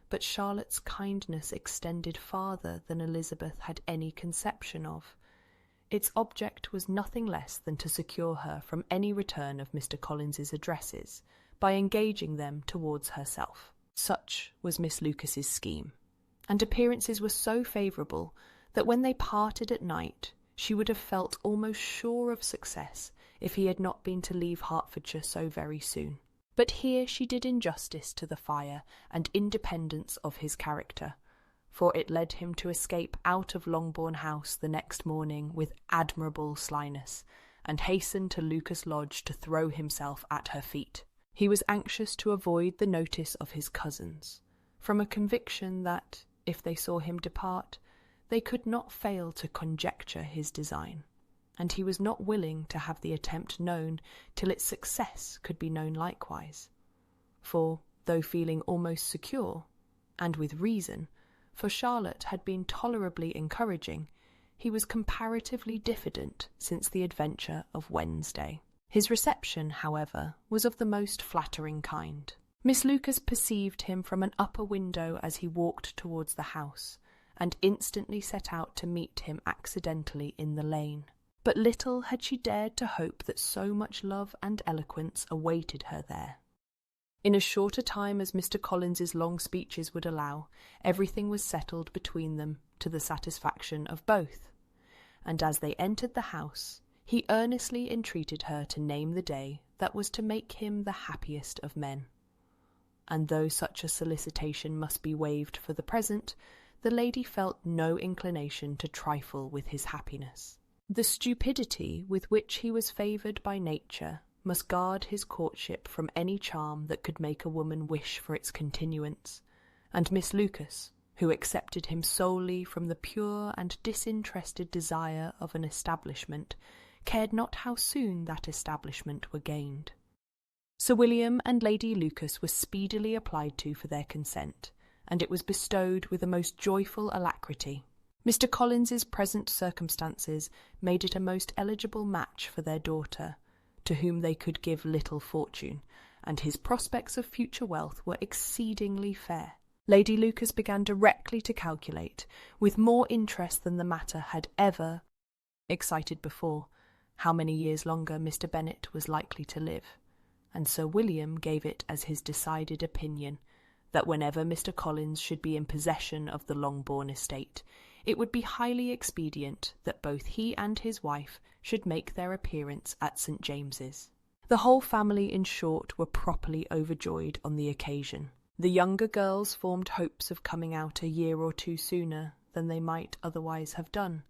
but Charlotte's kindness extended farther than Elizabeth had any conception of. Its object was nothing less than to secure her from any return of Mr. Collins's addresses by engaging them towards herself. Such was Miss Lucas's scheme, and appearances were so favourable that when they parted at night she would have felt almost sure of success if he had not been to leave Hertfordshire so very soon. But here she did injustice to the fire and independence of his character, for it led him to escape out of Longbourn House the next morning with admirable slyness, and hasten to Lucas Lodge to throw himself at her feet. He was anxious to avoid the notice of his cousins, from a conviction that, if they saw him depart, they could not fail to conjecture his design, and he was not willing to have the attempt known till its success could be known likewise. For, though feeling almost secure, and with reason, for Charlotte had been tolerably encouraging, he was comparatively diffident since the adventure of Wednesday. His reception, however, was of the most flattering kind. Miss Lucas perceived him from an upper window as he walked towards the house, and instantly set out to meet him accidentally in the lane. But little had she dared to hope that so much love and eloquence awaited her there. In as short a time as Mr. Collins's long speeches would allow, everything was settled between them to the satisfaction of both, and as they entered the house, he earnestly entreated her to name the day that was to make him the happiest of men. And though such a solicitation must be waived for the present, the lady felt no inclination to trifle with his happiness. The stupidity with which he was favoured by nature must guard his courtship from any charm that could make a woman wish for its continuance, and Miss Lucas, who accepted him solely from the pure and disinterested desire of an establishment, cared not how soon that establishment were gained. Sir William and Lady Lucas were speedily applied to for their consent, and it was bestowed with a most joyful alacrity. Mr. Collins's present circumstances made it a most eligible match for their daughter, to whom they could give little fortune, and his prospects of future wealth were exceedingly fair. Lady Lucas began directly to calculate, with more interest than the matter had ever excited before, how many years longer Mr. Bennet was likely to live, and Sir William gave it as his decided opinion that whenever Mr. Collins should be in possession of the Longbourn estate, it would be highly expedient that both he and his wife should make their appearance at St. James's. The whole family, in short, were properly overjoyed on the occasion. The younger girls formed hopes of coming out a year or two sooner than they might otherwise have done,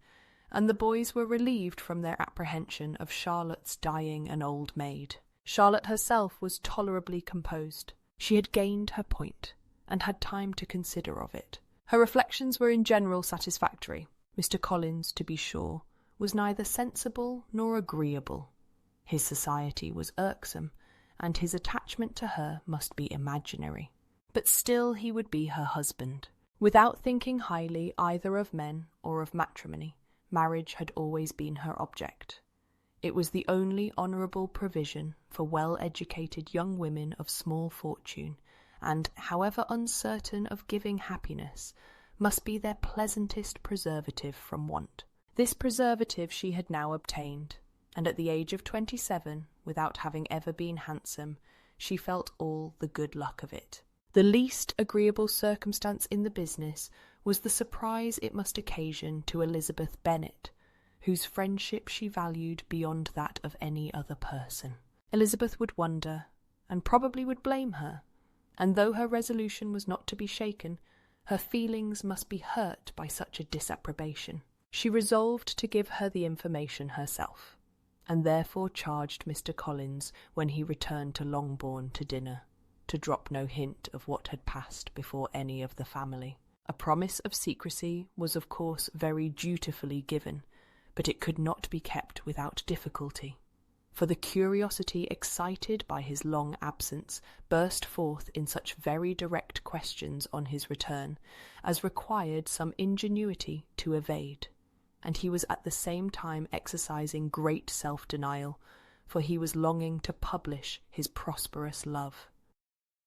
and the boys were relieved from their apprehension of Charlotte's dying an old maid. Charlotte herself was tolerably composed. She had gained her point, and had time to consider of it. Her reflections were in general satisfactory. Mr. Collins, to be sure, was neither sensible nor agreeable. His society was irksome, and his attachment to her must be imaginary. But still he would be her husband. Without thinking highly either of men or of matrimony, marriage had always been her object. It was the only honourable provision for well-educated young women of small fortune, and, however uncertain of giving happiness, must be their pleasantest preservative from want. This preservative she had now obtained, and at the age of 27, without having ever been handsome, she felt all the good luck of it. The least agreeable circumstance in the business was the surprise it must occasion to Elizabeth Bennet, whose friendship she valued beyond that of any other person. Elizabeth would wonder, and probably would blame her, and though her resolution was not to be shaken, her feelings must be hurt by such a disapprobation. She resolved to give her the information herself, and therefore charged Mr. Collins, when he returned to Longbourn to dinner, to drop no hint of what had passed before any of the family. A promise of secrecy was of course very dutifully given, but it could not be kept without difficulty, for the curiosity excited by his long absence burst forth in such very direct questions on his return as required some ingenuity to evade, and he was at the same time exercising great self-denial, for he was longing to publish his prosperous love.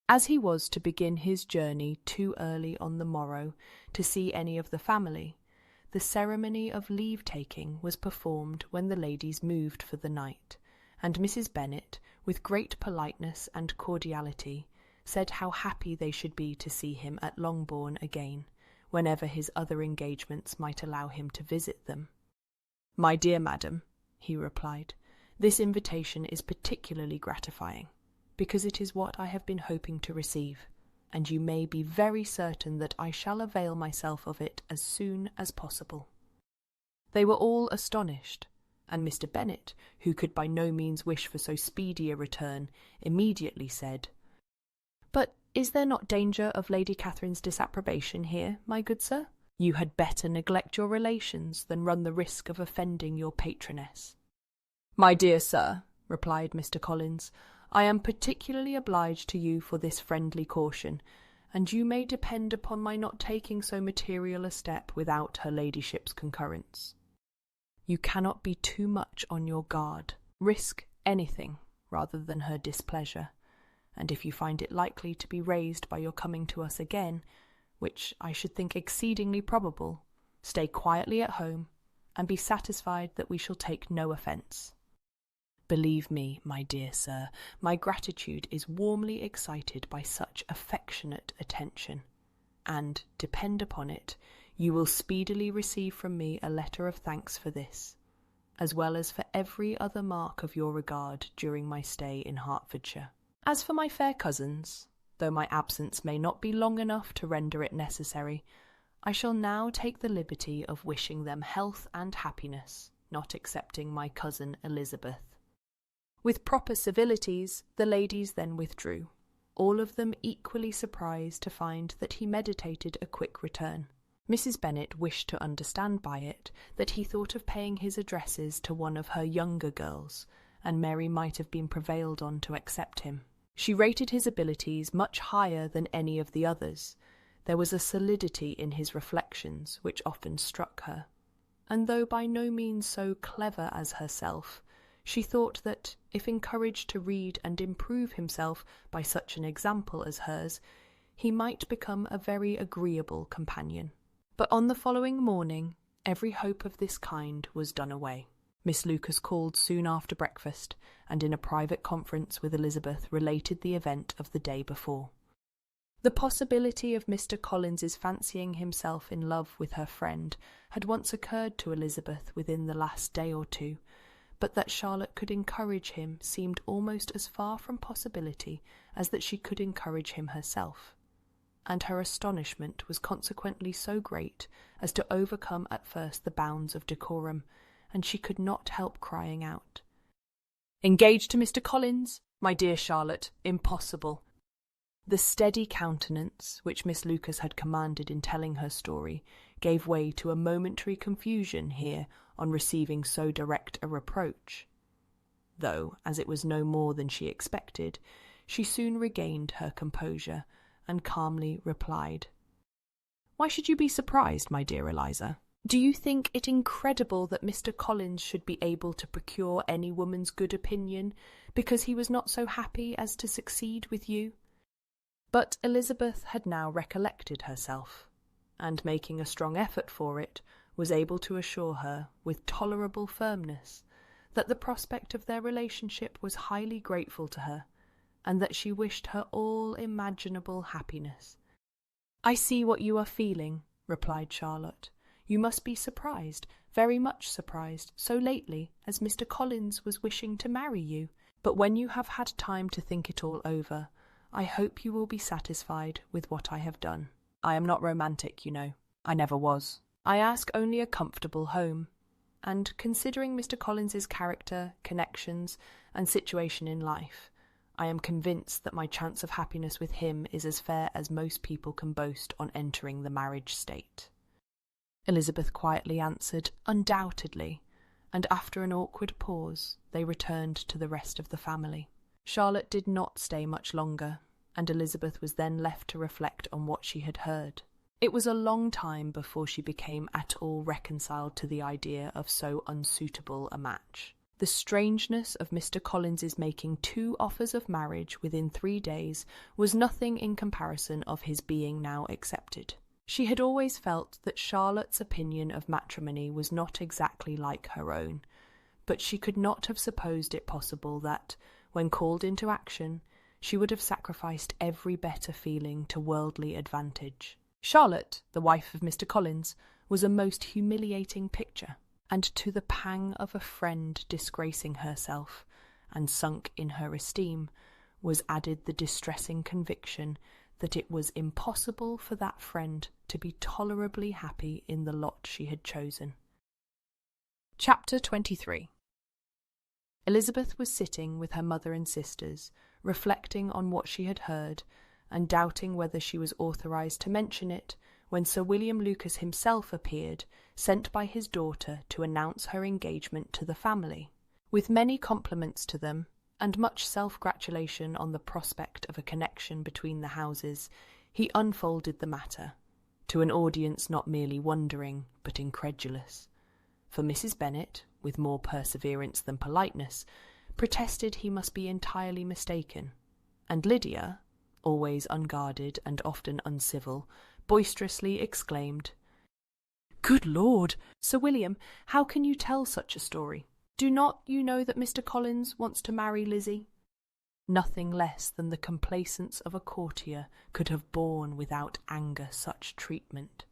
As he was to begin his journey too early on the morrow to see any of the family, the ceremony of leave-taking was performed when the ladies moved for the night, and Mrs. Bennet, with great politeness and cordiality, said how happy they should be to see him at Longbourn again, whenever his other engagements might allow him to visit them. "My dear madam," he replied, "this invitation is particularly gratifying, because it is what I have been hoping to receive, and you may be very certain that I shall avail myself of it as soon as possible." They were all astonished, and Mr. Bennet, who could by no means wish for so speedy a return, immediately said, "But is there not danger of Lady Catherine's disapprobation here, my good sir? You had better neglect your relations than run the risk of offending your patroness." "My dear sir," replied Mr. Collins, "I am particularly obliged to you for this friendly caution, and you may depend upon my not taking so material a step without her ladyship's concurrence. You cannot be too much on your guard. Risk anything rather than her displeasure, and if you find it likely to be raised by your coming to us again, which I should think exceedingly probable, stay quietly at home, and be satisfied that we shall take no offence. Believe me, my dear sir, my gratitude is warmly excited by such affectionate attention, and, depend upon it, you will speedily receive from me a letter of thanks for this, as well as for every other mark of your regard during my stay in Hertfordshire. As for my fair cousins, though my absence may not be long enough to render it necessary, I shall now take the liberty of wishing them health and happiness, not excepting my cousin Elizabeth." With proper civilities, the ladies then withdrew, all of them equally surprised to find that he meditated a quick return. Mrs. Bennet wished to understand by it that he thought of paying his addresses to one of her younger girls, and Mary might have been prevailed on to accept him. She rated his abilities much higher than any of the others. There was a solidity in his reflections which often struck her, and though by no means so clever as herself, she thought that, if encouraged to read and improve himself by such an example as hers, he might become a very agreeable companion. But on the following morning, every hope of this kind was done away. Miss Lucas called soon after breakfast, and in a private conference with Elizabeth related the event of the day before. The possibility of Mr. Collins's fancying himself in love with her friend had once occurred to Elizabeth within the last day or two, but that Charlotte could encourage him seemed almost as far from possibility as that she could encourage him herself, and her astonishment was consequently so great as to overcome at first the bounds of decorum, and she could not help crying out, "Engaged to Mr. Collins? My dear Charlotte, impossible." The steady countenance which Miss Lucas had commanded in telling her story gave way to a momentary confusion here on receiving so direct a reproach, though, as it was no more than she expected, she soon regained her composure, and calmly replied, "Why should you be surprised, my dear Eliza? Do you think it incredible that Mr. Collins should be able to procure any woman's good opinion because he was not so happy as to succeed with you?" But Elizabeth had now recollected herself, and making a strong effort for it, was able to assure her, with tolerable firmness, that the prospect of their relationship was highly grateful to her, and that she wished her all imaginable happiness. "I see what you are feeling," replied Charlotte. "You must be surprised, very much surprised, so lately as Mr. Collins was wishing to marry you. But when you have had time to think it all over, I hope you will be satisfied with what I have done. I am not romantic, you know. I never was. I ask only a comfortable home, and considering Mr. Collins's character, connections, and situation in life, I am convinced that my chance of happiness with him is as fair as most people can boast on entering the marriage state." Elizabeth quietly answered, "Undoubtedly," and after an awkward pause, they returned to the rest of the family. Charlotte did not stay much longer, and Elizabeth was then left to reflect on what she had heard. It was a long time before she became at all reconciled to the idea of so unsuitable a match. The strangeness of Mr. Collins's making 2 offers of marriage within 3 days was nothing in comparison of his being now accepted. She had always felt that Charlotte's opinion of matrimony was not exactly like her own, but she could not have supposed it possible that, when called into action, she would have sacrificed every better feeling to worldly advantage. Charlotte, the wife of Mr. Collins, was a most humiliating picture, and to the pang of a friend disgracing herself and sunk in her esteem was added the distressing conviction that it was impossible for that friend to be tolerably happy in the lot she had chosen. Chapter 23. Elizabeth was sitting with her mother and sisters, reflecting on what she had heard, and doubting whether she was authorised to mention it, when Sir William Lucas himself appeared, sent by his daughter to announce her engagement to the family. With many compliments to them, and much self-gratulation on the prospect of a connection between the houses, he unfolded the matter, to an audience not merely wondering, but incredulous. For Mrs. Bennet, with more perseverance than politeness, protested he must be entirely mistaken, and Lydia, always unguarded and often uncivil, boisterously exclaimed, "Good Lord, Sir William, how can you tell such a story? Do not you know that Mr. Collins wants to marry Lizzie?" Nothing less than the complacence of a courtier could have borne without anger such treatment,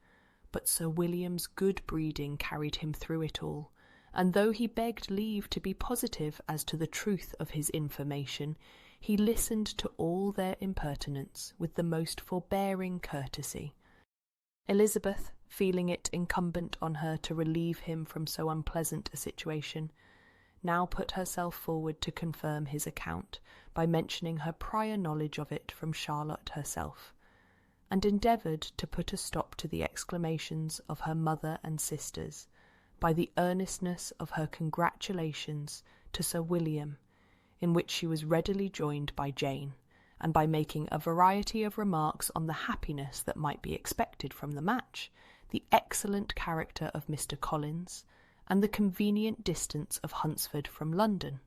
but Sir William's good breeding carried him through it all, and though he begged leave to be positive as to the truth of his information, he listened to all their impertinence with the most forbearing courtesy. Elizabeth, feeling it incumbent on her to relieve him from so unpleasant a situation, now put herself forward to confirm his account by mentioning her prior knowledge of it from Charlotte herself, and endeavoured to put a stop to the exclamations of her mother and sisters by the earnestness of her congratulations to Sir William, in which she was readily joined by Jane, and by making a variety of remarks on the happiness that might be expected from the match, the excellent character of Mr. Collins, and the convenient distance of Hunsford from London.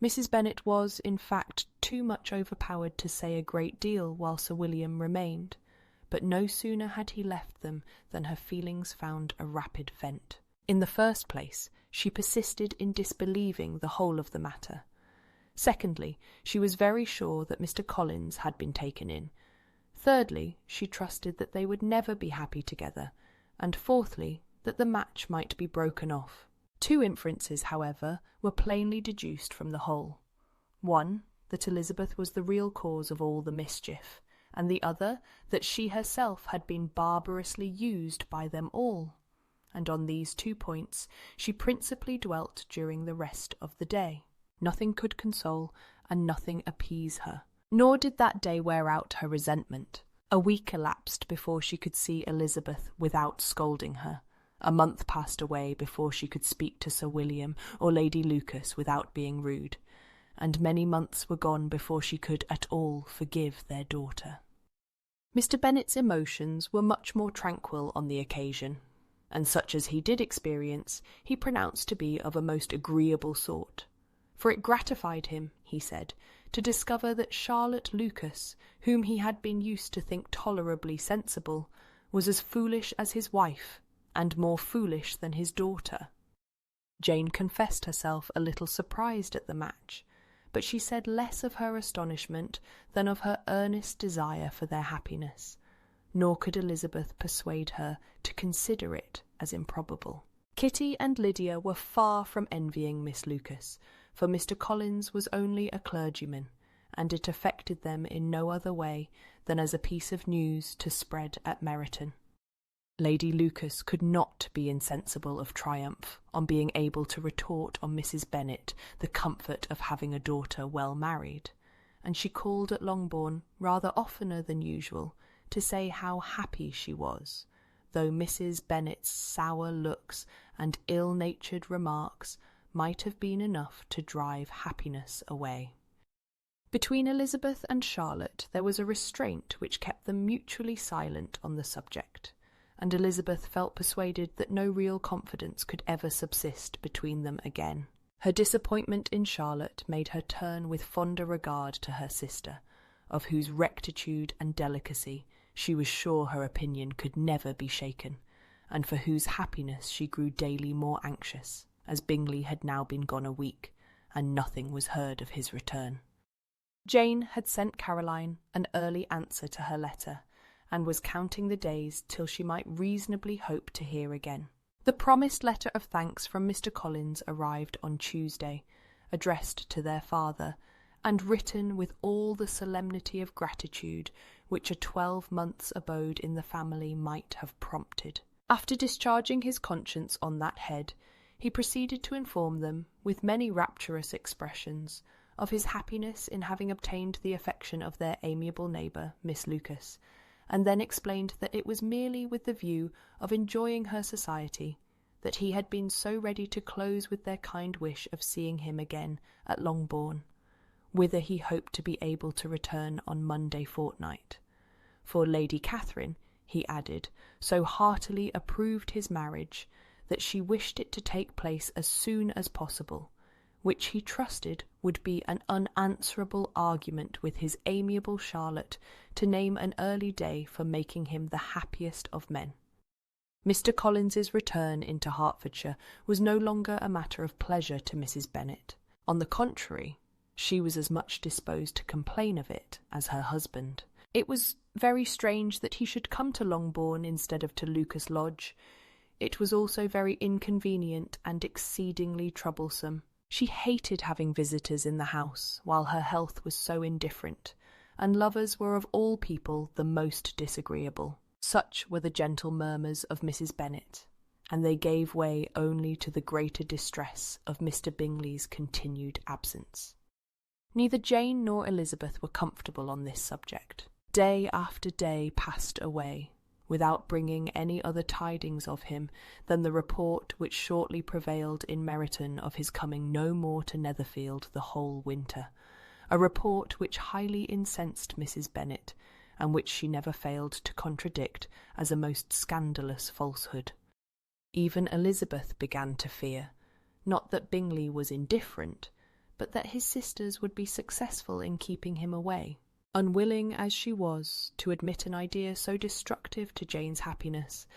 Mrs. Bennet was, in fact, too much overpowered to say a great deal while Sir William remained, but no sooner had he left them than her feelings found a rapid vent. In the first place, she persisted in disbelieving the whole of the matter. Secondly, she was very sure that Mr. Collins had been taken in. Thirdly, she trusted that they would never be happy together, and fourthly, that the match might be broken off. 2 inferences, however, were plainly deduced from the whole. One, that Elizabeth was the real cause of all the mischief, and the other, that she herself had been barbarously used by them all. And on these 2 points she principally dwelt during the rest of the day. Nothing could console, and nothing appease her. Nor did that day wear out her resentment. A week elapsed before she could see Elizabeth without scolding her. A month passed away before she could speak to Sir William or Lady Lucas without being rude, and many months were gone before she could at all forgive their daughter. Mr. Bennet's emotions were much more tranquil on the occasion, and such as he did experience he pronounced to be of a most agreeable sort, for it gratified him, he said, to discover that Charlotte Lucas, whom he had been used to think tolerably sensible, was as foolish as his wife, and more foolish than his daughter. Jane confessed herself a little surprised at the match, but she said less of her astonishment than of her earnest desire for their happiness, nor could Elizabeth persuade her to consider it as improbable. Kitty and Lydia were far from envying Miss Lucas, for Mr. Collins was only a clergyman, and it affected them in no other way than as a piece of news to spread at Meryton. Lady Lucas could not be insensible of triumph on being able to retort on Mrs. Bennet the comfort of having a daughter well married, and she called at Longbourn rather oftener than usual to say how happy she was, though Mrs. Bennet's sour looks and ill-natured remarks might have been enough to drive happiness away. Between Elizabeth and Charlotte there was a restraint which kept them mutually silent on the subject, and Elizabeth felt persuaded that no real confidence could ever subsist between them again. Her disappointment in Charlotte made her turn with fonder regard to her sister, of whose rectitude and delicacy she was sure her opinion could never be shaken, and for whose happiness she grew daily more anxious, as Bingley had now been gone a week, and nothing was heard of his return. Jane had sent Caroline an early answer to her letter, and was counting the days till she might reasonably hope to hear again. The promised letter of thanks from Mr. Collins arrived on Tuesday, addressed to their father, and written with all the solemnity of gratitude which a 12 months' abode in the family might have prompted. After discharging his conscience on that head, he proceeded to inform them, with many rapturous expressions, of his happiness in having obtained the affection of their amiable neighbour, Miss Lucas, and then explained that it was merely with the view of enjoying her society that he had been so ready to close with their kind wish of seeing him again at Longbourn, whither he hoped to be able to return on Monday fortnight. For Lady Catherine, he added, so heartily approved his marriage that she wished it to take place as soon as possible, which he trusted would be an unanswerable argument with his amiable Charlotte to name an early day for making him the happiest of men. Mr. Collins's return into Hertfordshire was no longer a matter of pleasure to Mrs. Bennet. On the contrary, she was as much disposed to complain of it as her husband. It was very strange that he should come to Longbourn instead of to Lucas Lodge. It was also very inconvenient and exceedingly troublesome. She hated having visitors in the house while her health was so indifferent, and lovers were of all people the most disagreeable. Such were the gentle murmurs of Mrs. Bennet, and they gave way only to the greater distress of Mr. Bingley's continued absence. Neither Jane nor Elizabeth were comfortable on this subject. Day after day passed away, without bringing any other tidings of him than the report which shortly prevailed in Meryton of his coming no more to Netherfield the whole winter, a report which highly incensed Mrs. Bennet, and which she never failed to contradict as a most scandalous falsehood. Even Elizabeth began to fear, not that Bingley was indifferent, but that his sisters would be successful in keeping him away. Unwilling as she was to admit an idea so destructive to Jane's happiness,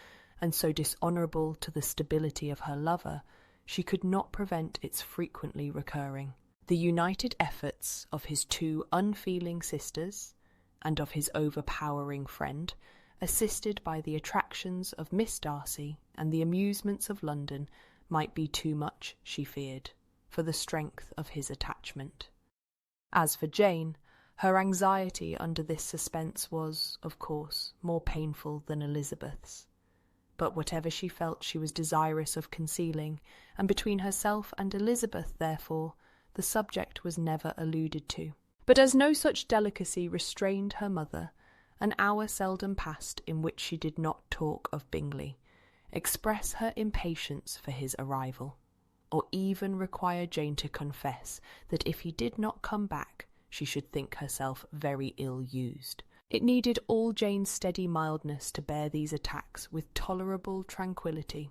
and so dishonourable to the stability of her lover, she could not prevent its frequently recurring. The united efforts of his two unfeeling sisters, and of his overpowering friend, assisted by the attractions of Miss Darcy and the amusements of London, might be too much, she feared, for the strength of his attachment. As for Jane, her anxiety under this suspense was, of course, more painful than Elizabeth's. But whatever she felt she was desirous of concealing, and between herself and Elizabeth, therefore, the subject was never alluded to. But as no such delicacy restrained her mother, an hour seldom passed in which she did not talk of Bingley, express her impatience for his arrival, or even require Jane to confess that if he did not come back, she should think herself very ill-used. It needed all Jane's steady mildness to bear these attacks with tolerable tranquillity.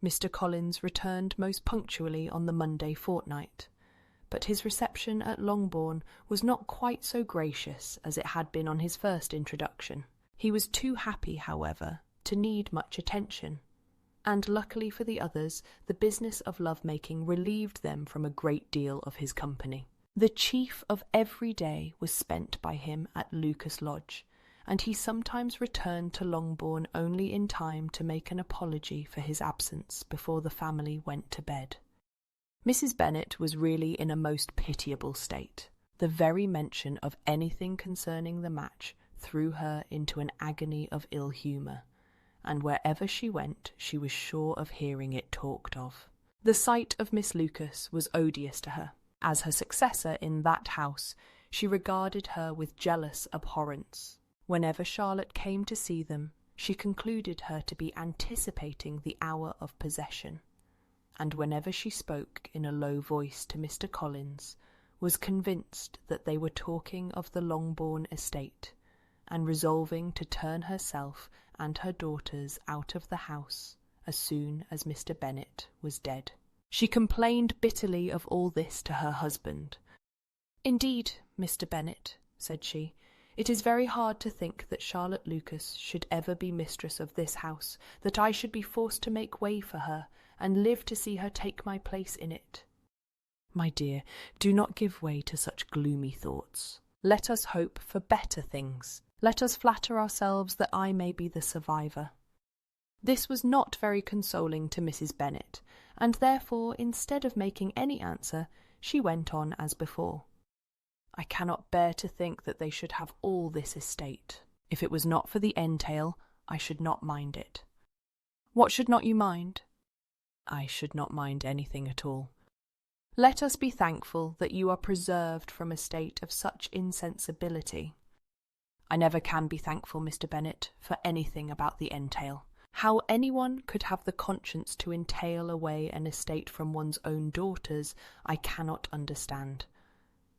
Mr. Collins returned most punctually on the Monday fortnight, but his reception at Longbourn was not quite so gracious as it had been on his first introduction. He was too happy, however, to need much attention, and luckily for the others, the business of love-making relieved them from a great deal of his company. The chief of every day was spent by him at Lucas Lodge, and he sometimes returned to Longbourn only in time to make an apology for his absence before the family went to bed. Mrs. Bennet was really in a most pitiable state. The very mention of anything concerning the match threw her into an agony of ill humour, and wherever she went she was sure of hearing it talked of. The sight of Miss Lucas was odious to her. As her successor in that house, She regarded her with jealous abhorrence. Whenever Charlotte came to see them, she concluded her to be anticipating the hour of possession, and whenever she spoke in a low voice to Mr. Collins, was convinced that they were talking of the Longbourn estate, and resolving to turn herself and her daughters out of the house as soon as Mr. Bennet was dead. She complained bitterly of all this to her husband. "Indeed, Mr. Bennet," said she, "it is very hard to think that Charlotte Lucas should ever be mistress of this house, that I should be forced to make way for her, and live to see her take my place in it." "My dear, do not give way to such gloomy thoughts. Let us hope for better things. Let us flatter ourselves that I may be the survivor." This was not very consoling to Mrs. Bennet, and therefore, instead of making any answer, she went on as before. "I cannot bear to think that they should have all this estate. If it was not for the entail, I should not mind it." "What should not you mind?" "I should not mind anything at all. Let us be thankful that you are preserved from a state of such insensibility." "I never can be thankful, Mr. Bennet, for anything about the entail. How anyone could have the conscience to entail away an estate from one's own daughters, I cannot understand.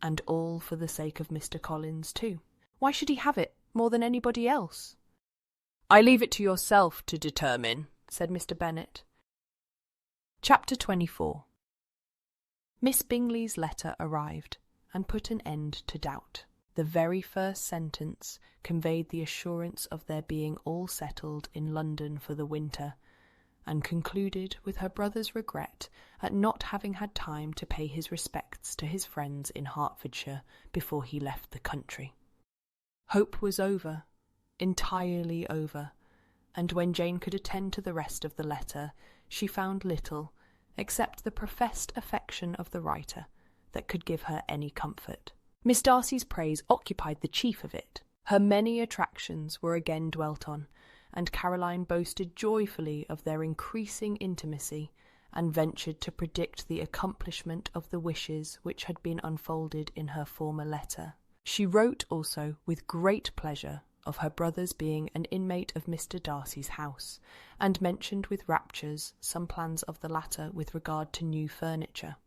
And all for the sake of Mr. Collins, too. Why should he have it more than anybody else?" "I leave it to yourself to determine," said Mr. Bennet. Chapter 24. Miss Bingley's letter arrived, and put an end to doubt. The very first sentence conveyed the assurance of their being all settled in London for the winter, and concluded with her brother's regret at not having had time to pay his respects to his friends in Hertfordshire before he left the country. Hope was over, entirely over, and when Jane could attend to the rest of the letter, she found little, except the professed affection of the writer, that could give her any comfort. Miss Darcy's praise occupied the chief of it. Her many attractions were again dwelt on, and Caroline boasted joyfully of their increasing intimacy, and ventured to predict the accomplishment of the wishes which had been unfolded in her former letter. She wrote also with great pleasure of her brother's being an inmate of Mr. Darcy's house, and mentioned with raptures some plans of the latter with regard to new furniture.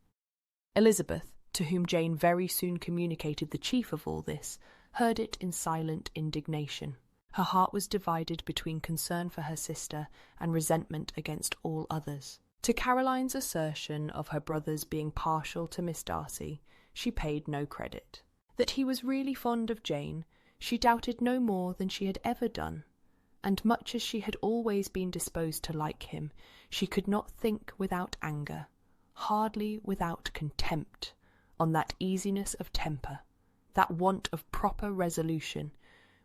Elizabeth, to whom Jane very soon communicated the chief of all this, heard it in silent indignation. Her heart was divided between concern for her sister and resentment against all others. To Caroline's assertion of her brother's being partial to Miss Darcy, she paid no credit. That he was really fond of Jane, she doubted no more than she had ever done, and much as she had always been disposed to like him, she could not think without anger, hardly without contempt, on that easiness of temper, that want of proper resolution,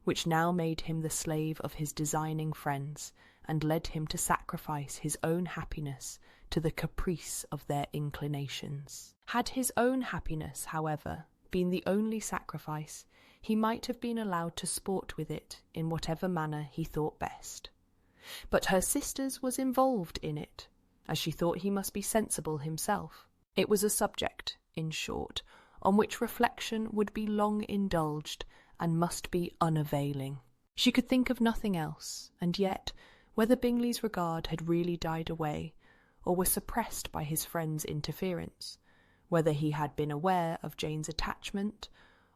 which now made him the slave of his designing friends, and led him to sacrifice his own happiness to the caprice of their inclinations. Had his own happiness, however, been the only sacrifice, he might have been allowed to sport with it in whatever manner he thought best. But her sister's was involved in it, as she thought he must be sensible himself. It was a subject, in short, on which reflection would be long indulged, and must be unavailing. She could think of nothing else, and yet, whether Bingley's regard had really died away, or was suppressed by his friend's interference, whether he had been aware of Jane's attachment,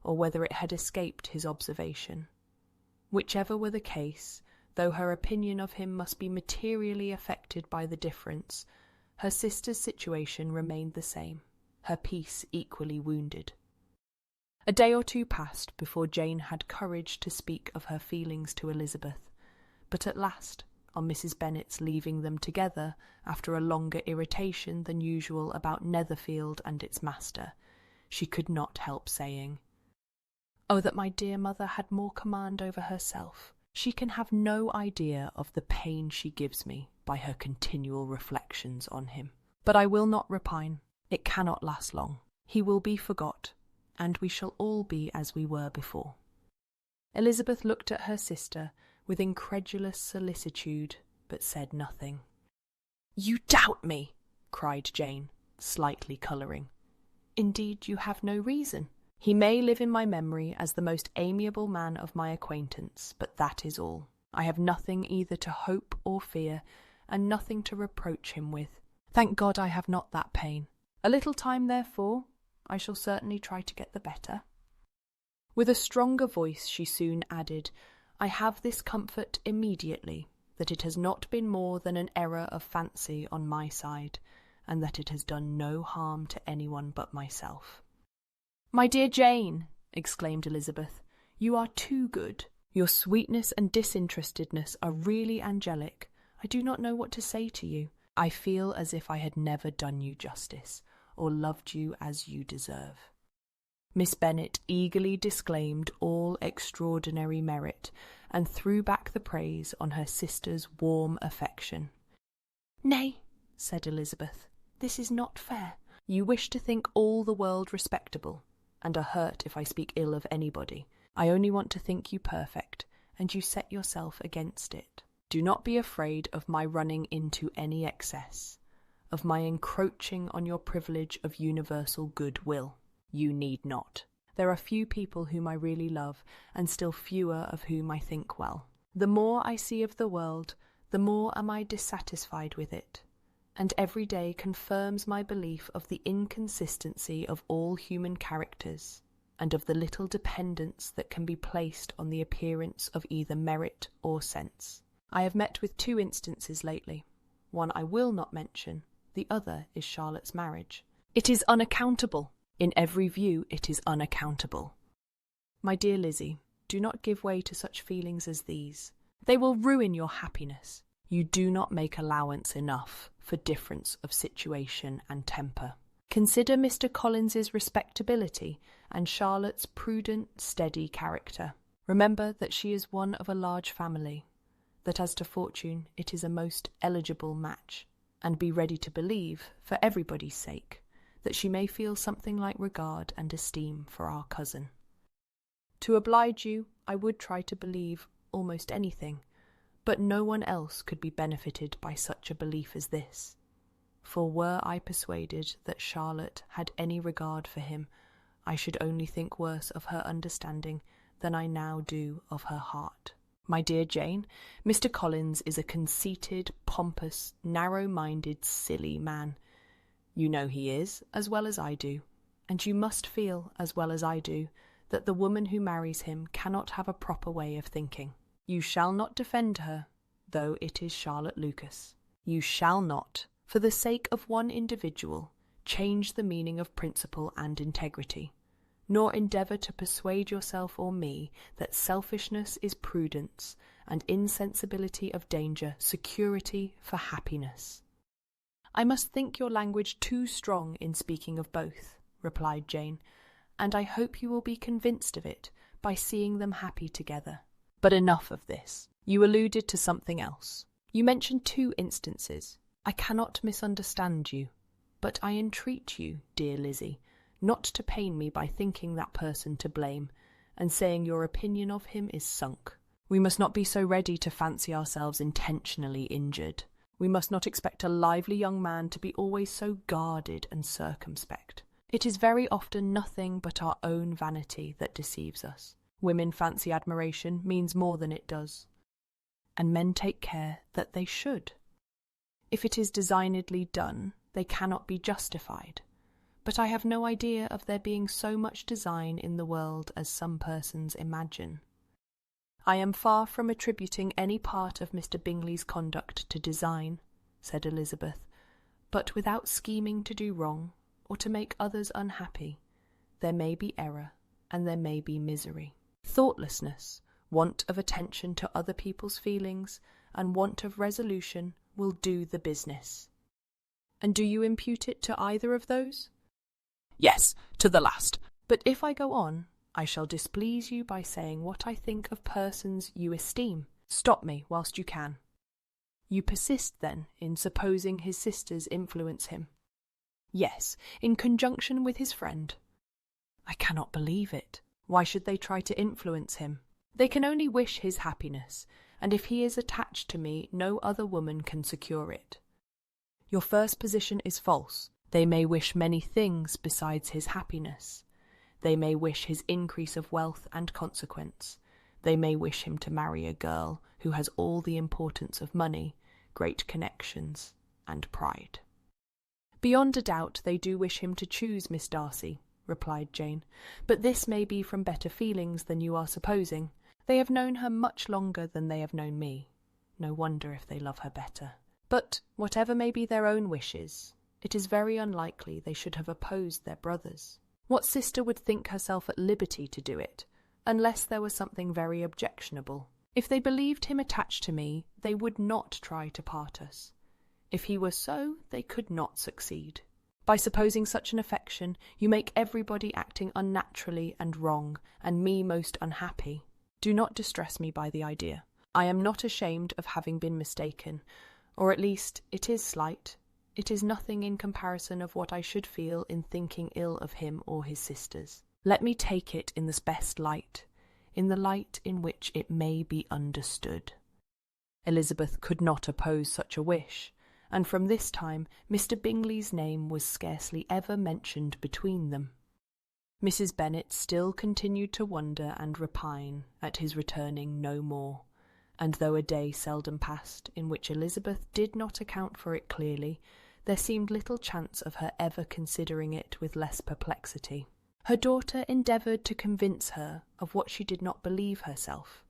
or whether it had escaped his observation. Whichever were the case, though her opinion of him must be materially affected by the difference, her sister's situation remained the same, her peace equally wounded. A day or two passed before Jane had courage to speak of her feelings to Elizabeth, but at last, on Mrs. Bennet's leaving them together after a longer irritation than usual about Netherfield and its master, she could not help saying, "Oh, that my dear mother had more command over herself! She can have no idea of the pain she gives me by her continual reflections on him. But I will not repine. It cannot last long. He will be forgot, and we shall all be as we were before." Elizabeth looked at her sister with incredulous solicitude, but said nothing. "You doubt me!" cried Jane, slightly colouring. "Indeed, you have no reason. He may live in my memory as the most amiable man of my acquaintance, but that is all. I have nothing either to hope or fear, and nothing to reproach him with. Thank God I have not that pain. A little time, therefore, I shall certainly try to get the better." With a stronger voice she soon added, "I have this comfort immediately, that it has not been more than an error of fancy on my side, and that it has done no harm to anyone but myself." "My dear Jane," exclaimed Elizabeth, "you are too good. Your sweetness and disinterestedness are really angelic. I do not know what to say to you. I feel as if I had never done you justice, or loved you as you deserve." Miss Bennet eagerly disclaimed all extraordinary merit, and threw back the praise on her sister's warm affection. "Nay," said Elizabeth, "this is not fair. You wish to think all the world respectable, and are hurt if I speak ill of anybody. I only want to think you perfect, and you set yourself against it. Do not be afraid of my running into any excess, of my encroaching on your privilege of universal goodwill. You need not. There are few people whom I really love, and still fewer of whom I think well. The more I see of the world, the more am I dissatisfied with it, and every day confirms my belief of the inconsistency of all human characters, and of the little dependence that can be placed on the appearance of either merit or sense. I have met with 2 instances lately. One I will not mention, the other is Charlotte's marriage. It is unaccountable. In every view it is unaccountable. My dear Lizzie, do not give way to such feelings as these. They will ruin your happiness. You do not make allowance enough for difference of situation and temper. Consider Mr. Collins's respectability and Charlotte's prudent, steady character. Remember that she is one of a large family, that as to fortune it is a most eligible match, and be ready to believe, for everybody's sake, that she may feel something like regard and esteem for our cousin. To oblige you, I would try to believe almost anything, but no one else could be benefited by such a belief as this. For were I persuaded that Charlotte had any regard for him, I should only think worse of her understanding than I now do of her heart. My dear Jane, Mr. Collins is a conceited, pompous, narrow-minded, silly man. You know he is, as well as I do, and you must feel, as well as I do, that the woman who marries him cannot have a proper way of thinking. You shall not defend her, though it is Charlotte Lucas. You shall not, for the sake of one individual, change the meaning of principle and integrity, nor endeavour to persuade yourself or me that selfishness is prudence, and insensibility of danger security for happiness. I must think your language too strong in speaking of both, replied Jane, and I hope you will be convinced of it by seeing them happy together. But enough of this. You alluded to something else. You mentioned 2 instances. I cannot misunderstand you, but I entreat you, dear Lizzie, not to pain me by thinking that person to blame, and saying your opinion of him is sunk. We must not be so ready to fancy ourselves intentionally injured. We must not expect a lively young man to be always so guarded and circumspect. It is very often nothing but our own vanity that deceives us. Women fancy admiration means more than it does, and men take care that they should. If it is designedly done, they cannot be justified, but I have no idea of there being so much design in the world as some persons imagine. I am far from attributing any part of Mr. Bingley's conduct to design, said Elizabeth, but without scheming to do wrong, or to make others unhappy, there may be error, and there may be misery. Thoughtlessness, want of attention to other people's feelings, and want of resolution will do the business. And do you impute it to either of those? Yes, to the last. But if I go on, I shall displease you by saying what I think of persons you esteem. Stop me whilst you can. You persist, then, in supposing his sisters influence him? Yes, in conjunction with his friend. I cannot believe it. Why should they try to influence him? They can only wish his happiness, and if he is attached to me, no other woman can secure it. Your first position is false. They may wish many things besides his happiness. They may wish his increase of wealth and consequence. They may wish him to marry a girl who has all the importance of money, great connections, and pride. "Beyond a doubt they do wish him to choose Miss Darcy," replied Jane, "but this may be from better feelings than you are supposing. They have known her much longer than they have known me. No wonder if they love her better. But whatever may be their own wishes, it is very unlikely they should have opposed their brothers. What sister would think herself at liberty to do it, unless there was something very objectionable? If they believed him attached to me, they would not try to part us. If he were so, they could not succeed. By supposing such an affection, you make everybody acting unnaturally and wrong, and me most unhappy. Do not distress me by the idea. I am not ashamed of having been mistaken, or at least it is slight. It is nothing in comparison of what I should feel in thinking ill of him or his sisters. Let me take it in the best light, in the light in which it may be understood." Elizabeth could not oppose such a wish, and from this time Mr. Bingley's name was scarcely ever mentioned between them. Mrs. Bennet still continued to wonder and repine at his returning no more, and though a day seldom passed in which Elizabeth did not account for it clearly, there seemed little chance of her ever considering it with less perplexity. Her daughter endeavoured to convince her of what she did not believe herself,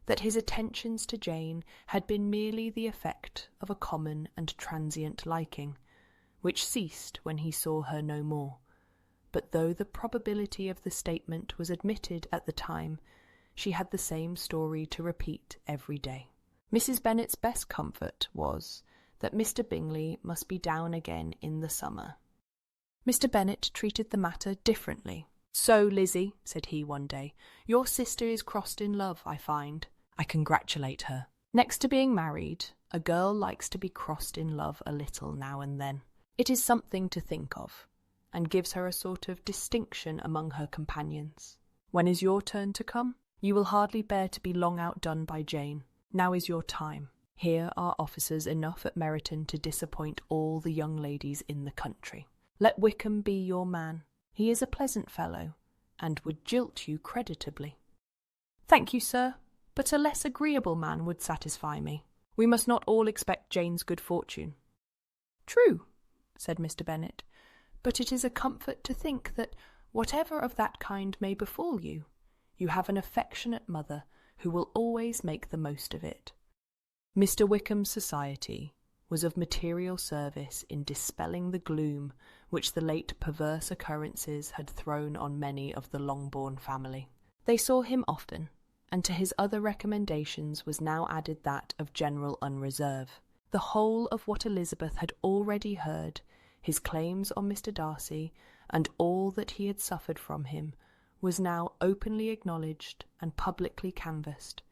that his attentions to Jane had been merely the effect of a common and transient liking, which ceased when he saw her no more. But though the probability of the statement was admitted at the time, she had the same story to repeat every day. Mrs. Bennet's best comfort was that Mr. Bingley must be down again in the summer. Mr. Bennet treated the matter differently. "So, Lizzie," said he one day, "your sister is crossed in love, I find. I congratulate her. Next to being married, a girl likes to be crossed in love a little now and then. It is something to think of, and gives her a sort of distinction among her companions. When is your turn to come? You will hardly bear to be long outdone by Jane. Now is your time. Here are officers enough at Meryton to disappoint all the young ladies in the country. Let Wickham be your man. He is a pleasant fellow, and would jilt you creditably." "Thank you, sir, but a less agreeable man would satisfy me. We must not all expect Jane's good fortune." "True," said Mr. Bennet, "but it is a comfort to think that, whatever of that kind may befall you, you have an affectionate mother who will always make the most of it." Mr. Wickham's society was of material service in dispelling the gloom which the late perverse occurrences had thrown on many of the Longbourn family. They saw him often, and to his other recommendations was now added that of general unreserve. The whole of what Elizabeth had already heard, his claims on Mr. Darcy, and all that he had suffered from him, was now openly acknowledged and publicly canvassed,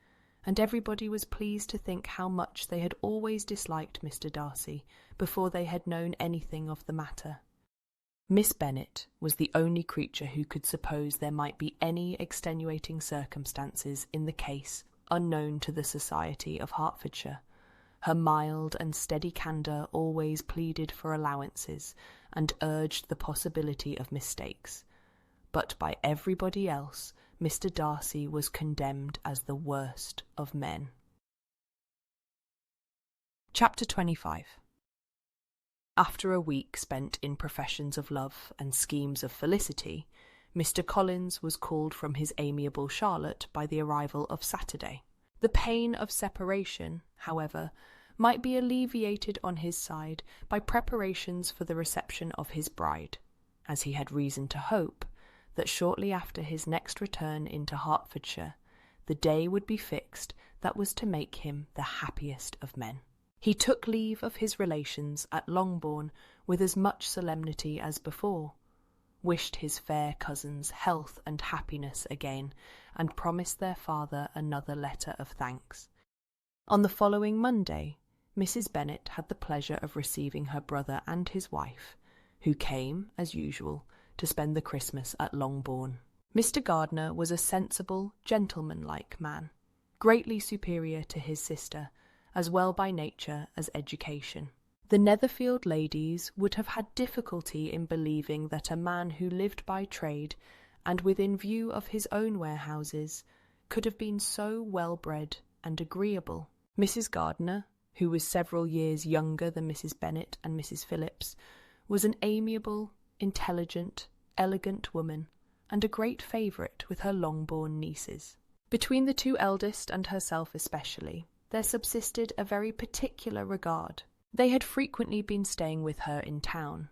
and everybody was pleased to think how much they had always disliked Mr. Darcy before they had known anything of the matter. Miss Bennet was the only creature who could suppose there might be any extenuating circumstances in the case unknown to the society of Hertfordshire. Her mild and steady candour always pleaded for allowances and urged the possibility of mistakes, but by everybody else Mr. Darcy was condemned as the worst of men. Chapter 25. After a week spent in professions of love and schemes of felicity, Mr. Collins was called from his amiable Charlotte by the arrival of Saturday. The pain of separation, however, might be alleviated on his side by preparations for the reception of his bride, as he had reason to hope that shortly after his next return into Hertfordshire, the day would be fixed that was to make him the happiest of men. He took leave of his relations at Longbourn with as much solemnity as before, wished his fair cousins health and happiness again, and promised their father another letter of thanks. On the following Monday, Mrs. Bennet had the pleasure of receiving her brother and his wife, who came, as usual, to spend the Christmas at Longbourn. Mr. Gardiner was a sensible, gentlemanlike man, greatly superior to his sister, as well by nature as education. The Netherfield ladies would have had difficulty in believing that a man who lived by trade and within view of his own warehouses, could have been so well-bred and agreeable. Mrs. Gardiner, who was several years younger than Mrs. Bennet and Mrs. Phillips, was an amiable, intelligent, elegant woman, and a great favourite with her long-born nieces. Between the two eldest and herself especially, there subsisted a very particular regard. They had frequently been staying with her in town.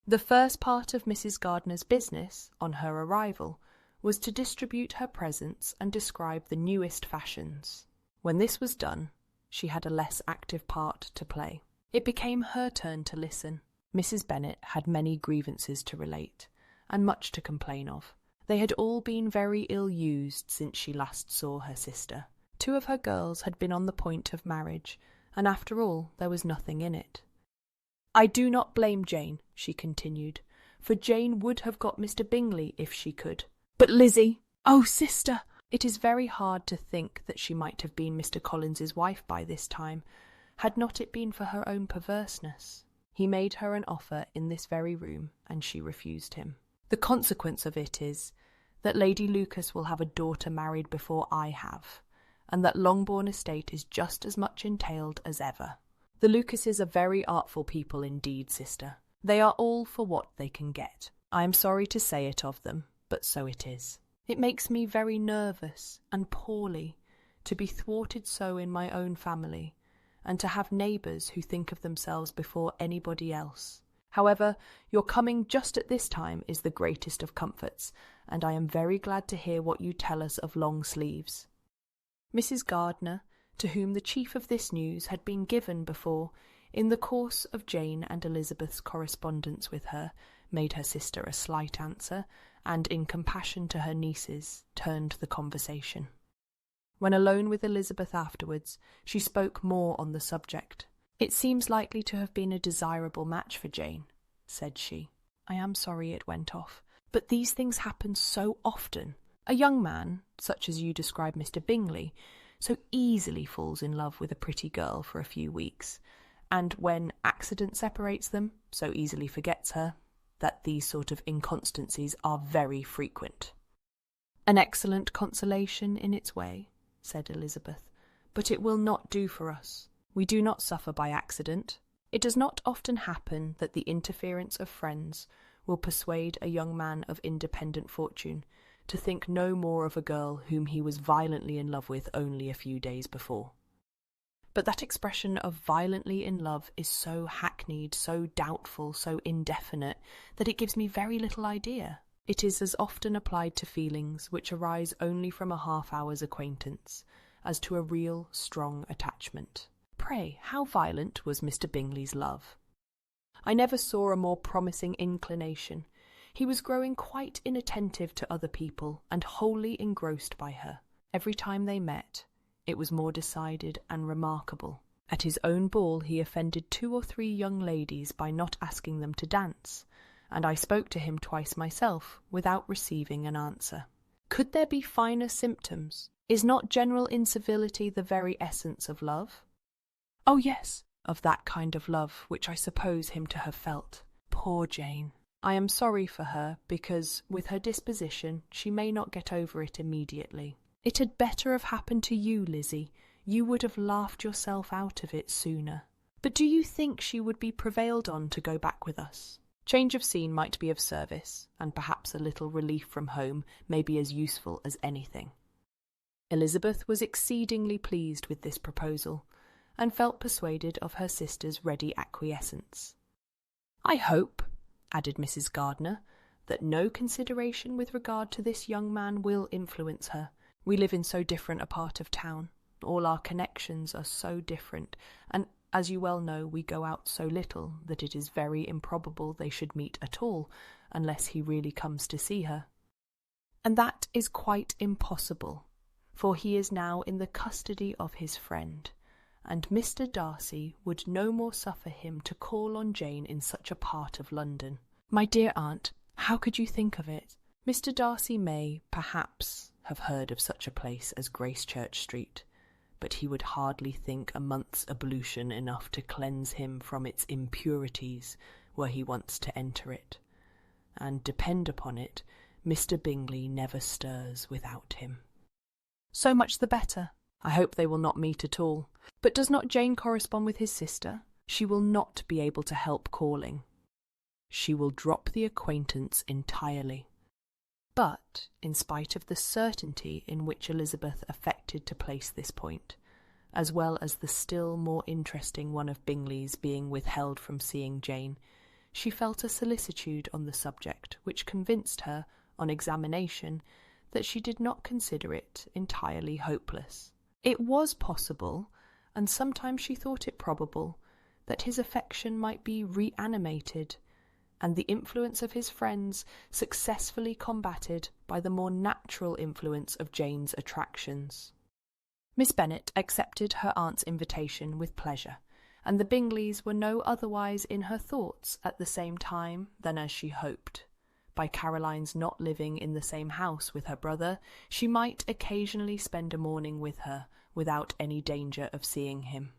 The first part of Mrs. Gardiner's business, on her arrival, was to distribute her presents and describe the newest fashions. When this was done, she had a less active part to play. It became her turn to listen. Mrs. Bennet had many grievances to relate, and much to complain of. They had all been very ill-used since she last saw her sister. 2 of her girls had been on the point of marriage, and after all there was nothing in it. "I do not blame Jane," she continued, "for Jane would have got Mr. Bingley if she could. But Lizzie, oh sister, it is very hard to think that she might have been Mr. Collins's wife by this time, had not it been for her own perverseness. He made her an offer in this very room, and she refused him. The consequence of it is that Lady Lucas will have a daughter married before I have, and that Longbourn estate is just as much entailed as ever. The Lucases are very artful people indeed, sister. They are all for what they can get. I am sorry to say it of them, but so it is. It makes me very nervous and poorly to be thwarted so in my own family, and to have neighbours who think of themselves before anybody else. However, your coming just at this time is the greatest of comforts, and I am very glad to hear what you tell us of long sleeves." Mrs. Gardiner, to whom the chief of this news had been given before, in the course of Jane and Elizabeth's correspondence with her, made her sister a slight answer, and in compassion to her nieces, turned the conversation. When alone with Elizabeth afterwards, she spoke more on the subject. "It seems likely to have been a desirable match for Jane," said she. "I am sorry it went off, but these things happen so often. A young man, such as you describe Mr. Bingley, so easily falls in love with a pretty girl for a few weeks, and when accident separates them, so easily forgets her, that these sort of inconstancies are very frequent." "An excellent consolation in its way," said Elizabeth, "but it will not do for us. We do not suffer by accident. It does not often happen that the interference of friends will persuade a young man of independent fortune to think no more of a girl whom he was violently in love with only a few days before. But that expression of violently in love is so hackneyed, so doubtful, so indefinite, that it gives me very little idea. It is as often applied to feelings which arise only from a half-hour's acquaintance, as to a real, strong attachment. Pray, how violent was Mr. Bingley's love? I never saw a more promising inclination. He was growing quite inattentive to other people, and wholly engrossed by her. Every time they met, it was more decided and remarkable. At his own ball he offended 2 or 3 young ladies by not asking them to dance, and I spoke to him twice myself, without receiving an answer. Could there be finer symptoms? Is not general incivility the very essence of love? Oh yes, of that kind of love which I suppose him to have felt. Poor Jane! I am sorry for her, because, with her disposition, she may not get over it immediately. It had better have happened to you, Lizzie. You would have laughed yourself out of it sooner. But do you think she would be prevailed on to go back with us? Change of scene might be of service, and perhaps a little relief from home may be as useful as anything." Elizabeth was exceedingly pleased with this proposal, and felt persuaded of her sister's ready acquiescence. "I hope," added Mrs. Gardiner, "that no consideration with regard to this young man will influence her. We live in so different a part of town. All our connections are so different, and, as you well know, we go out so little that it is very improbable they should meet at all, unless he really comes to see her. And that is quite impossible, for he is now in the custody of his friend, and Mr. Darcy would no more suffer him to call on Jane in such a part of London. My dear aunt, how could you think of it? Mr. Darcy may, perhaps, have heard of such a place as Gracechurch Street, but he would hardly think a month's ablution enough to cleanse him from its impurities were he once to enter it. And depend upon it, Mr. Bingley never stirs without him. So much the better. I hope they will not meet at all. But does not Jane correspond with his sister? She will not be able to help calling. She will drop the acquaintance entirely. But, in spite of the certainty in which Elizabeth affected to place this point, as well as the still more interesting one of Bingley's being withheld from seeing Jane, she felt a solicitude on the subject which convinced her, on examination, that she did not consider it entirely hopeless. It was possible, and sometimes she thought it probable, that his affection might be reanimated, and the influence of his friends successfully combated by the more natural influence of Jane's attractions. Miss Bennet accepted her aunt's invitation with pleasure, and the Bingleys were no otherwise in her thoughts at the same time than as she hoped. By Caroline's not living in the same house with her brother, she might occasionally spend a morning with her, without any danger of seeing him.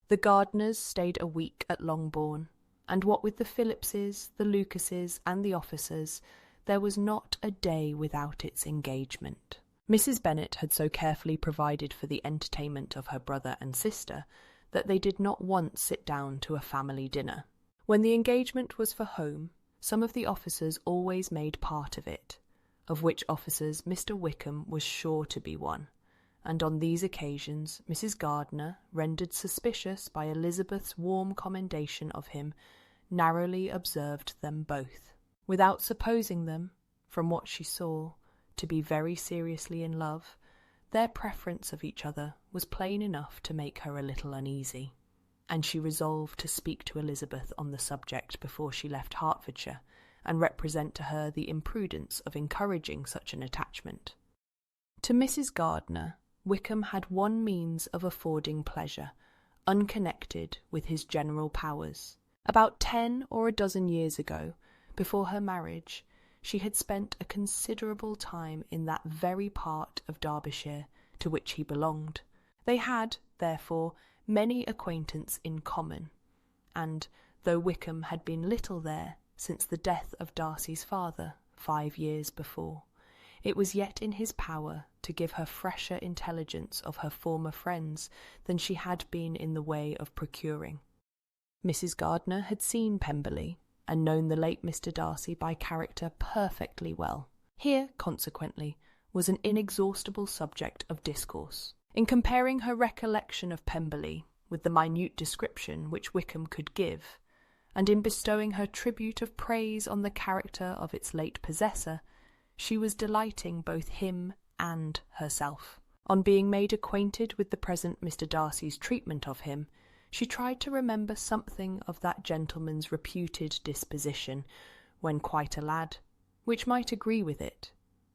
The Gardiners stayed a week at Longbourn, and what with the Phillipses, the Lucases, and the officers, there was not a day without its engagement. Mrs. Bennet had so carefully provided for the entertainment of her brother and sister that they did not once sit down to a family dinner. When the engagement was for home, some of the officers always made part of it, of which officers Mr. Wickham was sure to be one, and on these occasions Mrs. Gardiner, rendered suspicious by Elizabeth's warm commendation of him, narrowly observed them both, without supposing them, from what she saw, to be very seriously in love. Their preference of each other was plain enough to make her a little uneasy, and she resolved to speak to Elizabeth on the subject before she left Hertfordshire, and represent to her the imprudence of encouraging such an attachment. To Mrs. Gardiner, Wickham had one means of affording pleasure, unconnected with his general powers. About 10 or a dozen years ago, before her marriage, she had spent a considerable time in that very part of Derbyshire to which he belonged. They had, therefore, many acquaintance in common, and, though Wickham had been little there since the death of Darcy's father 5 years before, it was yet in his power to give her fresher intelligence of her former friends than she had been in the way of procuring. Mrs. Gardiner had seen Pemberley, and known the late Mr. Darcy by character perfectly well. Here, consequently, was an inexhaustible subject of discourse. In comparing her recollection of Pemberley with the minute description which Wickham could give, and in bestowing her tribute of praise on the character of its late possessor, she was delighting both him and herself. On being made acquainted with the present Mr. Darcy's treatment of him, she tried to remember something of that gentleman's reputed disposition, when quite a lad, which might agree with it,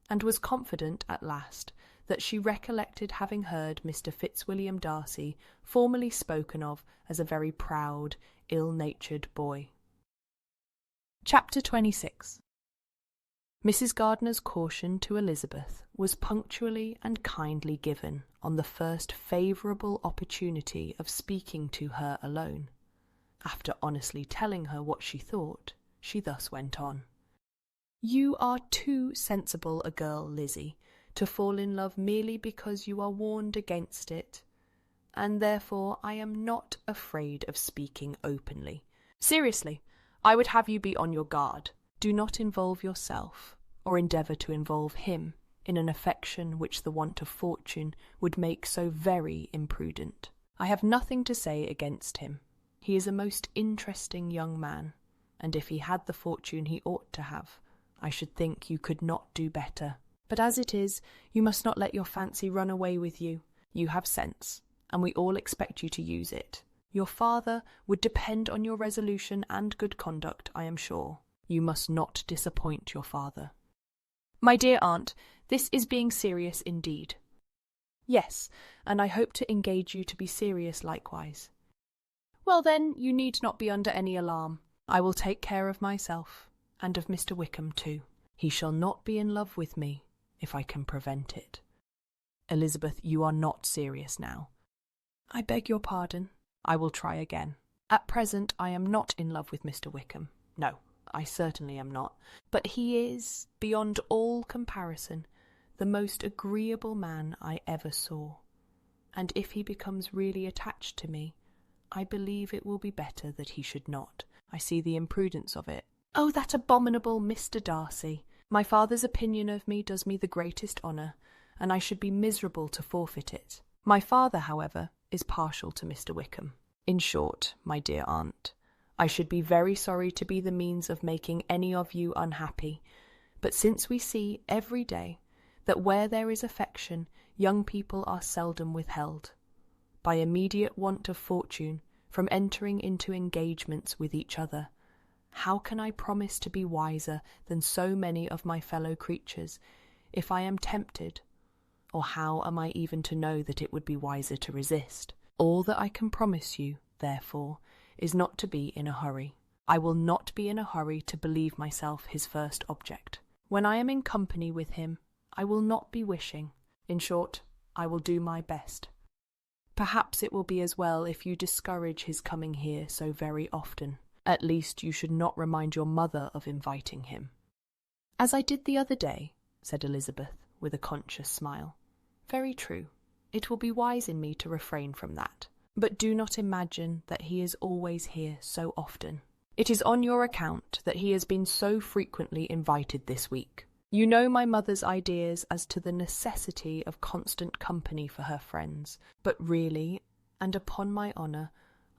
and was confident at last that she recollected having heard Mr. Fitzwilliam Darcy formerly spoken of as a very proud, ill-natured boy. Chapter 26. Mrs. Gardiner's caution to Elizabeth was punctually and kindly given on the first favourable opportunity of speaking to her alone. After honestly telling her what she thought, she thus went on. "You are too sensible a girl, Lizzie, to fall in love merely because you are warned against it, and therefore I am not afraid of speaking openly. Seriously, I would have you be on your guard. Do not involve yourself, or endeavour to involve him, in an affection which the want of fortune would make so very imprudent. I have nothing to say against him. He is a most interesting young man, and if he had the fortune he ought to have, I should think you could not do better. But as it is, you must not let your fancy run away with you. You have sense, and we all expect you to use it. Your father would depend on your resolution and good conduct, I am sure. You must not disappoint your father." "My dear aunt, this is being serious indeed." "Yes, and I hope to engage you to be serious likewise." "Well then, you need not be under any alarm. I will take care of myself, and of Mr. Wickham too. He shall not be in love with me, if I can prevent it." "Elizabeth, you are not serious now." "I beg your pardon. I will try again. At present I am not in love with Mr. Wickham. No, I certainly am not, but he is, beyond all comparison, the most agreeable man I ever saw, and if he becomes really attached to me, I believe it will be better that he should not. I see the imprudence of it. Oh, that abominable Mr. Darcy! My father's opinion of me does me the greatest honour, and I should be miserable to forfeit it. My father, however, is partial to Mr. Wickham. In short, my dear aunt, I should be very sorry to be the means of making any of you unhappy, but since we see every day that where there is affection, young people are seldom withheld, by immediate want of fortune, from entering into engagements with each other, how can I promise to be wiser than so many of my fellow creatures, if I am tempted? Or how am I even to know that it would be wiser to resist? All that I can promise you, therefore, is not to be in a hurry. I will not be in a hurry to believe myself his first object. When I am in company with him, I will not be wishing. In short, I will do my best. Perhaps it will be as well if you discourage his coming here so very often. At least you should not remind your mother of inviting him. As I did the other day, said Elizabeth, with a conscious smile. Very true. It will be wise in me to refrain from that. But do not imagine that he is always here so often. It is on your account that he has been so frequently invited this week. You know my mother's ideas as to the necessity of constant company for her friends, but really, and upon my honour,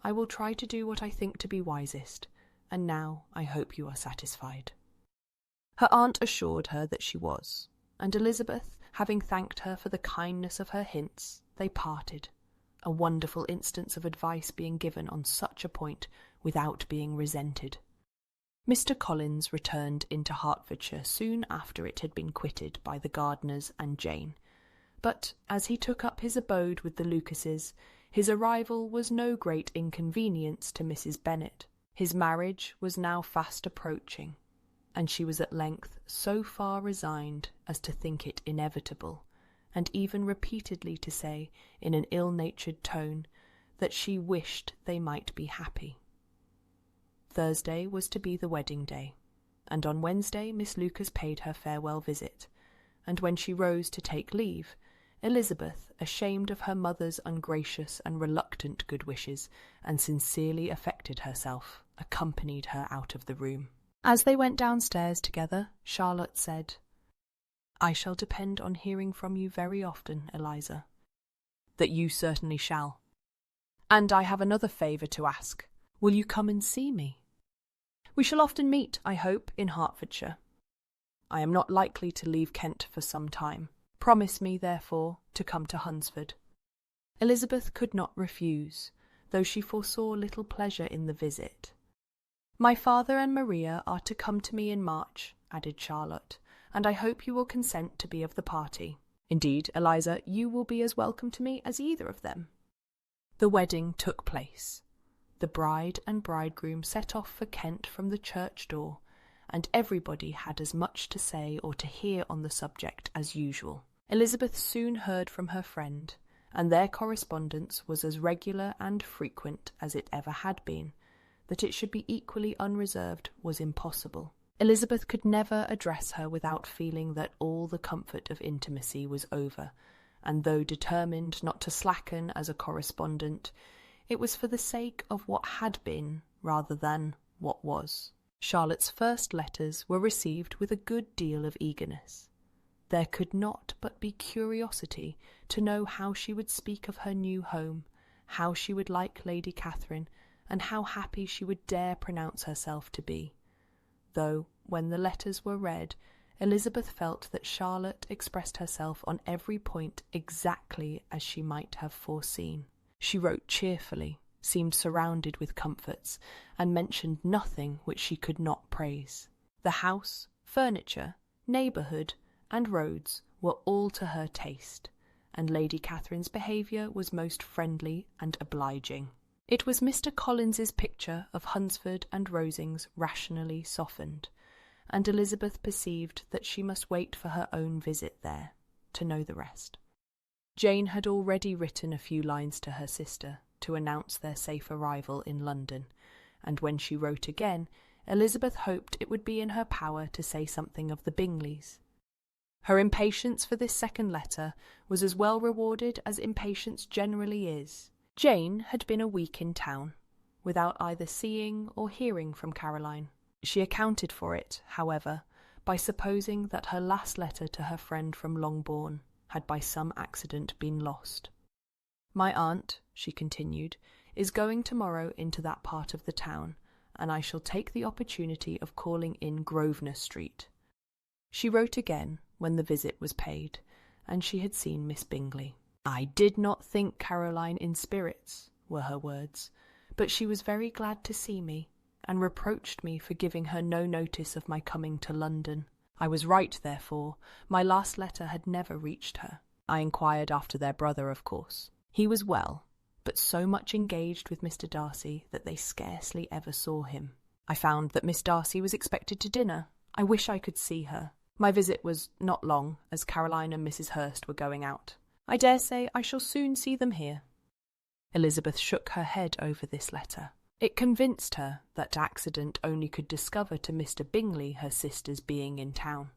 I will try to do what I think to be wisest, and now I hope you are satisfied. Her aunt assured her that she was, and Elizabeth, having thanked her for the kindness of her hints, they parted, a wonderful instance of advice being given on such a point without being resented. Mr. Collins returned into Hertfordshire soon after it had been quitted by the Gardiners and Jane, but as he took up his abode with the Lucases, his arrival was no great inconvenience to Mrs. Bennet. His marriage was now fast approaching, and she was at length so far resigned as to think it inevitable, and even repeatedly to say, in an ill-natured tone, that she wished they might be happy. Thursday was to be the wedding day, and on Wednesday Miss Lucas paid her farewell visit, and when she rose to take leave, Elizabeth, ashamed of her mother's ungracious and reluctant good wishes, and sincerely affected herself, accompanied her out of the room. As they went downstairs together, Charlotte said, I shall depend on hearing from you very often, Eliza. That you certainly shall. And I have another favour to ask. Will you come and see me? We shall often meet, I hope, in Hertfordshire. I am not likely to leave Kent for some time. Promise me, therefore, to come to Hunsford. Elizabeth could not refuse, though she foresaw little pleasure in the visit. My father and Maria are to come to me in March, added Charlotte, and I hope you will consent to be of the party. Indeed, Eliza, you will be as welcome to me as either of them. The wedding took place. The bride and bridegroom set off for Kent from the church door, and everybody had as much to say or to hear on the subject as usual. Elizabeth soon heard from her friend, and their correspondence was as regular and frequent as it ever had been. That it should be equally unreserved was impossible. Elizabeth could never address her without feeling that all the comfort of intimacy was over, and though determined not to slacken as a correspondent, it was for the sake of what had been rather than what was. Charlotte's first letters were received with a good deal of eagerness. There could not but be curiosity to know how she would speak of her new home, how she would like Lady Catherine, and how happy she would dare pronounce herself to be. Though, when the letters were read, Elizabeth felt that Charlotte expressed herself on every point exactly as she might have foreseen. She wrote cheerfully, seemed surrounded with comforts, and mentioned nothing which she could not praise. The house, furniture, neighbourhood, and roads were all to her taste, and Lady Catherine's behaviour was most friendly and obliging. It was Mr. Collins's picture of Hunsford and Rosings rationally softened, and Elizabeth perceived that she must wait for her own visit there, to know the rest. Jane had already written a few lines to her sister to announce their safe arrival in London, and when she wrote again, Elizabeth hoped it would be in her power to say something of the Bingleys. Her impatience for this second letter was as well rewarded as impatience generally is. Jane had been a week in town, without either seeing or hearing from Caroline. She accounted for it, however, by supposing that her last letter to her friend from Longbourn had by some accident been lost. "My aunt," she continued, "is going tomorrow into that part of the town, and I shall take the opportunity of calling in Grosvenor Street." She wrote again when the visit was paid, and she had seen Miss Bingley. "I did not think Caroline in spirits," were her words, "but she was very glad to see me, and reproached me for giving her no notice of my coming to London. I was right, therefore. My last letter had never reached her. I inquired after their brother, of course. He was well, but so much engaged with Mr. Darcy that they scarcely ever saw him. I found that Miss Darcy was expected to dinner. I wish I could see her. My visit was not long, as Caroline and Mrs. Hurst were going out. I dare say I shall soon see them here." Elizabeth shook her head over this letter. It convinced her that accident only could discover to Mr. Bingley her sister's being in town.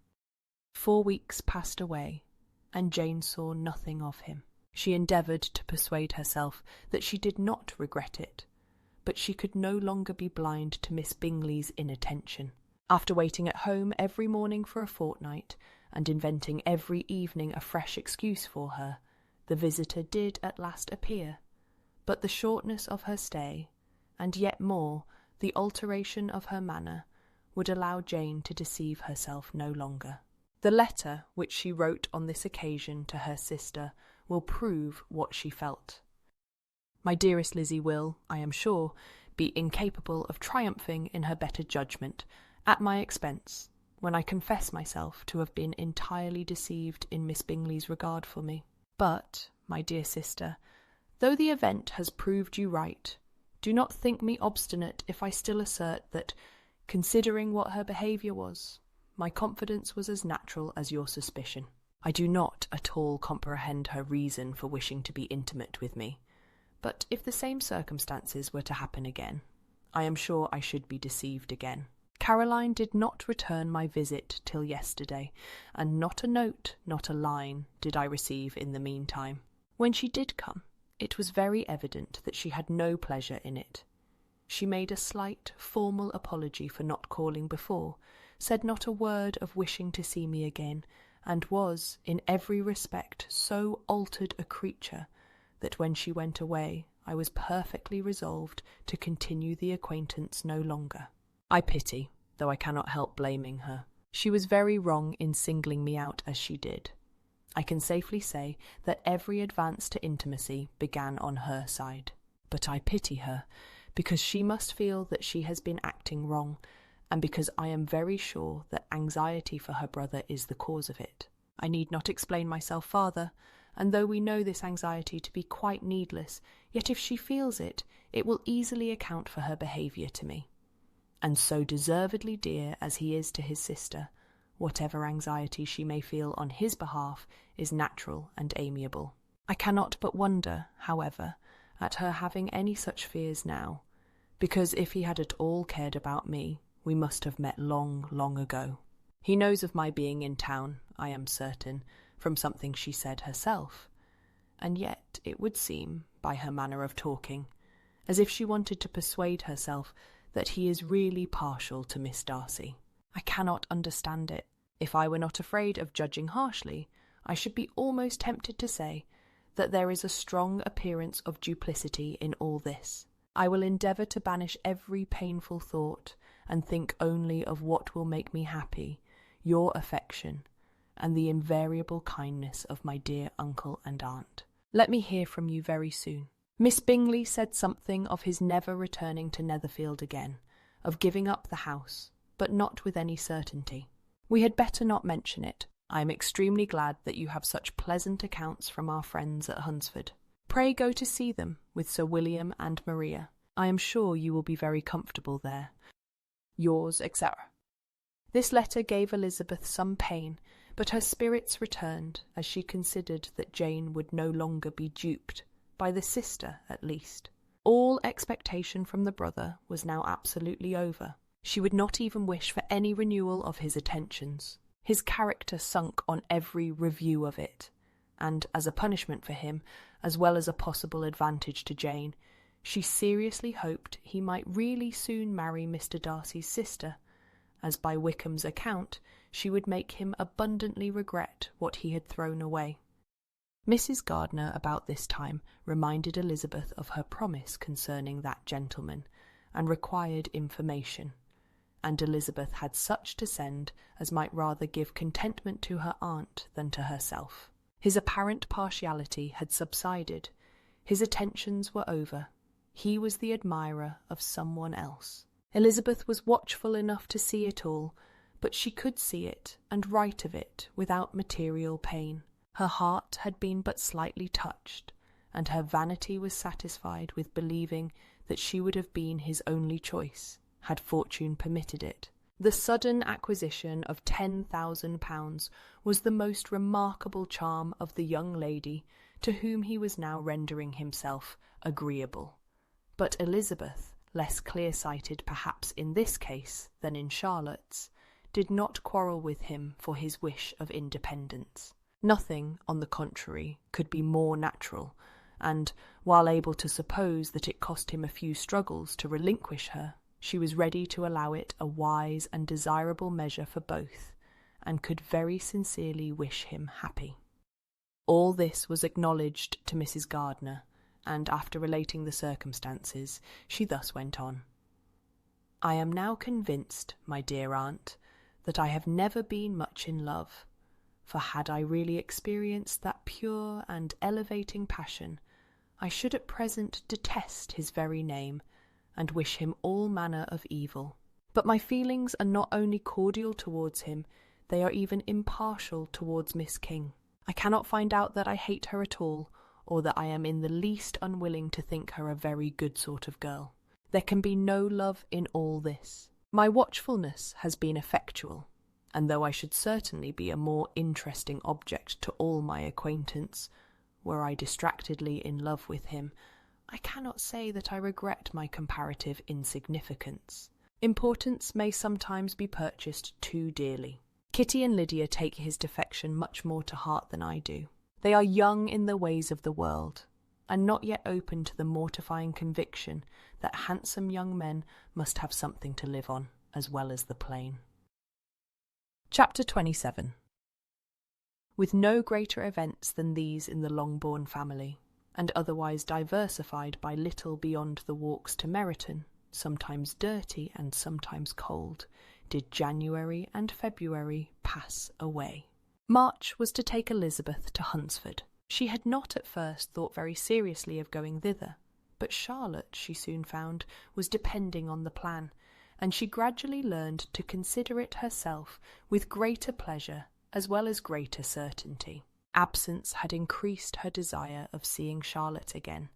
4 weeks passed away, and Jane saw nothing of him. She endeavoured to persuade herself that she did not regret it, but she could no longer be blind to Miss Bingley's inattention. After waiting at home every morning for a fortnight, and inventing every evening a fresh excuse for her, the visitor did at last appear, but the shortness of her stay, and yet more, the alteration of her manner, would allow Jane to deceive herself no longer. The letter which she wrote on this occasion to her sister will prove what she felt. My dearest Lizzie will, I am sure, be incapable of triumphing in her better judgment, at my expense, when I confess myself to have been entirely deceived in Miss Bingley's regard for me. But, my dear sister, though the event has proved you right, do not think me obstinate if I still assert that, considering what her behaviour was, my confidence was as natural as your suspicion. I do not at all comprehend her reason for wishing to be intimate with me, but if the same circumstances were to happen again, I am sure I should be deceived again. Caroline did not return my visit till yesterday, and not a note, not a line, did I receive in the meantime. When she did come, it was very evident that she had no pleasure in it. She made a slight, formal apology for not calling before, said not a word of wishing to see me again, and was, in every respect, so altered a creature that when she went away I was perfectly resolved to continue the acquaintance no longer. I pity, though I cannot help blaming her. She was very wrong in singling me out as she did. I can safely say that every advance to intimacy began on her side. But I pity her, because she must feel that she has been acting wrong, and because I am very sure that anxiety for her brother is the cause of it. I need not explain myself farther, and though we know this anxiety to be quite needless, yet if she feels it, it will easily account for her behaviour to me. And so deservedly dear as he is to his sister, whatever anxiety she may feel on his behalf is natural and amiable. I cannot but wonder, however, at her having any such fears now, because if he had at all cared about me, we must have met long, long ago. He knows of my being in town, I am certain, from something she said herself, and yet it would seem, by her manner of talking, as if she wanted to persuade herself that he is really partial to Miss Darcy. I cannot understand it. If I were not afraid of judging harshly, I should be almost tempted to say that there is a strong appearance of duplicity in all this. I will endeavour to banish every painful thought, and think only of what will make me happy, your affection, and the invariable kindness of my dear uncle and aunt. Let me hear from you very soon. Miss Bingley said something of his never returning to Netherfield again, of giving up the house, but not with any certainty. We had better not mention it. I am extremely glad that you have such pleasant accounts from our friends at Hunsford. Pray go to see them with Sir William and Maria. I am sure you will be very comfortable there. Yours, etc. This letter gave Elizabeth some pain, but her spirits returned as she considered that Jane would no longer be duped, by the sister at least. All expectation from the brother was now absolutely over. She would not even wish for any renewal of his attentions. His character sunk on every review of it, and as a punishment for him, as well as a possible advantage to Jane, she seriously hoped he might really soon marry Mr. Darcy's sister, as by Wickham's account she would make him abundantly regret what he had thrown away. Mrs. Gardiner about this time reminded Elizabeth of her promise concerning that gentleman, and required information, and Elizabeth had such to send as might rather give contentment to her aunt than to herself. His apparent partiality had subsided, his attentions were over, he was the admirer of someone else. Elizabeth was watchful enough to see it all, but she could see it and write of it without material pain. Her heart had been but slightly touched, and her vanity was satisfied with believing that she would have been his only choice, had fortune permitted it. The sudden acquisition of £10,000 was the most remarkable charm of the young lady to whom he was now rendering himself agreeable. But Elizabeth, less clear-sighted perhaps in this case than in Charlotte's, did not quarrel with him for his wish of independence. Nothing, on the contrary, could be more natural, and, while able to suppose that it cost him a few struggles to relinquish her, she was ready to allow it a wise and desirable measure for both, and could very sincerely wish him happy. All this was acknowledged to Mrs. Gardiner, and after relating the circumstances, she thus went on. "I am now convinced, my dear aunt, that I have never been much in love, for had I really experienced that pure and elevating passion, I should at present detest his very name, and wish him all manner of evil. But my feelings are not only cordial towards him, they are even impartial towards Miss King. I cannot find out that I hate her at all, or that I am in the least unwilling to think her a very good sort of girl. There can be no love in all this. My watchfulness has been effectual, and though I should certainly be a more interesting object to all my acquaintance, were I distractedly in love with him, I cannot say that I regret my comparative insignificance. Importance may sometimes be purchased too dearly. Kitty and Lydia take his defection much more to heart than I do. They are young in the ways of the world, and not yet open to the mortifying conviction that handsome young men must have something to live on, as well as the plain." Chapter 27. With no greater events than these in the Longbourn family, and otherwise diversified by little beyond the walks to Meryton, sometimes dirty and sometimes cold, did January and February pass away. March was to take Elizabeth to Hunsford. She had not at first thought very seriously of going thither, but Charlotte, she soon found, was depending on the plan, and she gradually learned to consider it herself with greater pleasure as well as greater certainty. Absence had increased her desire of seeing Charlotte again,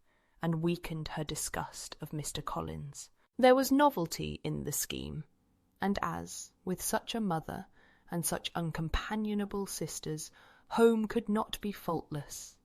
and weakened her disgust of Mr. Collins. There was novelty in the scheme, and as, with such a mother and such uncompanionable sisters, home could not be faultless,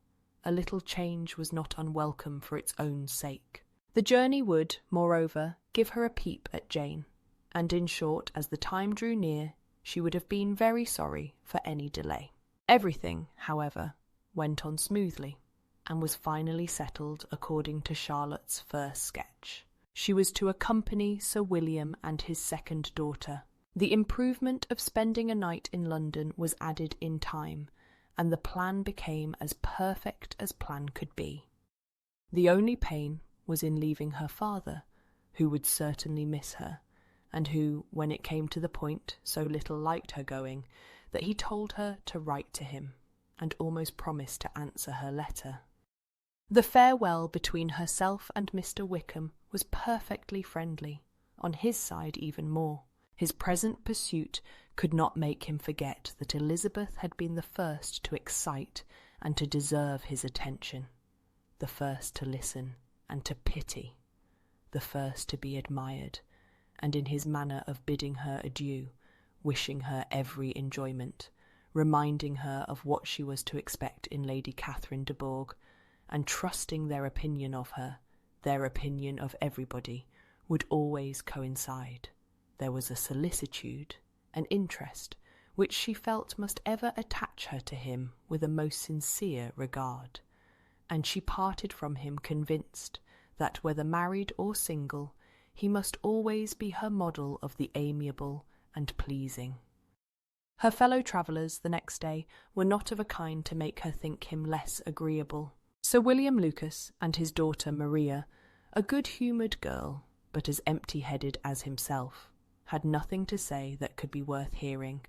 a little change was not unwelcome for its own sake. The journey would, moreover, give her a peep at Jane, and in short, as the time drew near, she would have been very sorry for any delay. Everything, however, went on smoothly, and was finally settled according to Charlotte's first sketch. She was to accompany Sir William and his second daughter. The improvement of spending a night in London was added in time, and the plan became as perfect as plan could be. The only pain was in leaving her father, who would certainly miss her, and who, when it came to the point, so little liked her going, that he told her to write to him, and almost promised to answer her letter. The farewell between herself and Mr. Wickham was perfectly friendly, on his side even more. His present pursuit could not make him forget that Elizabeth had been the first to excite and to deserve his attention, the first to listen and to pity, the first to be admired, and in his manner of bidding her adieu, wishing her every enjoyment, reminding her of what she was to expect in Lady Catherine de Bourgh, and trusting their opinion of her, their opinion of everybody, would always coincide. there was a solicitude, an interest, which she felt must ever attach her to him with a most sincere regard, and she parted from him convinced that, whether married or single, he must always be her model of the amiable and pleasing. Her fellow travellers the next day were not of a kind to make her think him less agreeable. Sir William Lucas and his daughter Maria, a good-humoured girl, but as empty-headed as himself, had nothing to say that could be worth hearing,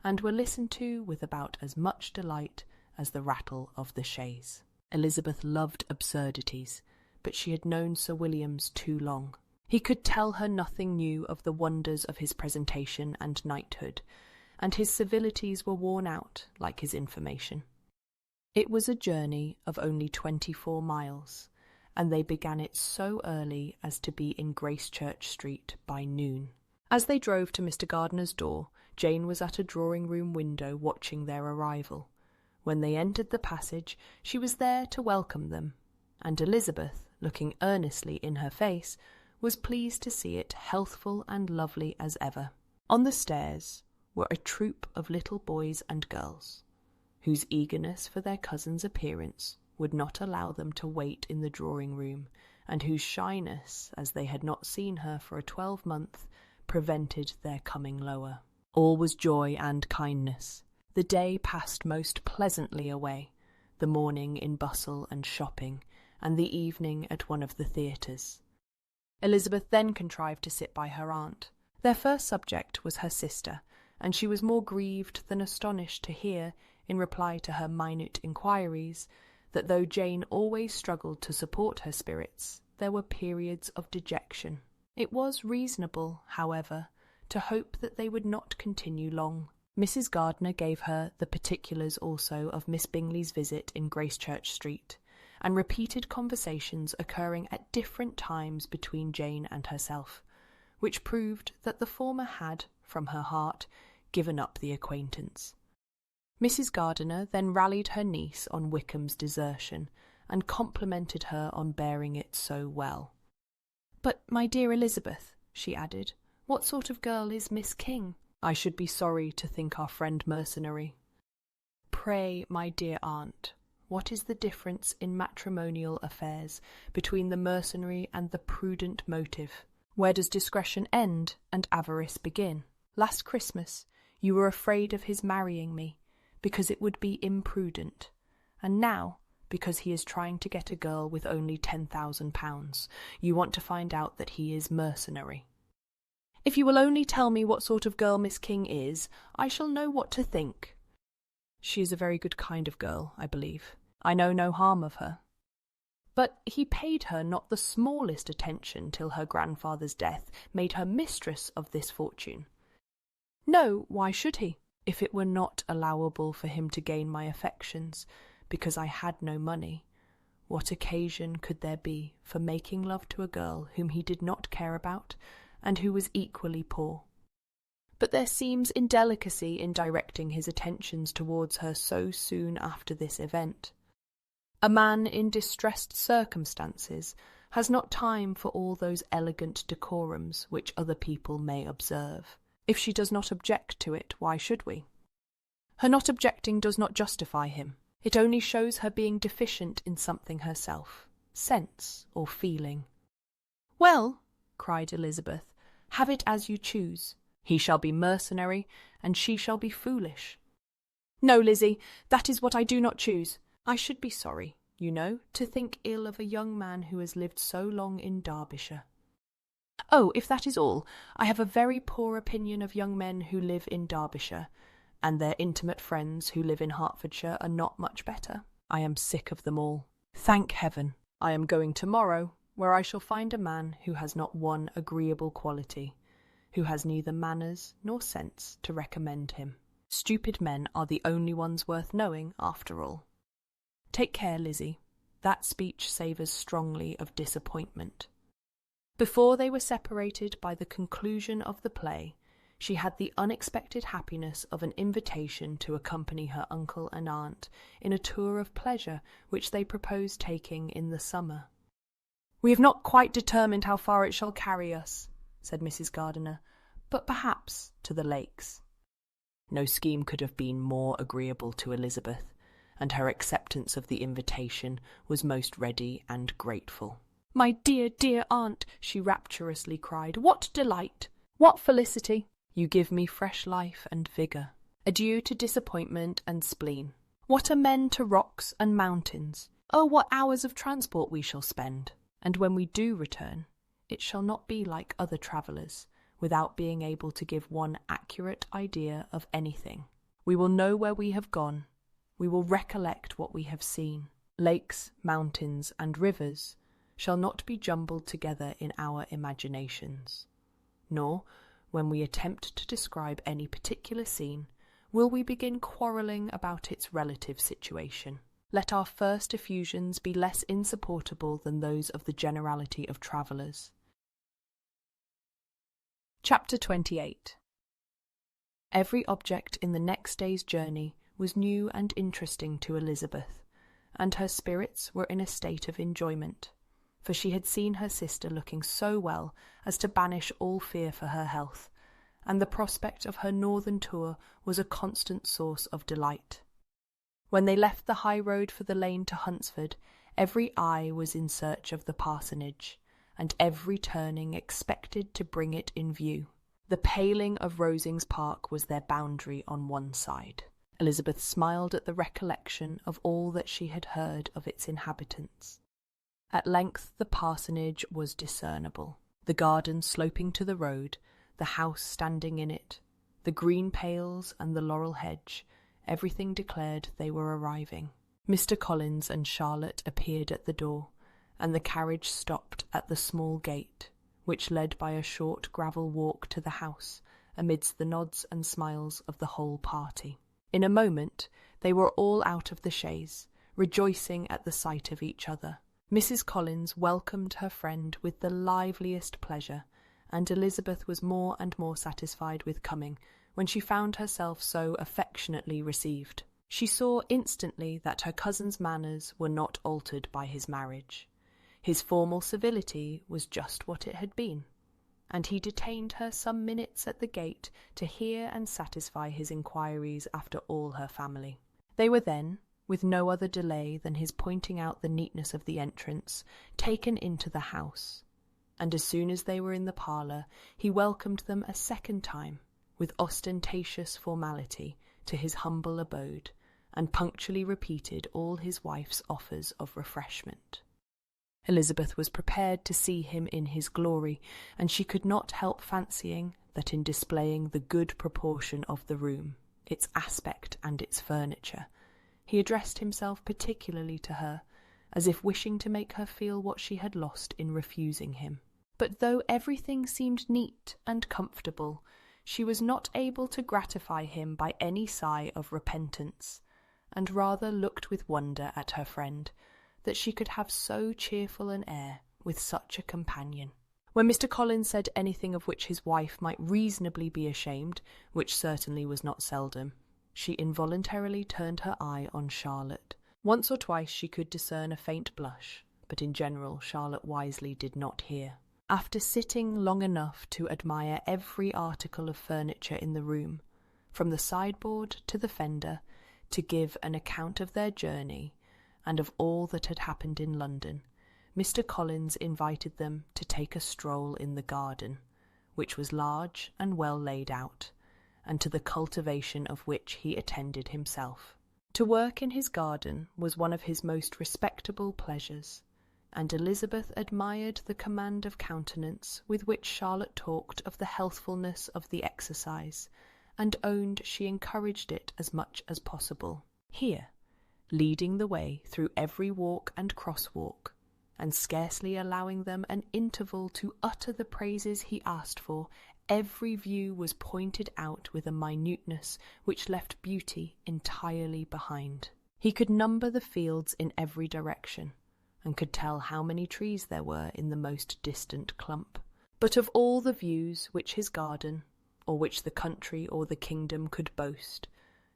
and were listened to with about as much delight as the rattle of the chaise. Elizabeth loved absurdities, but she had known Sir William's too long. He could tell her nothing new of the wonders of his presentation and knighthood, and his civilities were worn out like his information. It was a journey of only 24 miles, and they began it so early as to be in Gracechurch Street by noon. As they drove to Mr. Gardiner's door, Jane was at a drawing-room window watching their arrival. When they entered the passage, she was there to welcome them, and Elizabeth, looking earnestly in her face, was pleased to see it healthful and lovely as ever. On the stairs were a troop of little boys and girls, whose eagerness for their cousin's appearance would not allow them to wait in the drawing-room, and whose shyness, as they had not seen her for a 12-month, prevented their coming lower. All was joy and kindness. The day passed most pleasantly away, the morning in bustle and shopping, and the evening at one of the theatres. Elizabeth then contrived to sit by her aunt. Their first subject was her sister, and she was more grieved than astonished to hear, in reply to her minute inquiries, that though Jane always struggled to support her spirits, there were periods of dejection. It was reasonable, however, to hope that they would not continue long. Mrs. Gardiner gave her the particulars also of Miss Bingley's visit in Gracechurch Street, and repeated conversations occurring at different times between Jane and herself, which proved that the former had, from her heart, given up the acquaintance. Mrs. Gardiner then rallied her niece on Wickham's desertion, and complimented her on bearing it so well. "But, my dear Elizabeth," she added, "what sort of girl is Miss King? I should be sorry to think our friend mercenary." "Pray, my dear aunt, what is the difference in matrimonial affairs between the mercenary and the prudent motive? Where does discretion end and avarice begin? Last Christmas you were afraid of his marrying me, because it would be imprudent, and now, because he is trying to get a girl with only £10,000, you want to find out that he is mercenary. If you will only tell me what sort of girl Miss King is, I shall know what to think. She is a very good kind of girl, I believe. I know no harm of her. But he paid her not the smallest attention till her grandfather's death made her mistress of this fortune. No, why should he? If it were not allowable for him to gain my affections, because I had no money, what occasion could there be for making love to a girl whom he did not care about, and who was equally poor? But there seems indelicacy in directing his attentions towards her so soon after this event. A man in distressed circumstances has not time for all those elegant decorums which other people may observe. If she does not object to it, why should we? Her not objecting does not justify him. It only shows her being deficient in something herself, sense or feeling. Well, cried Elizabeth, have it as you choose. He shall be mercenary, and she shall be foolish. No, Lizzie, that is what I do not choose. I should be sorry, you know, to think ill of a young man who has lived so long in Derbyshire. Oh, if that is all, I have a very poor opinion of young men who live in Derbyshire, and their intimate friends who live in Hertfordshire are not much better. I am sick of them all. Thank heaven, I am going tomorrow, where I shall find a man who has not one agreeable quality, who has neither manners nor sense to recommend him. Stupid men are the only ones worth knowing, after all. Take care, Lizzie. That speech savours strongly of disappointment. Before they were separated by the conclusion of the play, she had the unexpected happiness of an invitation to accompany her uncle and aunt in a tour of pleasure which they proposed taking in the summer. "We have not quite determined how far it shall carry us," said Mrs. Gardiner, but perhaps to the lakes. No scheme could have been more agreeable to Elizabeth, and her acceptance of the invitation was most ready and grateful. "My dear, dear aunt," she rapturously cried, "what delight! What felicity! You give me fresh life and vigour. Adieu to disappointment and spleen. What are men to rocks and mountains? Oh, what hours of transport we shall spend! And when we do return, it shall not be like other travellers, without being able to give one accurate idea of anything. We will know where we have gone. We will recollect what we have seen. Lakes, mountains, and rivers shall not be jumbled together in our imaginations. Nor, when we attempt to describe any particular scene, will we begin quarrelling about its relative situation. Let our first effusions be less insupportable than those of the generality of travellers." Chapter 28. Every object in the next day's journey was new and interesting to Elizabeth, and her spirits were in a state of enjoyment, for she had seen her sister looking so well as to banish all fear for her health, and the prospect of her northern tour was a constant source of delight. When they left the high road for the lane to Hunsford, every eye was in search of the parsonage, and every turning expected to bring it in view. The paling of Rosings Park was their boundary on one side. Elizabeth smiled at the recollection of all that she had heard of its inhabitants. At length the parsonage was discernible, the garden sloping to the road, the house standing in it, the green pales and the laurel hedge, everything declared they were arriving. Mr. Collins and Charlotte appeared at the door, and the carriage stopped at the small gate, which led by a short gravel walk to the house, amidst the nods and smiles of the whole party. In a moment they were all out of the chaise, rejoicing at the sight of each other. Mrs. Collins welcomed her friend with the liveliest pleasure, and Elizabeth was more and more satisfied with coming when she found herself so affectionately received. She saw instantly that her cousin's manners were not altered by his marriage. His formal civility was just what it had been, and he detained her some minutes at the gate to hear and satisfy his inquiries after all her family. They were then, with no other delay than his pointing out the neatness of the entrance, taken into the house, and as soon as they were in the parlour, he welcomed them a second time, with ostentatious formality, to his humble abode, and punctually repeated all his wife's offers of refreshment. Elizabeth was prepared to see him in his glory, and she could not help fancying that in displaying the good proportion of the room, its aspect and its furniture, he addressed himself particularly to her, as if wishing to make her feel what she had lost in refusing him. But though everything seemed neat and comfortable, she was not able to gratify him by any sigh of repentance, and rather looked with wonder at her friend, that she could have so cheerful an air with such a companion. When Mr. Collins said anything of which his wife might reasonably be ashamed, which certainly was not seldom, she involuntarily turned her eye on Charlotte. Once or twice she could discern a faint blush, but in general Charlotte wisely did not hear. After sitting long enough to admire every article of furniture in the room, from the sideboard to the fender, to give an account of their journey, and of all that had happened in London, Mr. Collins invited them to take a stroll in the garden, which was large and well laid out, and to the cultivation of which he attended himself. To work in his garden was one of his most respectable pleasures, and Elizabeth admired the command of countenance with which Charlotte talked of the healthfulness of the exercise, and owned she encouraged it as much as possible. Here, leading the way through every walk and crosswalk, and scarcely allowing them an interval to utter the praises he asked for, every view was pointed out with a minuteness which left beauty entirely behind. He could number the fields in every direction, and could tell how many trees there were in the most distant clump. But of all the views which his garden, or which the country or the kingdom could boast,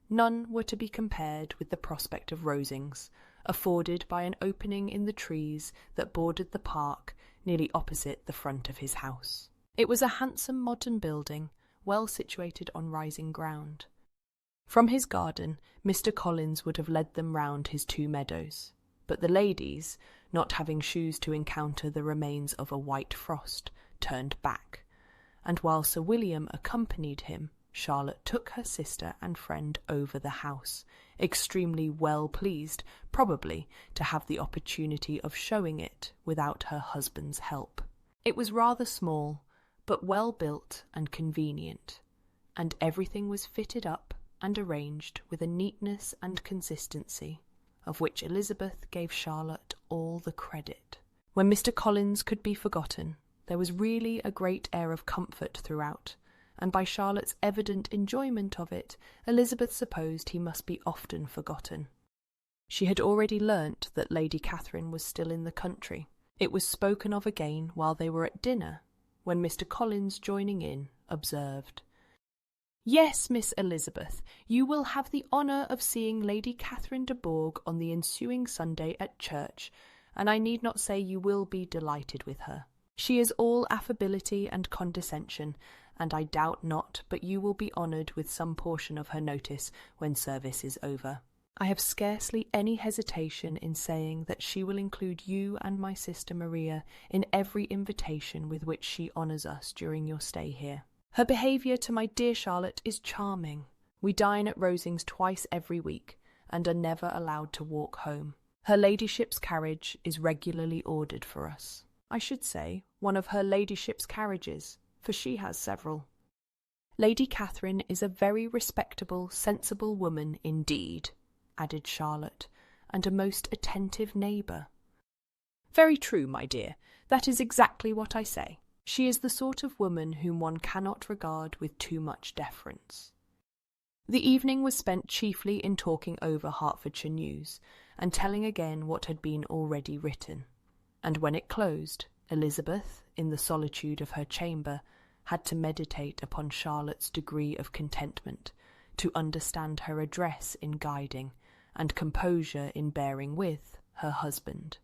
none were to be compared with the prospect of Rosings, afforded by an opening in the trees that bordered the park nearly opposite the front of his house. It was a handsome modern building, well situated on rising ground. From his garden, Mr. Collins would have led them round his 2 meadows, but the ladies, not having shoes to encounter the remains of a white frost, turned back, and while Sir William accompanied him, Charlotte took her sister and friend over the house, extremely well pleased, probably, to have the opportunity of showing it without her husband's help. It was rather small, but well built and convenient, and everything was fitted up and arranged with a neatness and consistency, of which Elizabeth gave Charlotte all the credit. When Mr. Collins could be forgotten, there was really a great air of comfort throughout, and by Charlotte's evident enjoyment of it, Elizabeth supposed he must be often forgotten. She had already learnt that Lady Catherine was still in the country. It was spoken of again while they were at dinner, when Mr. Collins, joining in, observed, "Yes, Miss Elizabeth, you will have the honour of seeing Lady Catherine de Bourgh on the ensuing Sunday at church, and I need not say you will be delighted with her. She is all affability and condescension, and I doubt not but you will be honoured with some portion of her notice when service is over. I have scarcely any hesitation in saying that she will include you and my sister Maria in every invitation with which she honours us during your stay here. Her behaviour to my dear Charlotte is charming. We dine at Rosings twice every week, and are never allowed to walk home. Her ladyship's carriage is regularly ordered for us. I should say one of her ladyship's carriages, for she has several. Lady Catherine is a very respectable, sensible woman indeed," added Charlotte, "and a most attentive neighbour." "Very true, my dear. That is exactly what I say. She is the sort of woman whom one cannot regard with too much deference." The evening was spent chiefly in talking over Hertfordshire news, and telling again what had been already written. And when it closed, Elizabeth, in the solitude of her chamber, had to meditate upon Charlotte's degree of contentment, to understand her address in guiding, and composure in bearing with, her husband,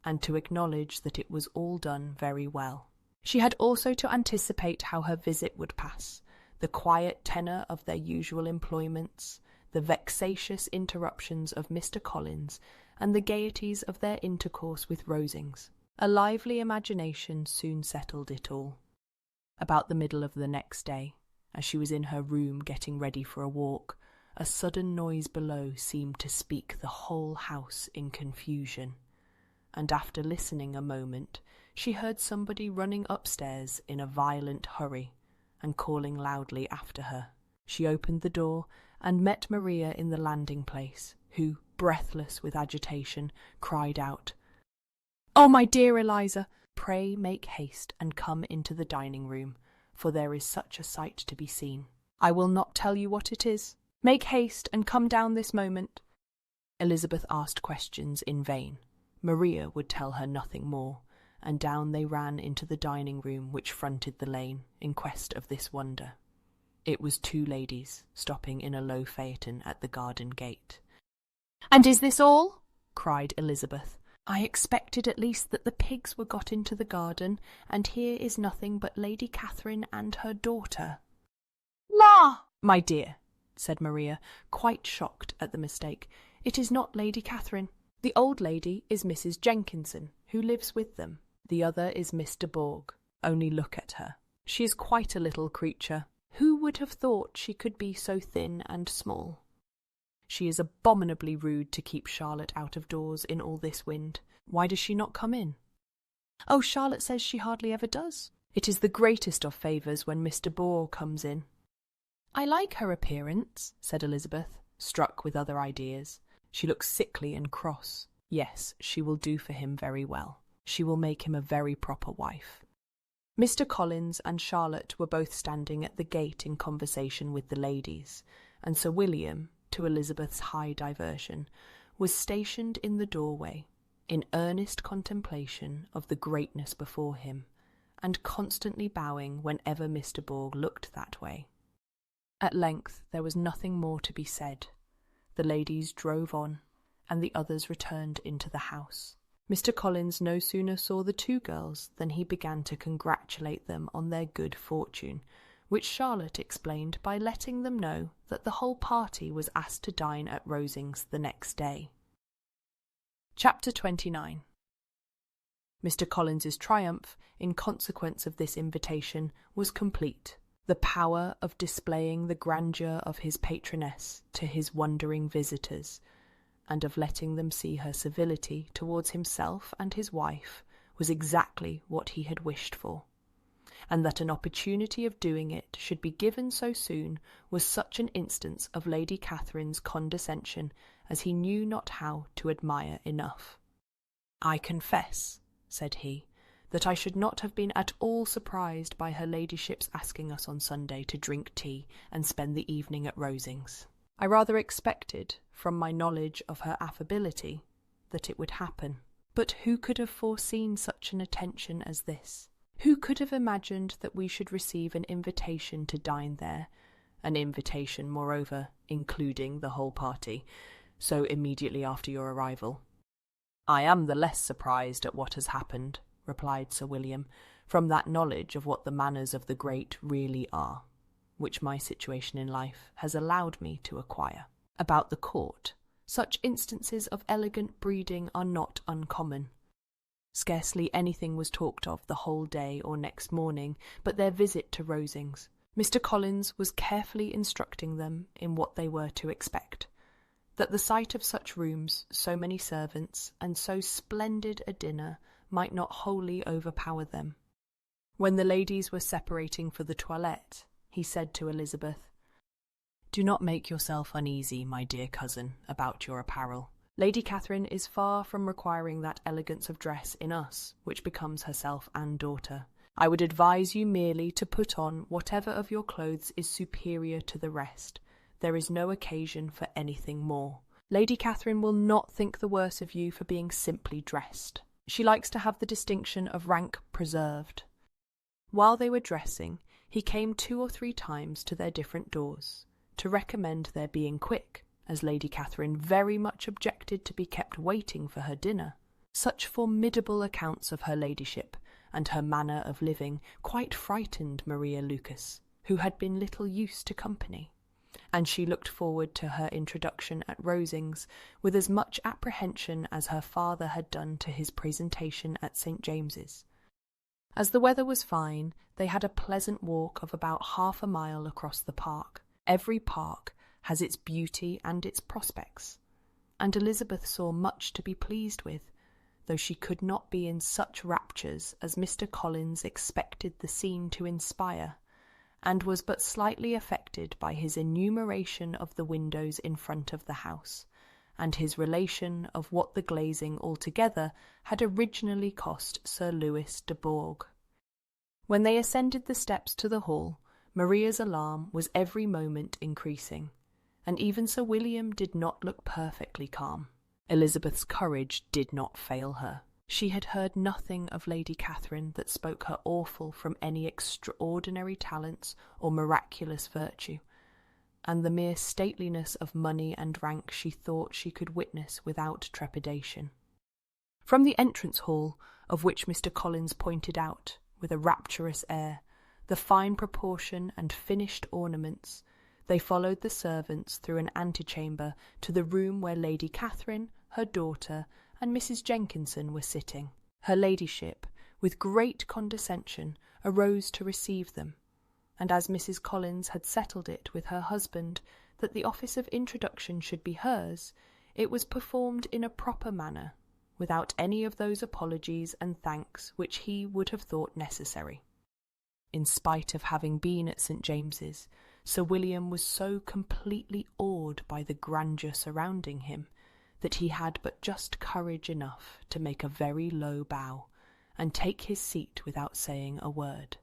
and to acknowledge that it was all done very well. She had also to anticipate how her visit would pass, the quiet tenor of their usual employments, the vexatious interruptions of Mr. Collins, and the gaieties of their intercourse with Rosings. A lively imagination soon settled it all. About the middle of the next day, as she was in her room getting ready for a walk, a sudden noise below seemed to speak the whole house in confusion, and after listening a moment, she heard somebody running upstairs in a violent hurry, and calling loudly after her. She opened the door, and met Maria in the landing-place, who, breathless with agitation, cried out, "Oh, my dear Eliza, pray make haste and come into the dining-room, for there is such a sight to be seen. I will not tell you what it is. Make haste and come down this moment." Elizabeth asked questions in vain. Maria would tell her nothing more, and down they ran into the dining-room which fronted the lane, in quest of this wonder. It was 2 ladies, stopping in a low phaeton at the garden gate. "And is this all?" cried Elizabeth. "I expected at least that the pigs were got into the garden, and here is nothing but Lady Catherine and her daughter." "La! my dear," said Maria, quite shocked at the mistake, "it is not Lady Catherine. The old lady is Mrs. Jenkinson, who lives with them. The other is Miss de Bourgh. Only look at her. She is quite a little creature. Who would have thought she could be so thin and small? She is abominably rude to keep Charlotte out of doors in all this wind. Why does she not come in?" "Oh, Charlotte says she hardly ever does. It is the greatest of favours when Miss de Bourgh comes in." "I like her appearance," said Elizabeth, struck with other ideas. "She looks sickly and cross. Yes, she will do for him very well. She will make him a very proper wife." Mr. Collins and Charlotte were both standing at the gate in conversation with the ladies, and Sir William, to Elizabeth's high diversion, was stationed in the doorway, in earnest contemplation of the greatness before him, and constantly bowing whenever Mr. de Bourgh looked that way. At length there was nothing more to be said. The ladies drove on, and the others returned into the house. Mr. Collins no sooner saw the 2 girls than he began to congratulate them on their good fortune, which Charlotte explained by letting them know that the whole party was asked to dine at Rosings the next day. Chapter 29. Mr. Collins's triumph, in consequence of this invitation, was complete. The power of displaying the grandeur of his patroness to his wondering visitors, and of letting them see her civility towards himself and his wife, was exactly what he had wished for. And that an opportunity of doing it should be given so soon was such an instance of Lady Catherine's condescension as he knew not how to admire enough. "I confess," said he, "that I should not have been at all surprised by her ladyship's asking us on Sunday to drink tea and spend the evening at Rosings. I rather expected, from my knowledge of her affability, that it would happen. But who could have foreseen such an attention as this? Who could have imagined that we should receive an invitation to dine there, an invitation, moreover, including the whole party, so immediately after your arrival?" "I am the less surprised at what has happened," replied Sir William, "from that knowledge of what the manners of the great really are, which my situation in life has allowed me to acquire. About the court, such instances of elegant breeding are not uncommon. Scarcely anything was talked of the whole day or next morning but their visit to Rosings. Mr. Collins was carefully instructing them in what they were to expect, that the sight of such rooms, so many servants, and so splendid a dinner might not wholly overpower them. When the ladies were separating for the toilette, he said to Elizabeth, "Do not make yourself uneasy, my dear cousin, about your apparel. Lady Catherine is far from requiring that elegance of dress in us which becomes herself and daughter. I would advise you merely to put on whatever of your clothes is superior to the rest. There is no occasion for anything more. Lady Catherine will not think the worse of you for being simply dressed. She likes to have the distinction of rank preserved." While they were dressing, he came 2 or 3 times to their different doors, to recommend their being quick, as Lady Catherine very much objected to be kept waiting for her dinner. Such formidable accounts of her ladyship and her manner of living quite frightened Maria Lucas, who had been little used to company, and she looked forward to her introduction at Rosings with as much apprehension as her father had done to his presentation at St. James's. As the weather was fine, they had a pleasant walk of about half a mile across the park. Every park has its beauty and its prospects, and Elizabeth saw much to be pleased with, though she could not be in such raptures as Mr. Collins expected the scene to inspire, and was but slightly affected by his enumeration of the windows in front of the house, and his relation of what the glazing altogether had originally cost Sir Louis de Bourgh. When they ascended the steps to the hall, Maria's alarm was every moment increasing, and even Sir William did not look perfectly calm. Elizabeth's courage did not fail her. She had heard nothing of Lady Catherine that spoke her awful from any extraordinary talents or miraculous virtue, and the mere stateliness of money and rank she thought she could witness without trepidation. From the entrance hall, of which Mr. Collins pointed out, with a rapturous air, the fine proportion and finished ornaments, they followed the servants through an antechamber to the room where Lady Catherine, her daughter, and Mrs. Jenkinson were sitting. Her ladyship, with great condescension, arose to receive them, and as Mrs. Collins had settled it with her husband that the office of introduction should be hers, it was performed in a proper manner, without any of those apologies and thanks which he would have thought necessary. In spite of having been at St. James's, Sir William was so completely awed by the grandeur surrounding him that he had but just courage enough to make a very low bow and take his seat without saying a word,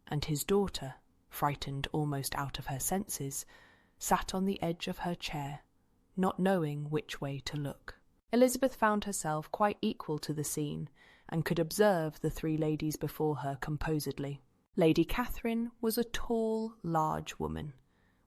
and his daughter, frightened almost out of her senses, sat on the edge of her chair, not knowing which way to look. Elizabeth found herself quite equal to the scene, and could observe the 3 ladies before her composedly. Lady Catherine was a tall, large woman,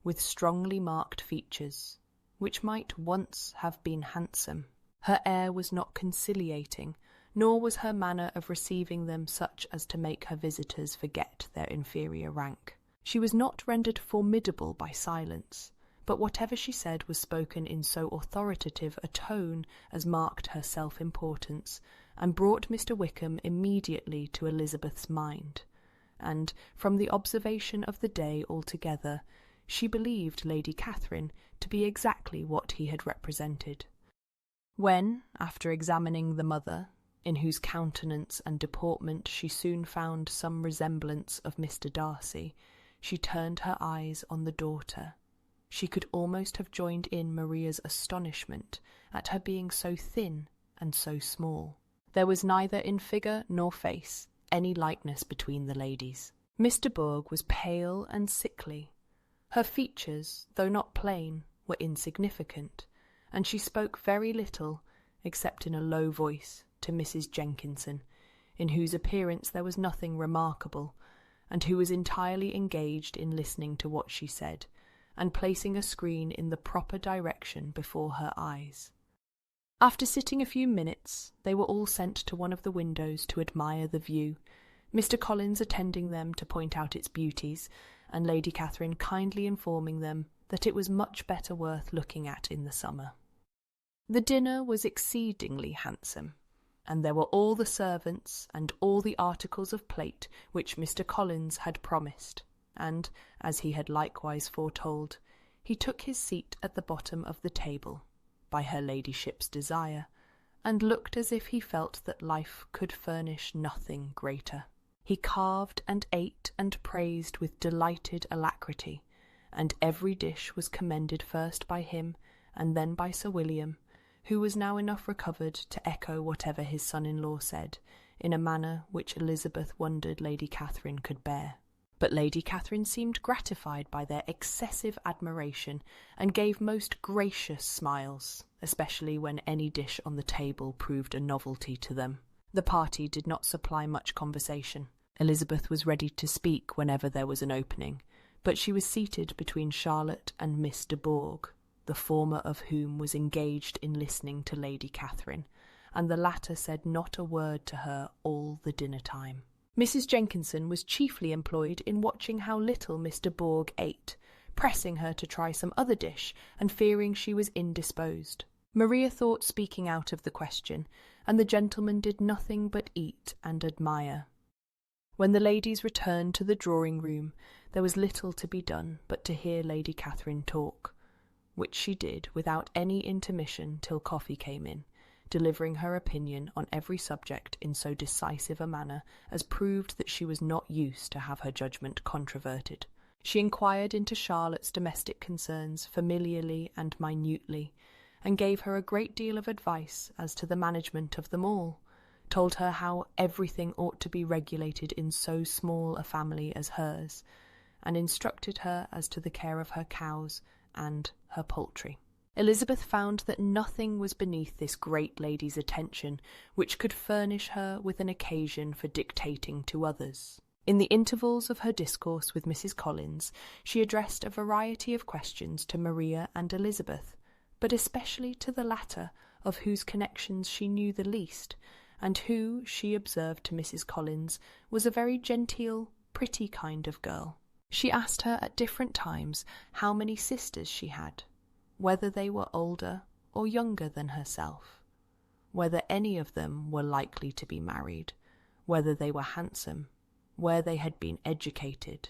with strongly marked features, which might once have been handsome. Her air was not conciliating, nor was her manner of receiving them such as to make her visitors forget their inferior rank. She was not rendered formidable by silence, but whatever she said was spoken in so authoritative a tone as marked her self-importance, and brought Mr. Wickham immediately to Elizabeth's mind, and, from the observation of the day altogether, she believed Lady Catherine to be exactly what he had represented. When, after examining the mother, in whose countenance and deportment she soon found some resemblance of Mr. Darcy, she turned her eyes on the daughter, she could almost have joined in Maria's astonishment at her being so thin and so small. There was neither in figure nor face any likeness between the ladies. Miss de Bourgh was pale and sickly. Her features, though not plain, were insignificant, and she spoke very little, except in a low voice, to Mrs. Jenkinson, in whose appearance there was nothing remarkable, and who was entirely engaged in listening to what she said, and placing a screen in the proper direction before her eyes. After sitting a few minutes, they were all sent to one of the windows to admire the view, Mr. Collins attending them to point out its beauties, and Lady Catherine kindly informing them that it was much better worth looking at in the summer. The dinner was exceedingly handsome, and there were all the servants and all the articles of plate which Mr. Collins had promised, and, as he had likewise foretold, he took his seat at the bottom of the table, by her ladyship's desire, and looked as if he felt that life could furnish nothing greater. He carved and ate and praised with delighted alacrity, and every dish was commended first by him and then by Sir William, who was now enough recovered to echo whatever his son-in-law said, in a manner which Elizabeth wondered Lady Catherine could bear. But Lady Catherine seemed gratified by their excessive admiration, and gave most gracious smiles, especially when any dish on the table proved a novelty to them. The party did not supply much conversation. Elizabeth was ready to speak whenever there was an opening, but she was seated between Charlotte and Miss de Bourgh, the former of whom was engaged in listening to Lady Catherine, and the latter said not a word to her all the dinner-time. Mrs. Jenkinson was chiefly employed in watching how little Miss de Bourgh ate, pressing her to try some other dish, and fearing she was indisposed. Maria thought speaking out of the question, and the gentlemen did nothing but eat and admire. When the ladies returned to the drawing-room, there was little to be done but to hear Lady Catherine talk, which she did without any intermission till coffee came in, delivering her opinion on every subject in so decisive a manner as proved that she was not used to have her judgment controverted. She inquired into Charlotte's domestic concerns familiarly and minutely, and gave her a great deal of advice as to the management of them all, told her how everything ought to be regulated in so small a family as hers, and instructed her as to the care of her cows and her poultry. Elizabeth found that nothing was beneath this great lady's attention which could furnish her with an occasion for dictating to others. In the intervals of her discourse with Mrs. Collins, she addressed a variety of questions to Maria and Elizabeth, but especially to the latter, of whose connections she knew the least, and who, she observed to Mrs. Collins, was a very genteel, pretty kind of girl. She asked her at different times how many sisters she had, whether they were older or younger than herself, whether any of them were likely to be married, whether they were handsome, where they had been educated,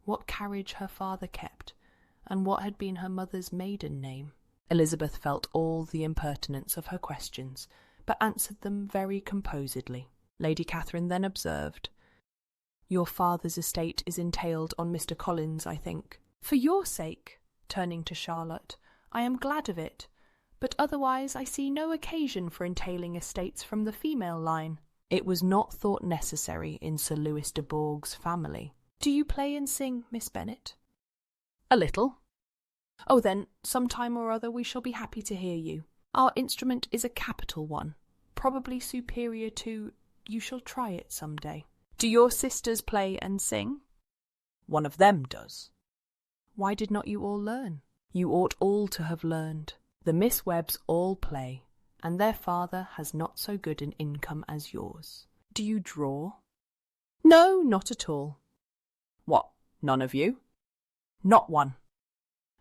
what carriage her father kept, and what had been her mother's maiden name. Elizabeth felt all the impertinence of her questions, but answered them very composedly. Lady Catherine then observed, "Your father's estate is entailed on Mr. Collins, I think. For your sake," turning to Charlotte, "I am glad of it, but otherwise I see no occasion for entailing estates from the female line." It was not thought necessary in Sir Lewis de Bourgh's family. "Do you play and sing, Miss Bennet?" "A little." "Oh, then, some time or other we shall be happy to hear you. Our instrument is a capital one, probably superior to— you shall try it some day." "Do your sisters play and sing?" "One of them does." "Why did not you all learn?" "You ought all to have learned. The Miss Webbs all play, and their father has not so good an income as yours." "Do you draw?" "No, not at all." "What, None of you? Not one.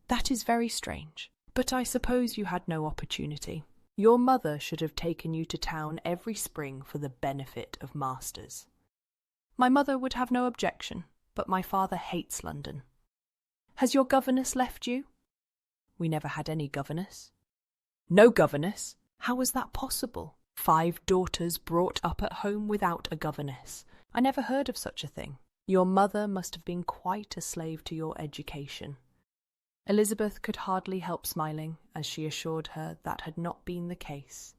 That is very strange, but I suppose you had no opportunity. Your mother should have taken you to town every spring for the benefit of masters. My mother would have no objection, but my father hates London. Has your governess left you? We never had any governess. No governess? How was that possible? 5 daughters brought up at home without a governess. I never heard of such a thing. Your mother must have been quite a slave to your education. Elizabeth could hardly help smiling as she assured her that had not been the case.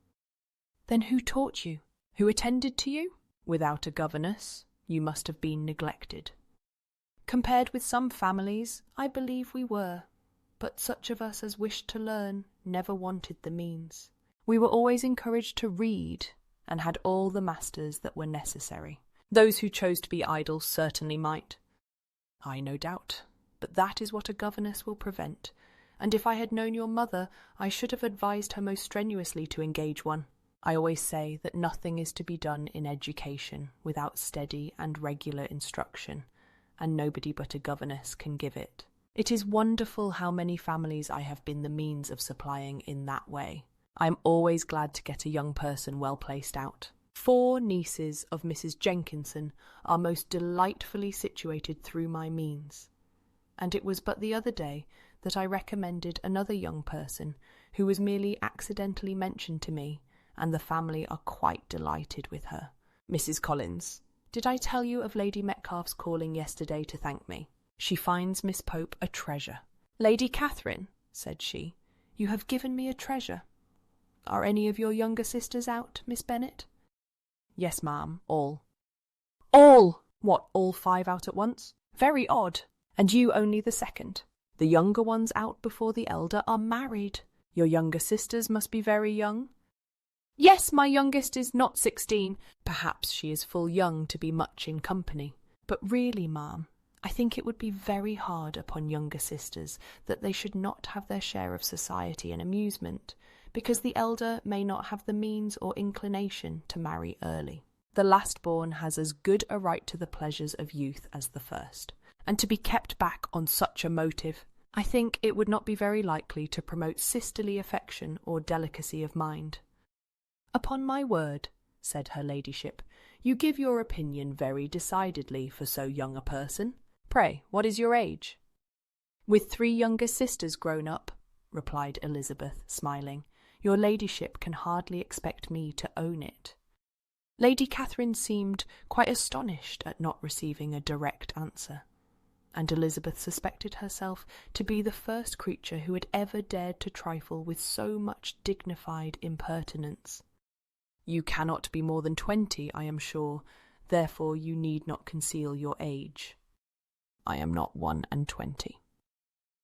Then who taught you? Who attended to you? Without a governess, you must have been neglected. Compared with some families, I believe we were, but such of us as wished to learn never wanted the means. We were always encouraged to read and had all the masters that were necessary. Those who chose to be idle certainly might. I no doubt, but that is what a governess will prevent, and if I had known your mother, I should have advised her most strenuously to engage one. I always say that nothing is to be done in education without steady and regular instruction, and nobody but a governess can give it. It is wonderful how many families I have been the means of supplying in that way. I am always glad to get a young person well placed out. 4 nieces of Mrs. Jenkinson are most delightfully situated through my means, and it was but the other day that I recommended another young person who was merely accidentally mentioned to me, and the family are quite delighted with her. Mrs. Collins, did I tell you of Lady Metcalfe's calling yesterday to thank me? She finds Miss Pope a treasure. Lady Catherine, said she, you have given me a treasure. Are any of your younger sisters out, Miss Bennet? Yes, ma'am, all. All! What, all 5 out at once? Very odd. And you only the second. The younger ones out before the elder are married. Your younger sisters must be very young. Yes, my youngest is not 16. Perhaps she is full young to be much in company. But really, ma'am, I think it would be very hard upon younger sisters that they should not have their share of society and amusement, because the elder may not have the means or inclination to marry early. The last-born has as good a right to the pleasures of youth as the first, and to be kept back on such a motive, I think it would not be very likely to promote sisterly affection or delicacy of mind. Upon my word, said her ladyship, you give your opinion very decidedly for so young a person. Pray, what is your age? With 3 younger sisters grown up, replied Elizabeth, smiling, your ladyship can hardly expect me to own it. Lady Catherine seemed quite astonished at not receiving a direct answer, and Elizabeth suspected herself to be the first creature who had ever dared to trifle with so much dignified impertinence. You cannot be more than 20, I am sure, therefore you need not conceal your age. I am not 21.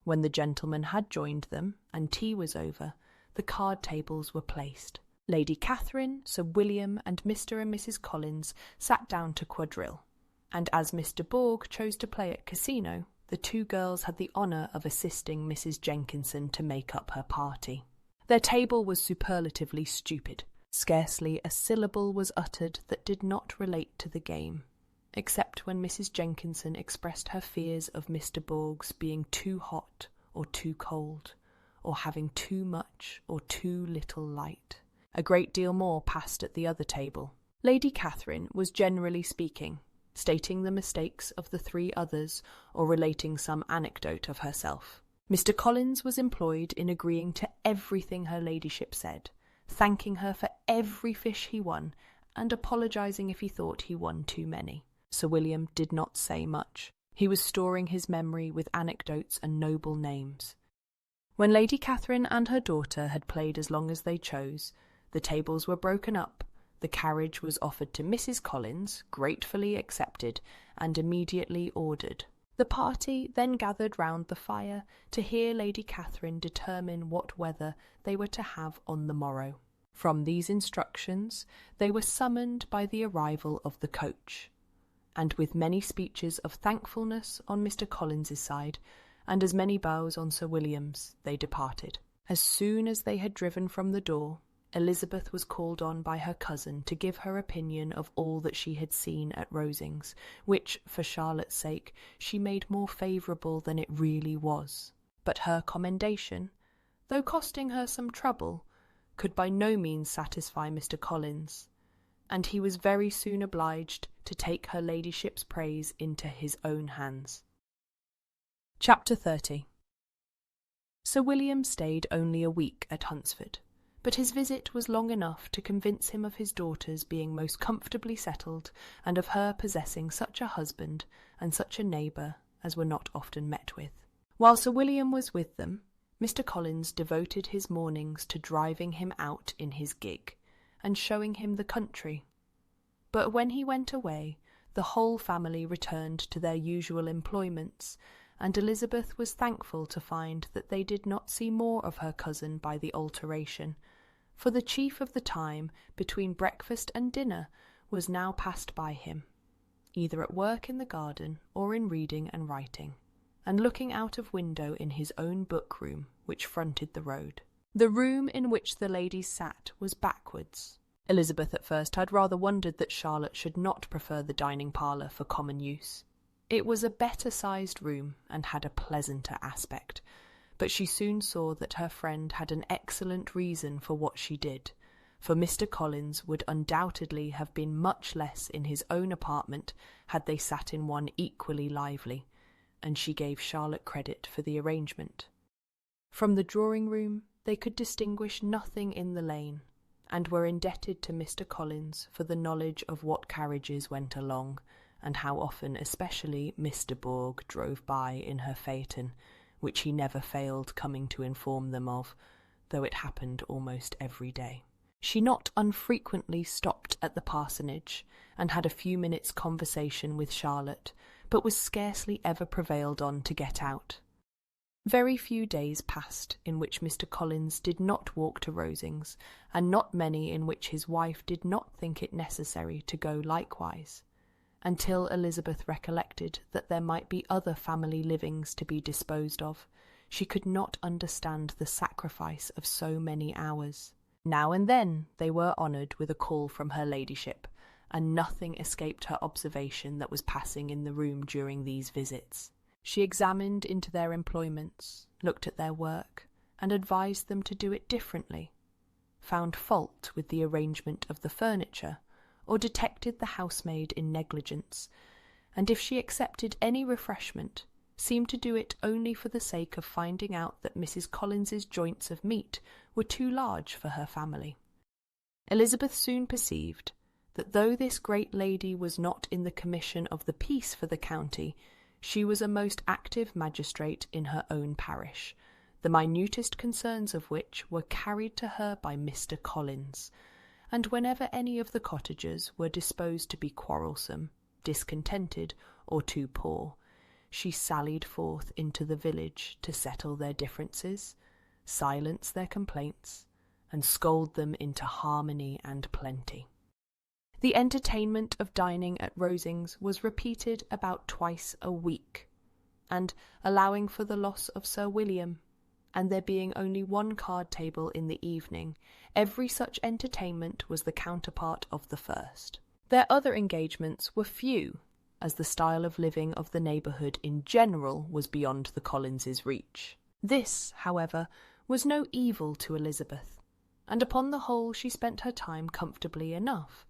When the gentlemen had joined them, and tea was over, the card tables were placed. Lady Catherine, Sir William, and Mr. and Mrs. Collins sat down to quadrille, and as Mr. Borg chose to play at casino, the 2 girls had the honour of assisting Mrs. Jenkinson to make up her party. Their table was superlatively stupid. Scarcely a syllable was uttered that did not relate to the game, except when Mrs. Jenkinson expressed her fears of Mr. Borg's being too hot or too cold, or having too much or too little light. A great deal more passed at the other table. Lady Catherine was generally speaking, stating the mistakes of the 3 others, or relating some anecdote of herself. Mr. Collins was employed in agreeing to everything her ladyship said, thanking her for every fish he won, and apologising if he thought he won too many. Sir William did not say much. He was storing his memory with anecdotes and noble names. When Lady Catherine and her daughter had played as long as they chose, the tables were broken up, the carriage was offered to Mrs. Collins, gratefully accepted, and immediately ordered. The party then gathered round the fire to hear Lady Catherine determine what weather they were to have on the morrow. From these instructions they were summoned by the arrival of the coach, and with many speeches of thankfulness on Mr. Collins's side, and as many bows on Sir William's, they departed. As soon as they had driven from the door, Elizabeth was called on by her cousin to give her opinion of all that she had seen at Rosings, which, for Charlotte's sake, she made more favourable than it really was. But her commendation, though costing her some trouble, could by no means satisfy Mr. Collins, and he was very soon obliged to take her ladyship's praise into his own hands. Chapter 30. Sir William stayed only a week at Hunsford, but his visit was long enough to convince him of his daughter's being most comfortably settled, and of her possessing such a husband and such a neighbour as were not often met with. While Sir William was with them, Mr. Collins devoted his mornings to driving him out in his gig, and showing him the country. But when he went away, the whole family returned to their usual employments, and Elizabeth was thankful to find that they did not see more of her cousin by the alteration, for the chief of the time between breakfast and dinner was now passed by him, either at work in the garden or in reading and writing, and looking out of window in his own book-room, which fronted the road. The room in which the ladies sat was backwards. Elizabeth at first had rather wondered that Charlotte should not prefer the dining parlour for common use. It was a better-sized room and had a pleasanter aspect, but she soon saw that her friend had an excellent reason for what she did, for Mr. Collins would undoubtedly have been much less in his own apartment had they sat in one equally lively, and she gave Charlotte credit for the arrangement. From the drawing-room they could distinguish nothing in the lane, and were indebted to Mr. Collins for the knowledge of what carriages went along, and how often especially Miss de Bourgh drove by in her phaeton, which he never failed coming to inform them of, though it happened almost every day. She not unfrequently stopped at the parsonage, and had a few minutes' conversation with Charlotte, but was scarcely ever prevailed on to get out. Very few days passed in which Mr. Collins did not walk to Rosings, and not many in which his wife did not think it necessary to go likewise, until Elizabeth recollected that there might be other family livings to be disposed of. She could not understand the sacrifice of so many hours. Now and then they were honoured with a call from her ladyship, and nothing escaped her observation that was passing in the room during these visits. She examined into their employments, looked at their work, and advised them to do it differently, found fault with the arrangement of the furniture, or detected the housemaid in negligence, and if she accepted any refreshment, seemed to do it only for the sake of finding out that Mrs. Collins's joints of meat were too large for her family. Elizabeth soon perceived that though this great lady was not in the commission of the peace for the county, she was a most active magistrate in her own parish, the minutest concerns of which were carried to her by Mr. Collins, and whenever any of the cottagers were disposed to be quarrelsome, discontented, or too poor, she sallied forth into the village to settle their differences, silence their complaints, and scold them into harmony and plenty. The entertainment of dining at Rosings was repeated about twice a week, and, allowing for the loss of Sir William, and there being only one card-table in the evening, every such entertainment was the counterpart of the first. Their other engagements were few, as the style of living of the neighbourhood in general was beyond the Collinses' reach. This, however, was no evil to Elizabeth, and upon the whole she spent her time comfortably enough.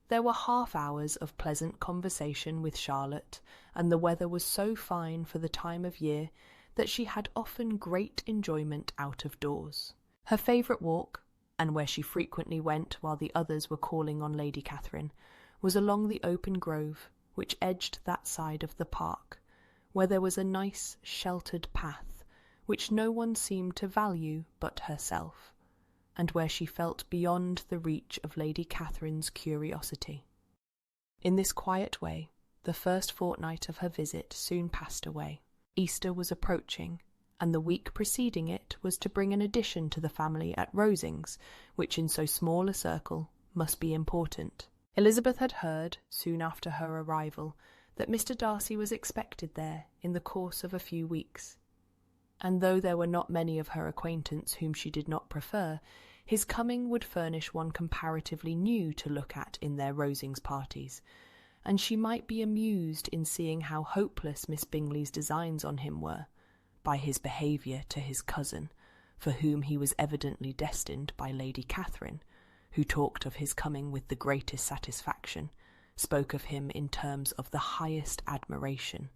There were half-hours of pleasant conversation with Charlotte, and the weather was so fine for the time of year that she had often great enjoyment out of doors. Her favourite walk, and where she frequently went while the others were calling on Lady Catherine, was along the open grove which edged that side of the park, where there was a nice sheltered path, which no one seemed to value but herself, and where she felt beyond the reach of Lady Catherine's curiosity. In this quiet way, the first fortnight of her visit soon passed away. Easter was approaching, and the week preceding it was to bring an addition to the family at Rosings, which in so small a circle must be important. Elizabeth had heard, soon after her arrival, that Mr. Darcy was expected there in the course of a few weeks, and though there were not many of her acquaintance whom she did not prefer, his coming would furnish one comparatively new to look at in their Rosings parties, and she might be amused in seeing how hopeless Miss Bingley's designs on him were, by his behaviour to his cousin, for whom he was evidently destined by Lady Catherine, who talked of his coming with the greatest satisfaction, spoke of him in terms of the highest admiration,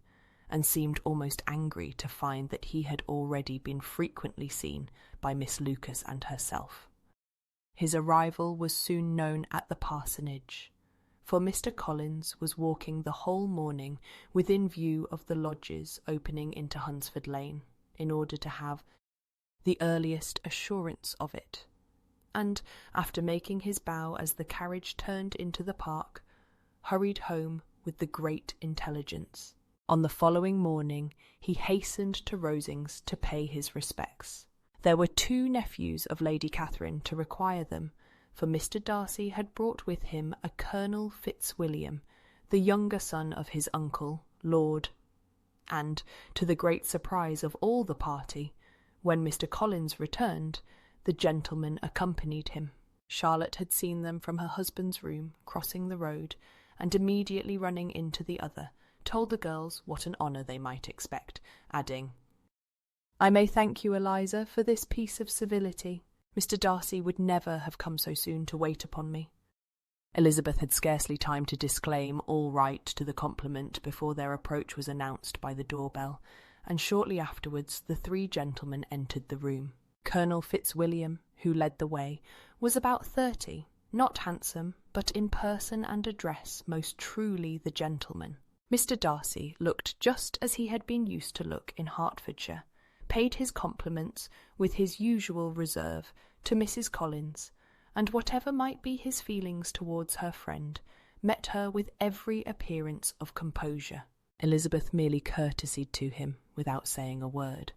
and seemed almost angry to find that he had already been frequently seen by Miss Lucas and herself. His arrival was soon known at the parsonage, for Mr. Collins was walking the whole morning within view of the lodges opening into Hunsford Lane, in order to have the earliest assurance of it, and, after making his bow as the carriage turned into the park, hurried home with the great intelligence. On the following morning he hastened to Rosings to pay his respects. There were 2 nephews of Lady Catherine to require them, for Mr. Darcy had brought with him a Colonel Fitzwilliam, the younger son of his uncle, Lord, and, to the great surprise of all the party, when Mr. Collins returned, the gentleman accompanied him. Charlotte had seen them from her husband's room, crossing the road, and immediately running into the other, told the girls what an honour they might expect, adding, "I may thank you, Eliza, for this piece of civility. Mr. Darcy would never have come so soon to wait upon me." Elizabeth had scarcely time to disclaim all right to the compliment before their approach was announced by the door-bell, and shortly afterwards the 3 gentlemen entered the room. Colonel Fitzwilliam, who led the way, was about 30, not handsome, but in person and address most truly the gentleman. Mr. Darcy looked just as he had been used to look in Hertfordshire, paid his compliments with his usual reserve to Mrs. Collins, and whatever might be his feelings towards her friend, met her with every appearance of composure. Elizabeth merely courtesied to him without saying a word.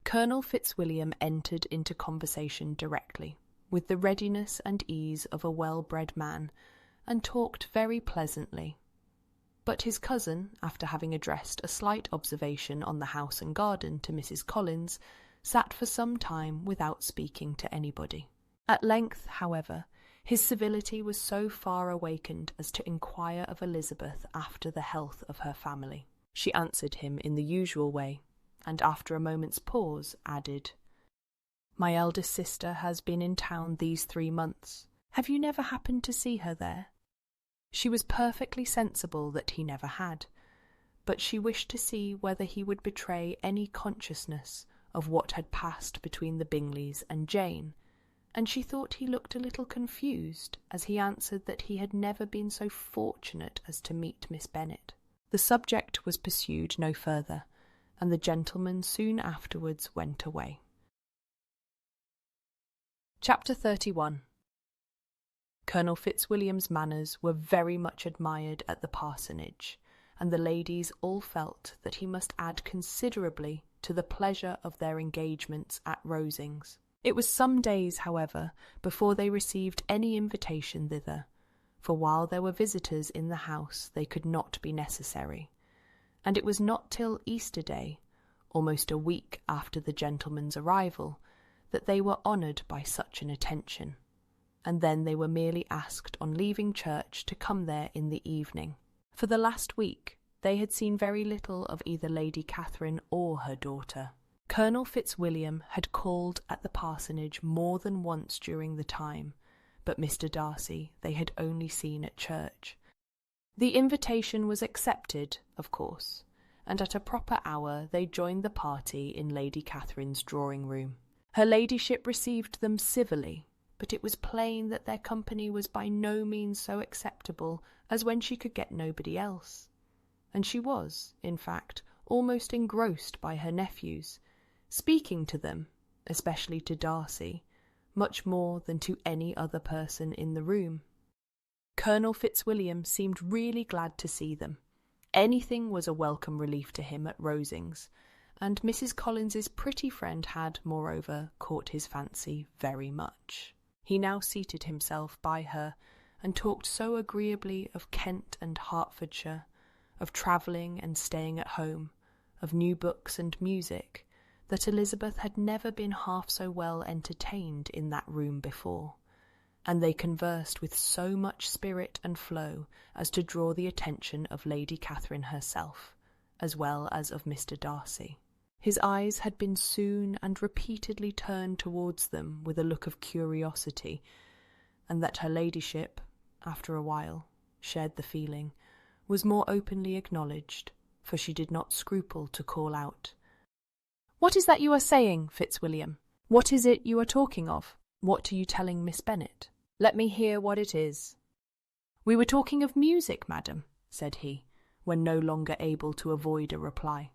Colonel Fitzwilliam entered into conversation directly, with the readiness and ease of a well-bred man, and talked very pleasantly. But his cousin, after having addressed a slight observation on the house and garden to Mrs. Collins, sat for some time without speaking to anybody. At length, however, his civility was so far awakened as to inquire of Elizabeth after the health of her family. She answered him in the usual way, and after a moment's pause added, "My eldest sister has been in town these 3 months. Have you never happened to see her there?" She was perfectly sensible that he never had, but she wished to see whether he would betray any consciousness of what had passed between the Bingleys and Jane, and she thought he looked a little confused as he answered that he had never been so fortunate as to meet Miss Bennet. The subject was pursued no further, and the gentleman soon afterwards went away. Chapter 31. Colonel Fitzwilliam's manners were very much admired at the parsonage, and the ladies all felt that he must add considerably to the pleasure of their engagements at Rosings. It was some days, however, before they received any invitation thither, for while there were visitors in the house they could not be necessary, and it was not till Easter Day, almost a week after the gentleman's arrival, that they were honoured by such an attention, and then they were merely asked on leaving church to come there in the evening. For the last week they had seen very little of either Lady Catherine or her daughter. Colonel Fitzwilliam had called at the parsonage more than once during the time, but Mr. Darcy they had only seen at church. The invitation was accepted, of course, and at a proper hour they joined the party in Lady Catherine's drawing-room. Her ladyship received them civilly, but it was plain that their company was by no means so acceptable as when she could get nobody else, and she was, in fact, almost engrossed by her nephews, speaking to them, especially to Darcy, much more than to any other person in the room. Colonel Fitzwilliam seemed really glad to see them. Anything was a welcome relief to him at Rosings, and Mrs. Collins's pretty friend had, moreover, caught his fancy very much. He now seated himself by her, and talked so agreeably of Kent and Hertfordshire, of travelling and staying at home, of new books and music, that Elizabeth had never been half so well entertained in that room before, and they conversed with so much spirit and flow as to draw the attention of Lady Catherine herself, as well as of Mr. Darcy. His eyes had been soon and repeatedly turned towards them with a look of curiosity, and that her ladyship, after a while, shared the feeling, was more openly acknowledged, for she did not scruple to call out, "What is that you are saying, Fitzwilliam? What is it you are talking of? What are you telling Miss Bennet? Let me hear what it is." "We were talking of music, madam," said he, when no longer able to avoid a reply.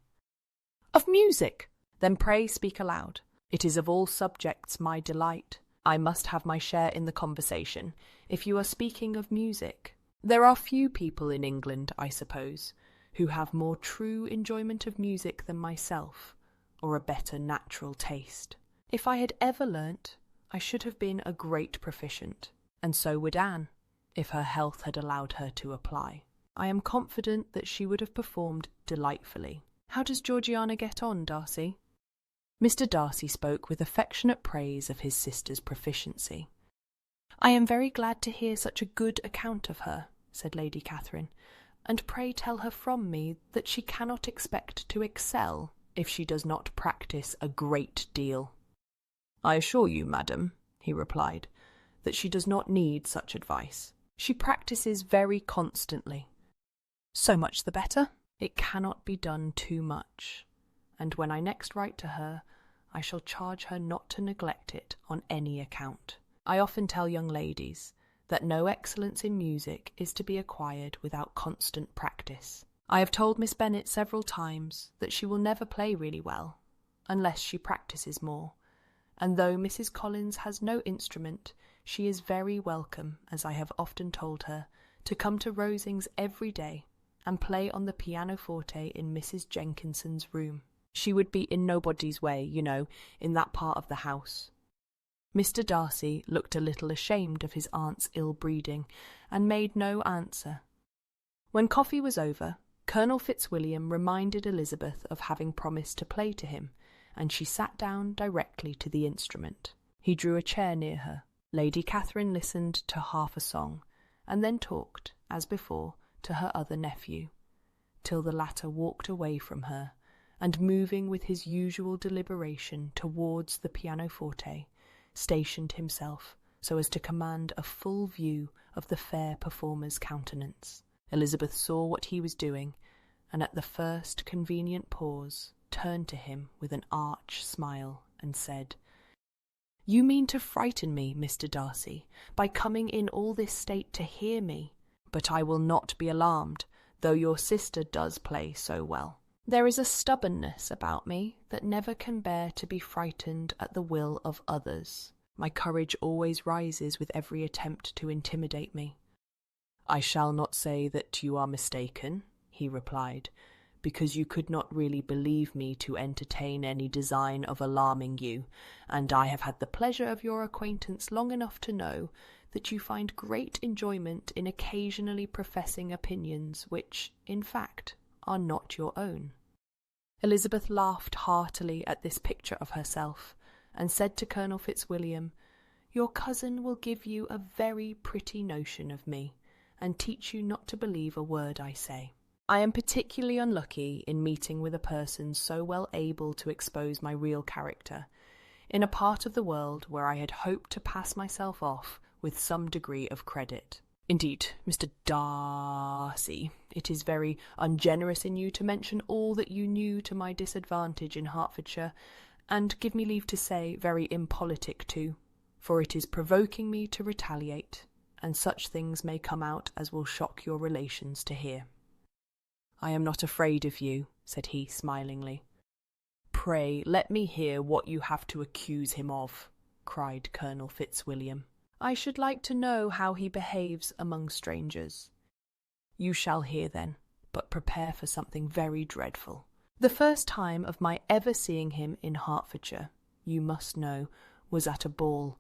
"Of music? Then pray speak aloud. It is of all subjects my delight. I must have my share in the conversation, if you are speaking of music. There are few people in England, I suppose, who have more true enjoyment of music than myself, or a better natural taste. If I had ever learnt, I should have been a great proficient, and so would Anne, if her health had allowed her to apply. I am confident that she would have performed delightfully. How does Georgiana get on, Darcy?" Mr. Darcy spoke with affectionate praise of his sister's proficiency. "I am very glad to hear such a good account of her," said Lady Catherine, "and pray tell her from me that she cannot expect to excel if she does not practice a great deal." "I assure you, madam," he replied, "that she does not need such advice. She practises very constantly." "So much the better. It cannot be done too much, and when I next write to her, I shall charge her not to neglect it on any account. I often tell young ladies that no excellence in music is to be acquired without constant practice. I have told Miss Bennet several times that she will never play really well, unless she practices more, and though Mrs. Collins has no instrument, she is very welcome, as I have often told her, to come to Rosings every day and play on the pianoforte in Mrs. Jenkinson's room. She would be in nobody's way, you know, in that part of the house." Mr. Darcy looked a little ashamed of his aunt's ill-breeding, and made no answer. When coffee was over, Colonel Fitzwilliam reminded Elizabeth of having promised to play to him, and she sat down directly to the instrument. He drew a chair near her. Lady Catherine listened to half a song, and then talked, as before, to her other nephew, till the latter walked away from her, and moving with his usual deliberation towards the pianoforte, stationed himself so as to command a full view of the fair performer's countenance. Elizabeth saw what he was doing, and at the first convenient pause turned to him with an arch smile and said, "You mean to frighten me, Mr. Darcy, by coming in all this state to hear me, but I will not be alarmed, though your sister does play so well. There is a stubbornness about me that never can bear to be frightened at the will of others. My courage always rises with every attempt to intimidate me." "I shall not say that you are mistaken," he replied, "because you could not really believe me to entertain any design of alarming you, and I have had the pleasure of your acquaintance long enough to know that you find great enjoyment in occasionally professing opinions which, in fact, are not your own." Elizabeth laughed heartily at this picture of herself, and said to Colonel Fitzwilliam, "Your cousin will give you a very pretty notion of me, and teach you not to believe a word I say. I am particularly unlucky in meeting with a person so well able to expose my real character, in a part of the world where I had hoped to pass myself off with some degree of credit. Indeed, Mr. Darcy, it is very ungenerous in you to mention all that you knew to my disadvantage in Hertfordshire, and give me leave to say, very impolitic too, for it is provoking me to retaliate, and such things may come out as will shock your relations to hear." "I am not afraid of you," said he smilingly. "Pray let me hear what you have to accuse him of," cried Colonel Fitzwilliam. "I should like to know how he behaves among strangers." "You shall hear then, but prepare for something very dreadful. The first time of my ever seeing him in Hertfordshire, you must know, was at a ball,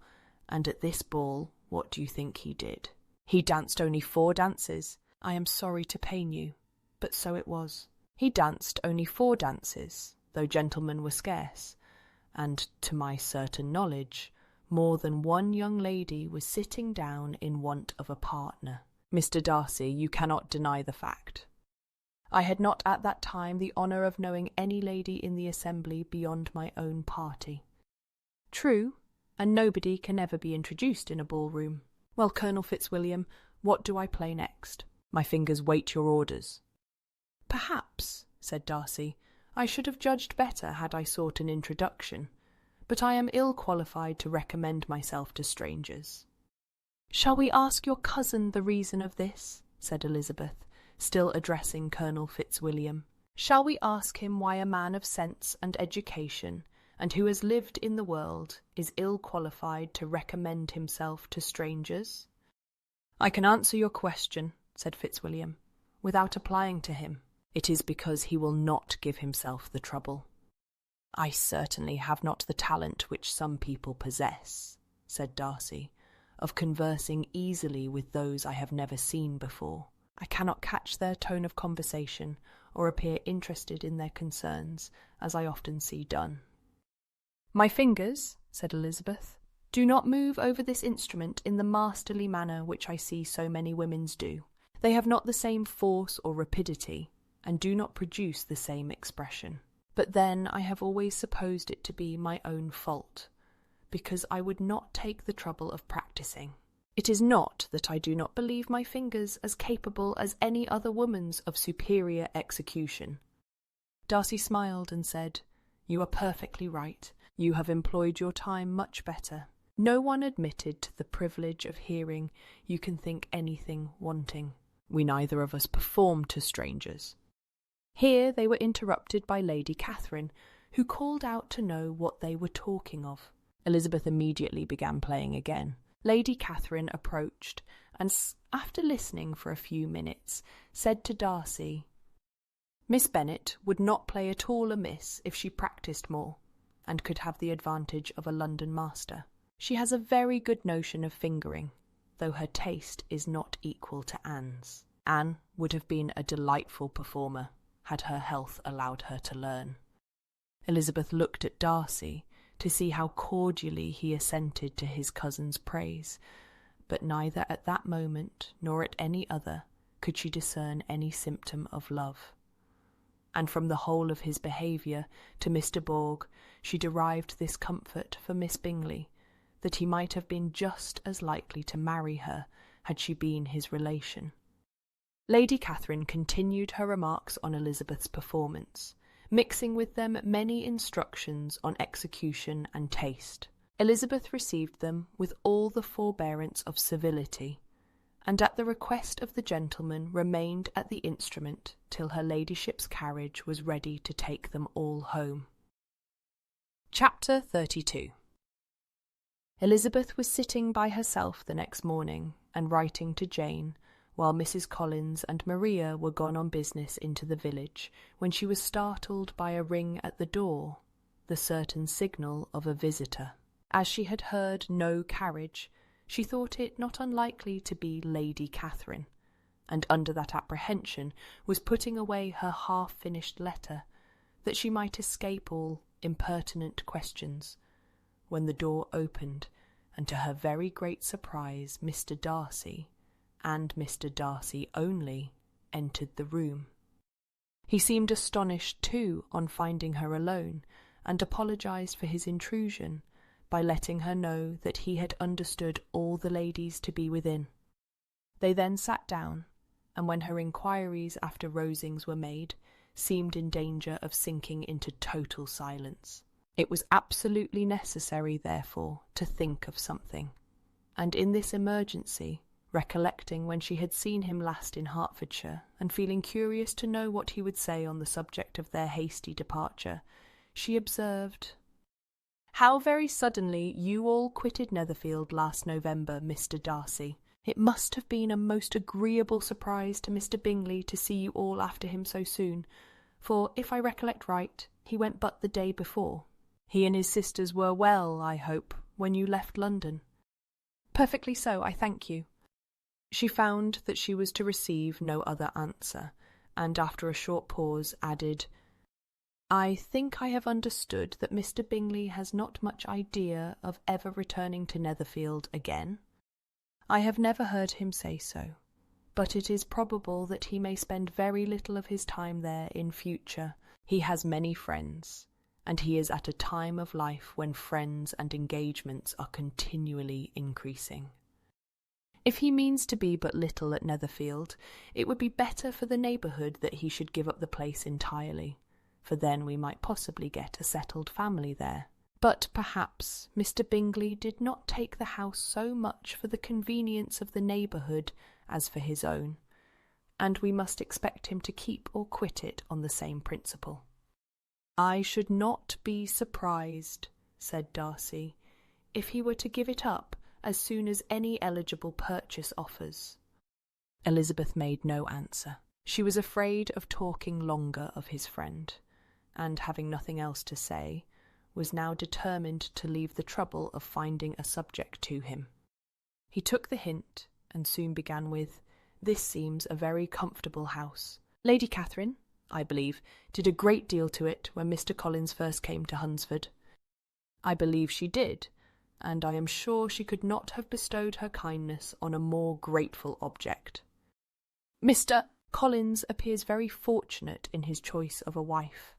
and at this ball what do you think he did? He danced only 4 dances. I am sorry to pain you, but so it was. He danced only 4 dances, though gentlemen were scarce, and, to my certain knowledge, more than one young lady was sitting down in want of a partner. Mr. Darcy, you cannot deny the fact. I had not at that time the honour of knowing any lady in the assembly beyond my own party. True, and nobody can ever be introduced in a ball-room. Well, Colonel Fitzwilliam, what do I play next? My fingers wait your orders. Perhaps, said Darcy, I should have judged better had I sought an introduction, but I am ill qualified to recommend myself to strangers. Shall we ask your cousin the reason of this? Said Elizabeth, still addressing Colonel Fitzwilliam. Shall we ask him why a man of sense and education, and who has lived in the world, is ill qualified to recommend himself to strangers? I can answer your question, said Fitzwilliam, without applying to him. It is because he will not give himself the trouble. I certainly have not the talent which some people possess, said Darcy, of conversing easily with those I have never seen before. I cannot catch their tone of conversation or appear interested in their concerns, as I often see done. My fingers, said Elizabeth, do not move over this instrument in the masterly manner which I see so many women's do. They have not the same force or rapidity, and do not produce the same expression. But then I have always supposed it to be my own fault, because I would not take the trouble of practising. It is not that I do not believe my fingers as capable as any other woman's of superior execution. Darcy smiled and said, You are perfectly right. You have employed your time much better. No one admitted to the privilege of hearing you can think anything wanting. We neither of us perform to strangers. Here they were interrupted by Lady Catherine, who called out to know what they were talking of. Elizabeth immediately began playing again. Lady Catherine approached, and after listening for a few minutes, said to Darcy, Miss Bennet would not play at all amiss if she practised more, and could have the advantage of a London master. She has a very good notion of fingering, though her taste is not equal to Anne's. Anne would have been a delightful performer, had her health allowed her to learn. Elizabeth looked at Darcy to see how cordially he assented to his cousin's praise, but neither at that moment nor at any other could she discern any symptom of love. And from the whole of his behaviour to Mr. Borg she derived this comfort for Miss Bingley, that he might have been just as likely to marry her had she been his relation. Lady Catherine continued her remarks on Elizabeth's performance, mixing with them many instructions on execution and taste. Elizabeth received them with all the forbearance of civility, and at the request of the gentleman remained at the instrument till her ladyship's carriage was ready to take them all home. Chapter 32. Elizabeth was sitting by herself the next morning and writing to Jane, while Mrs. Collins and Maria were gone on business into the village, when she was startled by a ring at the door, the certain signal of a visitor. As she had heard no carriage, she thought it not unlikely to be Lady Catherine, and under that apprehension was putting away her half-finished letter, that she might escape all impertinent questions, when the door opened, and to her very great surprise Mr. Darcy, and Mr. Darcy only, entered the room. He seemed astonished too on finding her alone, and apologised for his intrusion by letting her know that he had understood all the ladies to be within. They then sat down, and when her inquiries after Rosings were made, seemed in danger of sinking into total silence. It was absolutely necessary, therefore, to think of something, and in this emergency, recollecting when she had seen him last in Hertfordshire, and feeling curious to know what he would say on the subject of their hasty departure, she observed, "How very suddenly you all quitted Netherfield last November, Mr. Darcy. It must have been a most agreeable surprise to Mr. Bingley to see you all after him so soon, for, if I recollect right, he went but the day before. He and his sisters were well, I hope, when you left London?" "Perfectly so, I thank you." She found that she was to receive no other answer, and after a short pause added, I think I have understood that Mr. Bingley has not much idea of ever returning to Netherfield again. I have never heard him say so, but it is probable that he may spend very little of his time there in future. He has many friends, and he is at a time of life when friends and engagements are continually increasing. If he means to be but little at Netherfield, it would be better for the neighbourhood that he should give up the place entirely, for then we might possibly get a settled family there. But perhaps Mr. Bingley did not take the house so much for the convenience of the neighbourhood as for his own, and we must expect him to keep or quit it on the same principle. I should not be surprised, said Darcy, if he were to give it up as soon as any eligible purchase offers. Elizabeth made no answer. She was afraid of talking longer of his friend, and having nothing else to say, was now determined to leave the trouble of finding a subject to him. He took the hint, and soon began with, "This seems a very comfortable house. Lady Catherine, I believe, did a great deal to it when Mr. Collins first came to Hunsford." "I believe she did, and I am sure she could not have bestowed her kindness on a more grateful object. Mr. Collins appears very fortunate in his choice of a wife."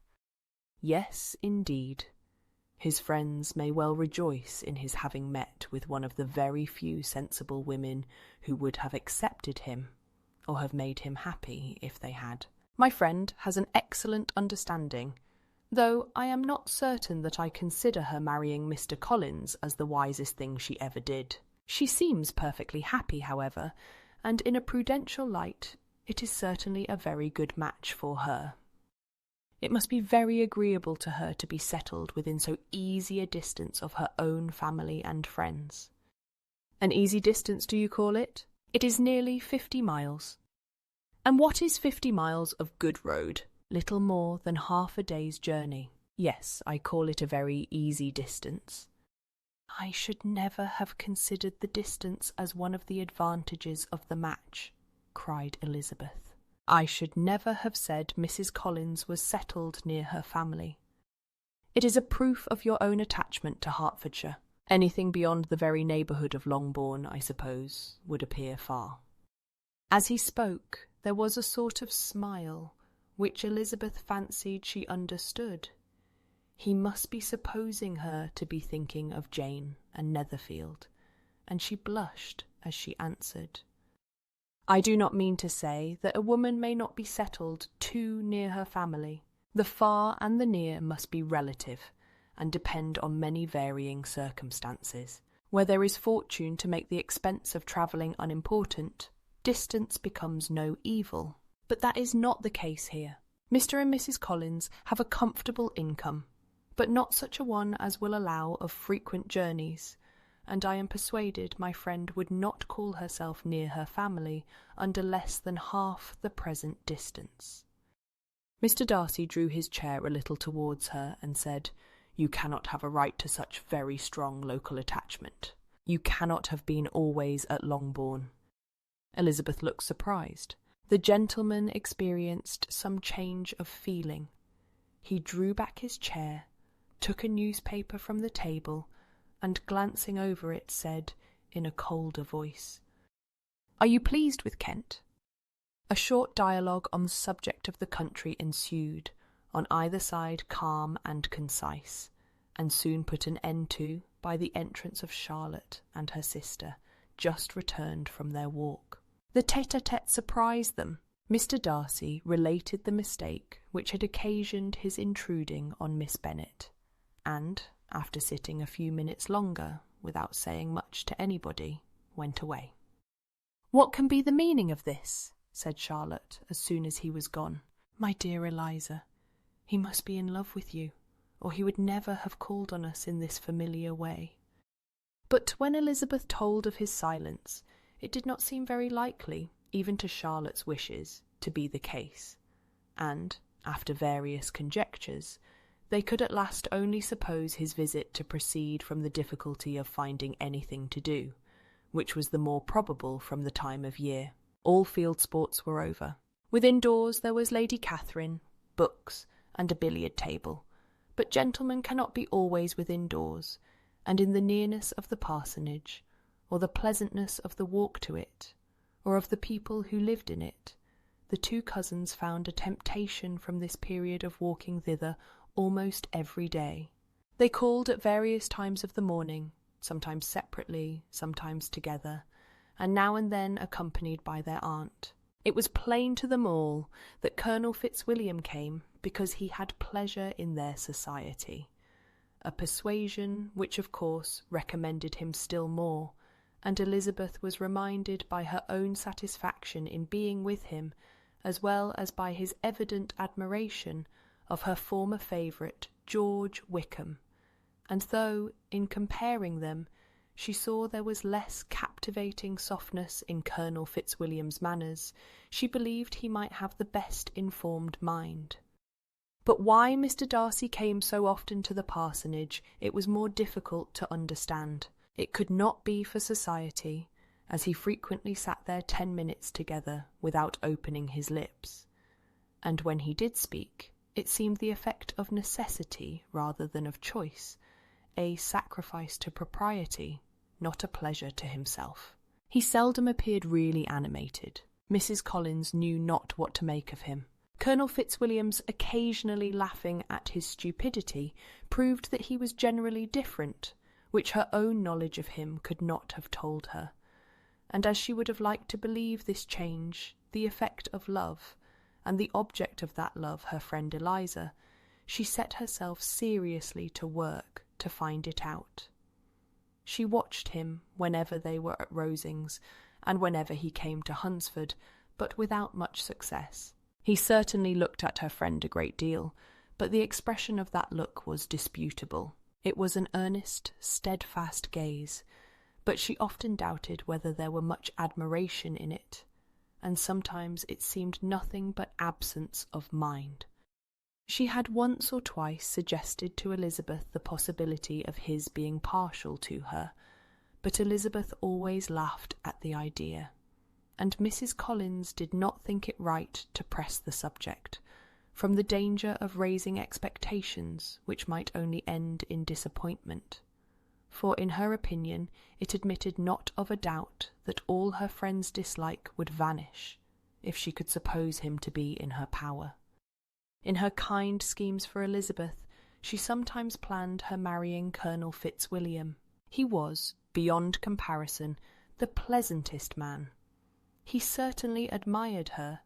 "Yes, indeed. His friends may well rejoice in his having met with one of the very few sensible women who would have accepted him, or have made him happy if they had. My friend has an excellent understanding, though I am not certain that I consider her marrying Mr. Collins as the wisest thing she ever did. She seems perfectly happy, however, and in a prudential light it is certainly a very good match for her. It must be very agreeable to her to be settled within so easy a distance of her own family and friends." "An easy distance, do you call it?" "It is nearly 50 miles. "And what is 50 miles of good road?" "Little more than half a day's journey." "Yes, I call it a very easy distance." "I should never have considered the distance as one of the advantages of the match," cried Elizabeth. "I should never have said Mrs. Collins was settled near her family. It is a proof of your own attachment to Hertfordshire. Anything beyond the very neighbourhood of Longbourn, I suppose, would appear far." As he spoke, there was a sort of smile, which Elizabeth fancied she understood. He must be supposing her to be thinking of Jane and Netherfield, and she blushed as she answered, "I do not mean to say that a woman may not be settled too near her family. The far and the near must be relative, and depend on many varying circumstances. Where there is fortune to make the expense of travelling unimportant, distance becomes no evil. But that is not the case here. Mr. and Mrs. Collins have a comfortable income, but not such a one as will allow of frequent journeys, and I am persuaded my friend would not call herself near her family under less than half the present distance." Mr. Darcy drew his chair a little towards her and said, "You cannot have a right to such very strong local attachment. You cannot have been always at Longbourn." Elizabeth looked surprised. The gentleman experienced some change of feeling. He drew back his chair, took a newspaper from the table, and glancing over it said, in a colder voice, "Are you pleased with Kent?" A short dialogue on the subject of the country ensued, on either side calm and concise, and soon put an end to by the entrance of Charlotte and her sister, just returned from their walk. The tête-à-tête surprised them. Mr. Darcy related the mistake which had occasioned his intruding on Miss Bennet, and, after sitting a few minutes longer, without saying much to anybody, went away. "What can be the meaning of this?" said Charlotte, as soon as he was gone. "My dear Eliza, he must be in love with you, or he would never have called on us in this familiar way." But when Elizabeth told of his silence, it did not seem very likely, even to Charlotte's wishes, to be the case, and, after various conjectures, they could at last only suppose his visit to proceed from the difficulty of finding anything to do, which was the more probable from the time of year. All field sports were over. Within doors there was Lady Catherine, books, and a billiard table, but gentlemen cannot be always within doors, and in the nearness of the parsonage, or the pleasantness of the walk to it, or of the people who lived in it, the two cousins found a temptation from this period of walking thither almost every day. They called at various times of the morning, sometimes separately, sometimes together, and now and then accompanied by their aunt. It was plain to them all that Colonel Fitzwilliam came because he had pleasure in their society, a persuasion which of course recommended him still more, and Elizabeth was reminded by her own satisfaction in being with him, as well as by his evident admiration of her former favourite, George Wickham, and though, in comparing them, she saw there was less captivating softness in Colonel Fitzwilliam's manners, she believed he might have the best informed mind. But why Mr. Darcy came so often to the parsonage it was more difficult to understand. It could not be for society, as he frequently sat there 10 minutes together without opening his lips, and when he did speak, it seemed the effect of necessity rather than of choice, a sacrifice to propriety, not a pleasure to himself. He seldom appeared really animated. Mrs. Collins knew not what to make of him. Colonel Fitzwilliam's occasionally laughing at his stupidity proved that he was generally different, which her own knowledge of him could not have told her. And as she would have liked to believe this change the effect of love, and the object of that love her friend Eliza, she set herself seriously to work to find it out. She watched him whenever they were at Rosings, and whenever he came to Hunsford, but without much success. He certainly looked at her friend a great deal, but the expression of that look was disputable. It was an earnest, steadfast gaze, but she often doubted whether there were much admiration in it, and sometimes it seemed nothing but absence of mind. She had once or twice suggested to Elizabeth the possibility of his being partial to her, but Elizabeth always laughed at the idea, and Mrs. Collins did not think it right to press the subject, from the danger of raising expectations which might only end in disappointment, for in her opinion it admitted not of a doubt that all her friend's dislike would vanish if she could suppose him to be in her power. In her kind schemes for Elizabeth, she sometimes planned her marrying Colonel Fitzwilliam. He was, beyond comparison, the pleasantest man. He certainly admired her,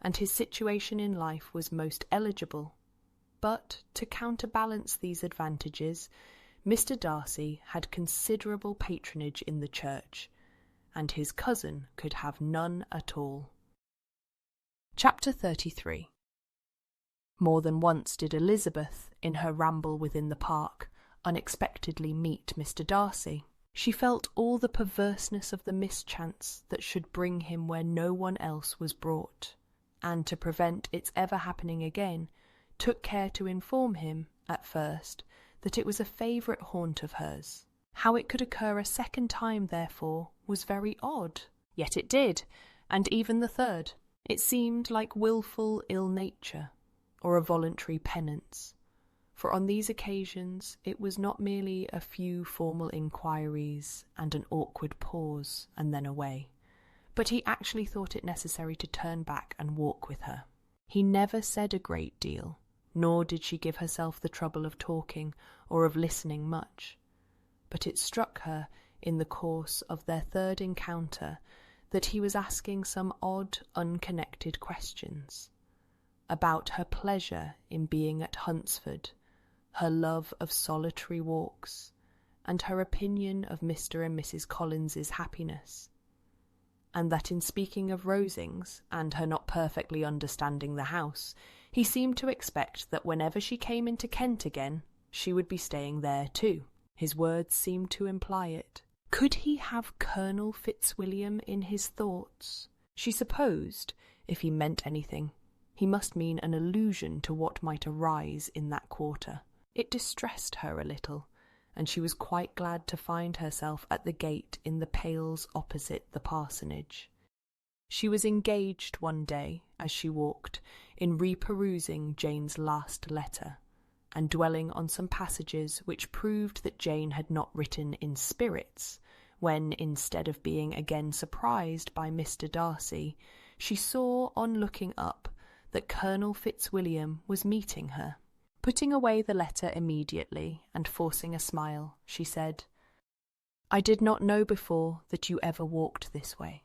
and his situation in life was most eligible. But, to counterbalance these advantages, Mr. Darcy had considerable patronage in the church, and his cousin could have none at all. Chapter 33. More than once did Elizabeth, in her ramble within the park, unexpectedly meet Mr. Darcy. She felt all the perverseness of the mischance that should bring him where no one else was brought, and to prevent its ever happening again, took care to inform him, at first, that it was a favourite haunt of hers. How it could occur a second time, therefore, was very odd. Yet it did, and even the third. It seemed like wilful ill-nature, or a voluntary penance, for on these occasions it was not merely a few formal inquiries and an awkward pause and then away, but he actually thought it necessary to turn back and walk with her. He never said a great deal, nor did she give herself the trouble of talking or of listening much, but it struck her in the course of their third encounter that he was asking some odd, unconnected questions about her pleasure in being at Hunsford, her love of solitary walks, and her opinion of Mr. and Mrs. Collins's happiness, and that in speaking of Rosings, and her not perfectly understanding the house, he seemed to expect that whenever she came into Kent again, she would be staying there too. His words seemed to imply it. Could he have Colonel Fitzwilliam in his thoughts? She supposed, if he meant anything, he must mean an allusion to what might arise in that quarter. It distressed her a little, and she was quite glad to find herself at the gate in the pales opposite the parsonage. She was engaged one day, as she walked, in reperusing Jane's last letter, and dwelling on some passages which proved that Jane had not written in spirits, when, instead of being again surprised by Mr. Darcy, she saw, on looking up, that Colonel Fitzwilliam was meeting her. Putting away the letter immediately, and forcing a smile, she said, "I did not know before that you ever walked this way."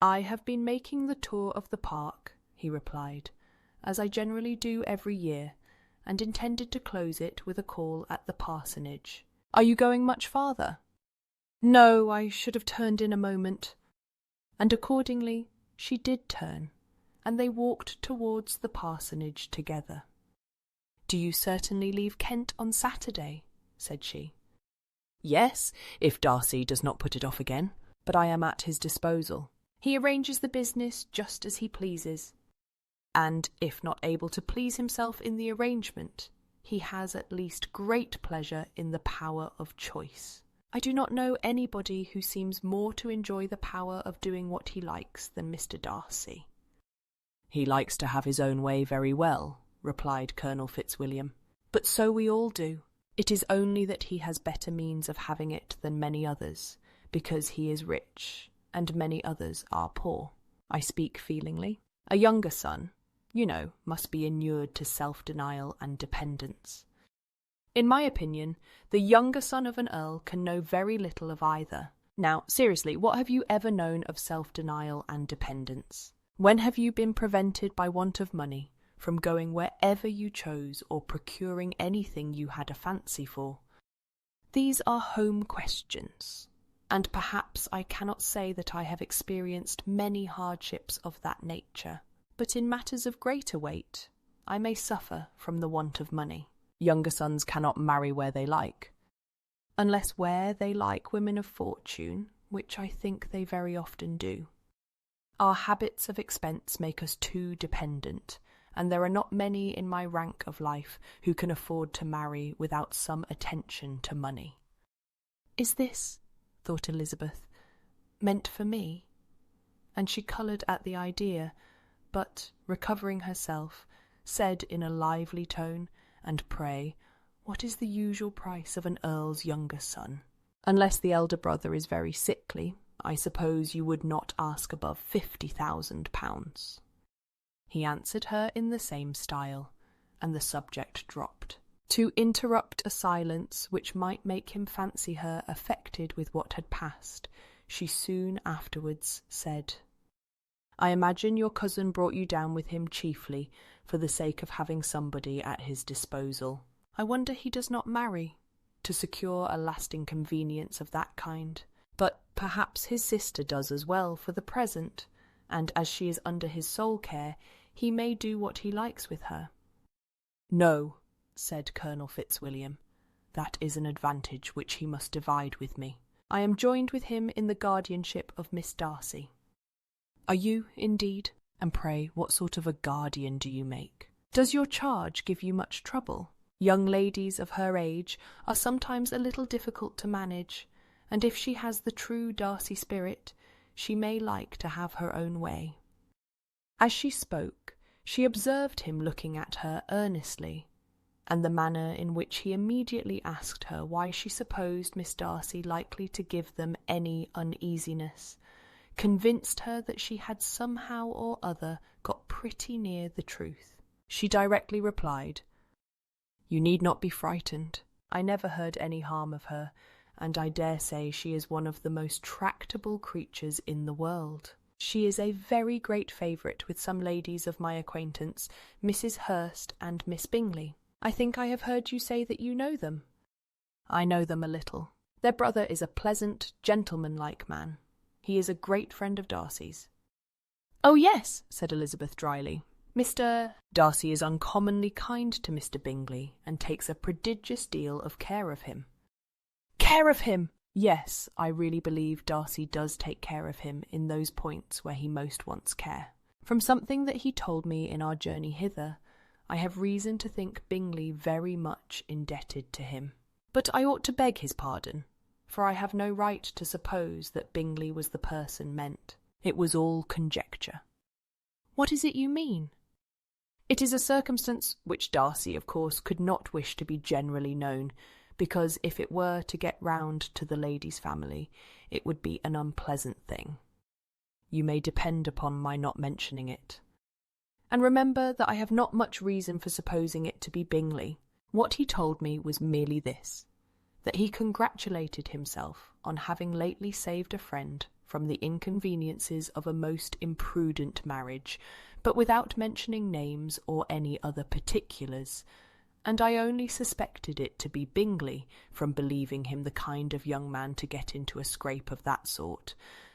"I have been making the tour of the park," he replied, "as I generally do every year, and intended to close it with a call at the parsonage." "Are you going much farther?" "No, I should have turned in a moment." And accordingly she did turn, and they walked towards the parsonage together. "Do you certainly leave Kent on Saturday?" said she. "Yes, if Darcy does not put it off again, but I am at his disposal. He arranges the business just as he pleases, and if not able to please himself in the arrangement, he has at least great pleasure in the power of choice. I do not know anybody who seems more to enjoy the power of doing what he likes than Mr. Darcy." "He likes to have his own way very well," replied Colonel Fitzwilliam, "but so we all do. It is only that he has better means of having it than many others, because he is rich, and many others are poor. I speak feelingly. A younger son, you know, must be inured to self-denial and dependence. In my opinion, the younger son of an earl can know very little of either. Now, seriously, what have you ever known of self-denial and dependence? When have you been prevented by want of money from going wherever you chose or procuring anything you had a fancy for? These are home questions, and perhaps I cannot say that I have experienced many hardships of that nature, but in matters of greater weight I may suffer from the want of money. Younger sons cannot marry where they like, unless where they like women of fortune, which I think they very often do. Our habits of expense make us too dependent, and there are not many in my rank of life who can afford to marry without some attention to money." "Is this," thought Elizabeth, "meant for me?" And she coloured at the idea, but, recovering herself, said in a lively tone, "And pray, what is the usual price of an earl's younger son? Unless the elder brother is very sickly, I suppose you would not ask above £50,000. He answered her in the same style, and the subject dropped. To interrupt a silence which might make him fancy her affected with what had passed, she soon afterwards said, "I imagine your cousin brought you down with him chiefly for the sake of having somebody at his disposal. I wonder he does not marry, to secure a lasting convenience of that kind. But perhaps his sister does as well for the present, and as she is under his sole care, he may do what he likes with her." "No," said Colonel Fitzwilliam, "that is an advantage which he must divide with me. I am joined with him in the guardianship of Miss Darcy." "Are you, indeed? And pray, what sort of a guardian do you make? Does your charge give you much trouble? Young ladies of her age are sometimes a little difficult to manage, and if she has the true Darcy spirit, she may like to have her own way." As she spoke, she observed him looking at her earnestly, and the manner in which he immediately asked her why she supposed Miss Darcy likely to give them any uneasiness, convinced her that she had somehow or other got pretty near the truth. She directly replied, "You need not be frightened. I never heard any harm of her, and I dare say she is one of the most tractable creatures in the world. She is a very great favourite with some ladies of my acquaintance, Mrs. Hurst and Miss Bingley. I think I have heard you say that you know them." "I know them a little. Their brother is a pleasant, gentlemanlike man. He is a great friend of Darcy's." "Oh, yes," said Elizabeth dryly. "Mr. Darcy is uncommonly kind to Mr. Bingley, and takes a prodigious deal of care of him." "Care of him!" "Yes, I really believe Darcy does take care of him in those points where he most wants care. From something that he told me in our journey hither, I have reason to think Bingley very much indebted to him. But I ought to beg his pardon, for I have no right to suppose that Bingley was the person meant. It was all conjecture. What is it you mean? It is a circumstance which Darcy, of course, could not wish to be generally known, because if it were to get round to the lady's family, it would be an unpleasant thing. You may depend upon my not mentioning it. And remember that I have not much reason for supposing it to be Bingley. What he told me was merely this, that he congratulated himself on having lately saved a friend from the inconveniences of a most imprudent marriage, but without mentioning names or any other particulars, and I only suspected it to be Bingley from believing him the kind of young man to get into a scrape of that sort,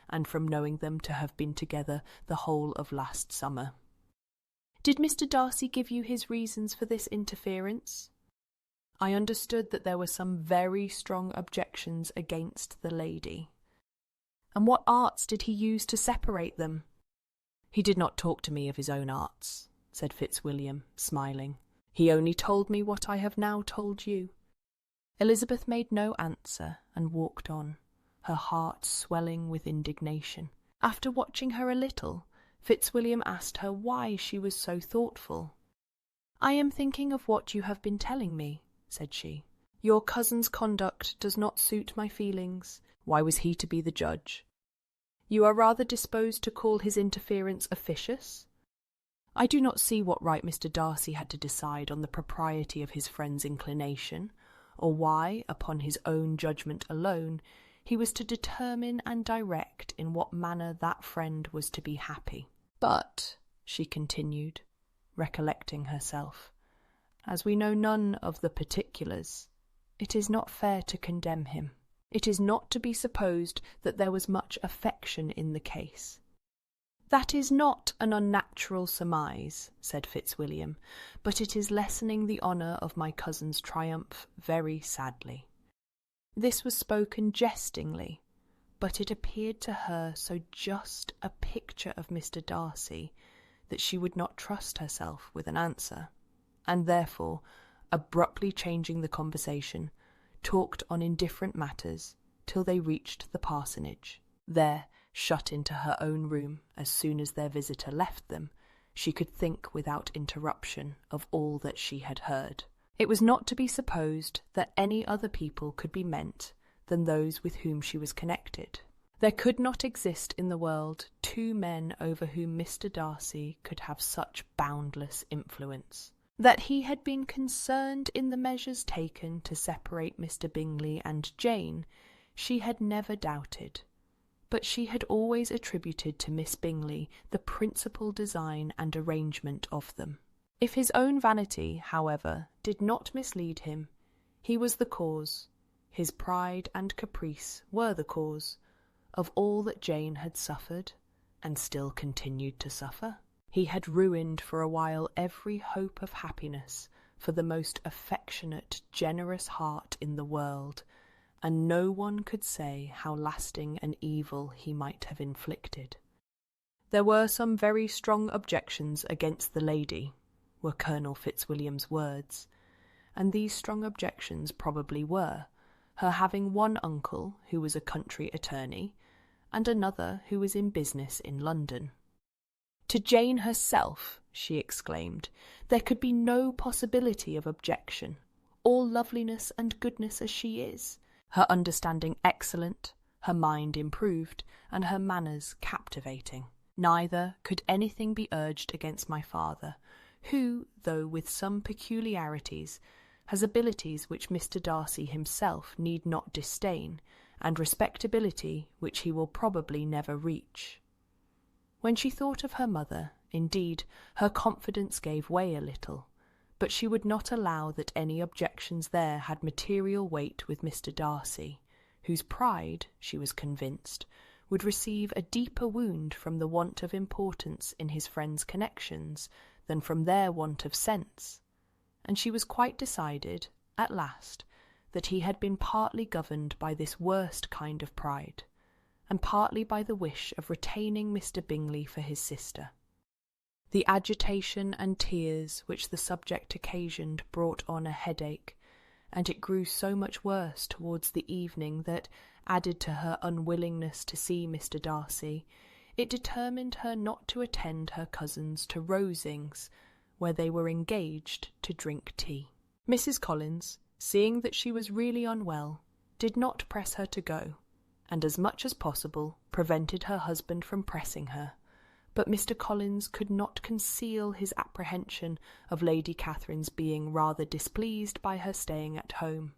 and from knowing them to have been together the whole of last summer. Did Mr. Darcy give you his reasons for this interference? I understood that there were some very strong objections against the lady. And what arts did he use to separate them? He did not talk to me of his own arts, said Fitzwilliam, smiling. He only told me what I have now told you. Elizabeth made no answer and walked on, her heart swelling with indignation. After watching her a little, Fitzwilliam asked her why she was so thoughtful. "I am thinking of what you have been telling me," said she. "Your cousin's conduct does not suit my feelings. Why was he to be the judge? You are rather disposed to call his interference officious? I do not see what right Mr. Darcy had to decide on the propriety of his friend's inclination, or why, upon his own judgment alone, he was to determine and direct in what manner that friend was to be happy. But," she continued, recollecting herself, "as we know none of the particulars, it is not fair to condemn him. It is not to be supposed that there was much affection in the case." "That is not an unnatural surmise," said Fitzwilliam, "but it is lessening the honour of my cousin's triumph very sadly." This was spoken jestingly, but it appeared to her so just a picture of Mr. Darcy that she would not trust herself with an answer, and therefore, abruptly changing the conversation, talked on indifferent matters till they reached the parsonage. There, shut into her own room as soon as their visitor left them, she could think without interruption of all that she had heard. It was not to be supposed that any other people could be meant than those with whom she was connected. There could not exist in the world two men over whom Mr. Darcy could have such boundless influence. That he had been concerned in the measures taken to separate Mr. Bingley and Jane, she had never doubted, but she had always attributed to Miss Bingley the principal design and arrangement of them. If his own vanity, however, did not mislead him, he was the cause, his pride and caprice were the cause, of all that Jane had suffered, and still continued to suffer. He had ruined for a while every hope of happiness for the most affectionate, generous heart in the world, and no one could say how lasting an evil he might have inflicted. There were some very strong objections against the lady, were Colonel Fitzwilliam's words, and these strong objections probably were her having one uncle who was a country attorney, and another who was in business in London. To Jane herself, she exclaimed, there could be no possibility of objection, all loveliness and goodness as she is, her understanding excellent, her mind improved, and her manners captivating. Neither could anything be urged against my father, who, though with some peculiarities, has abilities which Mr. Darcy himself need not disdain, and respectability which he will probably never reach. When she thought of her mother, indeed, her confidence gave way a little, but she would not allow that any objections there had material weight with Mr. Darcy, whose pride, she was convinced, would receive a deeper wound from the want of importance in his friends' connections than from their want of sense, and she was quite decided, at last, that he had been partly governed by this worst kind of pride, and partly by the wish of retaining Mr. Bingley for his sister. The agitation and tears which the subject occasioned brought on a headache, and it grew so much worse towards the evening that, added to her unwillingness to see Mr. Darcy, it determined her not to attend her cousins to Rosings, where they were engaged to drink tea. Mrs. Collins, seeing that she was really unwell, did not press her to go, and as much as possible prevented her husband from pressing her. But Mr. Collins could not conceal his apprehension of Lady Catherine's being rather displeased by her staying at home.